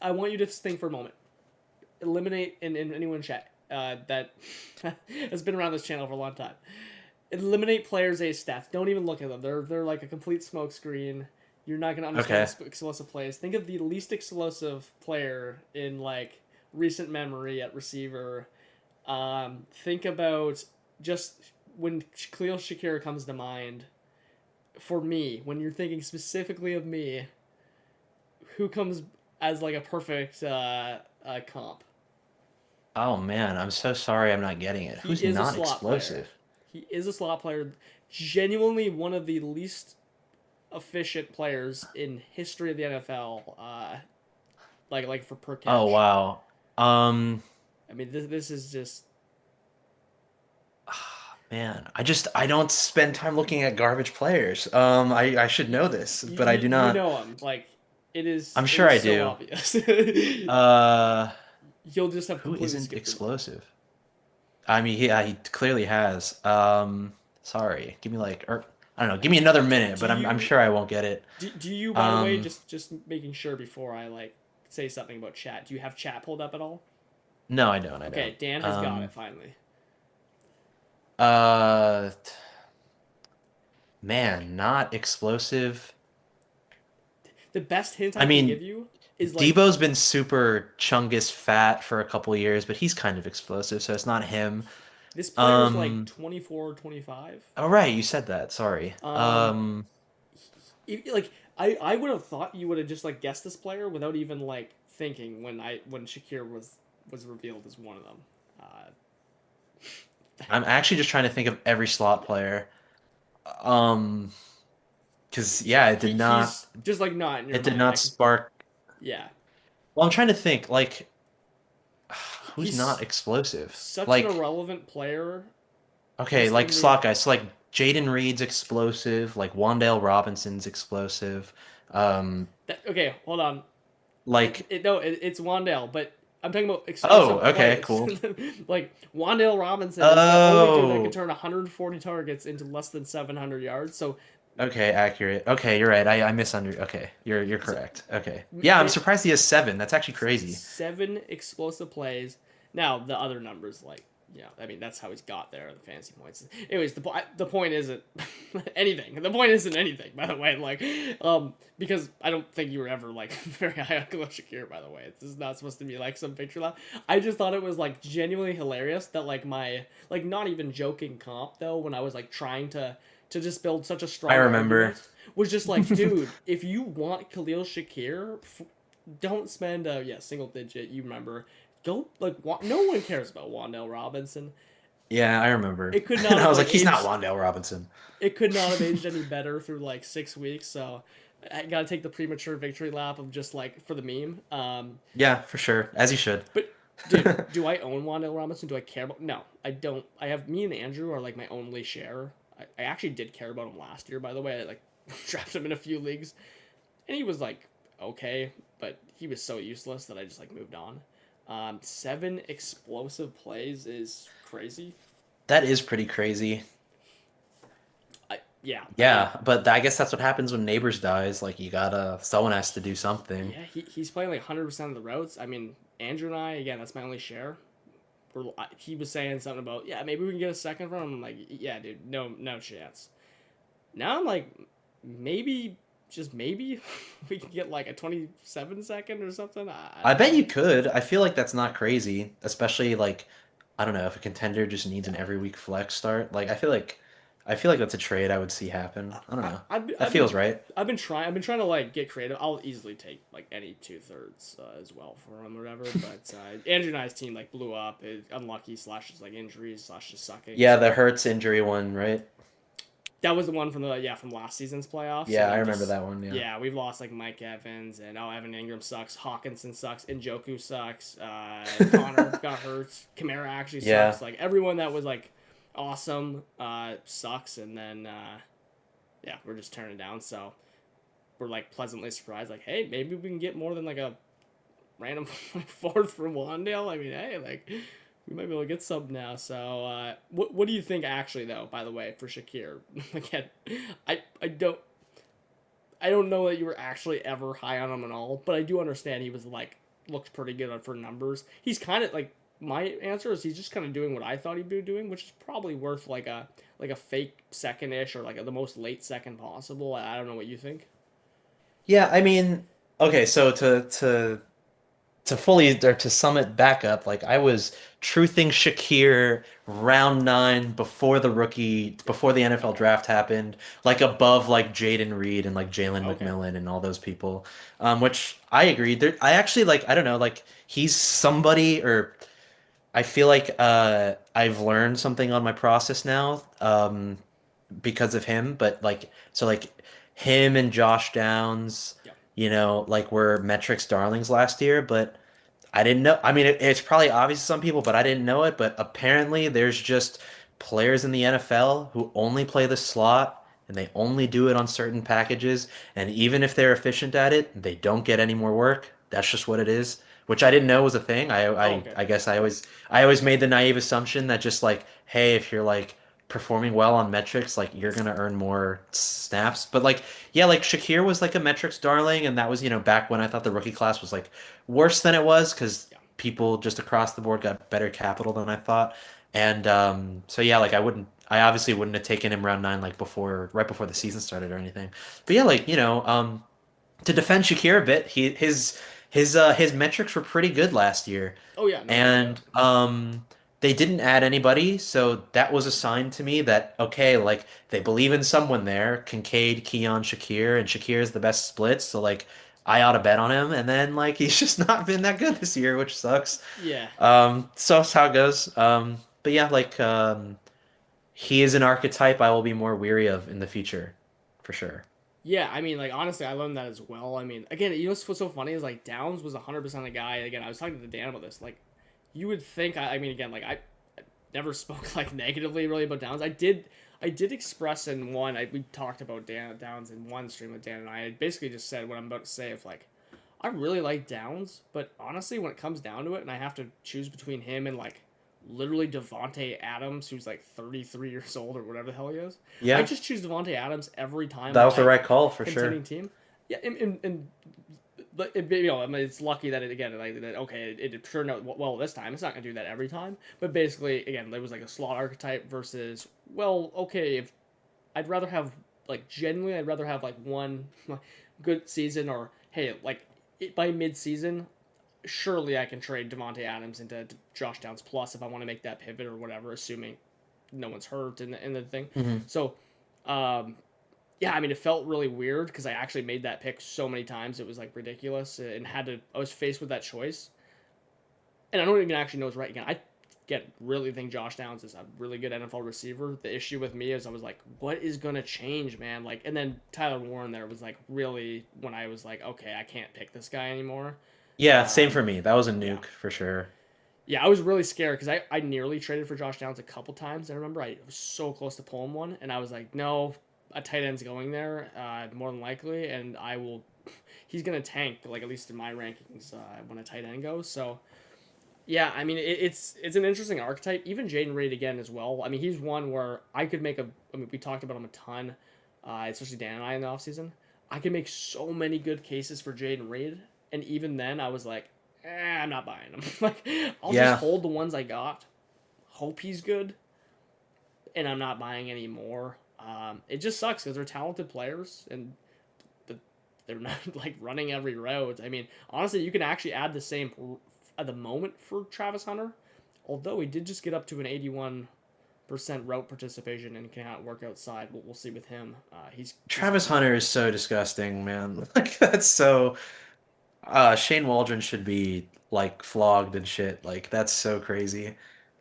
I want you to think for a moment. Eliminate in anyone in chat that has been around this channel for a long time. Eliminate players' A stats. Don't even look at them. They're like a complete smoke screen. You're not gonna understand explosive plays. Think of the least explosive player in like recent memory at receiver. Think about just when Khalil Shakir comes to mind. For me, when you're thinking specifically of me, who comes as like a perfect comp? Oh man, I'm so sorry I'm not getting it. Who's not explosive? He is a slot player. Genuinely one of the least efficient players in history of the NFL. Like for per catch. Oh wow. I mean this is just. Man, I don't spend time looking at garbage players. I should know this, but I do not. You know him. Like it is. I'm sure I do. So obvious. You'll just have who isn't explosive. I mean, he clearly has. Sorry, give me like, or I don't know, give me another minute, but I'm sure I won't get it. Do you, by the way, just making sure before I like say something about chat. Do you have chat pulled up at all? No, I don't. Okay, Dan has got it finally. Uh, Man, not explosive. The best hint I can give you is like Debo's been super Chungus fat for a couple years, but he's kind of explosive, so it's not him. this player's like 24, 25. Oh right, you said that. Sorry. Like I would have thought you would have just like guessed this player without even like thinking when Shakir was revealed as one of them. I'm actually just trying to think of every slot player. Because yeah, it did not. He's just like not in your It did not spark. Yeah. Well, I'm trying to think like who's not explosive. Such like an irrelevant player. Okay, like slot guys. So like Jaden Reed's explosive. Like Wandale Robinson's explosive. Okay, hold on. Like it's Wandale, but I'm talking about explosive okay, plays. cool. Like Wandale Robinson is the only dude that can turn 140 targets into less than 700 yards. So okay, accurate. Okay, you're right. I misunderstood. Okay, you're correct. Okay, yeah, I'm surprised he has 7. That's actually crazy. 7 explosive plays. Now the other numbers, like I mean that's how he's got there the fantasy points. Anyways, the point isn't anything. The point isn't anything, by the way. Like, because I don't think you were ever like very high on Khalil Shakir. By the way, this is not supposed to be like some picture lab. I just thought it was like genuinely hilarious that like my like not even joking comp though when I was like trying to just build such a strong. I remember. Was just like, dude, if you want Khalil Shakir, don't spend a single digit. You remember. Go like no one cares about Wandale Robinson. Yeah, I remember. It could not. I was like, he's not Wandale Robinson. It could not have aged any better through like 6 weeks. So I gotta take the premature victory lap of just like for the meme. Yeah, for sure, as you should. But dude, do I own Wandale Robinson? Do I care about? No, I don't. I have me and Andrew are like my only share. I actually did care about him last year, by the way. I like drafted him in a few leagues, and he was like okay, but he was so useless that I just like moved on. 7 explosive plays is crazy. That is pretty crazy. Yeah. Yeah, but I guess that's what happens when Neighbors dies. Like someone has to do something. Yeah, he's playing like 100% of the routes. I mean, Andrew and I, again, that's my only share. He was saying something about, maybe we can get a second from him. I'm like, yeah, dude, no chance. Now I'm like, maybe we can get like a 27 second or something. I bet you could. I feel like that's not crazy, especially like I don't know if a contender just needs an every week flex start. Like I feel like that's a trade I would see happen. I don't know. That feels right. I've been trying to like get creative. I'll easily take like any 2/3 as well for him or whatever. But Andrew and I's team like blew up. Unlucky / just like injuries / just sucking. Yeah, the Hurts injury one, right? That was the one from last season's plahurts. Yeah, I remember that one. Yeah. Yeah, we've lost like Mike Evans and Evan Ingram sucks. Hawkinson sucks. Njoku sucks. Connor got hurt. Kamara actually sucks. Like everyone that was like awesome sucks, and then we're just turning down. So we're like pleasantly surprised. Like, hey, maybe we can get more than like a random 4th from Wandale. I mean, hey, like. We might be able to get some now. So, what do you think actually, though? By the way, for Shakir, again, I don't know that you were actually ever high on him at all, but I do understand he was like looked pretty good for numbers. He's kind of like my answer is he's just kind of doing what I thought he'd be doing, which is probably worth like a fake second-ish or like the most late second possible. I don't know what you think. Yeah, I mean, okay, so to sum it back up, like I was truthing Shakir round 9 before the NFL draft happened, like above like Jaden Reed and like Jalen McMillan and all those people, which I agree. I actually like I don't know, like he's somebody, or I feel like I've learned something on my process now because of him, but like so like him and Josh Downs. Like were metrics darlings last year, but I didn't know. I mean, it's probably obvious to some people, but I didn't know it. But apparently, there's just players in the NFL who only play the slot and they only do it on certain packages. And even if they're efficient at it, they don't get any more work. That's just what it is, which I didn't know was a thing. I guess I always made the naive assumption that just like, hey, if you're like performing well on metrics, like you're gonna earn more snaps. But like, yeah, like Shakir was like a metrics darling, and that was, back when I thought the rookie class was like worse than it was because people just across the board got better capital than I thought. And so yeah, like I obviously wouldn't have taken him round 9 like right before the season started or anything. But yeah, like, to defend Shakir a bit, his metrics were pretty good last year. Oh yeah, no, And they didn't add anybody, so that was a sign to me that okay, like they believe in someone there, Kincaid, Keon, Shakir, and Shakir is the best split, so like I ought to bet on him. And then like he's just not been that good this year, which sucks. yeah. So that's how it goes. But yeah, like he is an archetype I will be more weary of in the future, for sure. Yeah, I mean, like, honestly, I learned that as well. I mean, again, what's so funny is, like, Downs was 100% a guy. Again, I was talking to Dan about this. Like, you would think, I mean, again, like, I never spoke, like, negatively, really, about Downs. I did express in one, we talked about Downs in one stream with Dan and I basically just said what I'm about to say of, like, I really like Downs, but honestly, when it comes down to it, and I have to choose between him and, like, literally Devonte Adams, who's like 33 years old or whatever the hell he is. Yeah, I just choose Devonte Adams every time. that was the right call for sure. Team. Yeah, but I mean, it's lucky that it turned out well this time. It's not gonna do that every time, but basically, again, there was like a slot archetype versus if I'd rather have I'd rather have like one good season or hey by mid season. Surely I can trade Devonte Adams into Josh Downs plus if I want to make that pivot or whatever, assuming no one's hurt in the thing. Mm-hmm. So, yeah, I mean, it felt really weird because I actually made that pick so many times. It was like ridiculous and I was faced with that choice. And I don't even actually know what's right. Again, I really think Josh Downs is a really good NFL receiver. The issue with me is I was like, what is going to change, man? Like, and then Tyler Warren there was like really when I was like, okay, I can't pick this guy anymore. Yeah, same for me. That was a nuke for sure. Yeah, I was really scared because I nearly traded for Josh Downs a couple times. I remember I was so close to pulling one, and I was like, no, a tight end's going there, more than likely, and I will. He's gonna tank, like at least in my rankings, when a tight end goes. So, yeah, I mean it's an interesting archetype. Even Jaden Reed again as well. I mean he's one where I could make we talked about him a ton, especially Dan and I in the offseason. I could make so many good cases for Jaden Reed. And even then, I was like, I'm not buying him. Like, I'll just hold the ones I got, hope he's good, and I'm not buying any more. It just sucks because they're talented players, and they're not, like, running every route. I mean, honestly, you can actually add the same at the moment for Travis Hunter, although he did just get up to an 81% route participation and cannot work outside. We'll see with him. Travis Hunter is so disgusting, man. Like, that's so... Shane Waldron should be like flogged and shit. Like that's so crazy.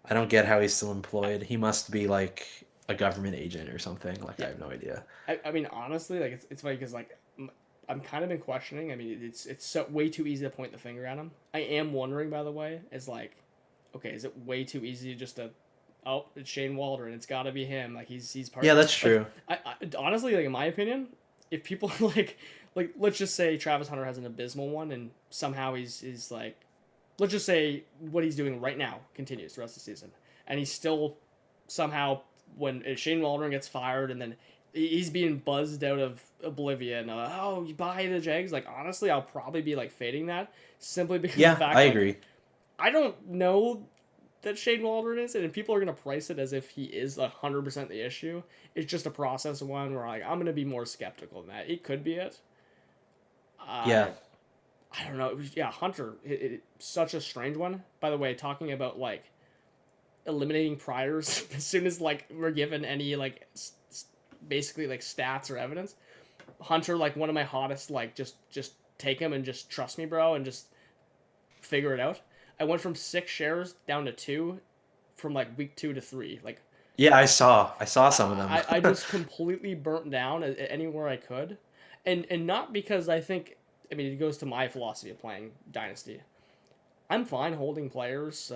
I don't get how he's still employed. He must be like a government agent or something. Like I have no idea. I mean, honestly, like it's funny because like I'm kind of been questioning. I mean, it's so way too easy to point the finger at him. I am wondering, by the way, is like, okay, is it way too easy just to, oh, it's Shane Waldron. It's got to be him. Like he's part. Yeah, that's true. I honestly, like in my opinion, if people like let's just say Travis Hunter has an abysmal one and somehow he's like, let's just say what he's doing right now continues the rest of the season and he's still somehow when Shane Waldron gets fired and then he's being buzzed out of oblivion. Oh, you buy the Jags? Like honestly, I'll probably be like fading that simply because of the fact I agree. I don't know that Shane Waldron is, and people are gonna price it as if he is 100% the issue. It's just a process one where like I'm gonna be more skeptical than that. It could be it. Yeah. I don't know. Hunter, such a strange one. By the way, talking about like eliminating priors as soon as like we're given any like basically like stats or evidence. Hunter, like one of my hottest, like just take him and just trust me, bro, and just figure it out. I went from 6 shares down to 2 from like week 2 to 3. Like yeah, I saw some of them. I just completely burnt down anywhere I could. And not because I think, I mean, it goes to my philosophy of playing Dynasty. I'm fine holding players,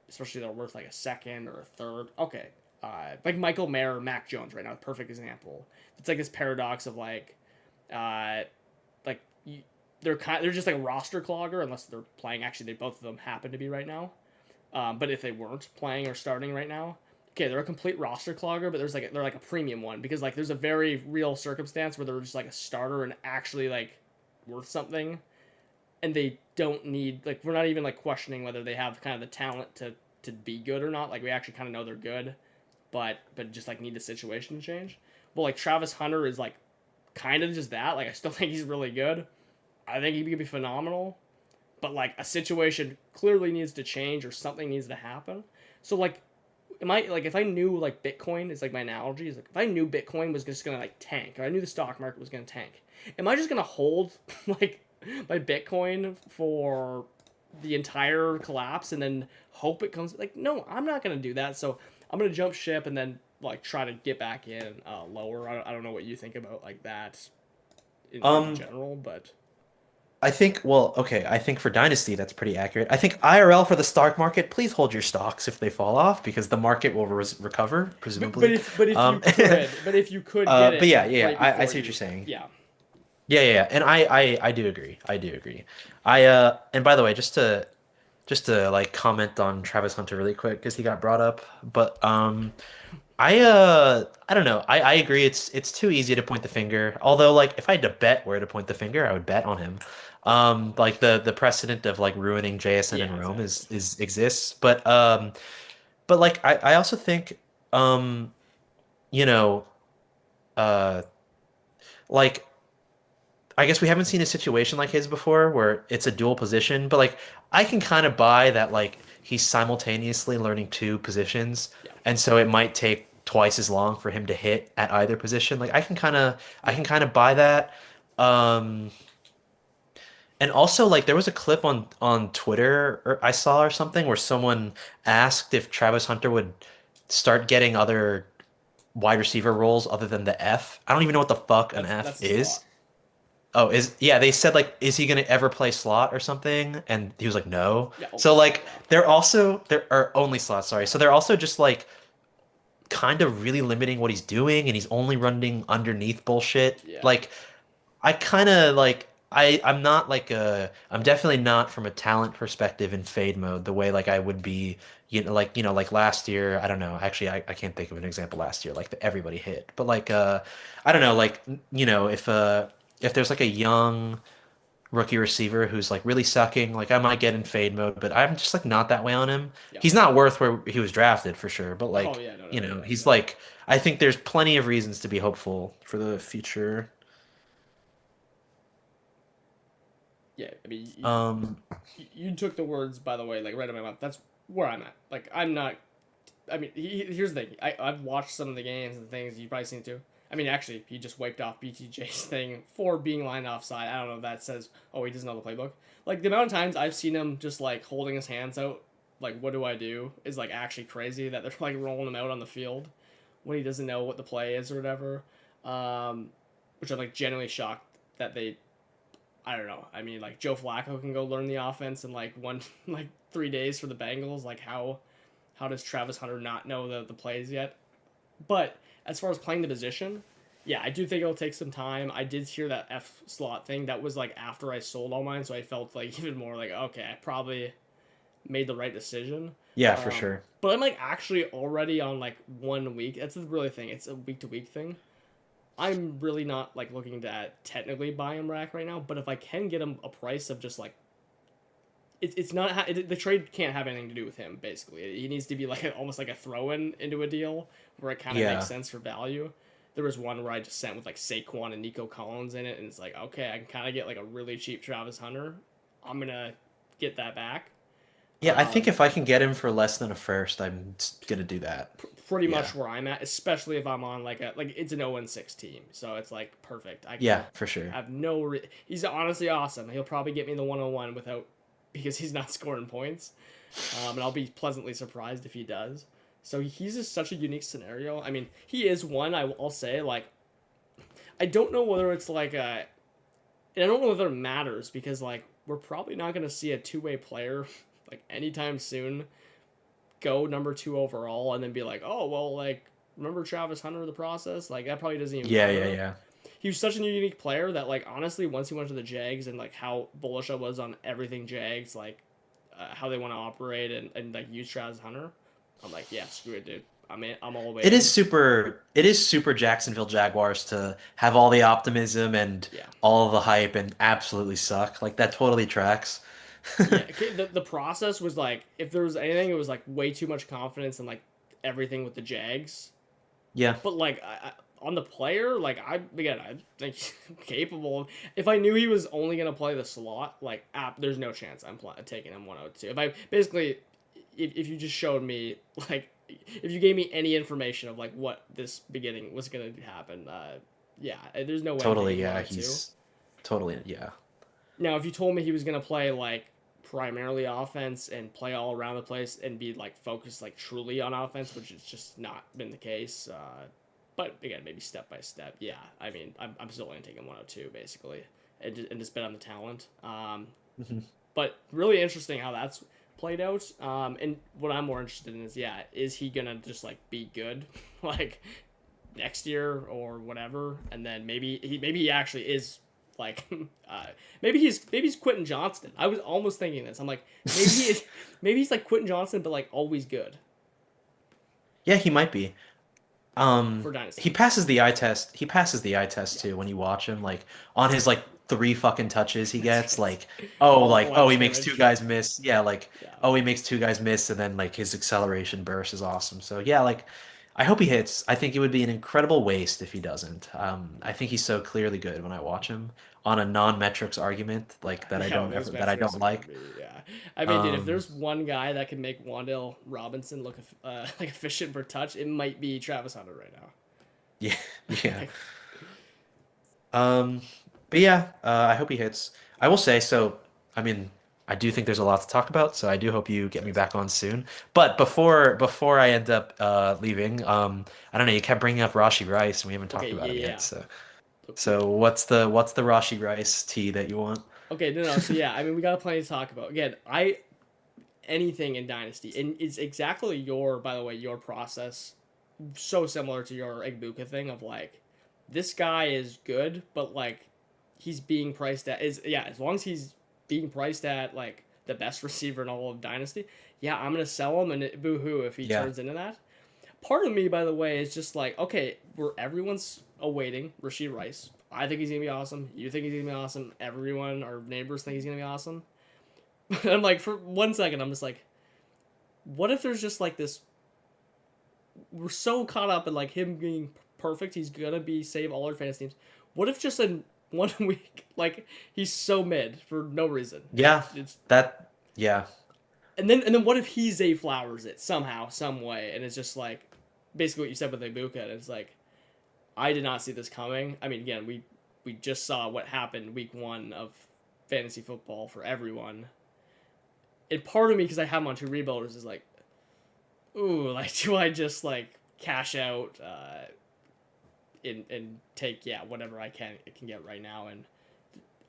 especially that are worth like a second or a third. Okay. Like Michael Mayer, Mac Jones right now, perfect example. It's like this paradox of like they're just like a roster clogger unless they're playing. Actually, both of them happen to be right now. But if they weren't playing or starting right now, okay, they're a complete roster clogger, but they're like a premium one because like there's a very real circumstance where they're just like a starter and actually like worth something, and they don't need like we're not even like questioning whether they have kind of the talent to be good or not. Like we actually kind of know they're good, but just like need the situation to change. Well, like Travis Hunter is like kind of just that. Like I still think he's really good. I think he could be phenomenal, but like a situation clearly needs to change or something needs to happen. So like, am I like if I knew like Bitcoin is like my analogy is like if I knew Bitcoin was just gonna like tank, or I knew the stock market was gonna tank, am I just gonna hold like my Bitcoin for the entire collapse and then hope it comes? Like no, I'm not gonna do that. So I'm gonna jump ship and then like try to get back in lower. I don't know what you think about like that in general, but I think, well, okay, I think for Dynasty, that's pretty accurate. I think IRL for the stock market, please hold your stocks if they fall off because the market will recover, presumably. But if you could get it, but yeah, right I see you, what you're saying. Yeah. Yeah, and I do agree. I do agree. And by the way, just to like comment on Travis Hunter really quick because he got brought up, but I don't know. I agree it's too easy to point the finger. Although like if I had to bet where to point the finger, I would bet on him. Like the precedent of like ruining JSN in Rome exactly. is exists. But like I also think um you know uh like I guess we haven't seen a situation like his before where it's a dual position, but like I can kind of buy that like he's simultaneously learning two positions, Yeah. and so it might take twice as long for him to hit at either position. Like I can kind of buy that. Um and also like there was a clip on Twitter or I saw or something where someone asked if Travis Hunter would start getting other wide receiver roles other than the F. I don't even know what the fuck an F That's a is. slot. Oh, yeah, they said like, is he gonna ever play slot or something? And he was like, no. Yeah. So Slot, like yeah. there are only slots, sorry. So they're also just like kind of really limiting what he's doing and he's only running underneath bullshit. Yeah. Like I kind of like I'm not like I'm definitely not from a talent perspective in fade mode the way like I would be like last year. I don't know, actually I can't think of an example last year like that everybody hit, but like I don't know, like if there's like a young rookie receiver who's like really sucking, like I might get in fade mode, but I'm just like not that way on him. Yeah. He's not worth where he was drafted for sure, but Oh like yeah, no, he's yeah. like I think there's plenty of reasons to be hopeful for the future. Yeah, I mean, Um, you took the words by the way, like right in my mouth. That's where I'm at. Like I'm not. I mean, here's the thing. I've watched some of the games and things. You've probably seen too. I mean, actually, he just wiped off BTJ's thing for being lined offside. I don't know if that says, oh, he doesn't know the playbook. Like, the amount of times I've seen him just, like, holding his hands out, like, what do I do, is, like, actually crazy that they're, like, rolling him out on the field when he doesn't know what the play is or whatever. Which I'm, like, genuinely shocked that they, I don't know. I mean, like, Joe Flacco can go learn the offense in, like, 3 days for the Bengals. Like, how does Travis Hunter not know the plays yet? But as far as playing the position, yeah, I do think it'll take some time. I did hear that F slot thing. That was like after I sold all mine, so I felt like even more like, okay, I probably made the right decision. yeah, for sure. But I'm like actually already on like 1 week. That's the really thing. It's a week to week thing. I'm really not like looking to technically buy him rack right now, but if I can get him a price of just like it's not the trade can't have anything to do with him. Basically, he needs to be like almost like a throw-in into a deal where it kind of makes sense for value. There was one where I just sent with like Saquon and Nico Collins in it, and it's like, okay, I can kind of get like a really cheap Travis Hunter. I'm gonna get that back. Yeah, I think if I can get him for less than a first, I'm gonna do that. Pretty much where I'm at, especially if I'm on like it's an 0-6 team, so it's like perfect. Yeah, for sure. I have no. He's honestly awesome. He'll probably get me the 101 without because he's not scoring points, and I'll be pleasantly surprised if he does. So he's just such a unique scenario. I mean, he is one. I'll say like, I don't know whether it's like a, and I don't know whether it matters because like we're probably not gonna see a two-way player like anytime soon go number 2 overall and then be like, oh well, like remember Travis Hunter the process? Like that probably doesn't even matter. Yeah. He was such a unique player that like honestly once he went to the Jags and like how bullish I was on everything Jags, like how they want to operate and like use Travis Hunter, I'm like, yeah, screw it, dude. I'm all the way It in. is super. It is super Jacksonville Jaguars to have all the optimism and Yeah. all the hype and absolutely suck. Like that totally tracks. Yeah, the process was like, if there was anything, it was like way too much confidence in like everything with the Jags. Yeah. But like on the player, like I think he's capable. If I knew he was only gonna play the slot, like there's no chance I'm taking him 102. If I basically, if you just showed me like, if you gave me any information of like what this beginning was gonna happen, yeah, there's no way I'm Totally. taking Yeah. 102. He's totally. Yeah. Now, if you told me he was gonna play like primarily offense and play all around the place and be like focused like truly on offense, which has just not been the case. But again, maybe step by step. Yeah, I mean, I'm still going to take him 102 basically, and just bet on the talent. Mhm. But really interesting how that's played out. And what I'm more interested in is, yeah, is he gonna just like be good like next year or whatever, and then maybe he actually is like maybe he's Quentin Johnston. I was almost thinking this. I'm like, maybe he's like Quentin Johnston, but like always good Yeah, he might be. for Dynasty. He passes the eye test. He passes the eye test too when you watch him. Like on his like 3 fucking touches he gets. Like he makes 2 guys miss. Yeah, like Yeah. he makes 2 guys miss, and then like his acceleration burst is awesome. So yeah, like I hope he hits. I think it would be an incredible waste if he doesn't. I think he's so clearly good when I watch him on a non-metrics argument like that I don't like. Yeah, I mean, dude, if there's one guy that can make Wan'Dale Robinson look like efficient per touch, it might be Travis Hunter right now. Yeah, yeah. But yeah, I hope he hits. I will say so. I mean, I do think there's a lot to talk about, so I do hope you get me back on soon. But before I end up leaving, I don't know. You kept bringing up Rashi Rice, and we haven't talked about it yet. So what's the Rashi Rice tea that you want? Okay, no. So yeah, I mean, we got plenty to talk about. Again, anything in Dynasty, and it's exactly by the way, your process, so similar to your Egbuka thing of like, this guy is good, but like, he's being priced at as long as he's being priced at like the best receiver in all of Dynasty, yeah, I'm gonna sell him and boo-hoo if he turns into that. Part of me, by the way, is just like, okay, everyone's awaiting Rashee Rice. I think he's gonna be awesome. You think he's gonna be awesome. Everyone, our neighbors, think he's gonna be awesome. I'm like, for 1 second, I'm just like, what if there's just like this? We're so caught up in like him being perfect. He's gonna be save all our fantasy teams. What if just in 1 week, like he's so mid for no reason? Yeah, yeah. And then what if he Zay Flowers it somehow, some way, and it's just like basically what you said with Ibuka, and it's like, I did not see this coming. I mean, again, we just saw what happened week 1 of fantasy football for everyone. And part of me, because I have him on 2 rebuilders, is like, ooh, like, do I just like cash out and take whatever I can get right now? And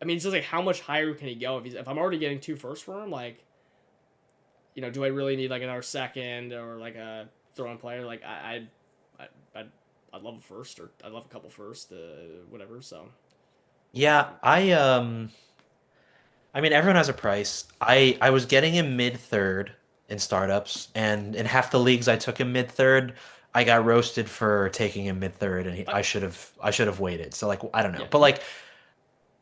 I mean, it's just like, how much higher can he go if I'm already getting 2 firsts for him? Like, do I really need like another second or like a throw-in player? Like I'd love a first, or I'd love a couple first, whatever. So yeah, I mean, everyone has a price. I was getting him mid-third in startups, and in half the leagues I took him mid-third. I got roasted for taking him mid-third, and I should have waited. So like, I don't know, but like,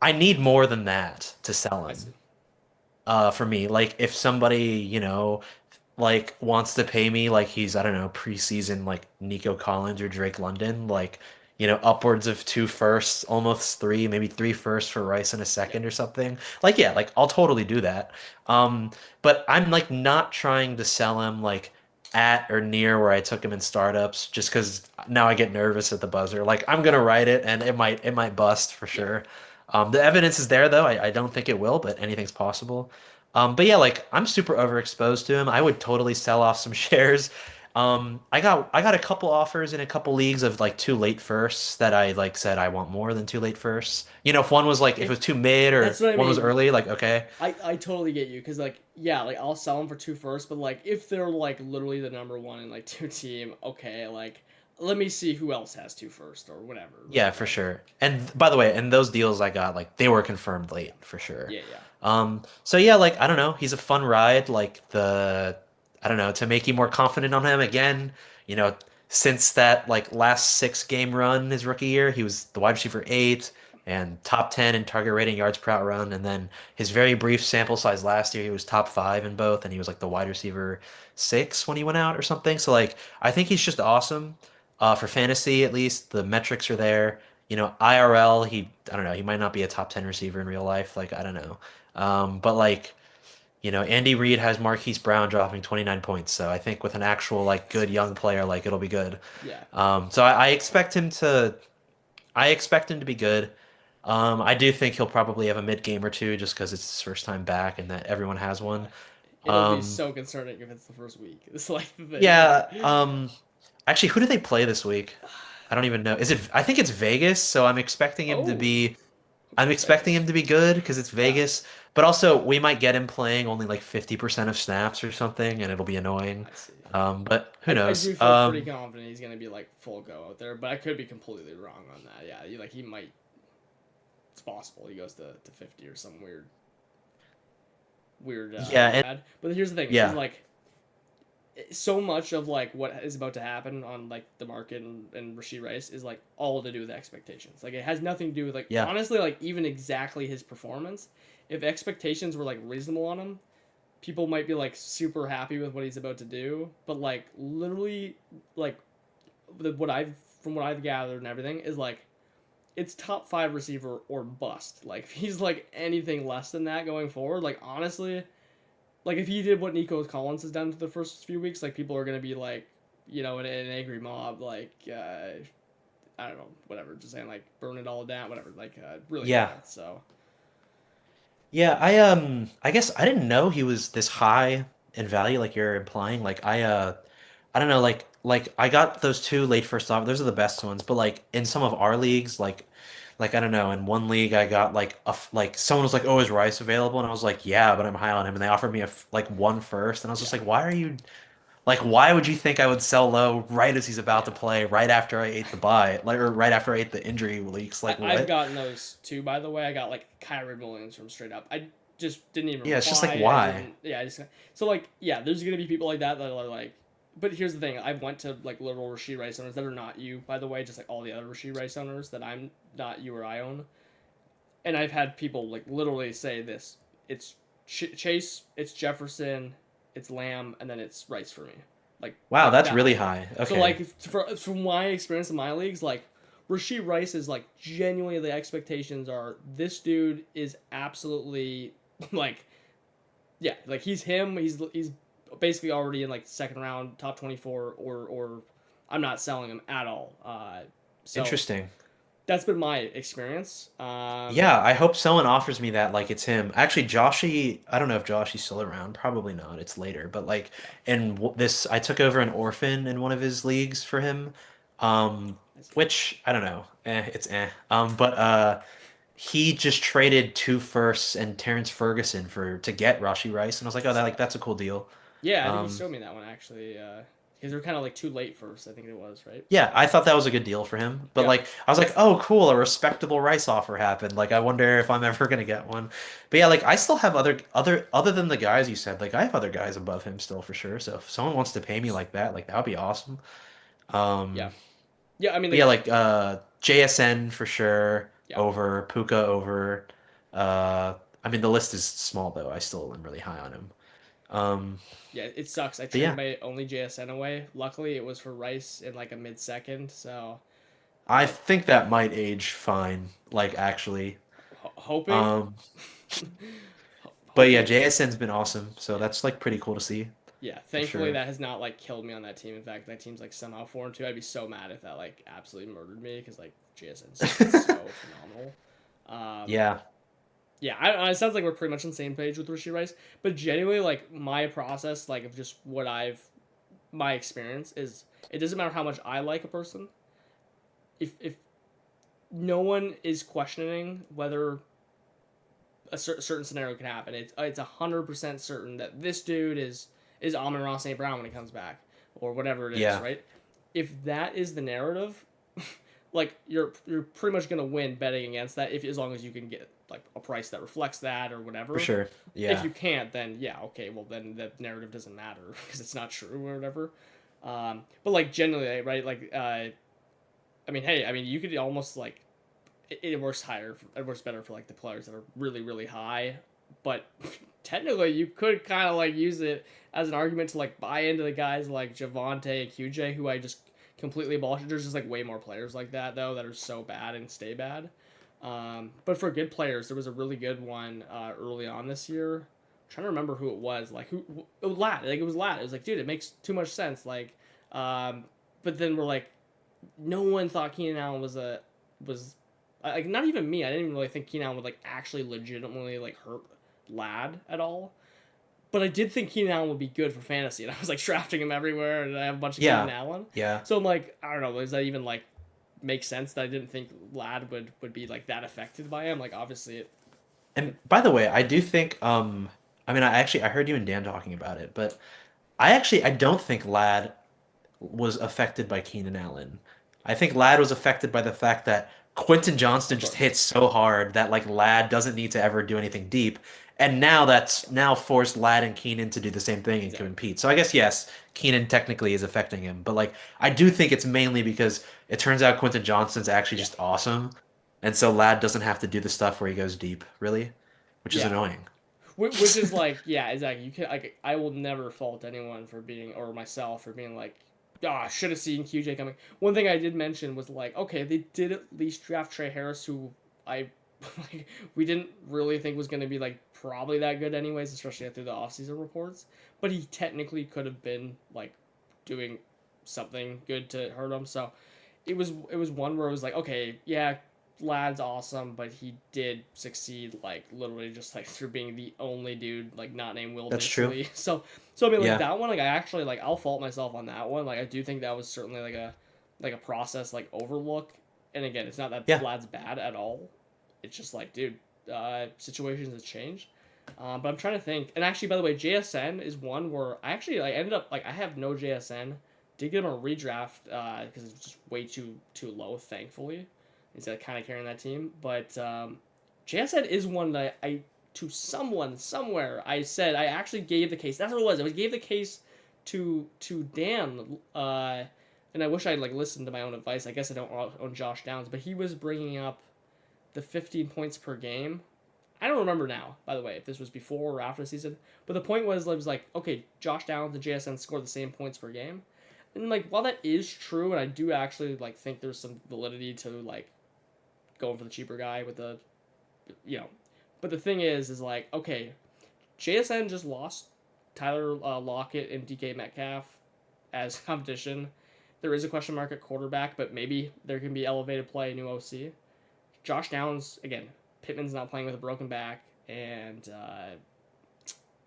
I need more than that to sell him. For me, like if somebody, like wants to pay me like he's, I don't know, preseason like Nico Collins or Drake London, like, upwards of 2 firsts, almost 3, maybe 3 firsts for Rice in a second or something. Like, yeah, like I'll totally do that. But I'm like not trying to sell him like at or near where I took him in startups just because now I get nervous at the buzzer. Like I'm gonna write it and it might bust for sure. The evidence is there though. I don't think it will, but anything's possible. But yeah, like I'm super overexposed to him. I would totally sell off some shares. I got a couple offers in a couple leagues of like 2 late firsts that I like said I want more than 2 late firsts. If one was like if it was too mid or one was early, like okay. I totally get you, because like, yeah, like I'll sell them for 2 firsts, but like if they're like literally the number 1 in like 2 team, okay, like let me see who else has 2 first or whatever. Yeah, for sure. And by the way, and those deals I got, like they were confirmed late for sure. Yeah. So yeah, like I don't know, he's a fun ride. Like I don't know, to make you more confident on him again. You know, since that like last 6 game run his rookie year, he was the wide receiver 8 and top 10 in target rating, yards per out run, and then his very brief sample size last year, he was top 5 in both, and he was like the wide receiver 6 when he went out or something. So like, I think he's just awesome. For fantasy, at least the metrics are there. You know, IRL, I don't know, he might not be a top 10 receiver in real life. Like, I don't know. But like, you know, Andy Reid has Marquise Brown dropping 29 points. So I think with an actual like good young player, like it'll be good. Yeah. So I expect him to be good. I do think he'll probably have a mid game or two just because it's his first time back and that everyone has one. It'll be so concerning if it's the first week. It's like the thing. Yeah. Actually, who do they play this week? I don't even know. I think it's Vegas, so I'm expecting him to be. I'm expecting him to be good because it's Vegas, but also we might get him playing only like 50% of snaps or something, and it'll be annoying. I see. But who knows? I do feel pretty confident he's gonna be like full go out there, but I could be completely wrong on that. Yeah, like he might. It's possible he goes to 50 or some weird. Yeah, but here's the thing. Yeah. Is like so much of like what is about to happen on like the market and Rashee Rice is like all to do with expectations. Like it has nothing to do with like honestly like even exactly his performance. If expectations were like reasonable on him, people might be like super happy with what he's about to do. But like literally like what I've gathered and everything is like it's top 5 receiver or bust. Like if he's like anything less than that going forward, like honestly. Like, if he did what Nico Collins has done for the first few weeks, like, people are going to be, like, you know, in an angry mob, like, I don't know, whatever, just saying, like, burn it all down, whatever, like, really bad, so. Yeah, I guess I didn't know he was this high in value, like you're implying. Like, I don't know, like I got those 2 late first off, those are the best ones, but, like, in some of our leagues, like I don't know, in one league I got like someone was like, "Oh, is Rice available?" And I was like, "Yeah, but I'm high on him." And they offered me like 1 first, and I was just like, why would you think I would sell low right as he's about to play, right after I ate the bye, like or right after I ate the injury leaks? Like what? I've gotten those too, by the way. I got like Kyron Williams from straight up. I just didn't even. Yeah, it's just like why? So like there's gonna be people like that are like. But here's the thing: I went to like literal Rashee Rice owners that are not you, by the way, just like all the other Rashee Rice owners that I'm not you or I own, and I've had people like literally say this: it's Chase, it's Jefferson, it's Lamb, and then it's Rice for me. Like wow, that's really high. Okay. So like from my experience in my leagues, like Rashee Rice is like genuinely the expectations are this dude is absolutely like yeah, like he's him. He's basically already in like second round, top 24, or I'm not selling him at all. So interesting. That's been my experience. Yeah, I hope someone offers me that like it's him. Actually, Joshy, I don't know if Joshy's still around. Probably not. It's later. But like this, I took over an orphan in one of his leagues for him, which I don't know. It's eh. But he just traded 2 firsts and Terrence Ferguson to get Rashee Rice, and I was like, oh, that's a cool deal. Yeah, I think he showed me that one actually. Because they're kind of like too late first, I think it was, right? Yeah, I thought that was a good deal for him. But like I was like, oh cool, a respectable Rice offer happened. Like I wonder if I'm ever gonna get one. But yeah, like I still have other than the guys you said, like I have other guys above him still for sure. So if someone wants to pay me like that would be awesome. Yeah. Yeah, I mean like JSN for sure, over Puka over I mean the list is small though. I still am really high on him. Yeah, it sucks. I traded my only JSN away. Luckily, it was for Rice in like a mid-second, so... I think that might age fine, like, actually. Hoping? But yeah, JSN's been awesome, so that's, like, pretty cool to see. Yeah, thankfully that has not, like, killed me on that team. In fact, that team's, like, somehow 4-2. I'd be so mad if that, like, absolutely murdered me, because, like, JSN's so phenomenal. Yeah. Yeah, it sounds like we're pretty much on the same page with Rashee Rice, but genuinely, like, my process, like, of just my experience is, it doesn't matter how much I like a person, if no one is questioning whether a certain scenario can happen, it's 100% certain that this dude is Amon-Ra St. Brown when he comes back, or whatever it is, right? If that is the narrative, like you're pretty much gonna win betting against that if as long as you can get like a price that reflects that or whatever. For sure. Yeah. If you can't, then yeah, okay, well then that narrative doesn't matter because it's not true or whatever. But like generally, right? Like, I mean, hey, I mean, you could almost like it works higher, it works better for like the players that are really really high, but technically you could kind of like use it as an argument to like buy into the guys like Javante and QJ who I just completely abolished. There's just like way more players like that though that are so bad and stay bad. But for good players, there was a really good one early on this year. I'm trying to remember who it was. Like who it was Lad. Like it was Lad. It was like, dude, it makes too much sense. Like, but then we're like, no one thought Keenan Allen was like not even me. I didn't even really think Keenan Allen would like actually legitimately like hurt Lad at all. But I did think Keenan Allen would be good for fantasy, and I was like drafting him everywhere, and I have a bunch of Keenan Allen. Yeah. So I'm like, I don't know, does that even like make sense that I didn't think Lad would be like that affected by him? Like obviously it. And by the way, I do think I mean I heard you and Dan talking about it, but I don't think Lad was affected by Keenan Allen. I think Lad was affected by the fact that Quentin Johnston just hits so hard that like Lad doesn't need to ever do anything deep. And now that's forced Lad and Keenan to do the same thing and compete. So I guess yes, Keenan technically is affecting him, but like I do think it's mainly because it turns out Quentin Johnston's actually just awesome, and so Lad doesn't have to do the stuff where he goes deep, really, which is annoying. Which is like, yeah, exactly. You can like, I will never fault anyone for being, or myself for being like, I should have seen QJ coming. One thing I did mention was like, okay, they did at least draft Trey Harris, who like, we didn't really think was going to be like probably that good anyways, especially after the offseason reports. But he technically could have been like doing something good to hurt him. So it was one where it was like, okay, yeah, Lad's awesome, but he did succeed like literally just like through being the only dude like not named Will. That's true. So I mean like that one, like I actually like I'll fault myself on that one. Like I do think that was certainly like a process like overlook. And again, it's not that Lad's bad at all. It's just like, dude, situations have changed. But I'm trying to think. And actually, by the way, JSN is one where I actually like ended up like I have no JSN. Did get him a redraft because it's just way too low, thankfully. Instead of kind of carrying that team. But JSN is one that I to someone somewhere I said I actually gave the case. That's what it was. I gave the case to Dan. And I wish I like listened to my own advice. I guess I don't own Josh Downs, but he was bringing up the 15 points per game. I don't remember now, by the way, if this was before or after the season. But the point was, it was like, okay, Josh Downs and JSN score the same points per game. And like, while that is true, and I do actually like think there's some validity to like going for the cheaper guy with the, but the thing is like, okay, JSN just lost Tyler Lockett and DK Metcalf as competition. There is a question mark at quarterback, but maybe there can be elevated play, new OC. Josh Downs, again, Pittman's not playing with a broken back, and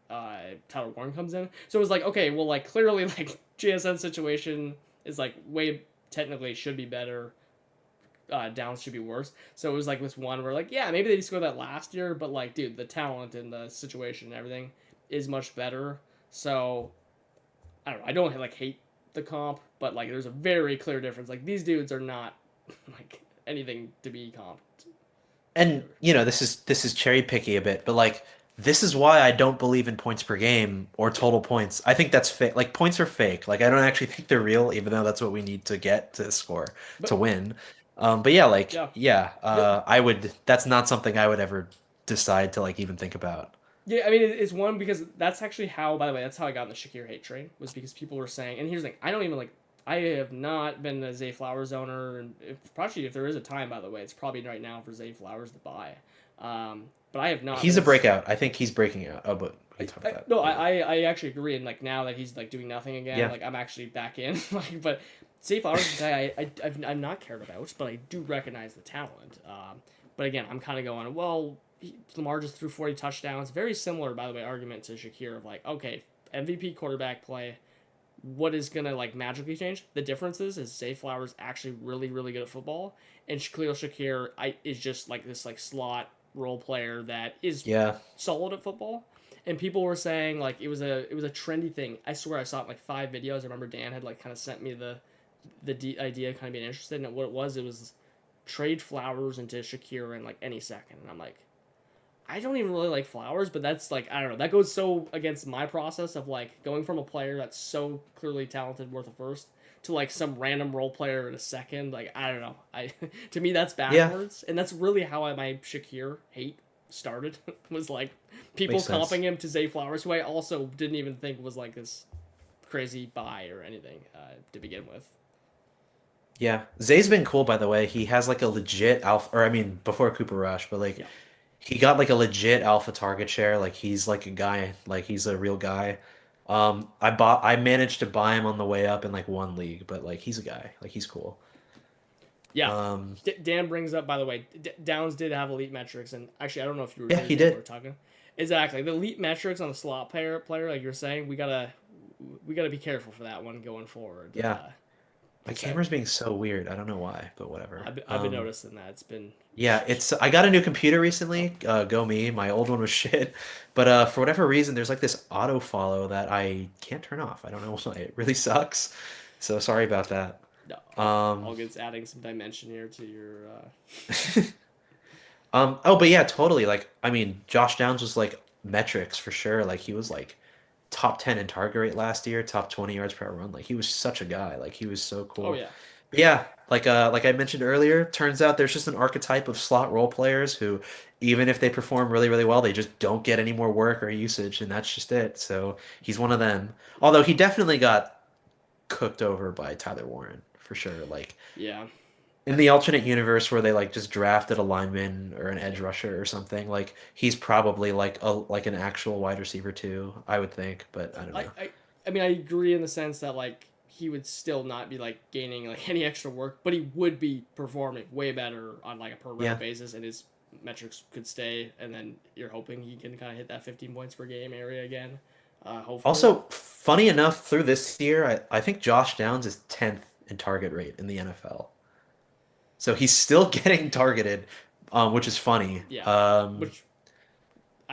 Tyler Warren comes in. So it was like, okay, well, like, clearly, like, JSN situation is, like, way technically should be better. Downs should be worse. So it was, like, this one where, like, yeah, maybe they scored that last year, but, like, dude, the talent and the situation and everything is much better. So, I don't know. I don't, like, hate the comp, but, like, there's a very clear difference. Like, these dudes are not, like, anything to be comped. And this is cherry picky a bit, but like this is why I don't believe in points per game or total points. I think that's fake. Like points are fake. Like I don't actually think they're real, even though that's what we need to get to score to win. But yeah, like I would. That's not something I would ever decide to like even think about. Yeah, I mean it's one because that's actually how. By the way, that's how I got in the Shakir hate train was because people were saying. And here's the thing: I don't even like. I have not been a Zay Flowers owner, and if there is a time, by the way, it's probably right now for Zay Flowers to buy. But I have not. He's a breakout. I think he's breaking out. Oh, but we talk about that. No, I actually agree. And like now that he's like doing nothing again, like I'm actually back in. Like, but Zay Flowers is a guy I've not cared about, but I do recognize the talent. But again, I'm kind of going, well, Lamar just threw 40 touchdowns. Very similar, by the way, argument to Shakir of like, okay, MVP quarterback play. What is gonna like magically change? The difference is Zay Flowers actually really really good at football, and Khalil Shakir is just like this like slot role player that is solid at football. And people were saying like it was a trendy thing. I swear I saw it in like 5 videos. I remember Dan had like kind of sent me the the idea kind of being interested. And what it was trade Flowers into Shakira in like any second. And I'm like, I don't even really like Flowers, but that's like, I don't know. That goes so against my process of like going from a player that's so clearly talented worth a first to like some random role player in a second. Like, I don't know. To me that's backwards. And that's really how my Shakir hate started. Was like people comping him to Zay Flowers, who I also didn't even think was like this crazy buy or anything to begin with. Yeah, Zay's been cool, by the way. He has like a legit alpha, or I mean, before Cooper Rush, but like he got like a legit alpha target share. Like he's like a guy, like he's a real guy. I managed to buy him on the way up in like one league, but like he's a guy, like he's cool. Yeah. Dan brings up, by the way, Downs did have elite metrics, and actually, I don't know if you were. Yeah, he did. We were talking. Exactly, the elite metrics on the slot player, like you're saying, we gotta be careful for that one going forward. Yeah. My camera's being so weird. I don't know why, but whatever. I've been noticing that. It's been... Yeah, I got a new computer recently. Go me. My old one was shit. But for whatever reason, there's like this auto follow that I can't turn off. I don't know why. It really sucks. So sorry about that. No. I'll get adding some dimension here to your... Oh, but yeah, totally. Like, I mean, Josh Downs was like metrics for sure. Like he was like top 10 in target rate last year, top 20 yards per run. Like he was such a guy. Like he was so cool. Oh yeah. But yeah, like I mentioned earlier, turns out there's just an archetype of slot role players who, even if they perform really, really well, they just don't get any more work or usage, and that's just it. So he's one of them. Although he definitely got cooked over by Tyler Warren for sure. Like yeah. In the alternate universe where they like just drafted a lineman or an edge rusher or something, like he's probably like an actual wide receiver too, I would think, but I don't know. I mean, I agree in the sense that like he would still not be like gaining like any extra work, but he would be performing way better on like a per round basis, and his metrics could stay. And then you're hoping he can kind of hit that 15 points per game area again. Hopefully. Also, funny enough, through this year, I think Josh Downs is 10th in target rate in the NFL. So he's still getting targeted, which is funny. Yeah.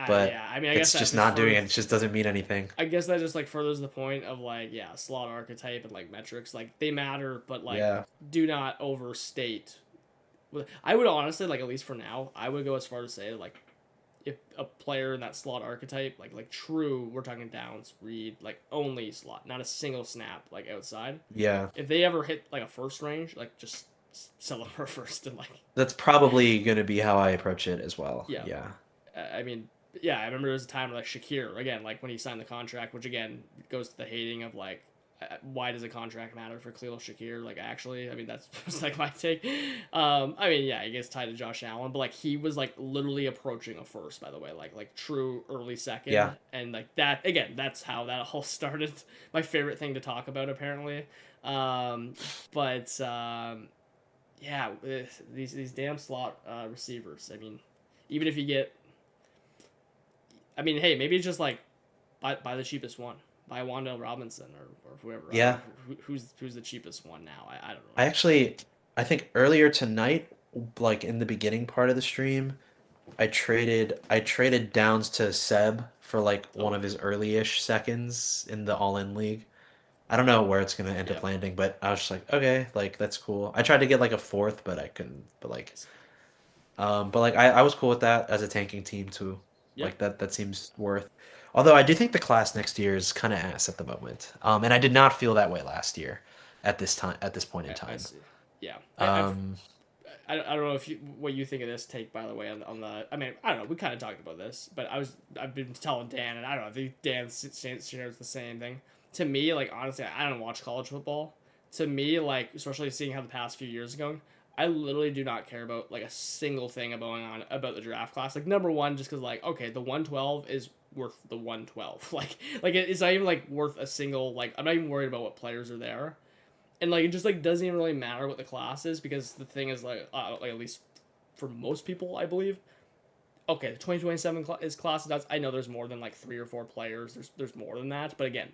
But yeah, I mean, it's just not doing it. It just doesn't mean anything. I guess that just like furthers the point of like, yeah, slot archetype and like metrics, like they matter, but like do not overstate. I would honestly, like, at least for now, I would go as far to say like if a player in that slot archetype, like true, we're talking Downs, Reed, like only slot, not a single snap like outside. Yeah. If they ever hit like a first range, like just sell them for first and like. That's probably going to be how I approach it as well. Yeah. I mean, yeah, I remember there was a time like Shakir, again, like when he signed the contract, which again goes to the hating of like, why does a contract matter for Khalil Shakir? Like, actually, I mean, that's just like my take. I mean, yeah, he gets tied to Josh Allen, but like he was like literally approaching a first, by the way, like true early second. Yeah. And like that, again, that's how that all started. My favorite thing to talk about, apparently. Yeah, these damn slot receivers. I mean, even if you get, I mean, hey, maybe it's just like buy the cheapest one, buy Wan'Dale Robinson or whoever. Yeah. Who's the cheapest one now? I don't know. I think earlier tonight, like in the beginning part of the stream, I traded Downs to Seb for like one of his early-ish seconds in the All-In League. I don't know where it's gonna end up landing, but I was just like, okay, like that's cool. I tried to get like a fourth, but I couldn't. But like I was cool with that as a tanking team too. Like that seems worth. Although I do think the class next year is kind of ass at the moment. And I did not feel that way last year at this point in time. I see. Yeah. I don't know what you think of this take, by the way, on the. I mean, I don't know. We kind of talked about this, but I've been telling Dan, and I don't know. I think Dan shares the same thing. To me, like, honestly, I don't watch college football. To me, like, especially seeing how the past few years are going, I literally do not care about, like, a single thing about the draft class. Like, number one, just because, like, okay, the 112 is worth the 112. Like it's not even, like, worth a single, like, I'm not even worried about what players are there. And, like, it just, like, doesn't even really matter what the class is, because the thing is, like at least for most people, I believe, okay, the 2027 is class of nuts. I know there's more than, like, 3 or 4 players. There's more than that, but again,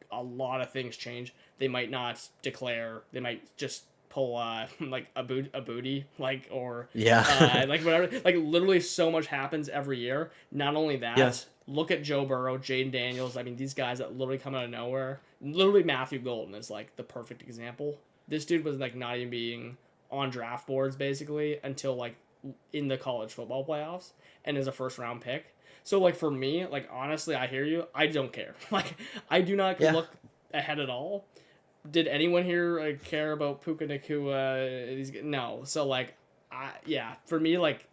a lot of things change. They might not declare. They might just pull like a booty, like, or like whatever. Like literally, so much happens every year. Not only that, look at Joe Burrow, Jaden Daniels. I mean, these guys that literally come out of nowhere. Literally, Matthew Golden is like the perfect example. this dude was like not even being on draft boards basically until like in the college football playoffs and as a first round pick. So like for me, like honestly, I hear you. I don't care. Like I do not look ahead at all. Did anyone here care about Puka Nacua? No. So like, for me, like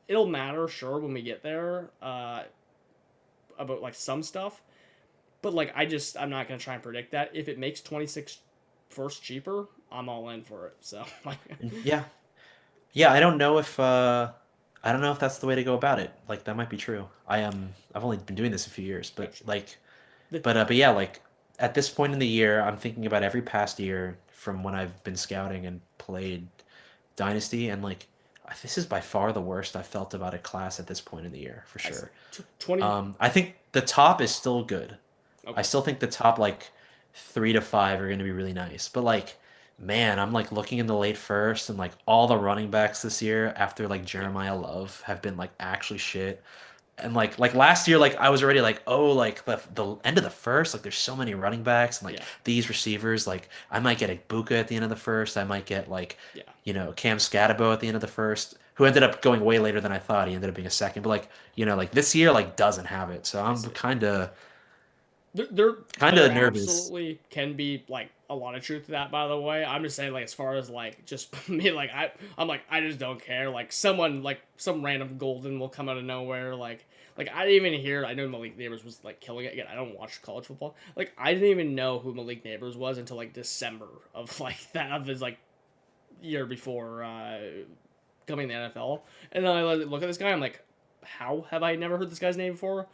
it'll matter sure when we get there about like some stuff, but like I'm not gonna try and predict that. If it makes 26 first cheaper, I'm all in for it. So like, yeah. I don't know if that's the way to go about it. Like that might be true. I've only been doing this a few years, but like, but yeah, like at this point in the year, I'm thinking about every past year from when I've been scouting and played Dynasty, and like this is by far the worst I've felt about a class at this point in the year for sure. 20. I think the top is still good. Okay. I still think the top like 3 to 5 are going to be really nice, but like man, I'm like looking in the late first, and like all the running backs this year after like Jeremiah Love have been like actually shit. And like last year, like I was already like, oh, like the end of the first, like there's so many running backs and like these receivers, like I might get a Buka at the end of the first, I might get like Cam Scatabo at the end of the first, who ended up going way later than I thought. He ended up being a second, but like like this year like doesn't have it, so I'm kind of there nervous. Absolutely can be like a lot of truth to that, by the way. I'm just saying, like, as far as like just me, like I'm like I just don't care. Like someone, like some random golden will come out of nowhere. Like I didn't even hear. I know Malik Neighbors was like killing it. Again, I don't watch college football. Like I didn't even know who Malik Neighbors was until like December of like that of his like year before coming to the NFL. And then I look at this guy. I'm like, how have I never heard this guy's name before?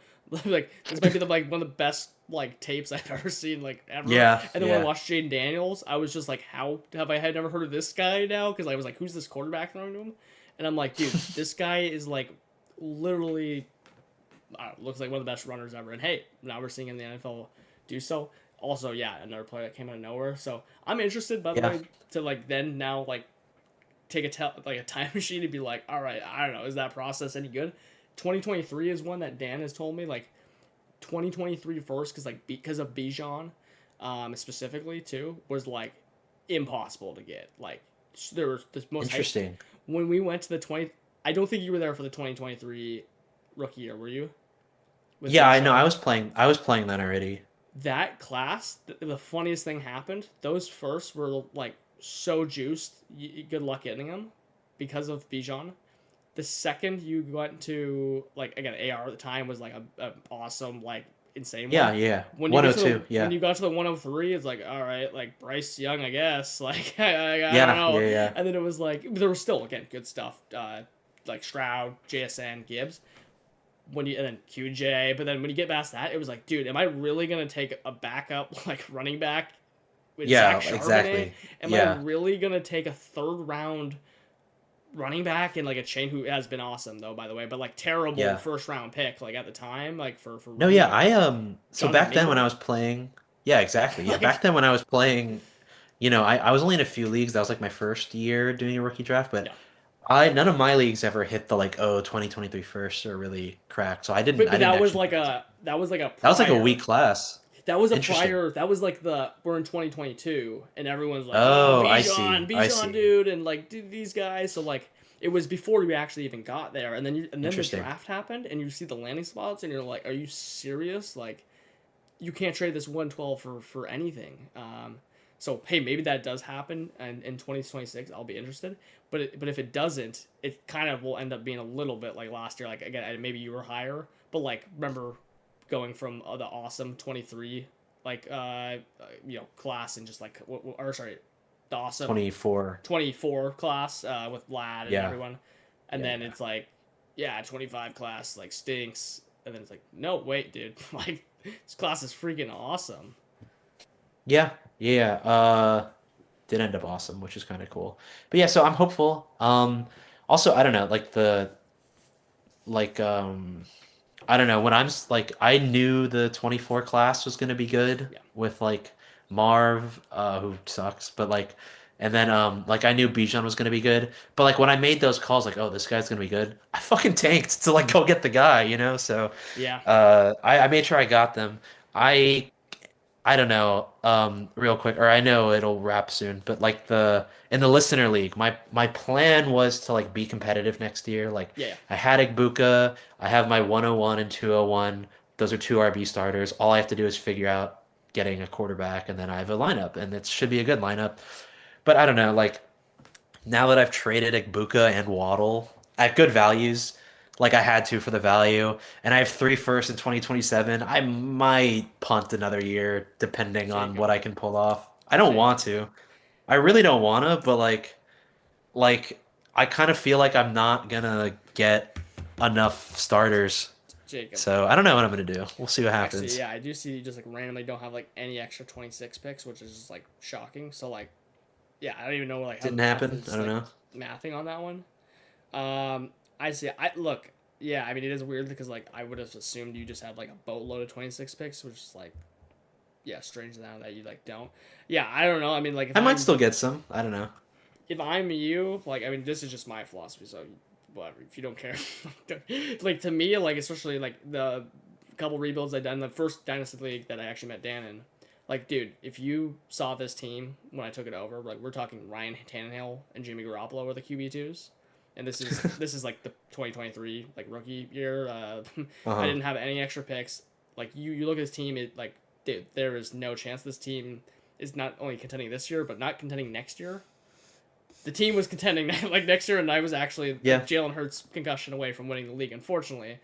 Like this might be like one of the best like tapes I've ever seen like ever. Yeah. And then when I watched Jaden Daniels, I was just like, how have I had never heard of this guy now? Because I was like, who's this quarterback throwing to him? And I'm like, dude, this guy is like literally looks like one of the best runners ever. And hey, now we're seeing in the NFL do so. Also, another player that came out of nowhere. So I'm interested, by the way, to like then now like take a time machine and be like, all right, I don't know, is that process any good? 2023 is one that Dan has told me, like 2023 first, because of Bijan, specifically too, was like impossible to get. Like there was this most interesting when we went to the 20. I don't think you were there for the 2023 rookie year, were you? Yeah, I know. I was playing that already. That class, the funniest thing happened. Those firsts were like so juiced. Good luck getting them because of Bijan. The second you went to like again AR at the time was like a awesome like insane one. Yeah. When 102. When you got to the 103, it's like all right, like Bryce Young, I guess. Like I don't know. Yeah. And then it was like there was still again good stuff. Like Stroud, JSN, Gibbs. And then QJ, but then when you get past that, it was like, dude, am I really gonna take a backup like running back with Zach Charbonnet? Exactly. Am I really gonna take a third round running back and like a chain who has been awesome though, by the way, but like terrible first round pick like at the time, like for no, yeah, I so back then when I was playing, exactly, back then when I was playing, I was only in a few leagues. That was like my first year doing a rookie draft, but none of my leagues ever hit the like 2023 first or really cracked. So I didn't. But that was like a weak class. That was a prior. That was like we're in 2022 and everyone's like, Bijan, dude, and like these guys. So like it was before you actually even got there, and then the draft happened, and you see the landing spots, and you're like, are you serious? Like you can't trade this 112 for anything. So hey, maybe that does happen, and in 2026 I'll be interested. But if it doesn't, it kind of will end up being a little bit like last year. Like again, maybe you were higher, but like remember going from the awesome 23 like class and just like the awesome 24 class with Vlad and everyone, and then it's like 25 class like stinks, and then it's like no wait dude, like this class is freaking awesome. Did end up awesome, which is kind of cool. But so I'm hopeful. Also, I don't know, I don't know, when I'm like, I knew the 24 class was going to be good with like Marv, who sucks, but like, and then like I knew Bijan was going to be good, but like when I made those calls, like, oh, this guy's going to be good, I fucking tanked to like go get the guy, so I made sure I got them. I I don't know, real quick, or I know it'll wrap soon, but like in the listener league, my plan was to like be competitive next year. Like Yeah. I had Igbuka, I have my 101 and 201. Those are two RB starters. All I have to do is figure out getting a quarterback, and then I have a lineup, and it should be a good lineup. But I don't know, like now that I've traded Igbuka and Waddle at good values, like I had to for the value, and I have three firsts in 2027, I might punt another year depending on Jacob. what I can pull off. I don't want to. I really don't want to, but like I kind of feel like I'm not gonna get enough starters. Jacob. So I don't know what I'm gonna do. We'll see what happens. Actually, yeah, I do see you just like randomly don't have like any extra 26 picks, which is just like shocking. So like, yeah, I don't even know like how Didn't the math happen. is, I don't like, know. mathing on that one. I see. I look. Yeah, I mean it is weird because like I would have assumed you just had like a boatload of 26 picks, which is like, yeah, strange now that you like don't. Yeah, I don't know. I mean like if I might still get some. I don't know. if I'm you, like I mean this is just my philosophy, so whatever. If you don't care, like to me, like especially like the couple rebuilds I done, the first Dynasty League that I actually met Dan in. Like, dude, if you saw this team when I took it over, like we're talking Ryan Tannehill and Jimmy Garoppolo were the QB2s, and this is like the 2023 like rookie year. I didn't have any extra picks. Like you look at this team, it like dude, there is no chance this team is not only contending this year, but not contending next year. The team was contending like next year, and I was actually Jalen Hurts concussion away from winning the league, unfortunately,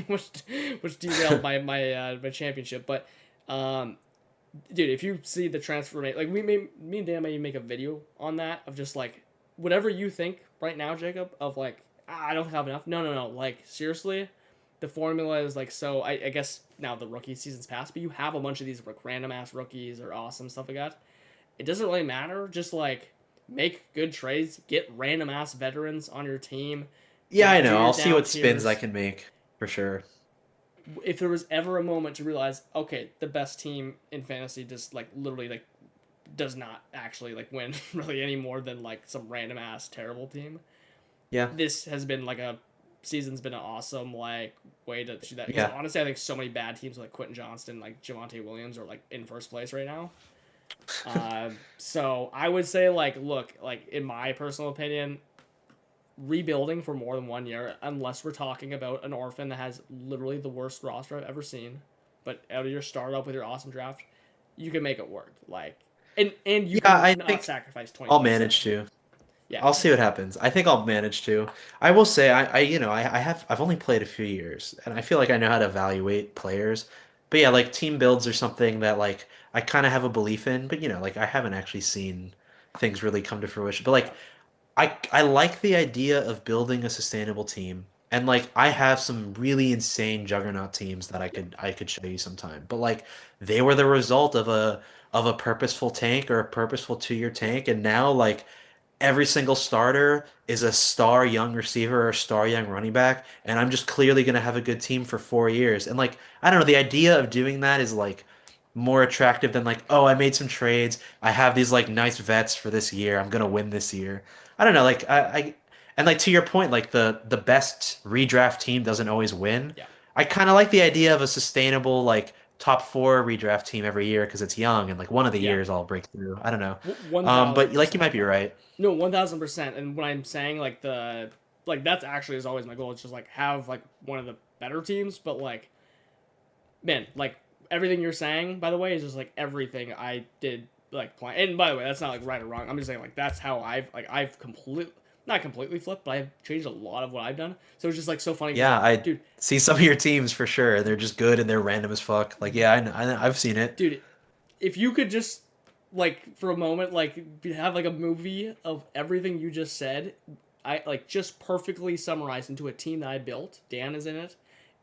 which derailed my championship. But dude, if you see the transfer rate, like me and Dan may make a video on that of just like whatever you think right now, Jacob, of like I don't have enough. No, like seriously, the formula is like so. I guess now the rookie season's passed, but you have a bunch of these like random ass rookies or awesome stuff like that. It doesn't really matter. Just like make good trades, get random ass veterans on your team. Yeah, I know. I'll see what spins I can make for sure. If there was ever a moment to realize, okay, the best team in fantasy just like literally like does not actually like win really any more than like some random ass terrible team. Yeah. This has been like a season's been an awesome like way to do that. Yeah. Honestly, I think so many bad teams like Quentin Johnston, like Javonte Williams are like in first place right now. So I would say like look, like in my personal opinion, rebuilding for more than 1 year, unless we're talking about an orphan that has literally the worst roster I've ever seen, but out of your startup with your awesome draft, you can make it work. Like and you can not sacrifice 20. I'll manage to. Yeah. I'll see what happens. I think I'll manage to. I will say I've only played a few years and I feel like I know how to evaluate players. But yeah, like team builds are something that like I kind of have a belief in, but like I haven't actually seen things really come to fruition. But like I like the idea of building a sustainable team. And like I have some really insane juggernaut teams that I could show you sometime. But like they were the result of a purposeful tank or a purposeful 2 year tank, and now like every single starter is a star young receiver or a star young running back, and I'm just clearly gonna have a good team for 4 years. And like I don't know, the idea of doing that is like more attractive than like, oh, I made some trades. I have these like nice vets for this year. I'm gonna win this year. I don't know, like I and like to your point, like the best redraft team doesn't always win. Yeah. I kind of like the idea of a sustainable like top 4 redraft team every year because it's young and like one of the years I'll break through. I don't know. But like you might be right. No, 1000%. And when I'm saying like that's actually is always my goal. It's just like have like one of the better teams, but like, man, like everything you're saying, by the way, is just like everything I did like plan. And by the way, that's not like right or wrong. I'm just saying like that's how I've completely not completely flipped, but I've changed a lot of what I've done. So it's just like so funny. Yeah, like, dude, see some of your teams for sure. They're just good and they're random as fuck. Like yeah, I've seen it. Dude, if you could just like for a moment like have like a movie of everything you just said, I like just perfectly summarized into a team that I built. Dan is in it.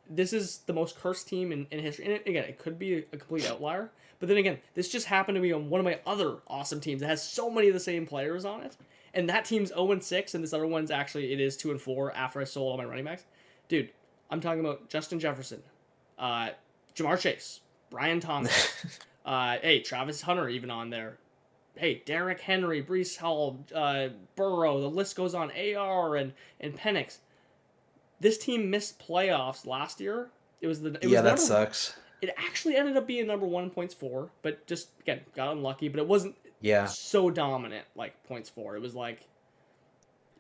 This is the most cursed team in history. And again, it could be a complete outlier. But then again, this just happened to be on one of my other awesome teams that has so many of the same players on it. And that team's 0-6, and this other one's actually, it is 2-4 after I sold all my running backs. Dude, I'm talking about Justin Jefferson, Jamar Chase, Brian Thomas, hey, Travis Hunter even on there. Hey, Derrick Henry, Breece Hall, Burrow, the list goes on, AR and Penix. This team missed playoffs last year. That sucks. It actually ended up being number one in points for, but just again got unlucky. But it wasn't Yeah. so dominant like points for. It was like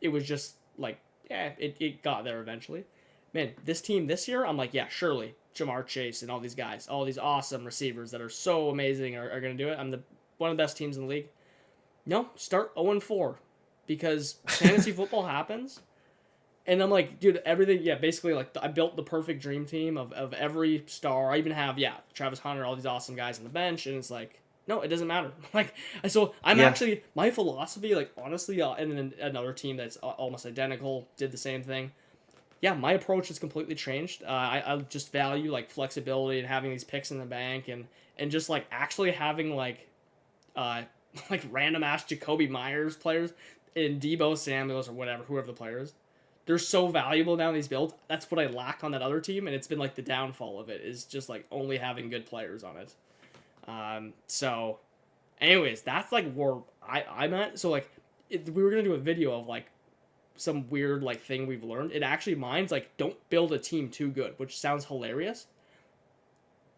it was just like yeah, it got there eventually. Man, this team this year, I'm like, yeah, surely Jamar Chase and all these guys, all these awesome receivers that are so amazing are gonna do it. I'm the one of the best teams in the league. No, start 0-4 because fantasy football happens. And I'm like, dude, everything, yeah, basically, like, I built the perfect dream team of every star. I even have, yeah, Travis Hunter, all these awesome guys on the bench, and it's like, no, it doesn't matter. Like, so I'm Yeah. actually, my philosophy, like, honestly, and then another team that's almost identical did the same thing. Yeah, my approach has completely changed. I just value, like, flexibility and having these picks in the bank and just, like, actually having, uh, like, random ass Jacoby Myers players and Debo Samuels or whatever, whoever the player is. They're so valuable now in these builds. That's what I lack on that other team, and it's been like the downfall of it is just like only having good players on it. So, anyways, that's like where I'm at. So like, we were gonna do a video of like some weird like thing we've learned. It actually mine's like don't build a team too good, which sounds hilarious,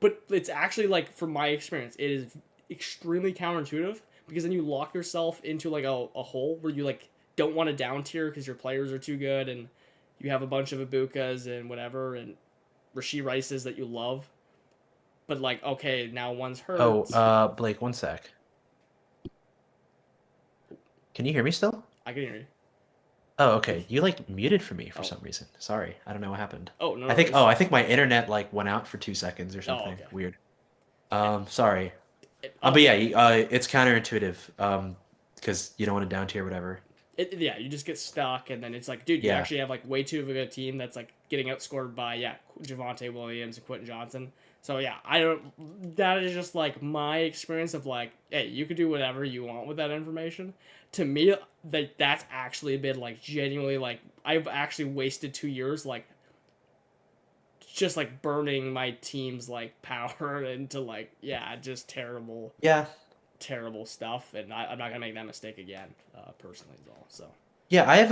but it's actually like from my experience, it is extremely counterintuitive because then you lock yourself into like a hole where you like don't want to down tier because your players are too good and you have a bunch of Ibukas and whatever and Rasheed Rices that you love. But like, okay, now one's hurt. Oh, Blake, one sec. Can you hear me still? I can hear you. Oh, okay. You like muted for me for Oh. some reason. Sorry. I don't know what happened. Oh no. I think my internet like went out for 2 seconds or something. okay. Weird. Sorry. Oh, But yeah, it's counterintuitive. Because you don't want to down tier whatever. yeah, you just get stuck, and then it's like, dude, you Yeah. actually have like way too of a good team that's like getting outscored by Javonte Williams and Quentin Johnson. So yeah, I don't. That is just like my experience of like, hey, you could do whatever you want with that information. To me, that's actually been like genuinely like I've actually wasted 2 years like just like burning my team's like power into like just terrible terrible stuff, and I'm not gonna make that mistake again, personally as well. So Yeah, I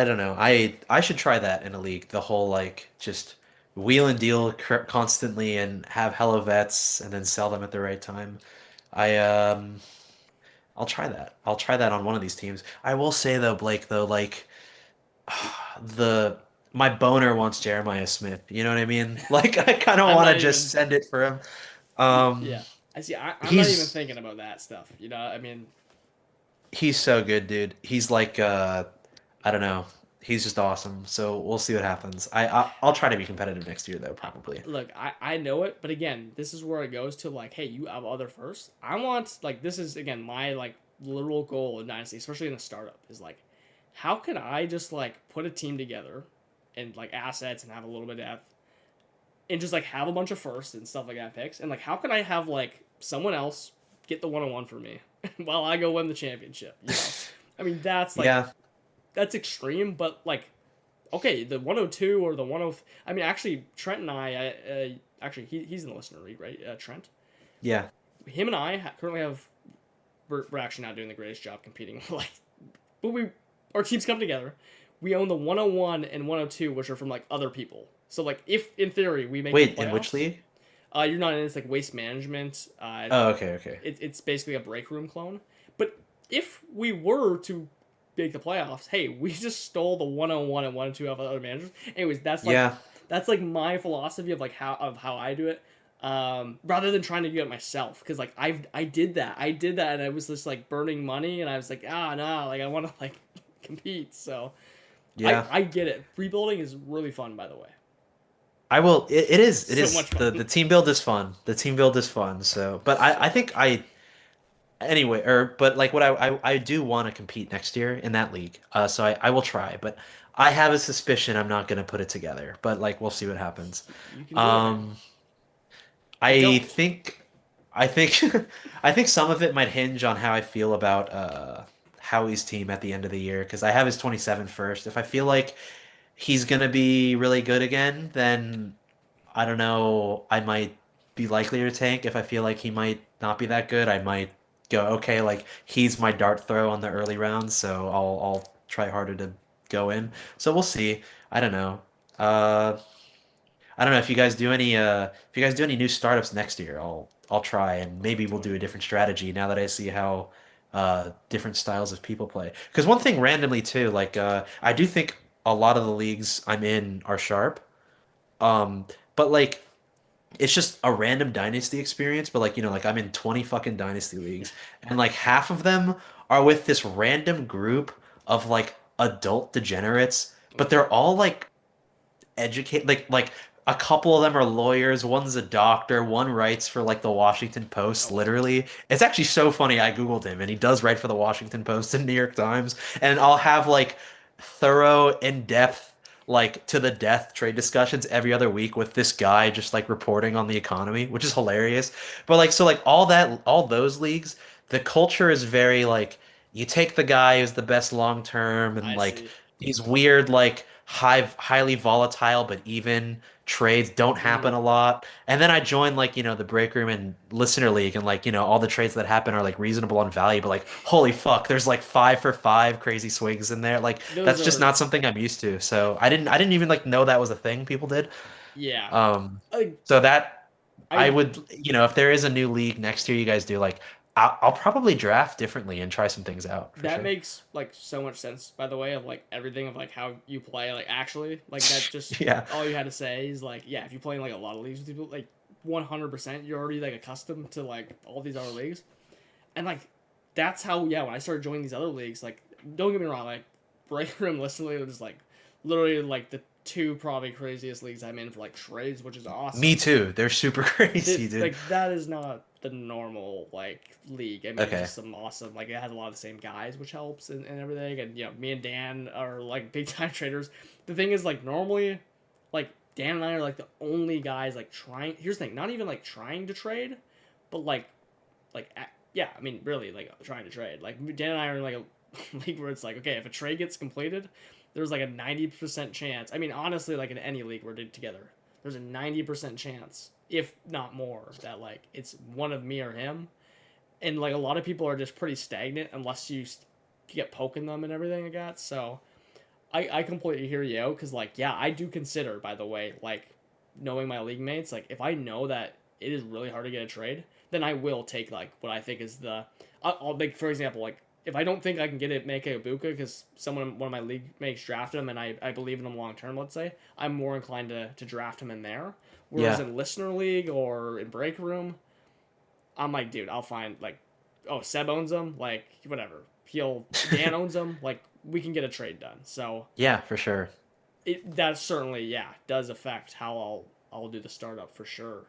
don't know. I should try that in a league. The whole like just wheel and deal constantly and have hello vets and then sell them at the right time. I I'll try that. I'll try that on one of these teams. I will say though, Blake, though, like the my boner wants Jeremiah Smith. You know what I mean? Like I kind of I'm want not to even. just send it for him. Yeah, I see. I'm not even He's thinking about that stuff. You know, I mean, he's so good, dude. He's like I don't know. He's just awesome. So we'll see what happens. I'll try to be competitive next year though, probably. look, I know it, but again, this is where it goes to like, hey, you have other first. I want like this is again my like literal goal in Dynasty, especially in a startup, is like, how can I just like put a team together and like assets and have a little bit of depth and just like have a bunch of firsts and stuff like that picks and like how can I have like someone else get the 101 for me while I go win the championship? You know, I mean that's like Yeah. that's extreme, but like okay, the 102 or the 10. I mean, actually, Trent and actually he's in the listener league, right? Trent. Yeah. Him and I currently have. We're actually not doing the greatest job competing, like, but our teams come together. We own the 101 and 102, which are from like other people. So like, if in theory we make Wait, the in which playoffs, league? you're not in. It's like waste management. Oh, okay, okay. It's basically a break room clone. But if we were to make the playoffs, hey, we just stole the 101 and 102 of other managers. Anyways, that's like my philosophy of like how I do it. Rather than trying to do it myself, because like I did that, and I was just like burning money, and I was like, no, like I want to like compete. So Yeah. I get it. Rebuilding is really fun, by the way. I will. It is. It So is. much fun. The team build is fun. The team build is fun. So, but I think anyway, but like what I do want to compete next year in that league. So I will try, but I have a suspicion I'm not gonna put it together. But like we'll see what happens. You can do it, man. I don't. think I think I think some of it might hinge on how I feel about Howie's team at the end of the year because I have his 27 first. If I feel like he's gonna be really good again, then I don't know. I might be likely to tank. If I feel like he might not be that good, I might go, okay, like he's my dart throw on the early rounds, so I'll try harder to go in. So we'll see. I don't know. I don't know if you guys do any new startups next year. I'll try, and maybe we'll do a different strategy now that I see how different styles of people play. Because one thing randomly too, like I do think a lot of the leagues I'm in are sharp. Um, but like it's just a random dynasty experience, but like, like I'm in 20 fucking dynasty leagues and like half of them are with this random group of like adult degenerates, but they're all like educate like a couple of them are lawyers, one's a doctor, one writes for like the Washington Post, Oh, wow. literally. It's actually so funny. I Googled him and he does write for the Washington Post and New York Times. And I'll have like thorough, in-depth, like to the death trade discussions every other week with this guy just like reporting on the economy, which is hilarious. But like so like all those leagues, the culture is very like you take the guy who's the best long term and I like see. these weird like highly volatile but even trades don't happen a Mm. lot. And then I joined like, the break room and listener league and like, all the trades that happen are like reasonable on value, but like holy fuck, there's like 5 for 5 crazy swings in there. Like Those that's just are not something I'm used to. So I didn't even like know that was a thing people did. yeah. Um I so that I I would, if there is a new league next year you guys do like I'll probably draft differently and try some things out for That sure. makes like so much sense, by the way, of like everything of like how you play. Like actually, like that just Yeah. all you had to say is like, yeah, if you play in like a lot of leagues with people, like 100%, you're already like accustomed to like all these other leagues, and like that's how yeah. When I started joining these other leagues, like don't get me wrong, like break room listening was just like literally like the two probably craziest leagues I'm in for like trades, which is Me awesome. too. They're super crazy, dude. Like that is not the normal like league. I mean, it's Okay. just some awesome like it has a lot of the same guys, which helps and everything. And me and Dan are like big time traders. The thing is like normally, like Dan and I are like the only guys like trying. Here's the thing, not even like trying to trade, but yeah, I mean really like trying to trade. Like Dan and I are in like a league where it's like okay, if a trade gets completed, there's like a 90% chance. I mean honestly, like in any league we're together, there's a 90% chance if not more that like it's one of me or him, and like a lot of people are just pretty stagnant unless you get poking them and everything like that. So I completely hear you out because like yeah, I do consider, by the way, like knowing my league mates, like if I know that it is really hard to get a trade, then I will take like what I think is the I'll make, for example, like if I don't think I can get it make a Ibuka because one of my league mates drafted him and I believe in him long term, let's say, I'm more inclined to draft him in there. Whereas Yeah. in listener league or in break room, I'm like, dude, I'll find like, oh, Seb owns them, like whatever. Dan owns them, like we can get a trade done. So Yeah, for sure. that certainly does affect how I'll do the startup for sure.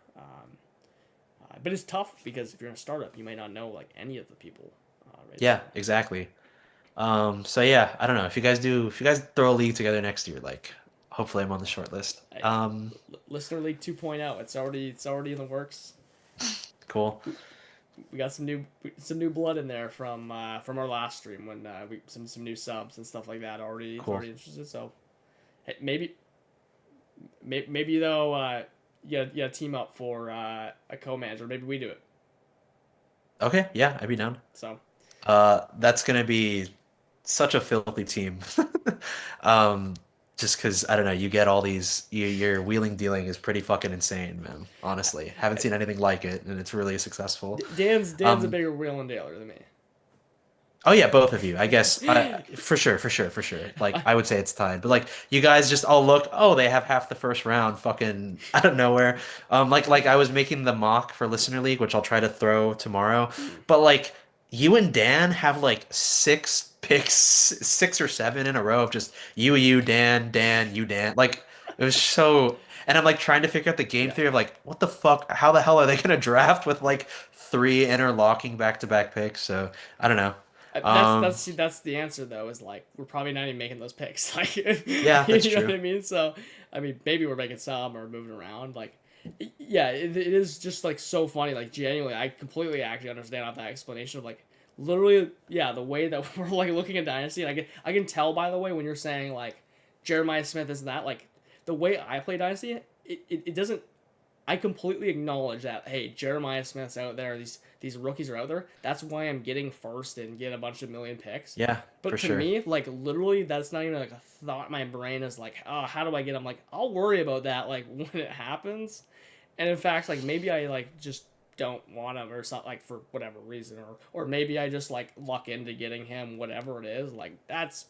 But it's tough because if you're in a startup, you may not know like any of the people. Right. Yeah, So exactly. So yeah, I don't know. If you guys throw a league together next year, like hopefully I'm on the short list. hey, Listener League 2.0, it's already in the works. Cool. We got some new blood in there from our last stream when we some new subs and stuff like that Cool. already interested. So hey, maybe though yeah team up for a co-manager. Maybe we do it. Okay, yeah, I'd be down. So That's gonna be such a filthy team. Um, just because I don't know, you get all these your wheeling dealing is pretty fucking insane, man. Honestly, haven't seen anything like it, and it's really successful. Dan's a Um, bigger wheel and dealer than me. Oh yeah, both of you. I guess for sure, for sure, for sure. Like I would say it's tied, but like you guys just all look. Oh, they have half the first round, fucking out of nowhere. Like I was making the mock for Listener League, which I'll try to throw tomorrow. But like you and Dan have like 6 picks, 6 or 7 in a row of just you, Dan, Dan, you, Dan. Like it was so. And I'm like trying to figure out the game Yeah. theory of like what the fuck? How the hell are they gonna draft with like 3 interlocking back-to-back picks? So I don't know. Um, That's the answer though. Is like we're probably not even making those picks. Like yeah, that's you know what true. I mean. So I mean, maybe we're making some or moving around. Like yeah, it is just like so funny. Like genuinely, I completely actually understand that explanation of like literally yeah the way that we're like looking at Dynasty. And I can tell by the way when you're saying like Jeremiah Smith is that like the way I play Dynasty. It doesn't. I completely acknowledge that. Hey, Jeremiah Smith's out there. These rookies are out there. That's why I'm getting first and get a bunch of million picks. Yeah, but for to sure. me, like literally, that's not even like a thought. My brain is like, oh, how do I get? I'm like, I'll worry about that like when it happens. And in fact, like maybe I like just don't want him or something, like for whatever reason, or maybe I just like luck into getting him, whatever it is. Like that's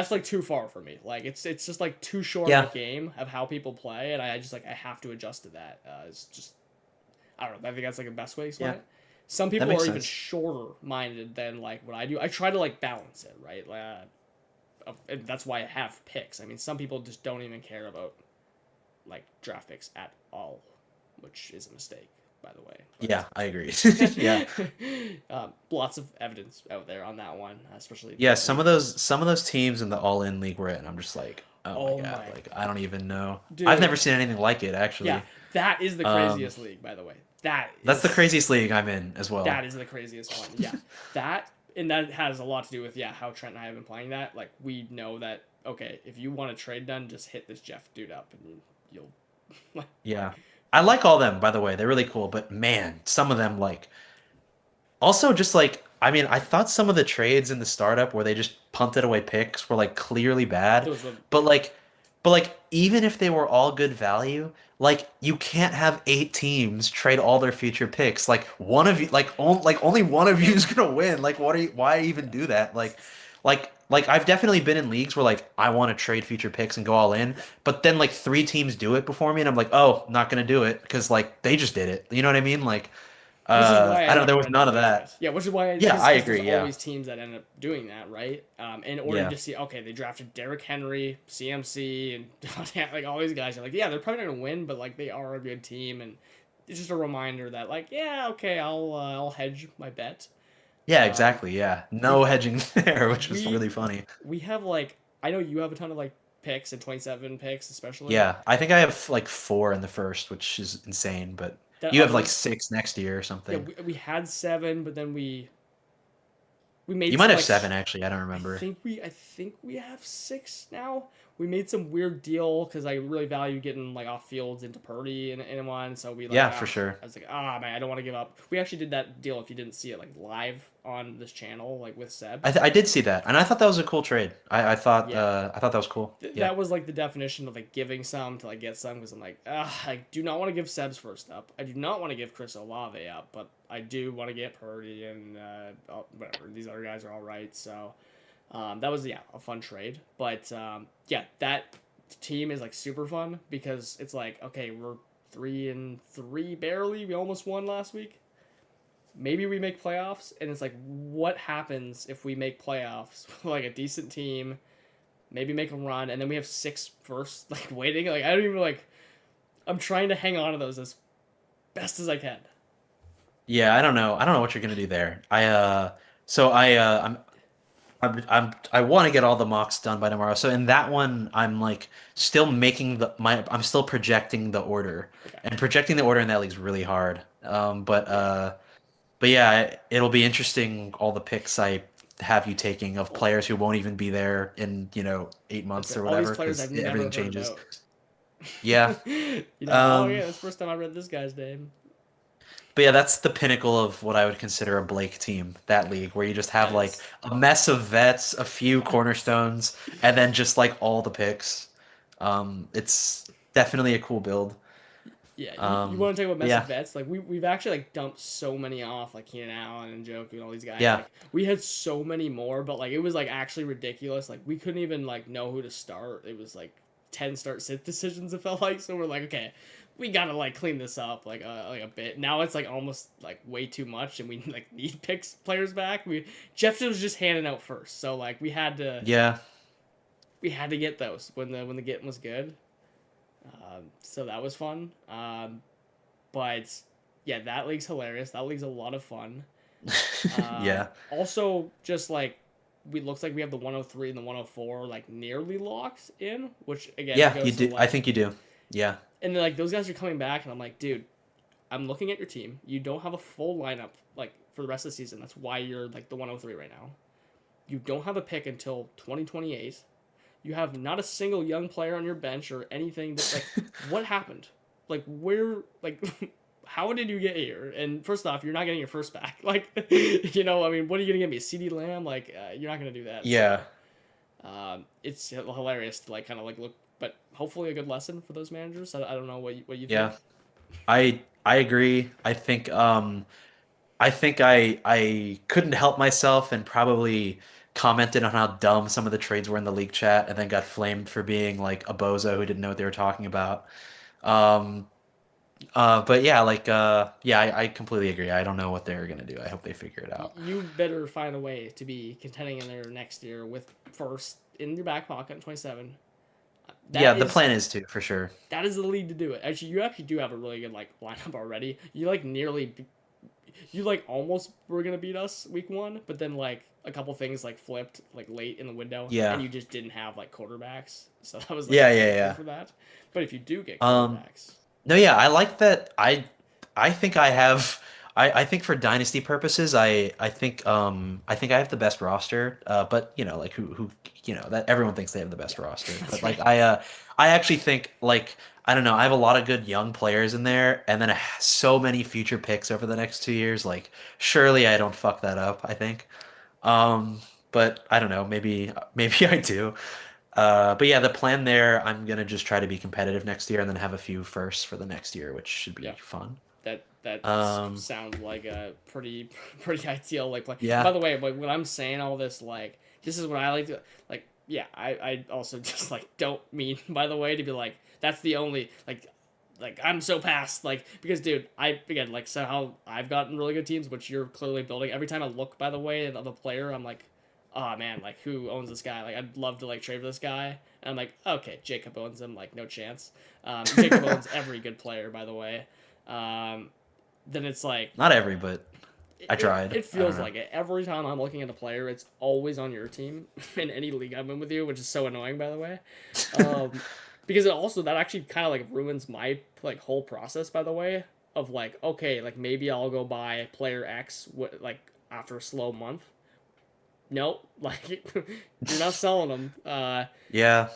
like too far for me. Like it's just like too short of a game of how people play, and I just like I have to adjust to that. It's just I don't know. I think that's like the best way to explain it. Some people are even shorter minded than like what I do. I try to like balance it, right? And that's why I have picks. I mean, some people just don't even care about like draft picks at all, which is a mistake, by the way. But, yeah, I agree. Yeah. Lots of evidence out there on that one, especially. Yeah, some of those teams in the All-In League we're in, I'm just like, oh my God, like I don't even know. Dude, I've never seen anything like it, actually. Yeah, that is the craziest league, by the way. That's the craziest league I'm in as well. That is the craziest one. Yeah, that has a lot to do with how Trent and I have been playing that. Like we know that okay, if you want a trade done, just hit this Jeff dude up and you'll. Yeah, I like all them, by the way. They're really cool, but man, some of them like. Also, just like I mean, I thought some of the trades in the startup where they just punted away picks were like clearly bad, but like even if they were all good value, like you can't have 8 teams trade all their future picks. Like one of you, only one of you is gonna win. Like why even do that? Like I've definitely been in leagues where like I want to trade future picks and go all in, but then like 3 teams do it before me, and I'm like, oh, not gonna do it because like they just did it. You know what I mean? Like. I don't know. There was none of that. Yeah, which is why. I agree. There's always teams that end up doing that, right? In order to see, okay, they drafted Derrick Henry, CMC, and like all these guys. Are like, yeah, they're probably not gonna win, but like they are a good team, and it's just a reminder that like, yeah, okay, I'll hedge my bet. Yeah, exactly. Yeah, no hedging there, which was really funny. We have like, I know you have a ton of like picks and 27 picks, especially. Yeah, I think I have like 4 in the first, which is insane, but. You have like 6 next year or something. Yeah, we had 7, but then we made. You might have 7 actually. I don't remember. I think we have 6 now. We made some weird deal because I really value getting like off fields into Purdy in one. So we for sure. I was like, man, I don't want to give up. We actually did that deal if you didn't see it like live on this channel like with Seb. I did see that, and I thought that was a cool trade. I thought that was cool. That was like the definition of like giving some to like get some because I'm like, I do not want to give Seb's first up. I do not want to give Chris Olave up, but I do want to get Purdy and whatever. These other guys are all right, so. That was a fun trade, but that team is like super fun because it's like okay, we're 3-3 barely. We almost won last week. Maybe we make playoffs, and it's like, what happens if we make playoffs? Like a decent team, maybe make a run, and then we have 6 first like waiting. Like I don't even like. I'm trying to hang on to those as best as I can. Yeah, I don't know what you're gonna do there. I want to get all the mocks done by tomorrow. So in that one, I'm like still making I'm still projecting the order, and projecting the order in that league is really hard. But yeah, it'll be interesting. All the picks I have you taking of players who won't even be there in 8 months or whatever because everything changes. Yeah. That's the first time I read this guy's name. But yeah, that's the pinnacle of what I would consider a Blake team, that league, where you just have like a mess of vets, a few cornerstones, and then just like all the picks. It's definitely a cool build. Yeah, you want to talk about mess of vets? Like we've actually like dumped so many off, like Keenan Allen and Njoku and all these guys. Yeah. Like, we had so many more, but like it was like actually ridiculous. Like we couldn't even like know who to start. It was like 10 start-sit decisions. It felt like so we're like okay. We gotta like clean this up like a bit. Now it's like almost like way too much, and we like need players back. Jeff was just handing out first, so like we had to get those when the getting was good. So that was fun. But yeah, that league's hilarious. That league's a lot of fun. Yeah. Also, just like looks like we have the 103 and the 104 like nearly locked in, which again you do. Like, I think you do. Yeah. And then, like, those guys are coming back, and I'm like, dude, I'm looking at your team. You don't have a full lineup, like, for the rest of the season. That's why you're, like, the 103 right now. You don't have a pick until 2028. You have not a single young player on your bench or anything. That, like, what happened? where like how did you get here? And first off, you're not getting your first back. Like, you know, I mean, what are you gonna get me? CD Lamb? Like, you're not gonna do that. Yeah. So, it's hilarious to like kind of like look, but hopefully a good lesson for those managers. I don't know what you Yeah. think. I agree. I think I couldn't help myself and probably commented on how dumb some of the trades were in the league chat and then got flamed for being like a bozo who didn't know what they were talking about. Um, but yeah, yeah, I completely agree. I don't know what they're gonna do. I hope they figure it out. You better find a way to be contending in there next year with first in your back pocket in 27. Yeah, the plan is to for sure. That is the league to do it. Actually, you actually do have a really good like lineup already. You like you like almost were gonna beat us week one, but then like a couple things like flipped like late in the window, Yeah. and you just didn't have like quarterbacks, so that was like Yeah. for that. But if you do get Um, quarterbacks, no, yeah, I like that. I think I have. I think for dynasty purposes, I think I have the best roster. But you know, like who you know that everyone thinks they have the best roster. But like I actually think like I don't know. I have a lot of good young players in there, and then so many future picks over the next 2 years. Like surely I don't fuck that up. I think. Um, but I don't know. Maybe I do. But yeah, the plan there, I'm gonna just try to be competitive next year and then have a few firsts for the next year, which should be yeah, fun. that Um, sounds like a pretty ideal like play. yeah, By the way, like when I'm saying all this, like this is what I like to like. Yeah, I also just like don't mean by the way to be like that's the only like I'm so past like because dude I again like so how I've gotten really good teams which you're clearly building every time I look by the way of a player I'm like oh man like who owns this guy like I'd love to like trade for this guy and I'm like okay Jacob owns him like no chance Jacob owns every good player by the way um, then it's like not every, but I tried. it I don't feels know. like it every time I'm looking at a player it's always on your team in any league I'm in with you which is so annoying by the way um, because it also that actually kind of like ruins my like whole process by the way of like okay like maybe I'll go buy player X like after a slow month nope like you're not selling them Yeah,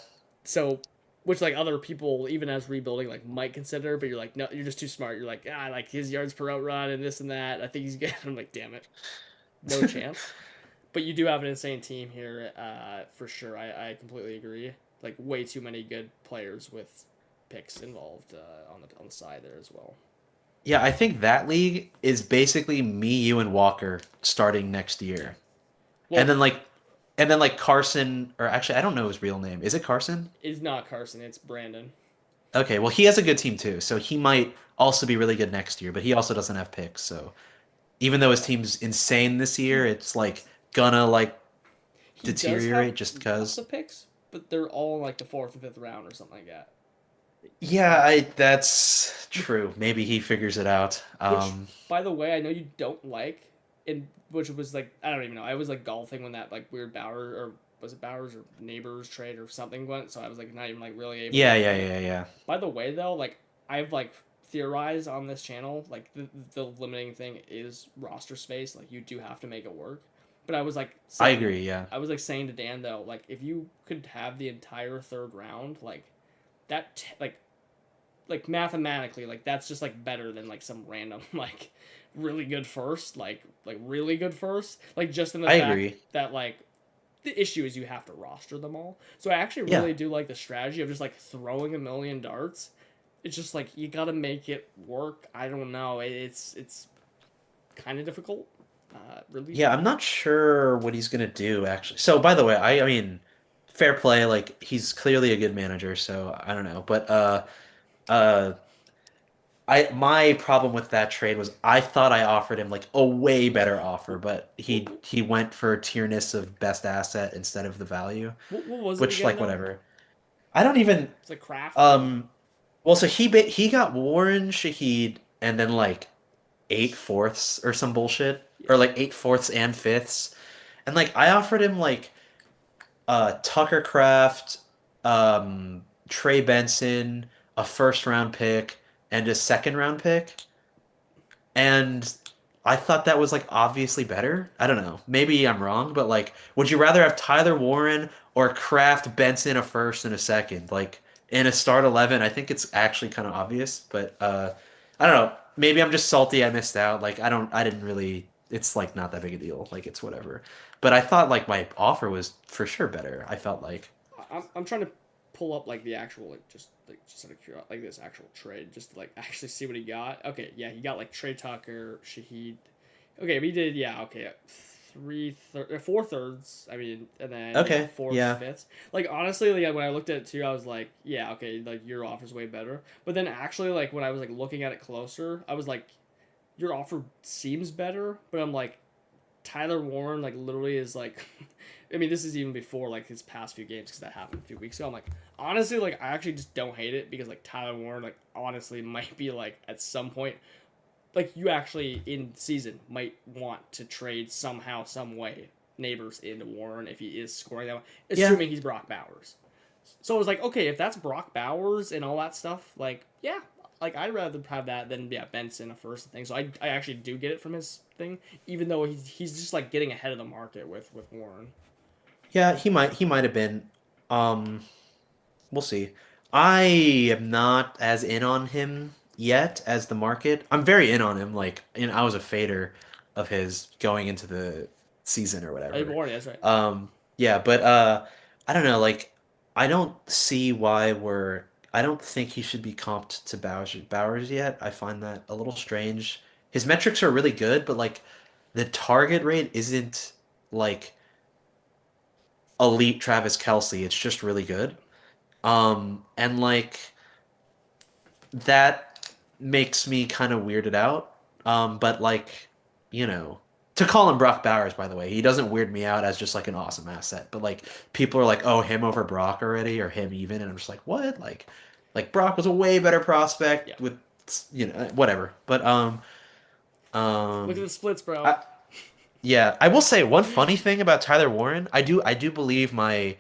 so which like other people even as rebuilding like might consider but you're like no you're just too smart you're like like his yards per out run and this and that I think he's good I'm like damn it no chance but you do have an insane team here for sure I completely agree like way too many good players with picks involved on the side there as well yeah. I think that league is basically me, you, and Walker starting next year, well and then like Carson, or actually I don't know his real name. Is it Carson? it's not Carson it's Brandon Okay, well he has a good team too, so he might also be really good next year, but he also doesn't have picks, so even though his team's insane this year, it's like gonna like he does deteriorate have just lots because. of picks but they're all in like the fourth and fifth round or something like that Yeah, I that's true. Maybe he figures it out. which by the way I know you don't like and which was like I don't even know I was like golfing when that like weird Bauer or was it Bowers or Neighbors trade or something went so I was like not even like really able Yeah, to yeah, like it. yeah, yeah. By the way though like I've like theorized on this channel like the limiting thing is roster space like you do have to make it work but I was like I saying agree, yeah. I was like saying to Dan though like if you could have the entire third round like that like mathematically like that's just like better than like some random like really good first like really good first like just in the I fact agree. that like the issue is you have to roster them all so I actually Yeah. really do like the strategy of just like throwing a million darts it's just like you gotta make it work I don't know it's kind of difficult really Yeah, I'm not sure what he's gonna do actually. So by the way, I mean fair play, like he's clearly a good manager, so I don't know. But uh I my problem with that trade was I thought I offered him like a way better offer, but he went for tierness of best asset instead of the value, what was it which again like though whatever. I don't even it's like craft well so he got Warren Shaheed and then like 8/4 or some bullshit or like 8/4 and fifths. And like I offered him like Tucker Craft, Trey Benson, a first round pick, and a second round pick. And I thought that was like obviously better. I don't know. Maybe I'm wrong, but like, would you rather have Tyler Warren or Kraft, Benson, a first and a second? Like, in a start 11, I think it's actually kind of obvious, but I don't know. Maybe I'm just salty I missed out. Like I didn't really it's like not that big a deal. Like it's whatever. But I thought like my offer was for sure better. I felt like. I'm trying to pull up like the actual just out of curiosity, like this actual trade, just to like actually see what he got. Okay, yeah, he got like Trey Tucker, Shaheed. Okay, we did, yeah, okay, 4/3. I mean, and then Okay, 4/5. Like honestly, like when I looked at it too, I was like, yeah, okay, like your offer's way better. But then actually, like when I was like looking at it closer, I was like, your offer seems better, but I'm like, Tyler Warren like literally is like I mean this is even before like his past few games because that happened a few weeks ago. I'm like honestly like I actually just don't hate it because like Tyler Warren like honestly might be like at some point like you actually in season might want to trade somehow some way Neighbors into Warren if he is scoring that way, assuming he's Brock Bowers. So I was like, okay, if that's Brock Bowers and all that stuff, like, yeah, like I'd rather have that than Benson a first thing. So I actually do get it from his thing, even though he's just like getting ahead of the market with Warren. Yeah, he might have been. Um, we'll see. I am not as in on him yet as the market. I'm very in on him. Like, I was a fader of his going into the season or I whatever. Warren, that's right. Yeah, but I don't know. Like, I don't see why we're. I don't think he should be comped to Bowers yet. I find that a little strange. His metrics are really good, but like, the target rate isn't like elite Travis Kelce. It's just really good. And like that makes me kind of weirded out. But like, to call him Brock Bowers, by the way, he doesn't weird me out as just like an awesome asset. But like people are like, oh, him over Brock already, or him even, and I'm just like, what? Like Brock was a way better prospect Yeah. with, whatever. But Look at the splits, bro. yeah, I will say one funny thing about Tyler Warren. I do believe my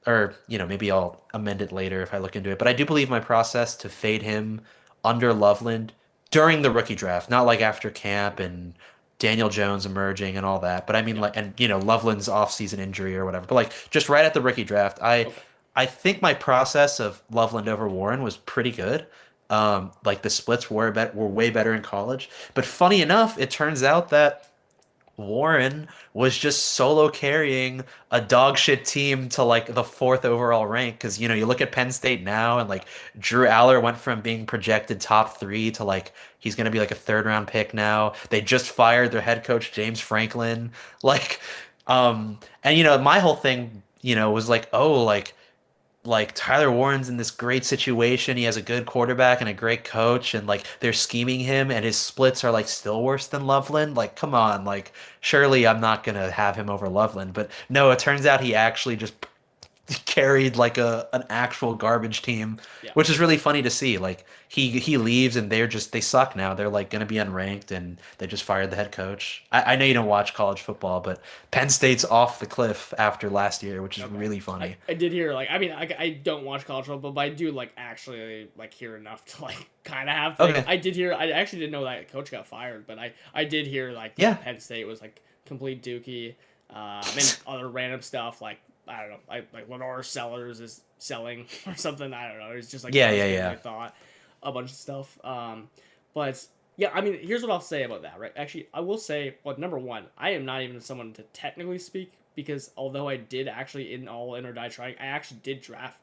or maybe I'll amend it later if I look into it. But I do believe my process to fade him under Loveland during the rookie draft, not like after camp and Daniel Jones emerging and all that. But I mean Yeah. like and Loveland's offseason injury or whatever. But like just right at the rookie draft, I Okay. I think my process of Loveland over Warren was pretty good. Like the splits were way better in college. But funny enough, it turns out that Warren was just solo carrying a dog shit team to like the fourth overall rank because you look at Penn State now and like Drew Aller went from being projected top 3 to like he's gonna be like a third round pick now. They just fired their head coach James Franklin. Like and my whole thing was like, oh, like Tyler Warren's in this great situation. He has a good quarterback and a great coach, and like they're scheming him, and his splits are like still worse than Loveland. Like, come on, like surely I'm not gonna have him over Loveland. But no, it turns out he actually just carried like an actual garbage team, Yeah. which is really funny to see. Like he leaves and they suck now. They're like gonna be unranked and they just fired the head coach. I know you don't watch college football, but Penn State's off the cliff after last year, which is really funny. I did hear like I mean I don't watch college football, but I do like actually like hear enough to like kind of have things. Okay. I did hear I actually didn't know that coach got fired, but I did hear like Yeah. Penn State was like complete dookie, and other random stuff like I don't know like Lenore Sellers is selling or something. I don't know. It's just like Yeah, not as yeah, good as yeah. I thought a bunch of stuff. But yeah, I mean, here's what I'll say about that, right? Actually, I will say, well, number one, I am not even someone to technically speak because although I did actually in all in or die trying, I actually did draft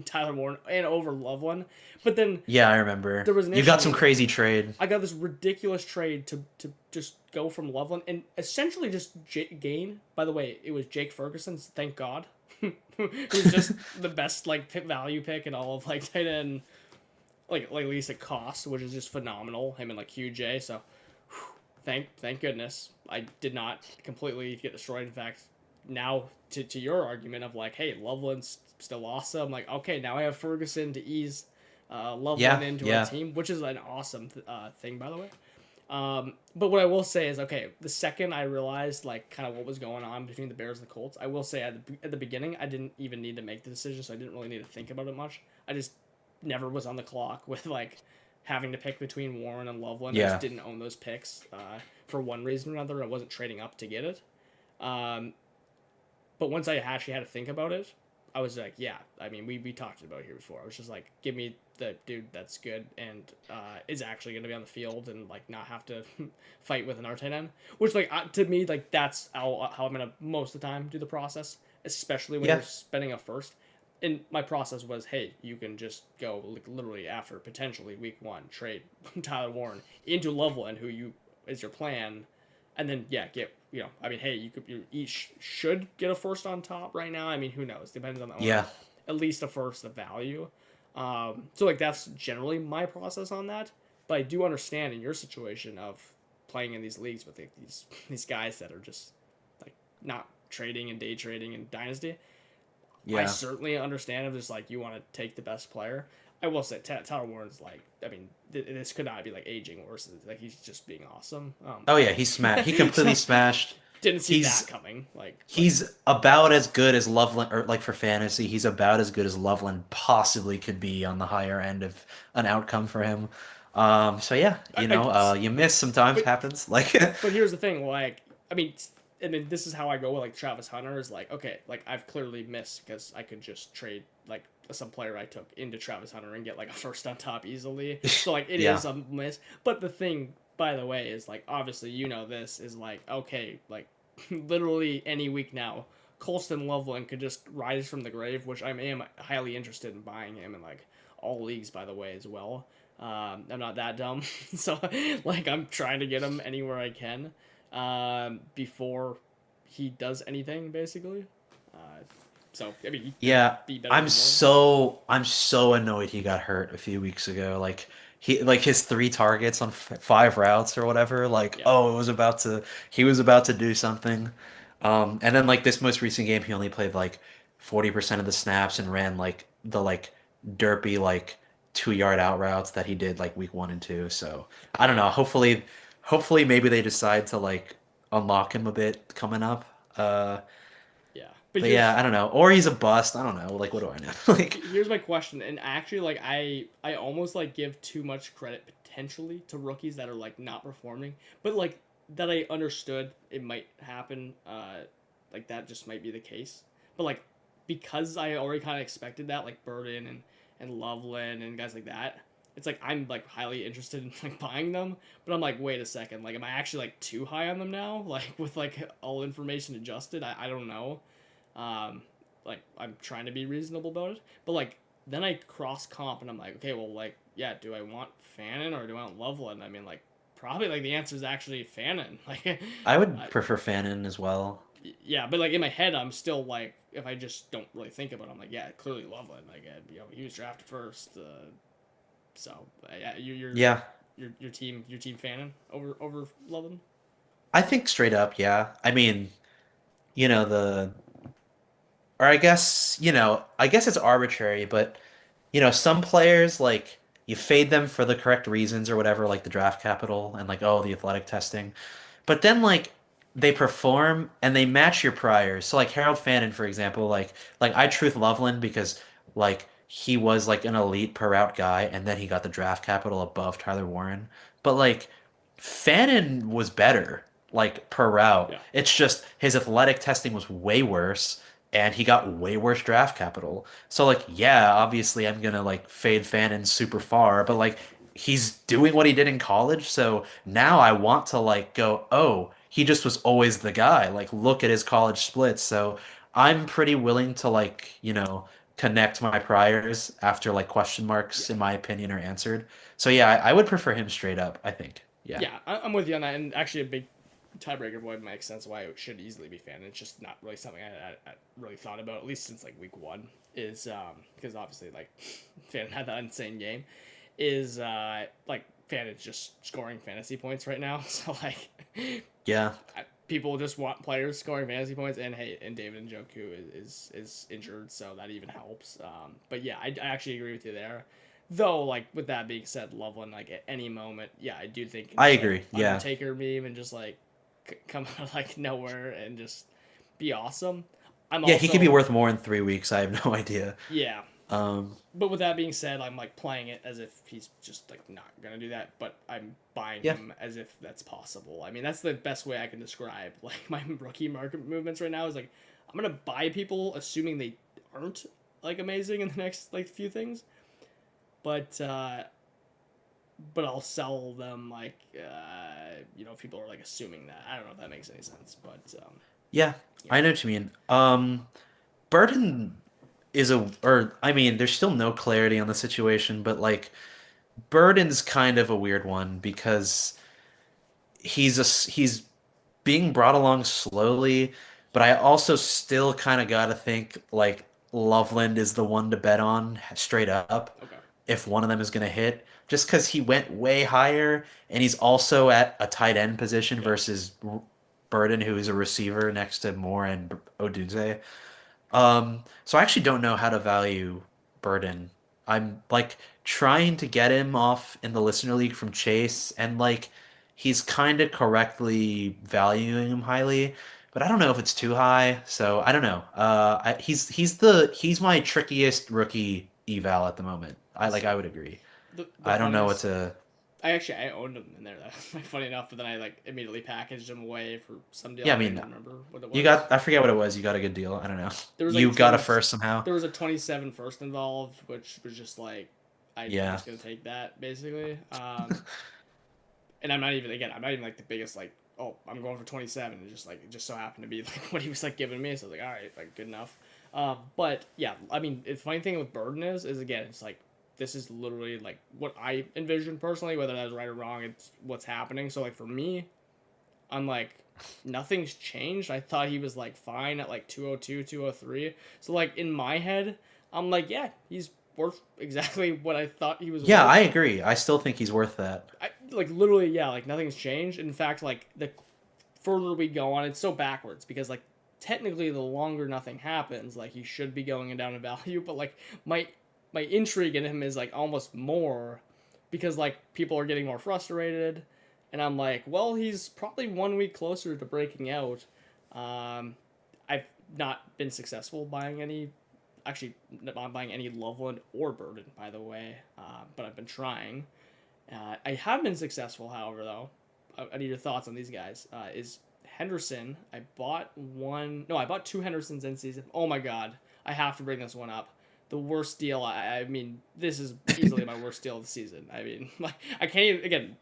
Tyler Warren and over Loveland, but then Yeah, I remember. there was an You got some issue. crazy trade. I got this ridiculous trade to just go from Loveland and essentially just gain. By the way, it was Jake Ferguson's. Thank God, who's just the best like value pick in all of like tight end, like at least at cost, which is just phenomenal. Him and like QJ. So, thank goodness I did not completely get destroyed. In fact, now to your argument of like, hey, Loveland's still awesome. Like, okay, now I have Ferguson to ease Loveland into our team, which is an awesome thing, by the way. But what I will say is, okay, the second I realized like kind of what was going on between the Bears and the Colts, I will say at the beginning I didn't even need to make the decision, so I didn't really need to think about it much. I just never was on the clock with like having to pick between Warren and Loveland. Yeah. I just didn't own those picks for one reason or another. I wasn't trading up to get it. But once I actually had to think about it, I was like, yeah, I mean, we talked about it here before. I was just like, give me the dude that's good and is actually going to be on the field and like not have to fight with an tight end. Which like to me, like that's how I'm gonna most of the time do the process, especially when you're spending a first. And my process was, hey, you can just go like literally after potentially week 1 trade Tyler Warren into Loveland, who you is your plan, and then get I mean, hey, you each should get a first on top right now. I mean, who knows? Depends on the owner. Yeah. At least a first of value. So like that's generally my process on that. But I do understand in your situation of playing in these leagues with like, these guys that are just like not trading and day trading and dynasty. Yeah. I certainly understand if it's like you want to take the best player. I will say Tyler Warren's like, I mean, this could not be like aging worse. Like he's just being awesome. Oh yeah, he smashed. He completely smashed. Didn't see that coming. He's about as good as Loveland, or like for fantasy, he's about as good as Loveland possibly could be on the higher end of an outcome for him. So yeah, you miss sometimes happens. Like, but here's the thing, like, I mean, and then this is how I go with like Travis Hunter is like, okay, like I've clearly missed because I could just trade like some player I took into Travis Hunter and get like a first on top easily. So like it is a miss. But the thing, by the way, is like obviously this is like okay, like literally any week now, Colston Loveland could just rise from the grave, which I am highly interested in buying him in like all leagues, by the way, as well. I'm not that dumb, so like I'm trying to get him anywhere I can before he does anything, basically. So I mean, I'm so annoyed he got hurt a few weeks ago. Like his 3 targets on 5 routes or whatever. Like he was about to do something. And then like this most recent game, he only played like 40% of the snaps and ran like the like derpy like 2-yard out routes that he did like week 1 and 2. So I don't know. Hopefully maybe they decide to like unlock him a bit coming up. But yeah, I don't know. Or he's a bust. I don't know. Like, what do I know? Like, here's my question. And actually, like, I almost like give too much credit potentially to rookies that are like not performing, but like that I understood it might happen. Like that just might be the case. But like because I already kind of expected that, like Burden and Loveland and guys like that. It's like I'm like highly interested in like buying them, but I'm like, wait a second, like am I actually like too high on them now? Like with like all information adjusted, I don't know. Like I'm trying to be reasonable about it, but like then I cross comp and I'm like, okay, well, like yeah, do I want Fannin or do I want Loveland? I mean, like probably like the answer is actually Fannin. Like I would prefer Fannin as well. Yeah, but like in my head, I'm still like, if I just don't really think about it, I'm like, yeah, clearly Loveland. Like he was drafted first. So yeah, your team Fannin over Loveland. I think straight up, yeah. I mean, or I guess it's arbitrary, but some players like you fade them for the correct reasons or whatever, like the draft capital and like the athletic testing, but then like they perform and they match your priors. So like Harold Fannin, for example, like I truth Loveland because like he was like an elite per route guy, and then he got the draft capital above Tyler Warren, but like Fannin was better like per route. Yeah. It's just his athletic testing was way worse and he got way worse draft capital. So like yeah, obviously I'm gonna like fade Fannin super far, but like he's doing what he did in college, so now I want to like go, oh, he just was always the guy. Like look at his college splits. So I'm pretty willing to like, connect my priors after like question marks in my opinion are answered. So yeah, I would prefer him straight up, I think. Yeah. Yeah, I'm with you on that, and actually a big tiebreaker would make sense why it should easily be Fannin. It's just not really something I really thought about, at least since like week 1, is because obviously like Fannin had that insane game, is like Fannin's just scoring fantasy points right now. So like yeah, people just want players scoring fantasy points, and David Njoku is injured, so that even helps. But yeah, I actually agree with you there. Though, like with that being said, Loveland, like at any moment, yeah, I do think I agree. Yeah, Undertaker meme and just like come out of like nowhere and just be awesome. He could be worth more in 3 weeks. I have no idea. Yeah. But with that being said, I'm like playing it as if he's just like not gonna do that, but I'm buying him as if that's possible. I mean, that's the best way I can describe like my rookie market movements right now is like I'm gonna buy people assuming they aren't like amazing in the next like few things, but I'll sell them like people are like assuming that. I don't know if that makes any sense, but Yeah, I know what you mean. Burden there's still no clarity on the situation, but like Burden's kind of a weird one because he's being brought along slowly, but I also still kind of gotta think like Loveland is the one to bet on straight up okay. if one of them is gonna hit, just because he went way higher and he's also at a tight end position versus Burden, who is a receiver next to Moore and Odunze. So I actually don't know how to value Burden. I'm like trying to get him off in the listener league from Chase, and like he's kind of correctly valuing him highly, but I don't know if it's too high. So I don't know. He's my trickiest rookie eval at the moment. I would agree. The I don't know what funniest, to. I owned them in there. That's like funny enough, but then I like immediately packaged them away for some deal. Yeah, I I don't mean, even remember what it was. you got. I forget what it was. You got a good deal. I don't know. There was You like got a first somehow. There was a 27 first involved, which was just like I'm Yeah. just gonna take that basically. And I'm not even like the biggest like, oh, I'm going for 27. It just so happened to be like what he was like giving me. So I was like, all right, like good enough. But yeah, I mean, the funny thing with Burden is again, it's like this is literally like what I envisioned personally. Whether that's right or wrong, it's what's happening. So like for me, I'm like nothing's changed. I thought he was like fine at like 202, 203. So like in my head, I'm like, yeah, he's worth exactly what I thought he was Yeah, worth. I agree. I still think he's worth that. Like literally, yeah, like nothing's changed. In fact, like the further we go on, it's so backwards because like technically the longer nothing happens, like he should be going down in value, but like my intrigue in him is like almost more because like people are getting more frustrated and I'm like, well, he's probably 1 week closer to breaking out. I've not been successful buying any, actually not buying any Loveland or Burden, by the way, but I've been trying. I have been successful, however, though. I need your thoughts on these guys. Is Henderson? I bought two Hendersons in season. Oh my god, I have to bring this one up. The worst deal. I mean, this is easily my worst deal of the season. I mean, like I can't even, again.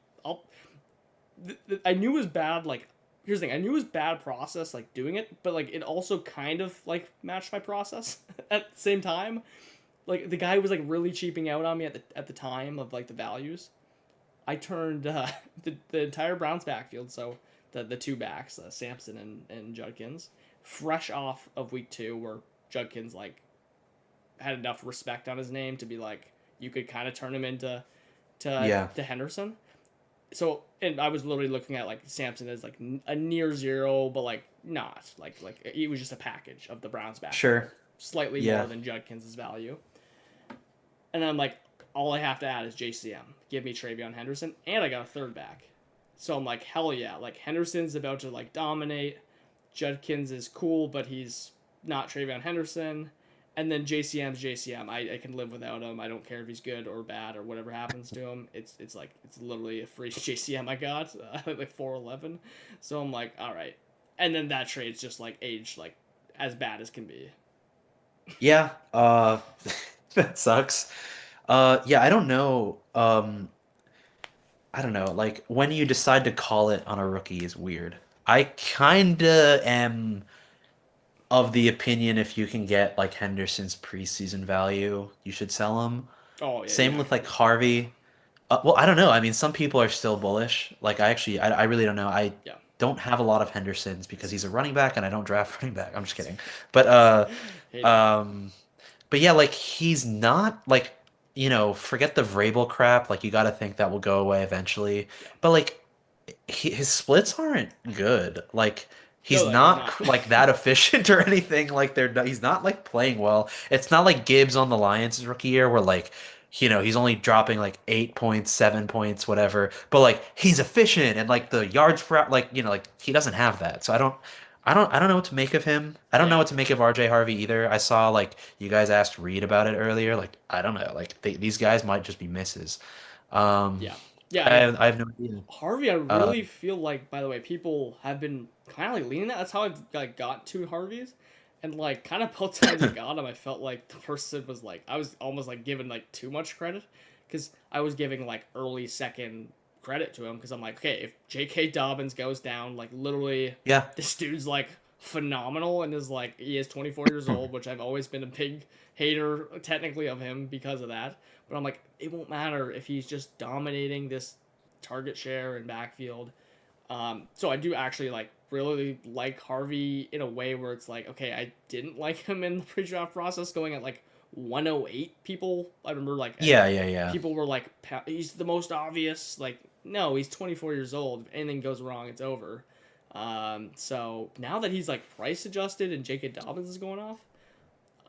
I knew it was bad. Like, here's the thing. I knew it was bad process, like doing it, but like it also kind of like matched my process at the same time. Like the guy was like really cheaping out on me at the time of like the values. I turned the entire Browns backfield, so the two backs, Sampson and Judkins, fresh off of week 2, where Judkins like had enough respect on his name to be like you could kind of turn him into to Henderson. So and I was literally looking at like Sampson as like a near zero, but like not like it was just a package of the Browns backfield. Sure. Slightly more than Judkins' value. And I'm like, all I have to add is JCM. Give me Travion Henderson, and I got a third back. So I'm like, hell yeah. Like, Henderson's about to, like, dominate. Judkins is cool, but he's not Travion Henderson. And then JCM's JCM. I can live without him. I don't care if he's good or bad or whatever happens to him. It's literally a free JCM I got, like 411. So I'm like, all right. And then that trade's just, like, aged, like, as bad as can be. Yeah, that sucks. Yeah, I don't know. I don't know. Like when you decide to call it on a rookie is weird. I kinda am of the opinion if you can get like Henderson's preseason value, you should sell him. Oh yeah. Same with like Harvey. Well, I don't know. I mean, some people are still bullish. Like I really don't know. I don't have a lot of Hendersons because he's a running back and I don't draft running back. I'm just kidding. But but yeah, like he's not like, forget the Vrabel crap. Like you got to think that will go away eventually. But like his splits aren't good. Like he's not like that efficient or anything. Like he's not like playing well. It's not like Gibbs on the Lions' rookie year where like he's only dropping like 8 points, 7 points, whatever. But like he's efficient and like the yards per like like he doesn't have that. So I don't know what to make of him. I don't know what to make of RJ Harvey either. I saw like you guys asked Reed about it earlier. Like I don't know. Like these guys might just be misses. Yeah. I have no idea. Harvey, I really feel like, by the way, people have been kind of like leaning that. That's how I've like got to Harvey's, And like kind of both times I got him, I felt like the person was like I was almost like giving like too much credit because I was giving like early second credit to him because I'm like, okay, if J.K. Dobbins goes down, like literally, Yeah. this dude's like phenomenal and is like he is 24 years old, which I've always been a big hater technically of him because of that. But I'm like, it won't matter if he's just dominating this target share and backfield. So I do actually like really like Harvey in a way where it's like, okay, I didn't like him in the pre-draft process going at like 108. People, I remember like Yeah. people were like, he's the most obvious. Like, no, he's 24 years old. If anything goes wrong, it's over. So now that he's like price adjusted and J.K. Dobbins is going off,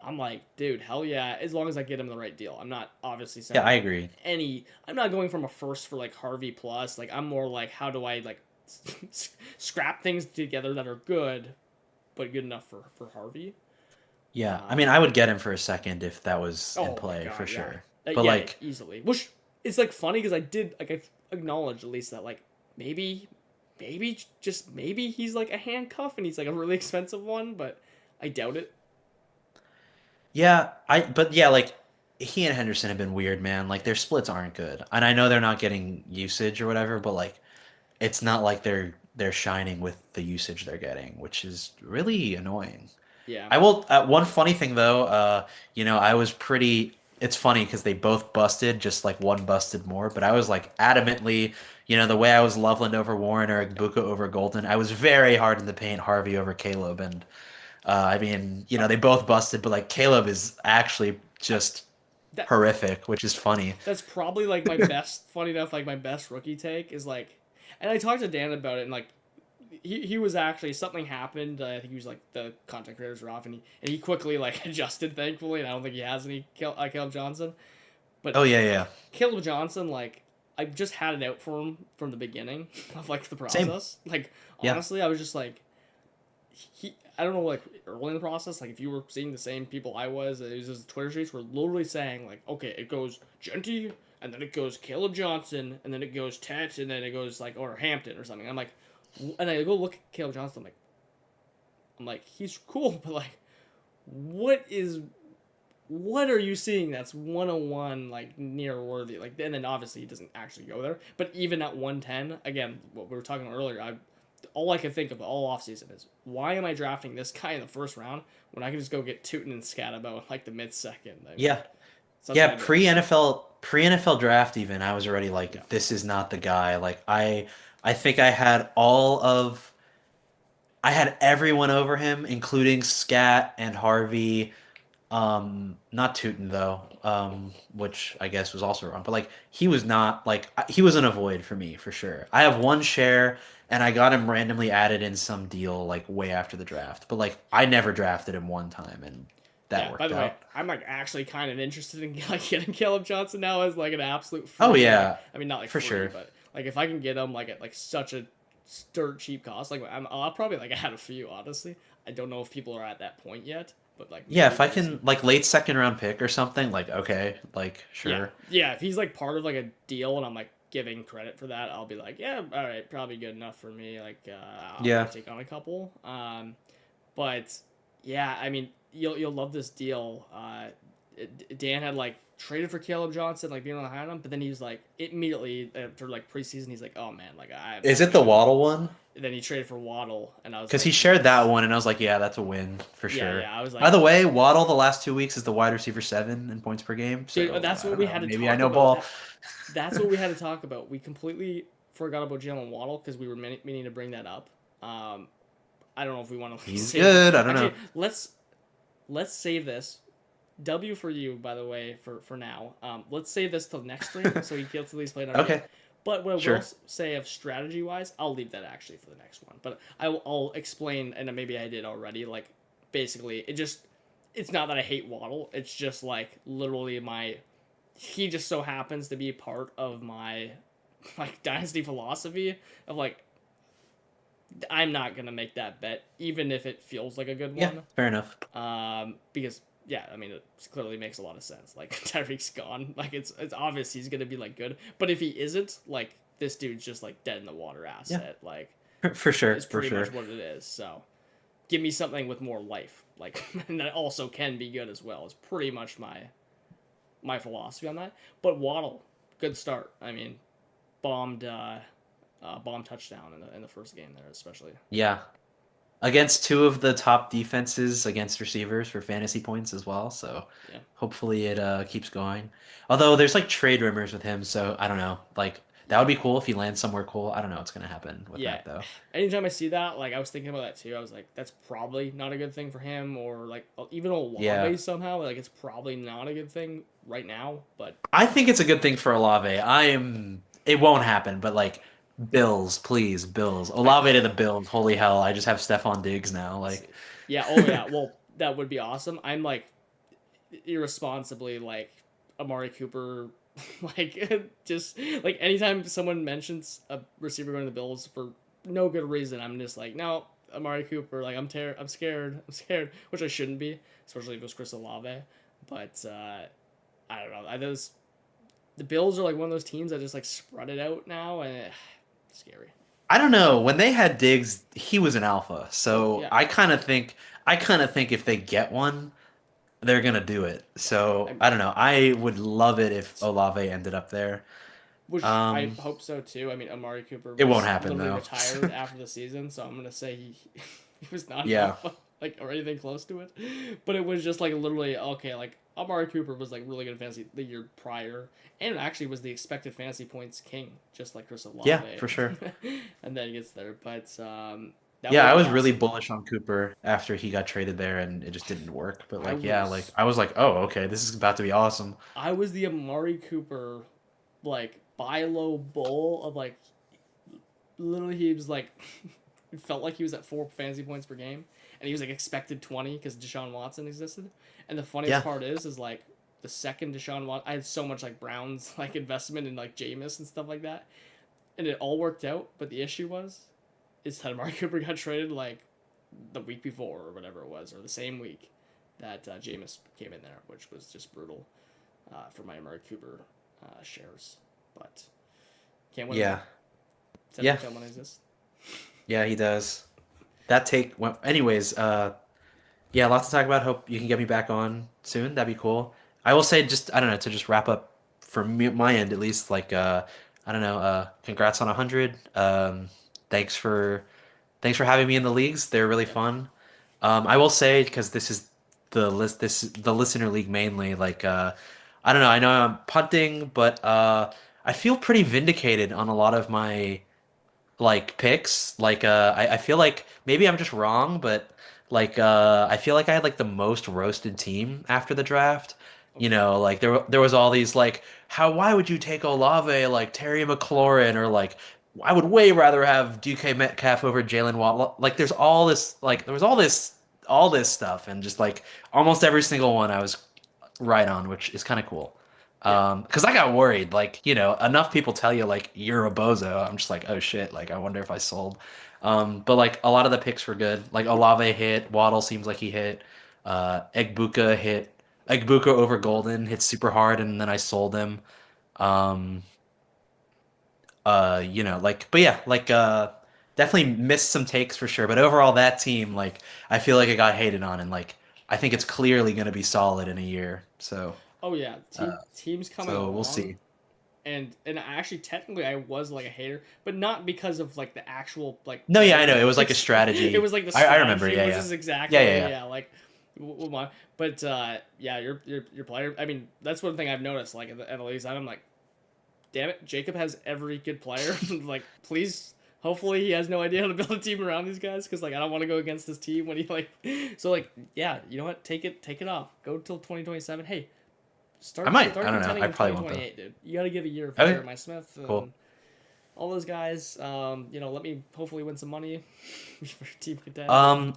I'm like, dude, hell yeah! As long as I get him the right deal, I'm not obviously saying Yeah, I agree. I'm not going from a first for like Harvey plus. Like, I'm more like, how do I like scrap things together that are good, but good enough for Harvey? Yeah, I mean, I would get him for a second if that was in play God, for yeah. sure. But yeah, like easily, which it's like funny because I did like I acknowledged at least that like maybe just maybe he's like a handcuff and he's like a really expensive one, but I doubt it. Yeah, but yeah, like he and Henderson have been weird, man. Like their splits aren't good. And I know they're not getting usage or whatever, but like it's not like they're shining with the usage they're getting, which is really annoying. Yeah. I will one funny thing though, I was pretty it's funny because they both busted, just like one busted more, but I was like adamantly, the way I was Loveland over Warren or Igbuka over Golden, I was very hard in the paint Harvey over Caleb and I mean, they both busted, but like Caleb is actually just horrific, which is funny. That's probably like my best, funny enough, like my best rookie take is like, and I talked to Dan about it, and like, he was actually something happened. I think he was like the content creators were off, and he quickly like adjusted, thankfully, and I don't think he has any Caleb Johnson. But oh yeah, Caleb Johnson, like I just had it out for him from the beginning of like the process. Same. Like honestly, I was just like, I don't know, like early in the process, like if you were seeing the same people I was, it was just Twitter streets were literally saying like, okay, it goes Genty, and then it goes Caleb Johnson, and then it goes Tet, and then it goes like or Hampton or something. I'm like, and I go look at Caleb Johnson, I'm like, he's cool, but like, what are you seeing that's 101 like near worthy? Like, and then obviously he doesn't actually go there, but even at 110, again, what we were talking about earlier, all I can think of all offseason is why am I drafting this guy in the first round when I can just go get Tootin and Scatabo in like the mid-second? I mean, yeah. Pre-NFL draft even, I was already like, this is not the guy. Like I think I had everyone over him, including Scat and Harvey. Not Tootin though, which I guess was also wrong. But like he was not like he was in a void for me for sure. I have one share and I got him randomly added in some deal like way after the draft. But like I never drafted him one time and that worked out. By the way, I'm like actually kind of interested in like getting Caleb Johnson now as like an absolute free. Oh yeah. Like, I mean not like for free, sure. But like if I can get him like at like such a dirt cheap cost, like I'll probably like add a few honestly. I don't know if people are at that point yet. But like yeah, if I can like late second round pick or something, like okay, like sure. Yeah, if he's like part of like a deal and I'm like giving credit for that, I'll be like, yeah, all right, probably good enough for me. Like I'll take on a couple. But yeah, I mean, you'll love this deal. Dan had like traded for Caleb Johnson, like being on the high him, but then he was like immediately after like preseason, he's like, oh man, like is it the Waddle one? And then he traded for Waddle, and I was because he shared that one, and I was like, yeah, that's a win for sure. Yeah, I was like. By the way, Waddle the last 2 weeks is the wide receiver 7 in points per game. So dude, that's what we had to. Maybe I know ball. That's what we had to talk about. We completely forgot about Jalen Waddle because we were meaning to bring that up. I don't know if we want to. He's good. I don't know. Let's save this. W for you, by the way, for now. Let's save this till next stream so he gets at least played on. Okay. But what I will say of strategy-wise, I'll leave that actually for the next one. But I'll explain, and maybe I did already, like, basically, it's not that I hate Waddle. It's just, like, literally he just so happens to be part of my, like, dynasty philosophy of, like, I'm not going to make that bet, even if it feels like a good one. Yeah, fair enough. Because... yeah, I mean, it clearly makes a lot of sense. Like, Tyreek's gone. Like, it's obvious he's going to be, like, good. But if he isn't, like, this dude's just, like, dead in the water asset. Yeah. Like, for sure. it's pretty much what it is. So, give me something with more life, like, and that also can be good as well. Is pretty much my philosophy on that. But Waddle, good start. I mean, bombed bomb touchdown in the first game there, especially. Yeah, against two of the top defenses against receivers for fantasy points as well. So yeah, hopefully it keeps going. Although there's like trade rumors with him, so I don't know. Like that would be cool if he lands somewhere cool. I don't know what's gonna happen with that though. Anytime I see that, like I was thinking about that too. I was like, that's probably not a good thing for him, or like even Olave somehow. Like it's probably not a good thing right now. But I think it's a good thing for Olave. It won't happen, but like. Bills, please, Bills. Olave to the Bills. Holy hell! I just have Stephon Diggs now. Like, yeah, oh yeah. Well, that would be awesome. I'm like irresponsibly like Amari Cooper. Like just like anytime someone mentions a receiver going to the Bills for no good reason, I'm just like, no, Amari Cooper. Like I'm scared, which I shouldn't be, especially if it was Chris Olave. But I don't know. The Bills are like one of those teams that just like spread it out now, and scary. I don't know. When they had Diggs, he was an alpha. So yeah. I kind of think if they get one, they're gonna do it. So I don't know. I would love it if Olave ended up there. Which I hope so too. I mean, Amari Cooper it won't happen though. Retired after the season, so I'm gonna say he was not like or anything close to it. But it was just like literally okay. Like Amari Cooper was like really good fantasy the year prior, and actually was the expected fantasy points king, just like Chris Olave. Yeah, for sure. And then he gets there, but I was really bullish on Cooper after he got traded there, and it just didn't work. But like, I was like, oh, okay, this is about to be awesome. I was the Amari Cooper, like buy low bull of like, literally he was like, it felt like he was at 4 fantasy points per game, and he was like expected 20 because Deshaun Watson existed. And the funniest part is like the second Deshaun Watson, I had so much like Browns like investment in like Jameis and stuff like that, and it all worked out. But the issue is that Amari Cooper got traded like the week before or whatever it was, or the same week that Jameis came in there, which was just brutal for my Amari Cooper shares. But can't win. Yeah. Yeah, he does. That take. Well, anyways, lots to talk about. Hope you can get me back on soon. That'd be cool. I will say, just I don't know, to just wrap up from my end at least. Like, I don't know. Congrats on 100. Thanks for having me in the leagues. They're really fun. I will say, because this is the listener league mainly. Like, I don't know. I know I'm punting, but I feel pretty vindicated on a lot of my like picks. Like I feel like maybe I'm just wrong, but like I feel like I had like the most roasted team after the draft. You know, like there was all these like why would you take Olave like Terry McLaurin, or like I would way rather have DK Metcalf over Jalen Watt. Like there was all this stuff, and just like almost every single one I was right on, which is kind of cool. Because I got worried, like, you know, enough people tell you like you're a bozo. I'm just like, oh shit, like I wonder if I sold. But like a lot of the picks were good. Like Olave hit, Waddle seems like he hit, Egbuka hit, Egbuka over Golden hit super hard, and then I sold him. You know, like, but yeah, like definitely missed some takes for sure. But overall, that team, like, I feel like it got hated on, and like I think it's clearly going to be solid in a year. So. Oh yeah, teams coming along. So we'll see. And actually, technically, I was like a hater, but not because of like the actual like. No, yeah, I know. It was like a strategy. It was like the strategy. I remember. Yeah, This is exactly. Yeah. Like, but yeah, your player. I mean, that's one thing I've noticed. Like at least I'm like, damn it, Jacob has every good player. Like, please. Hopefully he has no idea how to build a team around these guys, because like I don't want to go against this team when he like. So like, yeah, you know what? Take it off. Go till 2027. Hey. I might. I don't know. I probably won't. Dude. You got to give a year for Jeremiah Smith. And cool. All those guys. You know, let me hopefully win some money for Team Contender.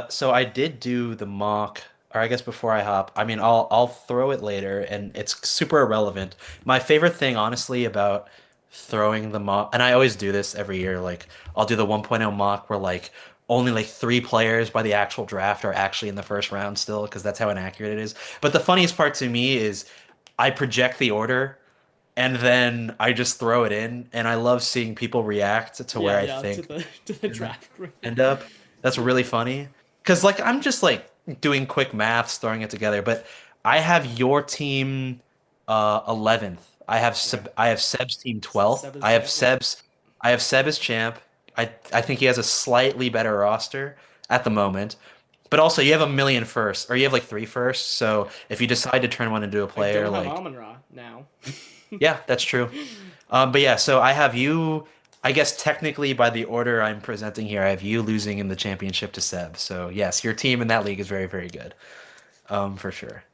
So I did do the mock, or I guess before I hop. I mean, I'll throw it later, and it's super irrelevant. My favorite thing, honestly, about throwing the mock, and I always do this every year. Like, I'll do the 1.0 mock where like only like 3 players by the actual draft are actually in the first round still, because that's how inaccurate it is. But the funniest part to me is I project the order and then I just throw it in, and I love seeing people react to where I think to the draft end up. That's really funny. Because like I'm just like doing quick maths, throwing it together, but I have your team 11th. I have Seb's team 12th. Seb is champ. Yeah. I have Seb as champ. I think he has a slightly better roster at the moment. But also you have a million firsts, or you have like three firsts. So if you decide to turn one into a I player, don't have like Amon-Ra now. yeah, that's true. But yeah, so I have you. I guess technically by the order I'm presenting here, I have you losing in the championship to Seb. So yes, your team in that league is very, very good, for sure.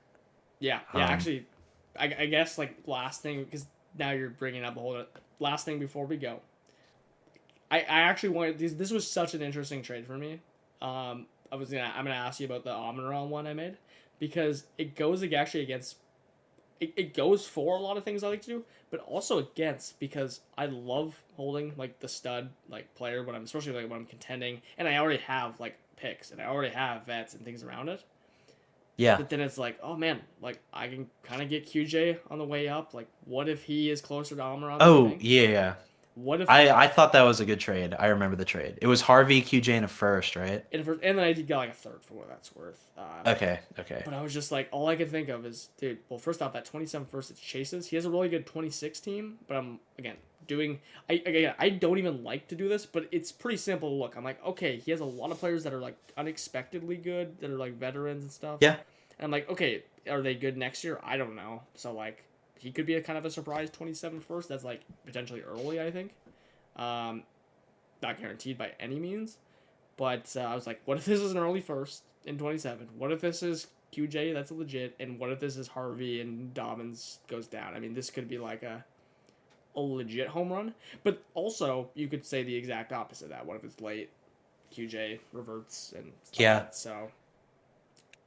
Yeah, yeah. Um, Actually, I guess like last thing, because now you're bringing up a whole last thing before we go. I actually wanted this was such an interesting trade for me. I'm gonna ask you about the Amon-Ra one I made because it goes actually against it goes for a lot of things I like to do, but also against because I love holding like the stud like player when I'm especially like when I'm contending and I already have like picks and I already have vets and things around it. yeah. But then it's like, oh man, like I can kind of get QJ on the way up. Like, what if he is closer to Almiron than I Oh think? yeah, yeah. What if I thought that was a good trade. I remember the trade. It was Harvey, QJ, and a first, right? and then I did get like a third for what that's worth. Okay, okay. But I was just like, all I could think of is, dude. Well, first off, that 27 first it chases. He has a really good 26 team, but I'm again doing. I don't even like to do this, but it's pretty simple to look. I'm like, okay, he has a lot of players that are like unexpectedly good, that are like veterans and stuff. Yeah. And I'm like, okay, are they good next year? I don't know. So like, he could be a kind of a surprise 27 first. That's like potentially early, I think. Um, not guaranteed by any means, but I was like, what if this is an early first in 27? What if this is QJ? That's legit. And what if this is Harvey and Dobbins goes down? I mean, this could be like a legit home run. But also, you could say the exact opposite of that. What if it's late? QJ reverts and stuff Yeah. like that. So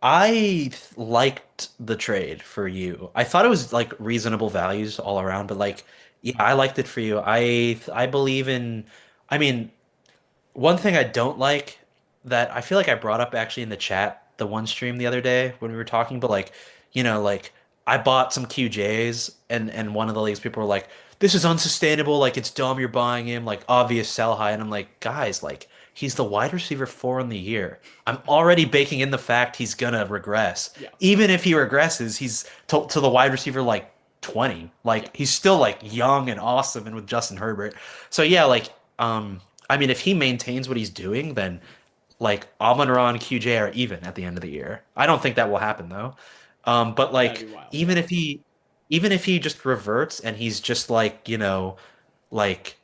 I liked the trade for you. I thought it was like reasonable values all around, but yeah, like yeah, I liked it for you. I believe in I mean, one thing I don't like that I feel like I brought up actually in the chat the one stream the other day when we were talking, but like, like I bought some QJs and one of the leagues people were like, this is unsustainable, like it's dumb you're buying him, like obvious sell high. And I'm like, guys, like he's the wide receiver 4 in the year. I'm already baking in the fact he's gonna regress. yeah, Even if he regresses, he's to the wide receiver like 20. yeah, Like he's still like young and awesome and with Justin Herbert. So yeah, like I mean, if he maintains what he's doing, then like Amon-Ra and QJ are even at the end of the year. I don't think that will happen though. But that'd like be wild. even if he just reverts and he's just like, like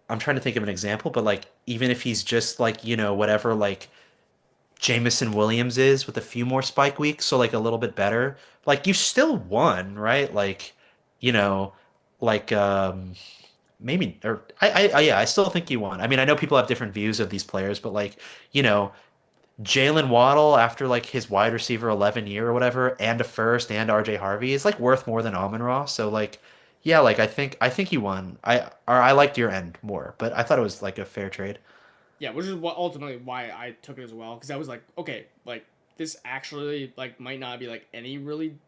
I'm trying to think of an example, but like even if he's just like, whatever like Jamison Williams is with a few more spike weeks, so like a little bit better, like you still won, right? Like, you know, like maybe or yeah, I still think you won. I mean, I know people have different views of these players, but like, you know, Jalen Waddle after like his wide receiver 11 year or whatever, and a first and RJ Harvey is like worth more than Amon-Ra. So like, yeah, like I think you won. I liked your end more, but I thought it was like a fair trade. Yeah, which is what ultimately why I took it as well because I was like, okay, like this actually like might not be like any really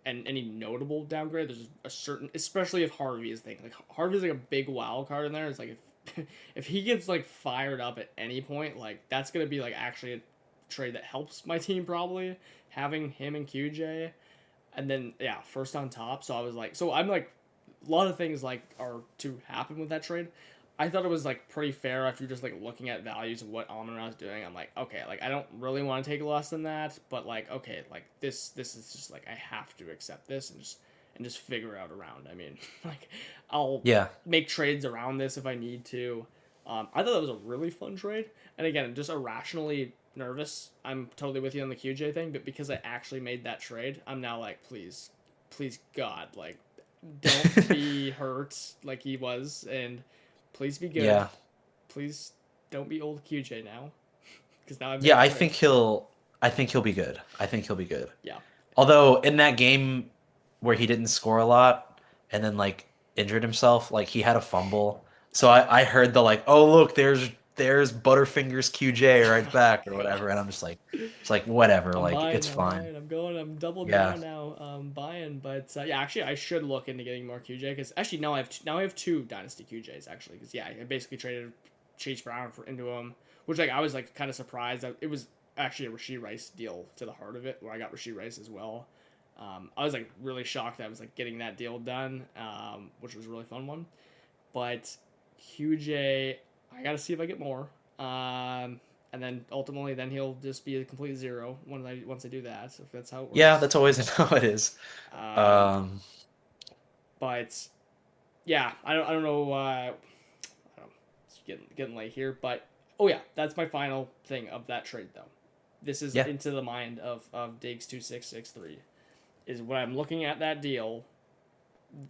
and any notable downgrade. There's a certain, especially if Harvey is thing. Like Harvey's like a big wild card in there. It's like if if he gets like fired up at any point, like that's gonna be like actually a trade that helps my team probably having him and QJ, and then yeah, first on top. So I was like, so I'm like, a lot of things like are to happen with that trade. I thought it was like pretty fair if you're just like looking at values of what Amon-Ra is doing. I'm like, okay, like I don't really want to take less than that, but like okay, like this is just like I have to accept this and just figure out around. I mean, like I'll Yeah. make trades around this if I need to. I thought that was a really fun trade, and again, just irrationally nervous. I'm totally with you on the QJ thing, but because I actually made that trade, I'm now like, please God, like don't be hurt like he was, and please be good. Yeah. Please don't be old QJ now, because now I'm. Yeah, I think he'll be good. I think he'll be good. Yeah. Although in that game where he didn't score a lot and then like injured himself, like he had a fumble. So I heard the like, oh look, there's Butterfingers QJ right back or whatever, and I'm just like, it's like whatever, I'm like buying. it's fine. I'm going. I'm double Yeah. down now. Buying, but yeah, actually, I should look into getting more QJ because actually now I have two Dynasty QJs actually because yeah, I basically traded Chase Brown into him, which like I was like kind of surprised that it was actually a Rashee Rice deal to the heart of it, where I got Rashee Rice as well. I was like really shocked that I was like getting that deal done, which was a really fun one. But QJ, I got to see if I get more. And then ultimately, then he'll just be a complete zero once I do that. So if that's how it works. Yeah, that's always how it is. But yeah, I don't know. I don't know. It's getting late here, but oh yeah, that's my final thing of that trade though. This is into the mind of Diggs 2663. Is when I'm looking at that deal,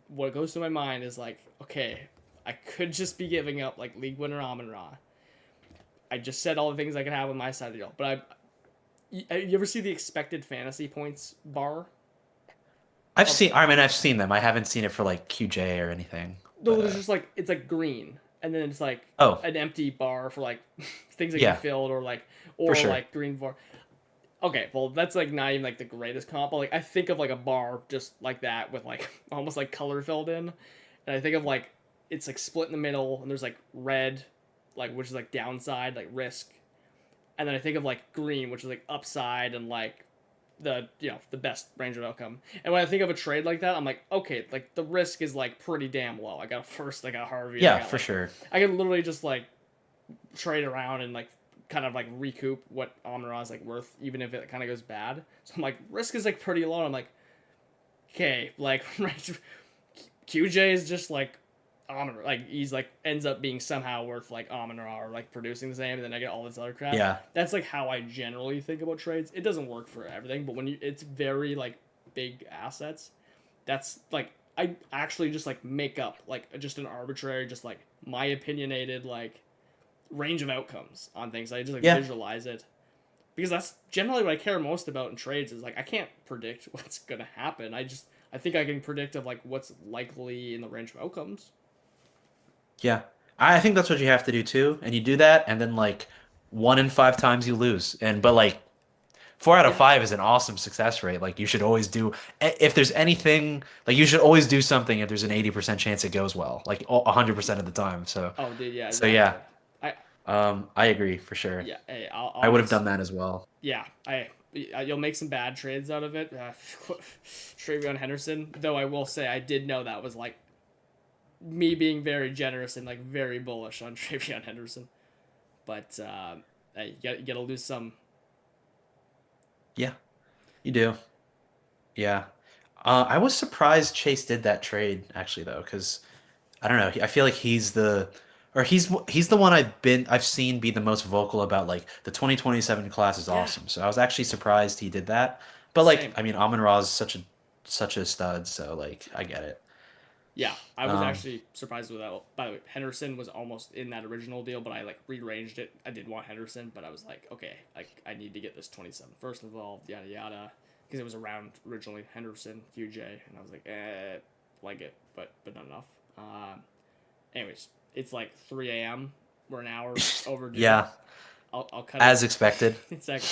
what goes through my mind is like, okay, I could just be giving up like league winner Amon-Ra. I just said all the things I could have on my side of the deal, but you ever see the expected fantasy points bar? I've seen them. I haven't seen it for like QJ or anything. No, there's just like it's like green, and then it's like an empty bar for like things that get filled or sure. like green bar. Okay, well that's like not even like the greatest comp, but like I think of like a bar just like that with like almost like color filled in, and I think of like it's like split in the middle, and there's like red, like which is like downside, like risk, and then I think of like green, which is like upside and like the the best range of outcome. And when I think of a trade like that, I'm like, okay, like the risk is like pretty damn low. I got a first, I got Harvey. Yeah, for sure. I can literally just like trade around and like kind of like recoup what Amon-Ra is like worth, even if it kind of goes bad. So I'm like, risk is like pretty low. I'm like, okay, like QJ is just like Amon-Ra, like he's like ends up being somehow worth like Amon-Ra or like producing the same, and then I get all this other crap. Yeah, that's like how I generally think about trades. It doesn't work for everything, but when it's very like big assets, that's like I actually just like make up like just an arbitrary, just like my opinionated like range of outcomes on things. I just like visualize it, because that's generally what I care most about in trades. Is like I can't predict what's gonna happen. I think I can predict of like what's likely in the range of outcomes. Yeah, I think that's what you have to do too, and you do that, and then like 1 in 5 times you lose, but like 4 out of 5 is an awesome success rate. Like you should always do, if there's anything, like you should always do something if there's an 80% chance it goes well, like 100% of the time. So dude, yeah. Exactly. So yeah, I agree for sure. Yeah, hey, I would have done that as well. Yeah, you'll make some bad trades out of it. TreVeyon Henderson, though I will say I did know that was like me being very generous and like very bullish on TreVeyon Henderson, but hey, you gotta lose some. Yeah, you do. Yeah, I was surprised Chase did that trade actually though, because I don't know. I feel like he's the one I've seen be the most vocal about like the 2027 class is awesome. So I was actually surprised he did that. But like, Same. I mean, Amon-Ra is such a stud, so like I get it. Yeah, I was actually surprised with that. By the way, Henderson was almost in that original deal, but I like rearranged it. I did want Henderson, but I was like, okay, like I need to get this 27 first involved, yada yada, because it was around originally Henderson, QJ, and I was like, like it, but not enough. Anyways, it's like 3 a.m. We're an hour overdue. Yeah, I'll cut as it. expected. Exactly,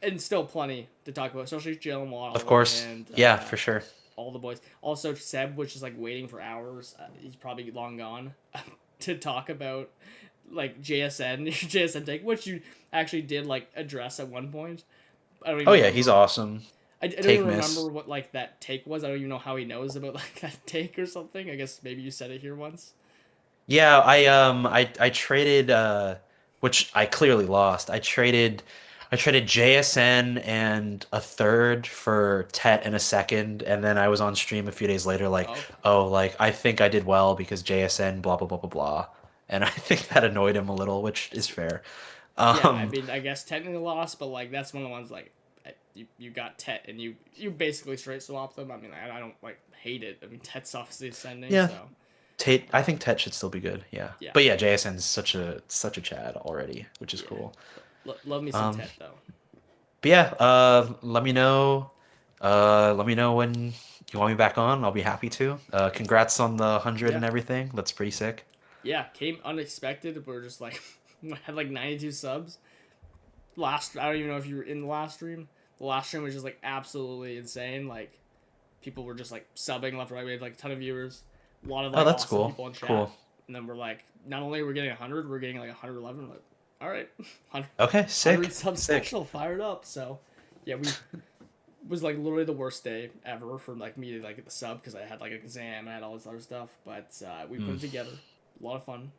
and still plenty to talk about, especially Jalen Waddle. Of course, and, yeah, for sure. All the boys. Also, Seb, which is like waiting for hours. He's probably long gone to talk about like JSN take, which you actually did like address at one point. I don't even remember. He's awesome. I don't even remember what like that take was. I don't even know how he knows about like that take or something. I guess maybe you said it here once. Yeah, I traded which I clearly lost. I traded JSN and a third for Tet and a second, and then I was on stream a few days later like, like I think I did well because JSN blah blah blah blah blah. And I think that annoyed him a little, which is fair. Yeah, I mean, I guess technically lost, but like that's one of the ones like you got Tet and you basically straight swapped them. I mean, I don't like hate it. I mean, Tet's obviously ascending, so I think Tet should still be good. Yeah. But yeah, JSN's such a Chad already, which is cool. Love me some Tet though. But yeah, let me know. Let me know when you want me back on. I'll be happy to. Congrats on the 100 and everything. That's pretty sick. Yeah, came unexpected. We're just like had like 92 subs. I don't even know if you were in the last stream. The last stream was just like absolutely insane. Like people were just like subbing left and right. We had like a ton of viewers. A lot of like that's awesome cool. people in chat. Cool. and then we're like, not only are we getting 100, we're getting like 111. Like, all right, 100, Okay, sick. 100 sub special fired up. So yeah, we was like literally the worst day ever for like me to like get the sub because I had like an exam and I had all this other stuff. But we put it together. A lot of fun.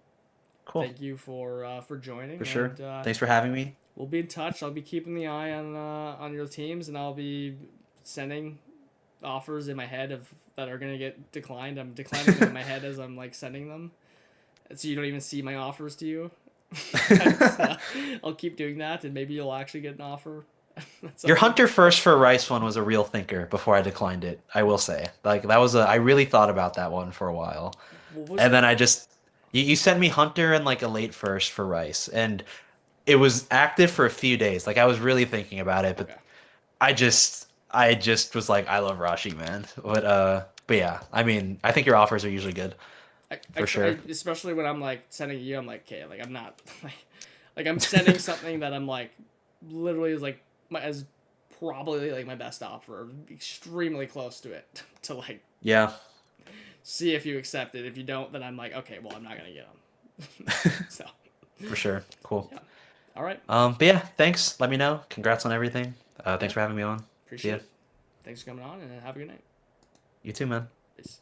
Cool. Thank you for joining. For sure. And, thanks for having me. We'll be in touch. I'll be keeping the eye on your teams, and I'll be sending offers in my head of that are gonna get declined. I'm declining them in my head as I'm like sending them, so you don't even see my offers to you. I'll keep doing that, and maybe you'll actually get an offer. Your Hunter first for Rice one was a real thinker before I declined it. I will say, like that was I really thought about that one for a while, and then I just you sent me Hunter and like a late first for Rice, and it was active for a few days. Like I was really thinking about it, but okay. I just was like, I love Rashi, man. But yeah, I mean, I think your offers are usually good. For sure. Especially when I'm like sending you, I'm like, okay, like I'm not like I'm sending something that I'm like literally is like as probably like my best offer, extremely close to it to like see if you accept it. If you don't, then I'm like, okay, well I'm not gonna get them. So for sure, cool. Yeah. All right. But yeah, thanks. Let me know. Congrats on everything. Thanks for having me on. Appreciate it. Thanks for coming on, and have a good night. You too, man. Peace.